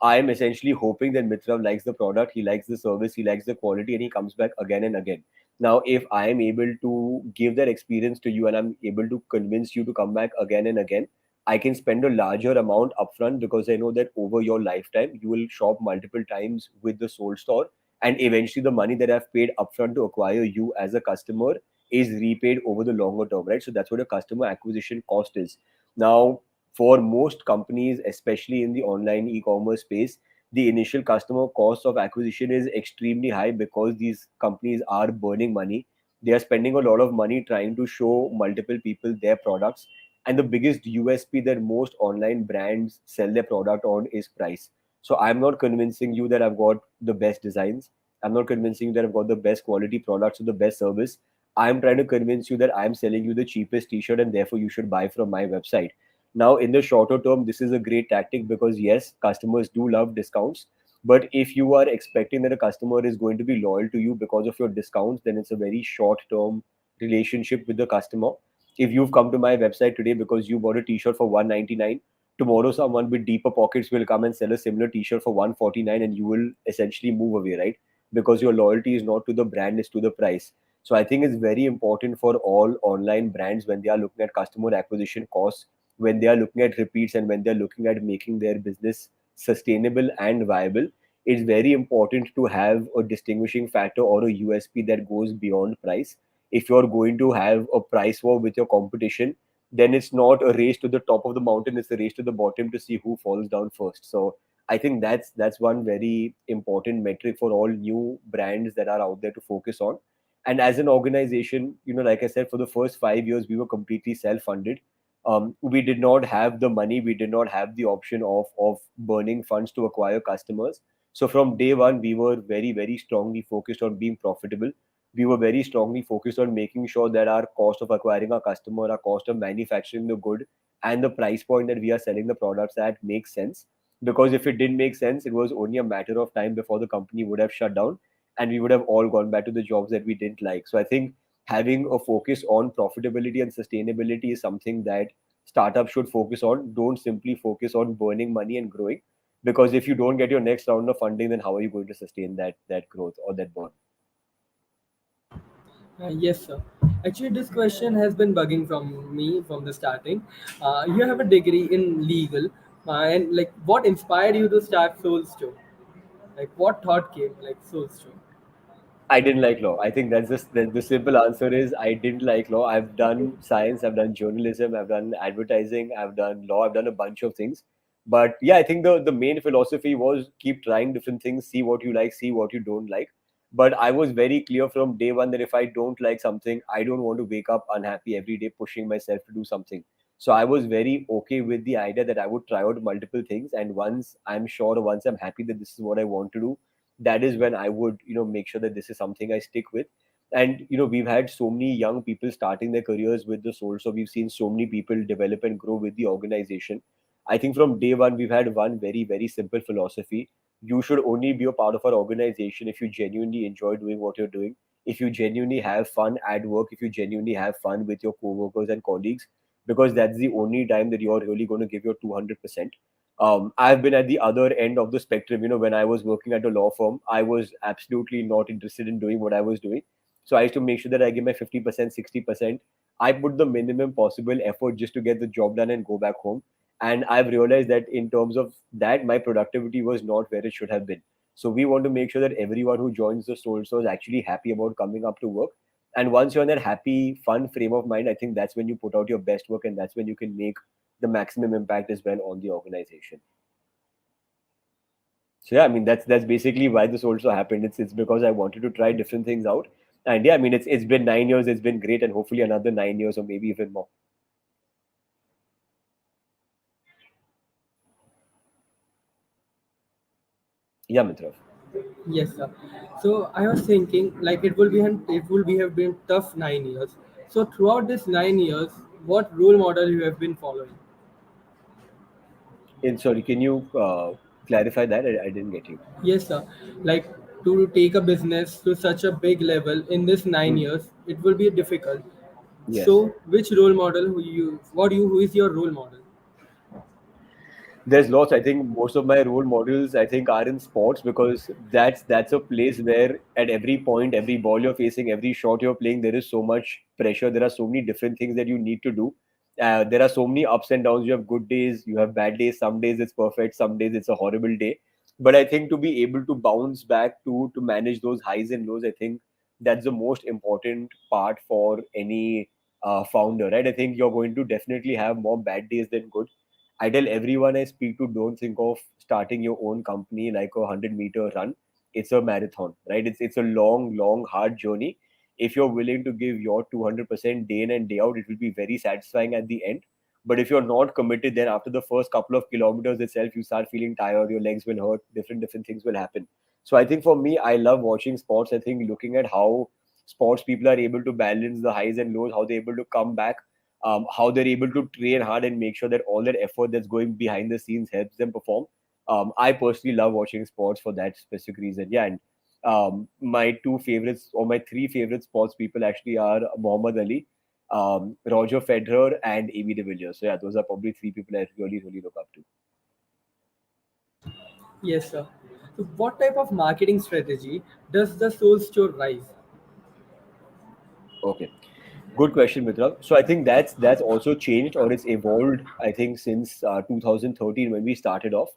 Speaker 12: I am essentially hoping that Mitra likes the product, he likes the service, he likes the quality, and he comes back again and again. Now, if I am able to give that experience to you and I'm able to convince you to come back again and again, I can spend a larger amount upfront, because I know that over your lifetime, you will shop multiple times with the Soul Store, and eventually the money that I've paid upfront to acquire you as a customer is repaid over the longer term, right? So that's what a customer acquisition cost is. Now, for most companies, especially in the online e-commerce space, the initial customer cost of acquisition is extremely high, because these companies are burning money. They are spending a lot of money trying to show multiple people their products. And the biggest USP that most online brands sell their product on is price. So I'm not convincing you that I've got the best designs. I'm not convincing you that I've got the best quality products or the best service. I'm trying to convince you that I'm selling you the cheapest t-shirt and therefore you should buy from my website. Now, in the shorter term, this is a great tactic, because yes, customers do love discounts. But if you are expecting that a customer is going to be loyal to you because of your discounts, then it's a very short term relationship with the customer. If you've come to my website today because you bought a t-shirt for 199, tomorrow someone with deeper pockets will come and sell a similar t-shirt for 149, and you will essentially move away, right? Because your loyalty is not to the brand, it's to the price. So I think it's very important for all online brands, when they are looking at customer acquisition costs, when they are looking at repeats, and when they're looking at making their business sustainable and viable, it's very important to have a distinguishing factor or a USP that goes beyond price. If you're going to have a price war with your competition, then it's not a race to the top of the mountain, it's a race to the bottom to see who falls down first. So I think that's one very important metric for all new brands that are out there to focus on. And as an organization, like I said, for the first 5 years we were completely self-funded. We did not have the money, we did not have the option of burning funds to acquire customers. So from day one, we were very, very strongly focused on being profitable. We were very strongly focused on making sure that our cost of acquiring a customer, our cost of manufacturing the good, and the price point that we are selling the products at makes sense. Because if it didn't make sense, it was only a matter of time before the company would have shut down and we would have all gone back to the jobs that we didn't like. So I think having a focus on profitability and sustainability is something that startups should focus on. Don't simply focus on burning money and growing, because if you don't get your next round of funding, then how are you going to sustain that growth or that burn?
Speaker 8: Yes, sir. Actually, this question has been bugging from me from the starting. You have a degree in legal, and like, what inspired you to start Soul Store? Like, what thought came like Soul Store?
Speaker 12: I didn't like law. I think that's just the simple answer is I didn't like law. I've done science, I've done journalism, I've done advertising, I've done law, I've done a bunch of things. But yeah, I think the main philosophy was keep trying different things, see what you like, see what you don't like. But I was very clear from day one that if I don't like something, I don't want to wake up unhappy every day pushing myself to do something. So I was very okay with the idea that I would try out multiple things, and once I'm sure, once I'm happy that this is what I want to do, that is when I would, make sure that this is something I stick with. And we've had so many young people starting their careers with the soul, so we've seen so many people develop and grow with the organization. I think from day one we've had one very very simple philosophy: you should only be a part of our organization if you genuinely enjoy doing what you're doing, if you genuinely have fun at work, if you genuinely have fun with your co-workers and colleagues, because that's the only time that you're really going to give your 200%. I've been at the other end of the spectrum. When I was working at a law firm, I was absolutely not interested in doing what I was doing. So I used to make sure that I give my 50%, 60%. I put the minimum possible effort just to get the job done and go back home. And I've realized that in terms of that, my productivity was not where it should have been. So we want to make sure that everyone who joins the Soul Store is actually happy about coming up to work. And once you're in that happy, fun frame of mind, I think that's when you put out your best work, and that's when you can make the maximum impact as well on the organization. So yeah, I mean that's basically why this also happened. It's because I wanted to try different things out, and yeah, I mean it's been 9 years. It's been great, and hopefully another 9 years or maybe even more. Yeah, Mitra.
Speaker 8: Yes, sir. So I was thinking, like, it will be have been tough 9 years. So throughout this 9 years, what role model you have been following?
Speaker 12: And sorry, can you clarify that? I didn't get you.
Speaker 8: Yes, sir. Like, to take a business to such a big level in this nine
Speaker 12: Hmm.
Speaker 8: years, it will be difficult.
Speaker 12: Yes.
Speaker 8: So, which role model who is your role model?
Speaker 12: There's lots. I think most of my role models, I think, are in sports, because that's a place where at every point, every ball you're facing, every shot you're playing, there is so much pressure. There are so many different things that you need to do. There are so many ups and downs. You have good days, you have bad days. Some days it's perfect, some days it's a horrible day. But I think to be able to bounce back, to manage those highs and lows, I think that's the most important part for any founder, right? I think you're going to definitely have more bad days than good. I tell everyone I speak to, don't think of starting your own company like a 100-meter run. It's a marathon, right? It's a long, long, hard journey. If you're willing to give your 200% day in and day out, it will be very satisfying at the end. But if you're not committed, then after the first couple of kilometers itself, you start feeling tired, your legs will hurt, different things will happen. So I think for me, I love watching sports. I think looking at how sports people are able to balance the highs and lows, how they're able to come back, how they're able to train hard and make sure that all that effort that's going behind the scenes helps them perform. I personally love watching sports for that specific reason. Yeah, and my two favorites or my three favorite sports people actually are Muhammad Ali, Roger Federer, and AB de Villiers. So yeah, those are probably three people I really really look up to.
Speaker 8: Yes, sir. So, what type of marketing strategy does the Soul Store rise?
Speaker 12: Okay. Good question, Mitra. So I think that's also changed or it's evolved. I think since 2013 when we started off.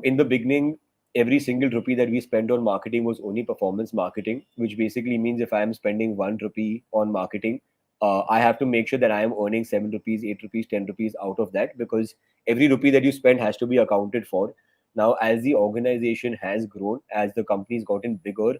Speaker 12: In the beginning, every single rupee that we spent on marketing was only performance marketing, which basically means if I am spending 1 rupee on marketing, I have to make sure that I am earning 7 rupees, 8 rupees, 10 rupees out of that, because every rupee that you spend has to be accounted for. Now, as the organization has grown, as the company's gotten bigger,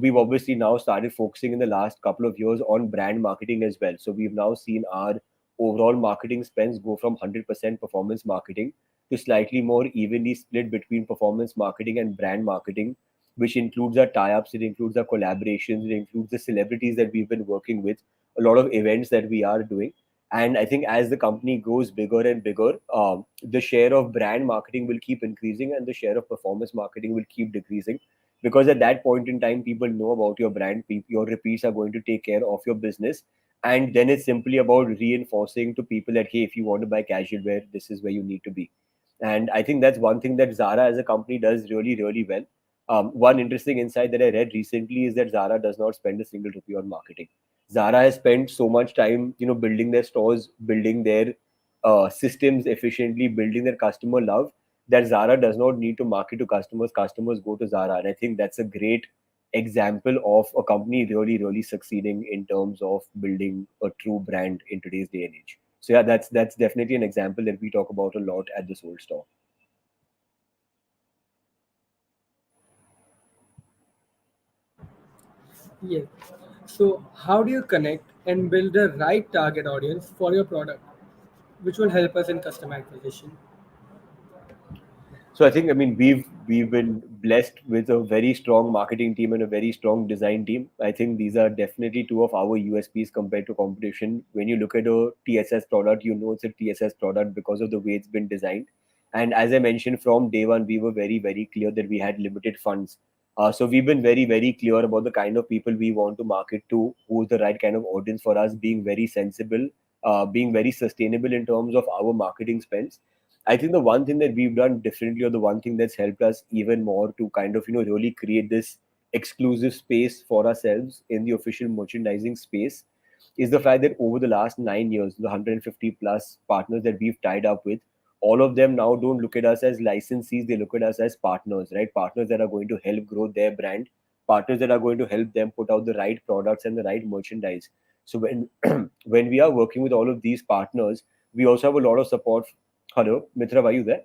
Speaker 12: we've obviously now started focusing in the last couple of years on brand marketing as well. So we've now seen our overall marketing spends go from 100% performance marketing to slightly more evenly split between performance marketing and brand marketing, which includes our tie-ups, it includes our collaborations, it includes the celebrities that we've been working with, a lot of events that we are doing. And I think as the company grows bigger and bigger, the share of brand marketing will keep increasing and the share of performance marketing will keep decreasing. because at that point in time people know about your brand, your repeats are going to take care of your business, and then it's simply about reinforcing to people that, hey, if you want to buy casual wear, this is where you need to be. And I think that's one thing that Zara as a company does really, really well. One interesting insight that I read recently is that Zara does not spend a single rupee on marketing. Zara has spent so much time, building their stores, building their systems efficiently, building their customer love, that Zara does not need to market to customers. Customers go to Zara, and I think that's a great example of a company really, really succeeding in terms of building a true brand in today's day and age. So yeah, that's definitely an example that we talk about a lot at the Soul Store.
Speaker 8: Yes. So, how do you connect and build the right target audience for your product, which will help us in customer acquisition?
Speaker 12: So I think, I mean, we've been blessed with a very strong marketing team and a very strong design team. I think these are definitely two of our USPs compared to competition. When you look at a TSS product, you know it's a TSS product because of the way it's been designed. And as I mentioned, from day one, we were very, very clear that we had limited funds. So we've been very, very clear about the kind of people we want to market to, who's the right kind of audience for us, being very sensible, being very sustainable in terms of our marketing spends. I think the one thing that we've done differently, or the one thing that's helped us even more to kind of, really create this exclusive space for ourselves in the official merchandising space, is the fact that over the last 9 years, the 150 plus partners that we've tied up with, all of them now don't look at us as licensees, they look at us as partners, right? Partners that are going to help grow their brand, partners that are going to help them put out the right products and the right merchandise. So when when we are working with all of these partners, we also have a lot of support. Hello, Mitra, are you there?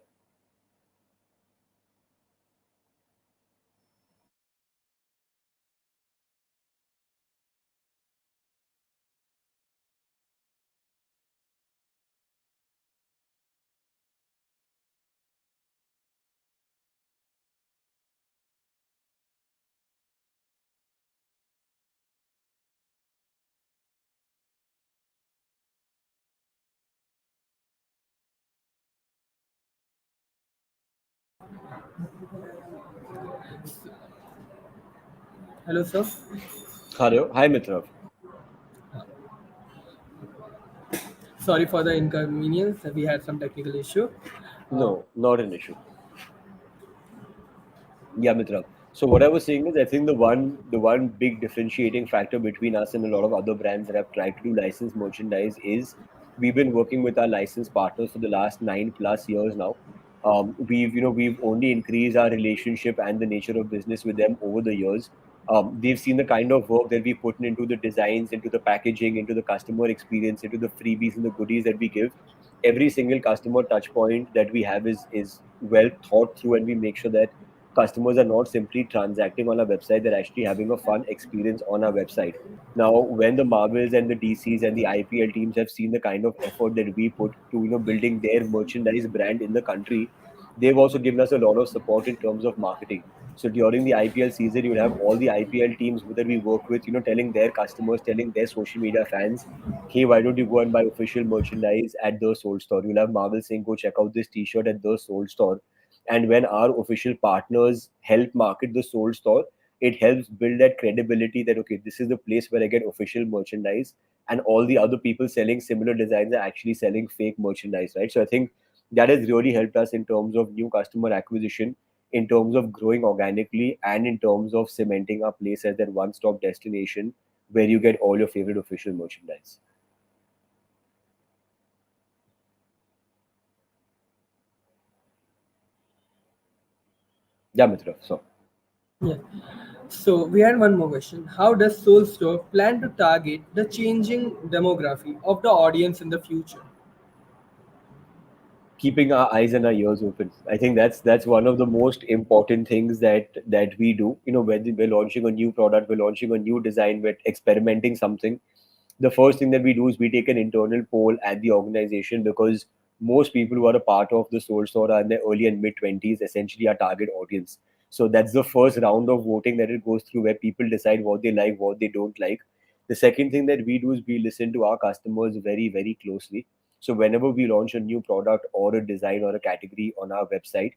Speaker 8: Hello, sir.
Speaker 12: Hello, hi, Mitra.
Speaker 8: Sorry for the inconvenience. We had some technical issue. Uh,
Speaker 12: No, not an issue. Yeah, Mitra. So what I was saying is, I think the one big differentiating factor between us and a lot of other brands that have tried to do licensed merchandise is we've been working with our licensed partners for the last 9 plus years now. We've only increased our relationship and the nature of business with them over the years. They've seen the kind of work that we put into the designs, into the packaging, into the customer experience, into the freebies and the goodies that we give. Every single customer touch point that we have is well thought through, and we make sure that customers are not simply transacting on our website, they're actually having a fun experience on our website. Now, when the Marvels and the DCs and the IPL teams have seen the kind of effort that we put to building their merchandise brand in the country, they've also given us a lot of support in terms of marketing. So during the IPL season, you'll have all the IPL teams that we work with, telling their customers, telling their social media fans, hey, why don't you go and buy official merchandise at the Soul Store? You'll have Marvel saying, go check out this T-shirt at the Soul Store. And when our official partners help market the Soul Store, it helps build that credibility that, okay, this is the place where I get official merchandise, and all the other people selling similar designs are actually selling fake merchandise, right? So I think that has really helped us in terms of new customer acquisition, in terms of growing organically, and in terms of cementing our place as that one-stop destination where you get all your favorite official merchandise. Yeah, Mitra. So
Speaker 8: yeah. So we had one more question. How does Soul Store plan to target the changing demography of the audience in the future?
Speaker 12: keeping our eyes and our ears open. I think that's one of the most important things that we do. When we're launching a new product, we're launching a new design, we're experimenting something. The first thing that we do is we take an internal poll at the organization, because most people who are a part of the Soul Store are in their early and mid 20s, essentially our target audience. So that's the first round of voting that it goes through, where people decide what they like, what they don't like. The second thing that we do is we listen to our customers very, very closely. So whenever we launch a new product or a design or a category on our website,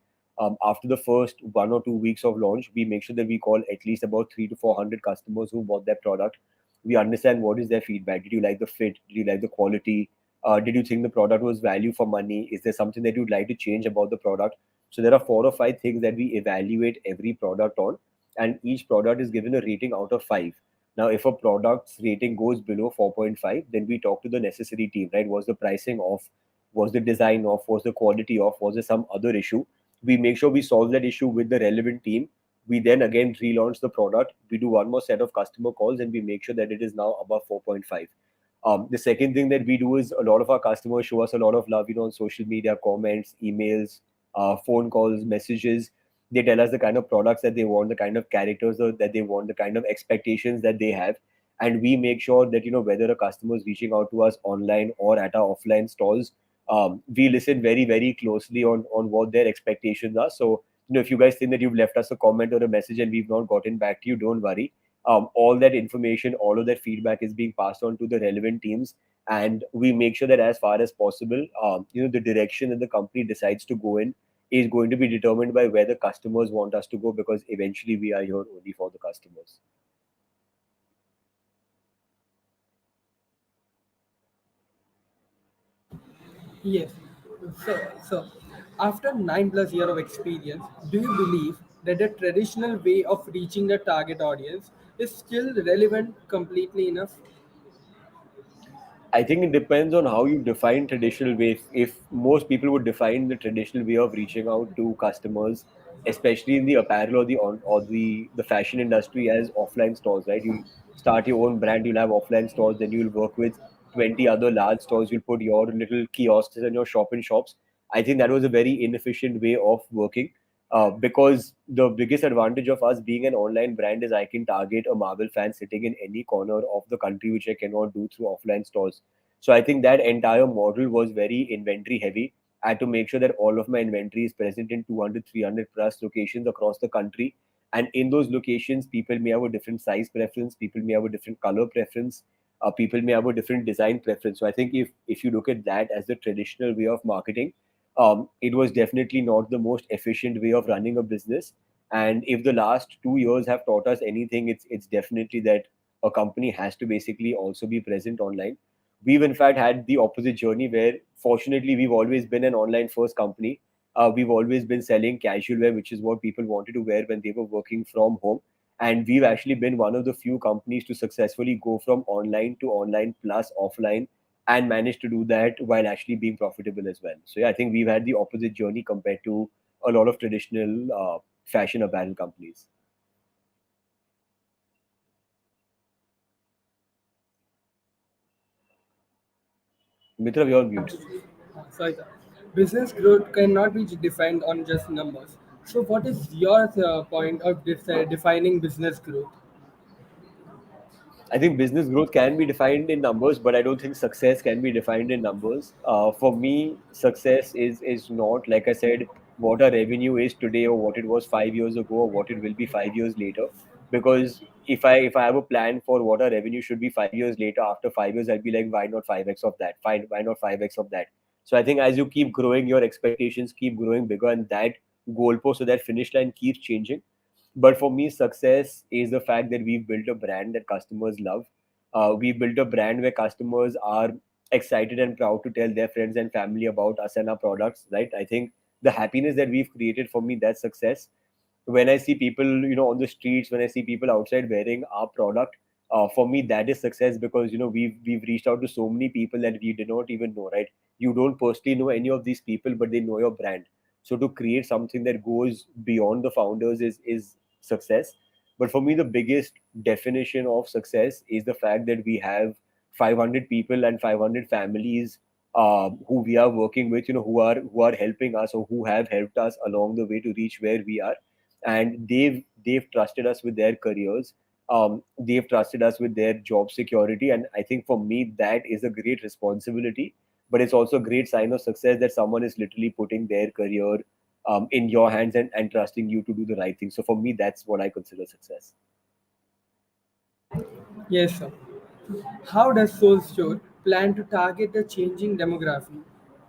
Speaker 12: After the first 1 or 2 weeks of launch, we make sure that we call at least about 300 to 400 customers who bought that product. We understand what is their feedback. Did you like the fit? Did you like the quality? Did you think the product was value for money? Is there something that you'd like to change about the product? So there are 4 or 5 things that we evaluate every product on, and each product is given a rating out of 5. Now, if a product's rating goes below 4.5, then we talk to the necessary team, right? Was the pricing off? Was the design off? Was the quality off? Was there some other issue? We make sure we solve that issue with the relevant team. We then again relaunch the product. We do one more set of customer calls and we make sure that it is now above 4.5. The second thing that we do is a lot of our customers show us a lot of love, on social media, comments, emails, phone calls, messages. They tell us the kind of products that they want, the kind of characters that they want, the kind of expectations that they have. And we make sure that, whether a customer is reaching out to us online or at our offline stores, we listen very, very closely on what their expectations are. So, if you guys think that you've left us a comment or a message and we've not gotten back to you, don't worry. All that information, all of that feedback is being passed on to the relevant teams, and we make sure that as far as possible, the direction that the company decides to go in is going to be determined by where the customers want us to go, because eventually we are here only for the customers.
Speaker 8: Yes. So after 9 plus year of experience, do you believe that the traditional way of reaching the target audience is still relevant completely enough?
Speaker 12: I think it depends on how you define traditional way. If most people would define the traditional way of reaching out to customers, especially in the apparel or the fashion industry, as offline stores, right? You'll start your own brand, you'll have offline stores, then you'll work with 20 other large stores, you'll put your little kiosks and your shop in shops. I think that was a very inefficient way of working. Because the biggest advantage of us being an online brand is I can target a Marvel fan sitting in any corner of the country, which I cannot do through offline stores. So I think that entire model was very inventory heavy. I had to make sure that all of my inventory is present in 200, 300 plus locations across the country. And in those locations, people may have a different size preference, people may have a different color preference, people may have a different design preference. So I think if you look at that as the traditional way of marketing, it was definitely not the most efficient way of running a business. And if the last 2 years have taught us anything, it's definitely that a company has to basically also be present online. We've in fact had the opposite journey where fortunately we've always been an online first company. We've always been selling casual wear, which is what people wanted to wear when they were working from home. And we've actually been one of the few companies to successfully go from online to online plus offline and managed to do that while actually being profitable as well. So yeah, I think we've had the opposite journey compared to a lot of traditional fashion apparel companies. Mitra, you're on mute.
Speaker 8: Sorry, sir. Business growth cannot be defined on just numbers. So, what is your point of defining business growth?
Speaker 12: I think business growth can be defined in numbers, but I don't think success can be defined in numbers. For me, success is not, like I said, what our revenue is today or what it was 5 years ago or what it will be 5 years later. Because if I have a plan for what our revenue should be 5 years later, after 5 years, I'd be like, why not 5x of that? Fine, why not 5x of that? So I think as you keep growing, your expectations keep growing bigger, and that goalpost, so that finish line keeps changing. But for me, success is the fact that we've built a brand that customers love. We built a brand where customers are excited and proud to tell their friends and family about us and our products, right? I think the happiness that we've created, for me, that's success. When I see people, on the streets, when I see people outside wearing our product, for me, that is success, because we've reached out to so many people that we did not even know, right? You don't personally know any of these people, but they know your brand. So to create something that goes beyond the founders is success. But for me, the biggest definition of success is the fact that we have 500 people and 500 families, who we are working with, who are helping us or who have helped us along the way to reach where we are. And they've trusted us with their careers. They've trusted us with their job security, and I think for me that is a great responsibility. But it's also a great sign of success that someone is literally putting their career in your hands, and trusting you to do the right thing. So for me, that's what I consider success.
Speaker 8: Yes, sir. How does Soulstore plan to target the changing demography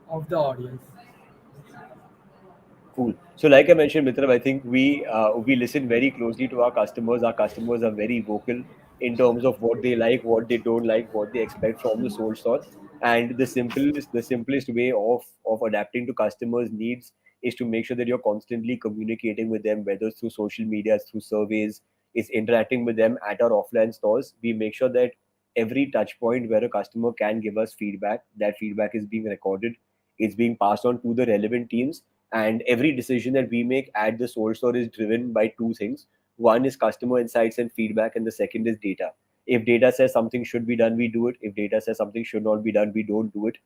Speaker 8: of the audience?
Speaker 12: Cool. So, like I mentioned, Mitra, I think we listen very closely to our customers. Our customers are very vocal in terms of what they like, what they don't like, what they expect from the soul store. And the simplest way of adapting to customers' needs is to make sure that you're constantly communicating with them, whether through social media, through surveys, is interacting with them at our offline stores. We make sure that every touch point where a customer can give us feedback, that feedback is being recorded, it's being passed on to the relevant teams, and every decision that we make at the soul store is driven by two things. One is customer insights and feedback, and the second is data. If data says something should be done, we do it. If data says something should not be done, we don't do it.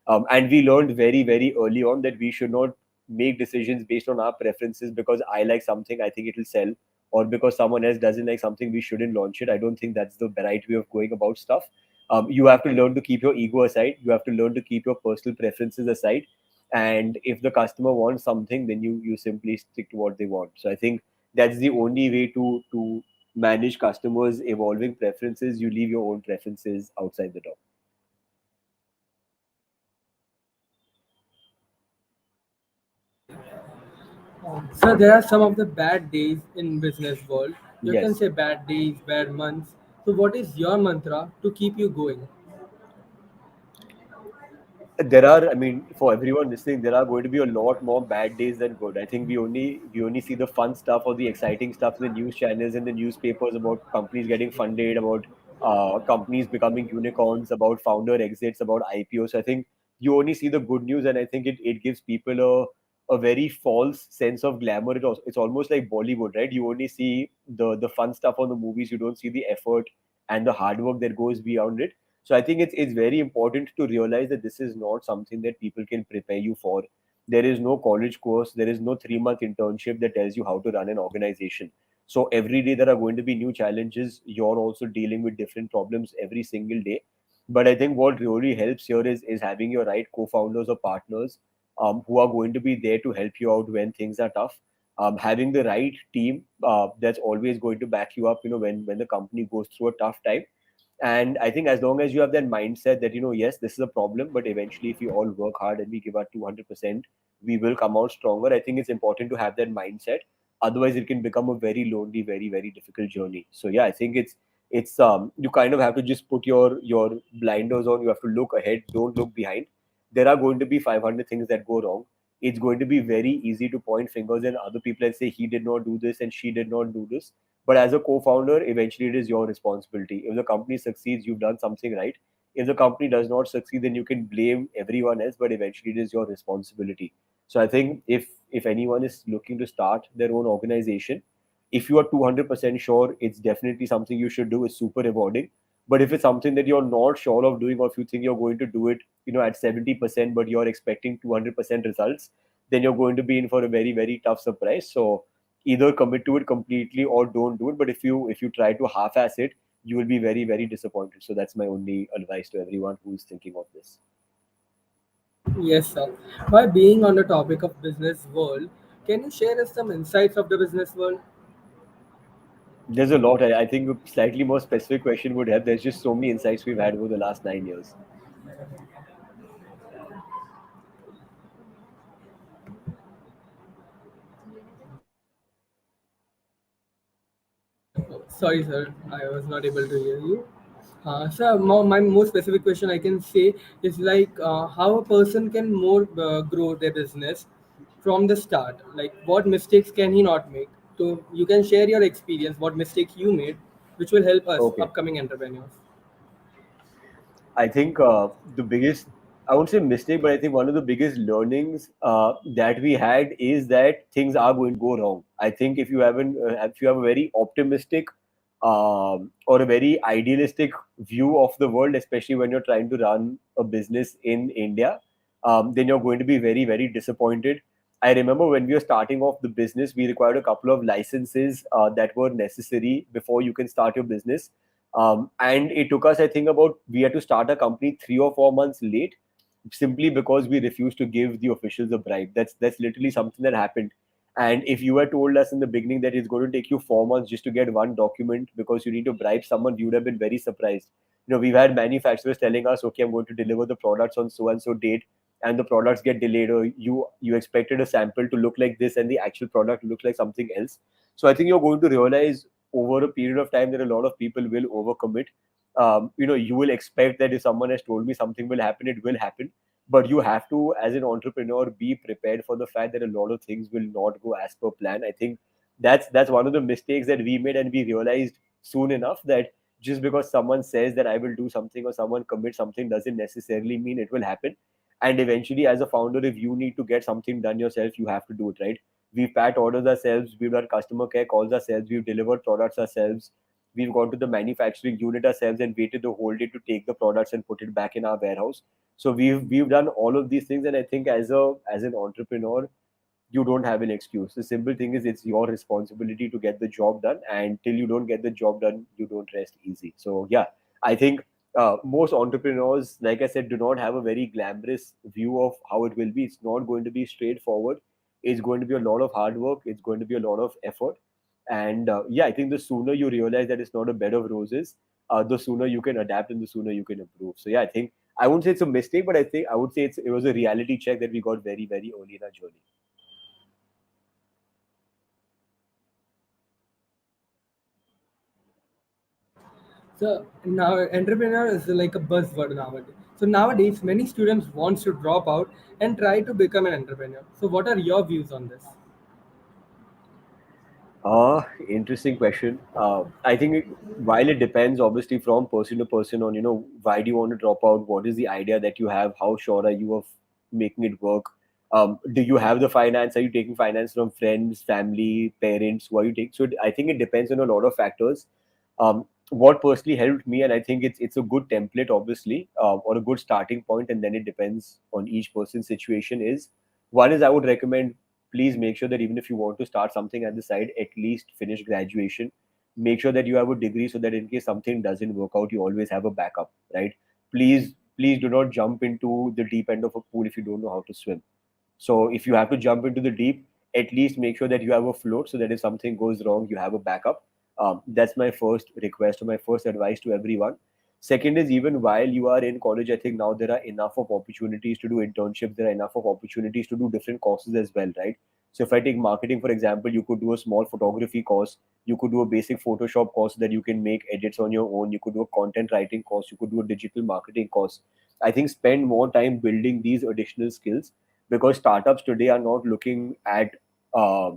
Speaker 12: And we learned very, very early on that we should not make decisions based on our preferences because I like something, I think it will sell, or because someone else doesn't like something, we shouldn't launch it. I don't think that's the right way of going about stuff. You have to learn to keep your ego aside. You have to learn to keep your personal preferences aside, and if the customer wants something, then you simply stick to what they want. So I think that's the only way to manage customers evolving preferences. You leave your own preferences outside the door.
Speaker 8: So there are some of the bad days in business world. You can
Speaker 12: Yes.
Speaker 8: say bad days, bad months. So what is your mantra to keep you going?
Speaker 12: There are, I mean, for everyone listening, there are going to be a lot more bad days than good. I think we only see the fun stuff or the exciting stuff in the news channels and the newspapers about companies getting funded, about companies becoming unicorns, about founder exits, about IPOs. I think you only see the good news, and I think it gives people a very false sense of glamour. It's almost like Bollywood, right? You only see the fun stuff on the movies. You don't see the effort and the hard work that goes beyond it. So I think it's very important to realize that this is not something that people can prepare you for. There is no college course, there is no 3 month internship that tells you how to run an organization. So every day there are going to be new challenges. You're also dealing with different problems every single day. But I think what really helps here is having your right co-founders or partners, who are going to be there to help you out when things are tough. Having the right team that's always going to back you up, when the company goes through a tough time. And I think as long as you have that mindset that, yes, this is a problem, but eventually, if we all work hard and we give our 200%, we will come out stronger. I think it's important to have that mindset. Otherwise, it can become a very lonely, very, very difficult journey. So yeah, I think it's you kind of have to just put your blinders on. You have to look ahead, don't look behind. There are going to be 500 things that go wrong. It's going to be very easy to point fingers at other people and say he did not do this and she did not do this, but as a co-founder, eventually it is your responsibility. If the company succeeds, you've done something right. If the company does not succeed, then you can blame everyone else, but eventually it is your responsibility. So I think if anyone is looking to start their own organization, if you are 200% sure it's definitely something you should do, it's super rewarding. But if it's something that you're not sure of doing, or if you think you're going to do it, at 70%, but you're expecting 200% results, then you're going to be in for a very, very tough surprise. So either commit to it completely or don't do it. But if you try to half-ass it, you will be very, very disappointed. So that's my only advice to everyone who is thinking of this.
Speaker 8: Yes, sir. By being on the topic of business world, can you share us some insights of the business world?
Speaker 12: There's a lot. I think a slightly more specific question would help. There's just so many insights we've had over the last 9 years.
Speaker 8: Sorry, sir, I was not able to hear you. Sir, my more specific question I can say is like how a person can more grow their business from the start. Like what mistakes can he not make? So you can share your experience, what mistakes you made, which will help us
Speaker 12: Okay.
Speaker 8: upcoming entrepreneurs.
Speaker 12: I think the biggest, I won't say mistake, but I think one of the biggest learnings that we had is that things are going to go wrong. I think if you have a very optimistic or a very idealistic view of the world, especially when you're trying to run a business in India, then you're going to be very, very disappointed. I remember when we were starting off the business, we required a couple of licenses that were necessary before you can start your business, and it took us, I think, we had to start a company 3 or 4 months late simply because we refused to give the officials a bribe. That's literally something that happened. And if you had told us in the beginning that it's going to take you 4 months just to get one document because you need to bribe someone, we would have been very surprised. We've had manufacturers telling us, okay, I'm going to deliver the products on so and so date, and the products get delayed, or you expected a sample to look like this and the actual product looks like something else. So I think you're going to realize over a period of time that a lot of people will overcommit. You will expect that if someone has told me something will happen, it will happen. But you have to, as an entrepreneur, be prepared for the fact that a lot of things will not go as per plan. I think that's one of the mistakes that we made, and we realized soon enough that just because someone says that I will do something or someone commits something doesn't necessarily mean it will happen. And eventually, as a founder, if you need to get something done yourself, you have to do it, right? We've pat orders ourselves, we've done customer care calls ourselves, we've delivered products ourselves, we've gone to the manufacturing unit ourselves and waited the whole day to take the products and put it back in our warehouse. So we've done all of these things, and I think as an entrepreneur, you don't have an excuse. The simple thing is it's your responsibility to get the job done, and till you don't get the job done, you don't rest easy. So yeah, I think most entrepreneurs, like I said, do not have a very glamorous view of how it will be. It's not going to be straightforward. It's going to be a lot of hard work. It's going to be a lot of effort. And yeah, I think the sooner you realize that it's not a bed of roses, the sooner you can adapt and the sooner you can improve. So yeah, I think I wouldn't say it's a mistake, but I think I would say it was a reality check that we got very, very early in our journey.
Speaker 8: So now entrepreneur is like a buzzword nowadays. So nowadays many students wants to drop out and try to become an entrepreneur. So what are your views on this?
Speaker 12: Interesting question. I think while it depends obviously from person to person on, why do you want to drop out? What is the idea that you have? How sure are you of making it work? Do you have the finance? Are you taking finance from friends, family, parents? Who are you taking? So I think it depends on a lot of factors. What personally helped me, and I think it's a good template, obviously, or a good starting point, and then it depends on each person's situation. Is one is I would recommend, please make sure that even if you want to start something at the side, at least finish graduation. Make sure that you have a degree so that in case something doesn't work out, you always have a backup, right? Please do not jump into the deep end of a pool if you don't know how to swim. So if you have to jump into the deep, at least make sure that you have a float so that if something goes wrong, you have a backup. That's my first request or my first advice to everyone. Second is, even while you are in college, I think now there are enough of opportunities to do internships. There are enough of opportunities to do different courses as well, right? So if I take marketing, for example, you could do a small photography course. You could do a basic Photoshop course so that you can make edits on your own. You could do a content writing course. You could do a digital marketing course. I think spend more time building these additional skills, because startups today are not looking at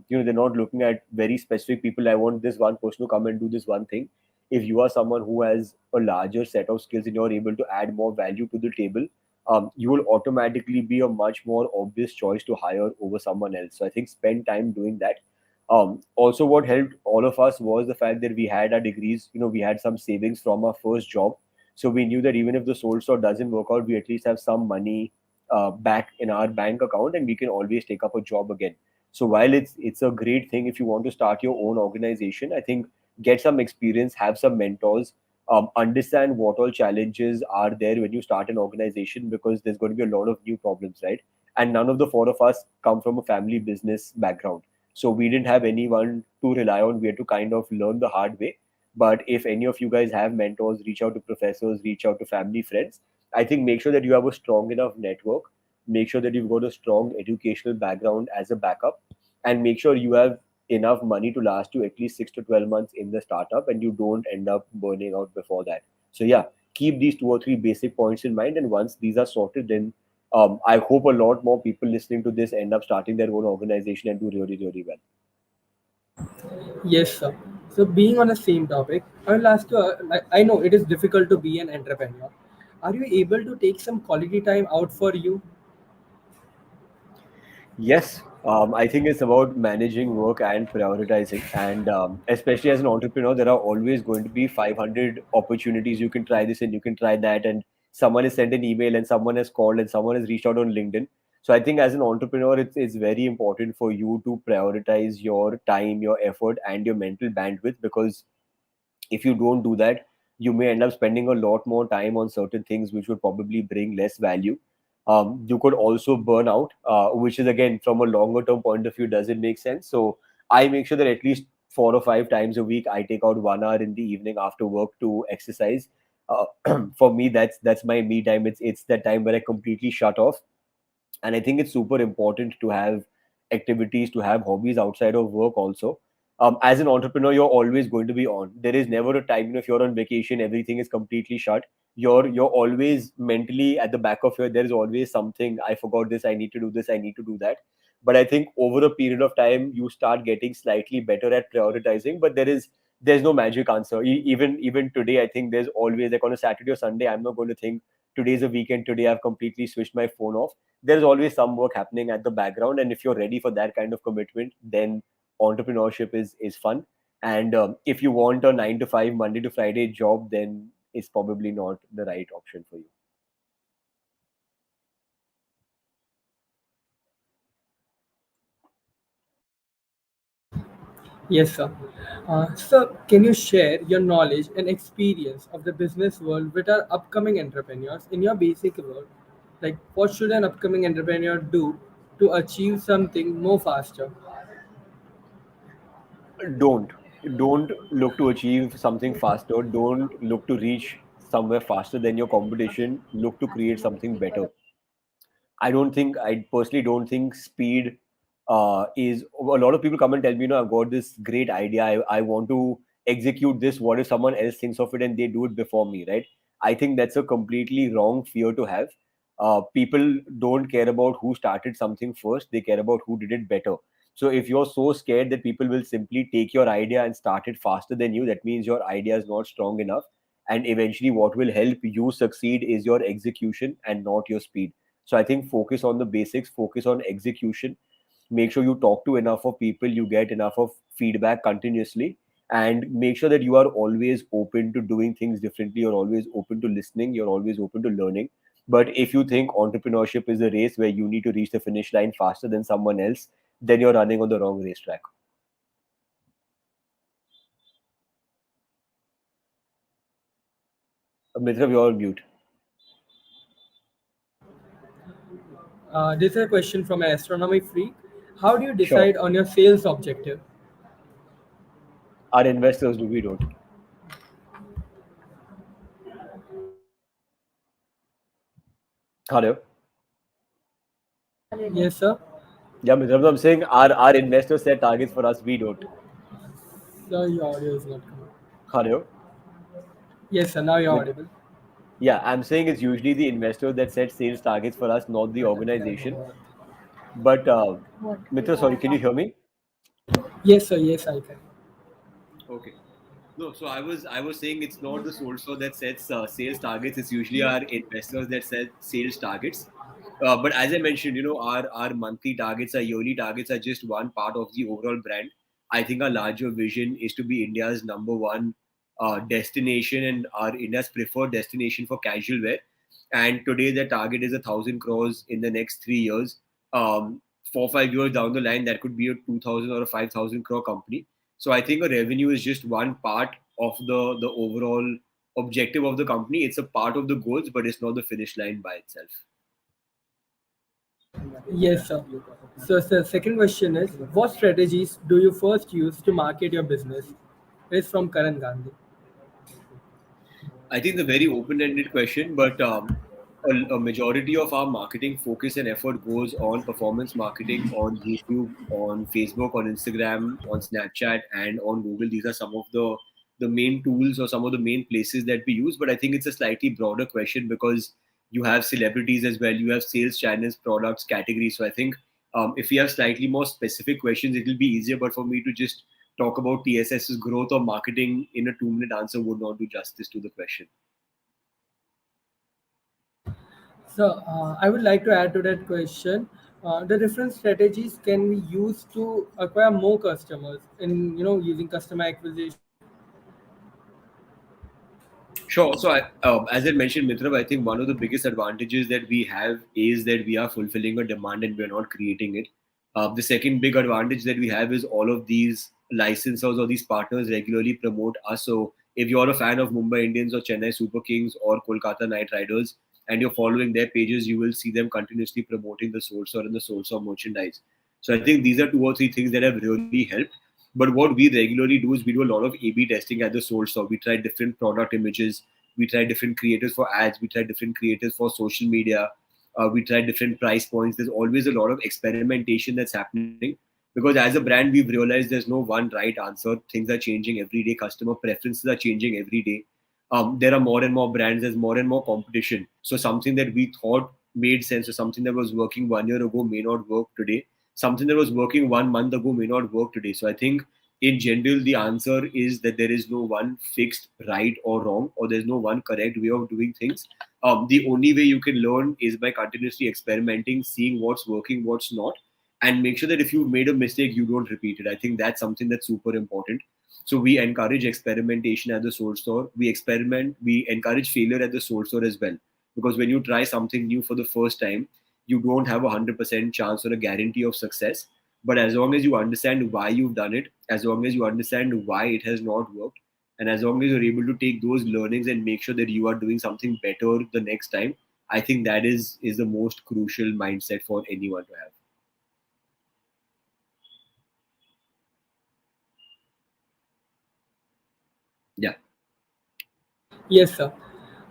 Speaker 12: they're not looking at very specific people. I want this one person to come and do this one thing. If you are someone who has a larger set of skills and you're able to add more value to the table, you will automatically be a much more obvious choice to hire over someone else. So I think spend time doing that. Also, what helped all of us was the fact that we had our degrees. We had some savings from our first job, so we knew that even if the soul store doesn't work out, we at least have some money back in our bank account, and we can always take up a job again. So while it's a great thing if you want to start your own organization, I think get some experience, have some mentors, understand what all challenges are there when you start an organization, because there's going to be a lot of new problems, right? And none of the four of us come from a family business background, so we didn't have anyone to rely on. We had to kind of learn the hard way. But if any of you guys have mentors, reach out to professors, reach out to family friends. I think make sure that you have a strong enough network, make sure that you've got a strong educational background as a backup, and make sure you have enough money to last you at least 6 to 12 months in the startup and you don't end up burning out before that. So yeah, keep these two or three basic points in mind, and once these are sorted, then I hope a lot more people listening to this end up starting their own organization and do really, really well.
Speaker 8: Yes, sir. So being on the same topic, I will ask you. I know it is difficult to be an entrepreneur. Are you able to take some quality time out for you?
Speaker 12: Yes, I think it's about managing work and prioritizing. And especially as an entrepreneur, there are always going to be 500 opportunities. You can try this and you can try that. And someone has sent an email and someone has called and someone has reached out on LinkedIn. So I think as an entrepreneur, it's very important for you to prioritize your time, your effort, and your mental bandwidth, because if you don't do that, you may end up spending a lot more time on certain things which would probably bring less value. You could also burn out, which is again from a longer term point of view doesn't make sense. So I make sure that at least 4 or 5 times a week I take out 1 hour in the evening after work to exercise. For me, that's my me time. It's that time where I completely shut off. And I think it's super important to have activities, to have hobbies outside of work also. As an entrepreneur, you're always going to be on. There is never a time, if you're on vacation, everything is completely shut. You're always mentally at the back of your, there is always something, I forgot this, I need to do this, I need to do that. But I think over a period of time you start getting slightly better at prioritizing. But there's no magic answer. Even today, I think there's always, like, on a Saturday or Sunday, I'm not going to think today's a weekend, today I've completely switched my phone off. There's always some work happening at the background, and if you're ready for that kind of commitment, then entrepreneurship is fun. And if you want a 9 to 5 Monday to Friday job, then it's probably not the right option for you.
Speaker 8: Yes, sir. Sir, can you share your knowledge and experience of the business world with our upcoming entrepreneurs in your basic world? Like, what should an upcoming entrepreneur do to achieve something more faster?
Speaker 12: don't don't look to achieve something faster. Don't look to reach somewhere faster than your competition. Look to create something better. I personally don't think speed is. A lot of people come and tell me, I've got this great idea. I want to execute this. What if someone else thinks of it and they do it before me, right? I think that's a completely wrong fear to have. People don't care about who started something first, they care about who did it better. So if you're so scared that people will simply take your idea and start it faster than you, that means your idea is not strong enough. And eventually, what will help you succeed is your execution and not your speed. So I think focus on the basics, focus on execution. Make sure you talk to enough of people, you get enough of feedback continuously, and make sure that you are always open to doing things differently. You're always open to listening. You're always open to learning. But if you think entrepreneurship is a race where you need to reach the finish line faster than someone else, then you're running on the wrong racetrack. Mitra, you're on mute.
Speaker 8: This is a question from an astronomy freak. How do you
Speaker 12: Sure.
Speaker 8: decide on your sales objective?
Speaker 12: Our investors do, we don't. Hello.
Speaker 8: Yes, sir.
Speaker 12: Yeah, Mitra, I'm saying our investors set targets for us, we don't.
Speaker 8: Sir, your audio is not coming.
Speaker 12: Hello.
Speaker 8: Yes, sir. Now you're audible.
Speaker 12: Yeah, I'm saying it's usually the investor that sets sales targets for us, not the organization. But Mitra, sorry, can you hear me?
Speaker 8: Yes, sir. Yes, I can.
Speaker 12: Okay. No, so I was saying it's not the sole store that sets sales targets. It's usually our investors that set sales targets. But as I mentioned, our monthly targets, our yearly targets are just one part of the overall brand. I think our larger vision is to be India's number one destination and our India's preferred destination for casual wear. And today the target is 1,000 crores in the next 3 years. 4 5 years down the line, that could be a 2,000 or a 5,000 crore company. So I think a revenue is just one part of the overall objective of the company. It's a part of the goals, but it's not the finish line by itself.
Speaker 8: Yes, sir. So, the second question is, what strategies do you first use to market your business? It's from Karan Gandhi.
Speaker 12: I think the very open-ended question, but a majority of our marketing focus and effort goes on performance marketing on YouTube, on Facebook, on Instagram, on Snapchat, and on Google. These are some of the main tools or some of the main places that we use. But I think it's a slightly broader question because you have celebrities as well, you have sales channels, products, categories. So I think if we have slightly more specific questions, it will be easier. But for me to just talk about TSS's growth or marketing in a 2 minute answer would not do justice to the question.
Speaker 8: So, I would like to add to that question. The different strategies can be used to acquire more customers in using customer acquisition.
Speaker 12: Sure. So, as I mentioned, Mitra, I think one of the biggest advantages that we have is that we are fulfilling a demand and we're not creating it. The second big advantage that we have is all of these licensors or these partners regularly promote us. So, if you're a fan of Mumbai Indians or Chennai Super Kings or Kolkata Knight Riders and you're following their pages, you will see them continuously promoting the Soul Store and the Soul Store merchandise. So, I think these are two or three things that have really helped. But what we regularly do is we do a lot of A/B testing at the source. So we try different product images, we try different creators for ads, we try different creators for social media. We try different price points. There's always a lot of experimentation that's happening, because as a brand we've realized there's no one right answer. Things are changing every day. Customer preferences are changing every day. There are more and more brands. There's more and more competition. So something that we thought made sense, or something that was working 1 year ago, may not work today. Something that was working 1 month ago may not work today. So I think in general the answer is that there is no one fixed right or wrong, or there's no one correct way of doing things. The only way you can learn is by continuously experimenting, seeing what's working, what's not, and make sure that if you've made a mistake, you don't repeat it. I think that's something that's super important. So we encourage experimentation at the soul store. We encourage failure at the soul store as well. Because when you try something new for the first time, you don't have 100% chance or a guarantee of success. But as long as you understand why you've done it, as long as you understand why it has not worked, and as long as you're able to take those learnings and make sure that you are doing something better the next time, I think that is the most crucial mindset for anyone to have. Yeah.
Speaker 8: Yes, sir.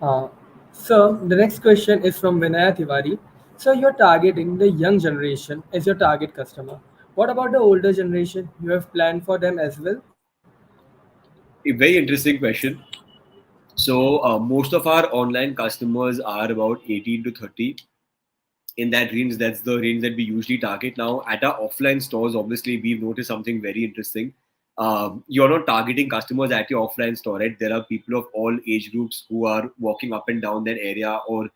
Speaker 8: Uh, so the next question is from Vinaya Tiwari. So you're targeting the young generation as your target customer. What about the older generation? You have planned for them as well?
Speaker 12: A very interesting question. So most of our online customers are about 18 to 30. In that range, that's the range that we usually target. Now at our offline stores, obviously we've noticed something very interesting. You're not targeting customers at your offline store, right? There are people of all age groups who are walking up and down that area, or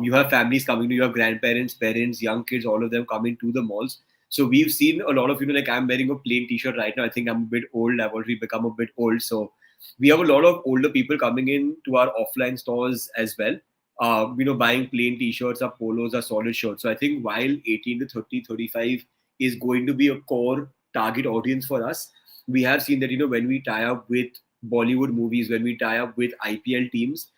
Speaker 12: you have families coming to, you have grandparents, parents, young kids, all of them coming to the malls. So we've seen a lot of, like I'm wearing a plain t-shirt right now. I think I'm a bit old. I've already become a bit old. So we have a lot of older people coming in to our offline stores as well, buying plain t-shirts or polos or solid shirts. So I think while 18 to 30, 35 is going to be a core target audience for us, we have seen that, when we tie up with Bollywood movies, when we tie up with IPL teams,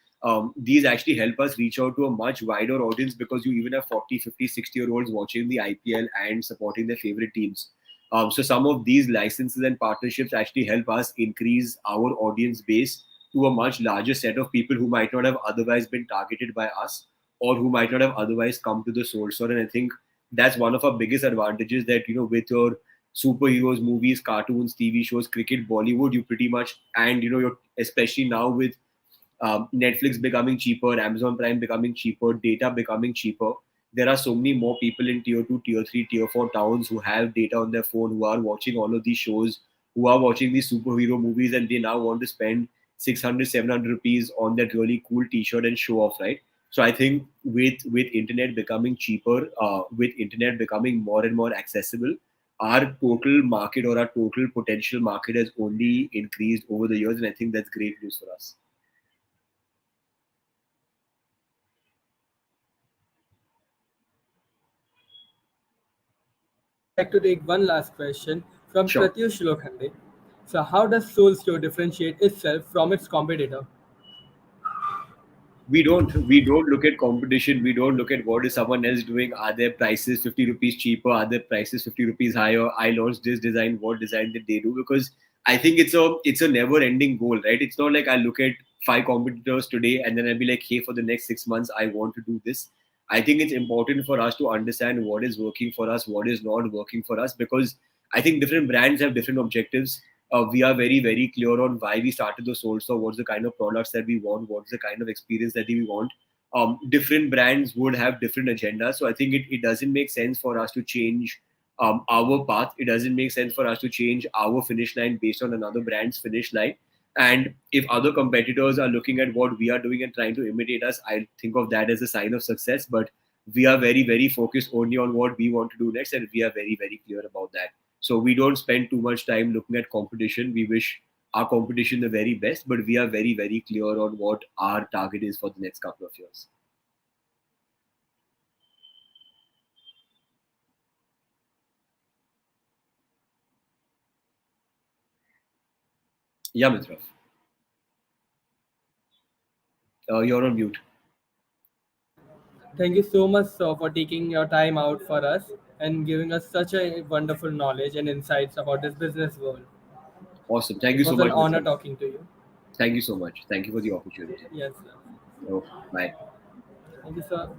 Speaker 12: these actually help us reach out to a much wider audience, because you even have 40, 50, 60-year-olds watching the IPL and supporting their favorite teams. So some of these licenses and partnerships actually help us increase our audience base to a much larger set of people who might not have otherwise been targeted by us, or who might not have otherwise come to the source store. And I think that's one of our biggest advantages, that, with your superheroes, movies, cartoons, TV shows, cricket, Bollywood, you pretty much, and, you're especially now with Netflix becoming cheaper, Amazon Prime becoming cheaper, data becoming cheaper. There are so many more people in tier 2, tier 3, tier 4 towns who have data on their phone, who are watching all of these shows, who are watching these superhero movies, and they now want to spend 600, 700 rupees on that really cool t-shirt and show off, right? So I think with internet becoming cheaper, with internet becoming more and more accessible, our total market, or our total potential market, has only increased over the years. And I think that's great news for us.
Speaker 8: I would like to take one last question from
Speaker 12: Sure.
Speaker 8: Pratyush Lokhande. So how does Soul Store differentiate itself from its competitor?
Speaker 12: We don't look at competition. We don't look at what is someone else doing. Are their prices 50 rupees cheaper? Are their prices 50 rupees higher? I launched this design. What design did they do? Because I think it's a never ending goal, right? It's not like I look at five competitors today and then I'll be like, hey, for the next 6 months I want to do this. I think it's important for us to understand what is working for us, what is not working for us, because I think different brands have different objectives. We are very, very clear on why we started the soul store, what's the kind of products that we want, what's the kind of experience that we want. Different brands would have different agendas. So I think it doesn't make sense for us to change our path. It doesn't make sense for us to change our finish line based on another brand's finish line. And if other competitors are looking at what we are doing and trying to imitate us, I think of that as a sign of success. But we are very, very focused only on what we want to do next, and we are very, very clear about that. So we don't spend too much time looking at competition. We wish our competition the very best, but we are very, very clear on what our target is for the next couple of years. Yeah, Mitra. You're on mute.
Speaker 8: Thank you so much, sir, for taking your time out for us and giving us such a wonderful knowledge and insights about this business world.
Speaker 12: Awesome. Thank
Speaker 8: It
Speaker 12: you so
Speaker 8: was an
Speaker 12: much,
Speaker 8: honor
Speaker 12: Mitra.
Speaker 8: talking to you.
Speaker 12: Thank you so much. Thank you for the opportunity.
Speaker 8: Yes, sir.
Speaker 12: Oh, bye.
Speaker 8: Thank you, sir.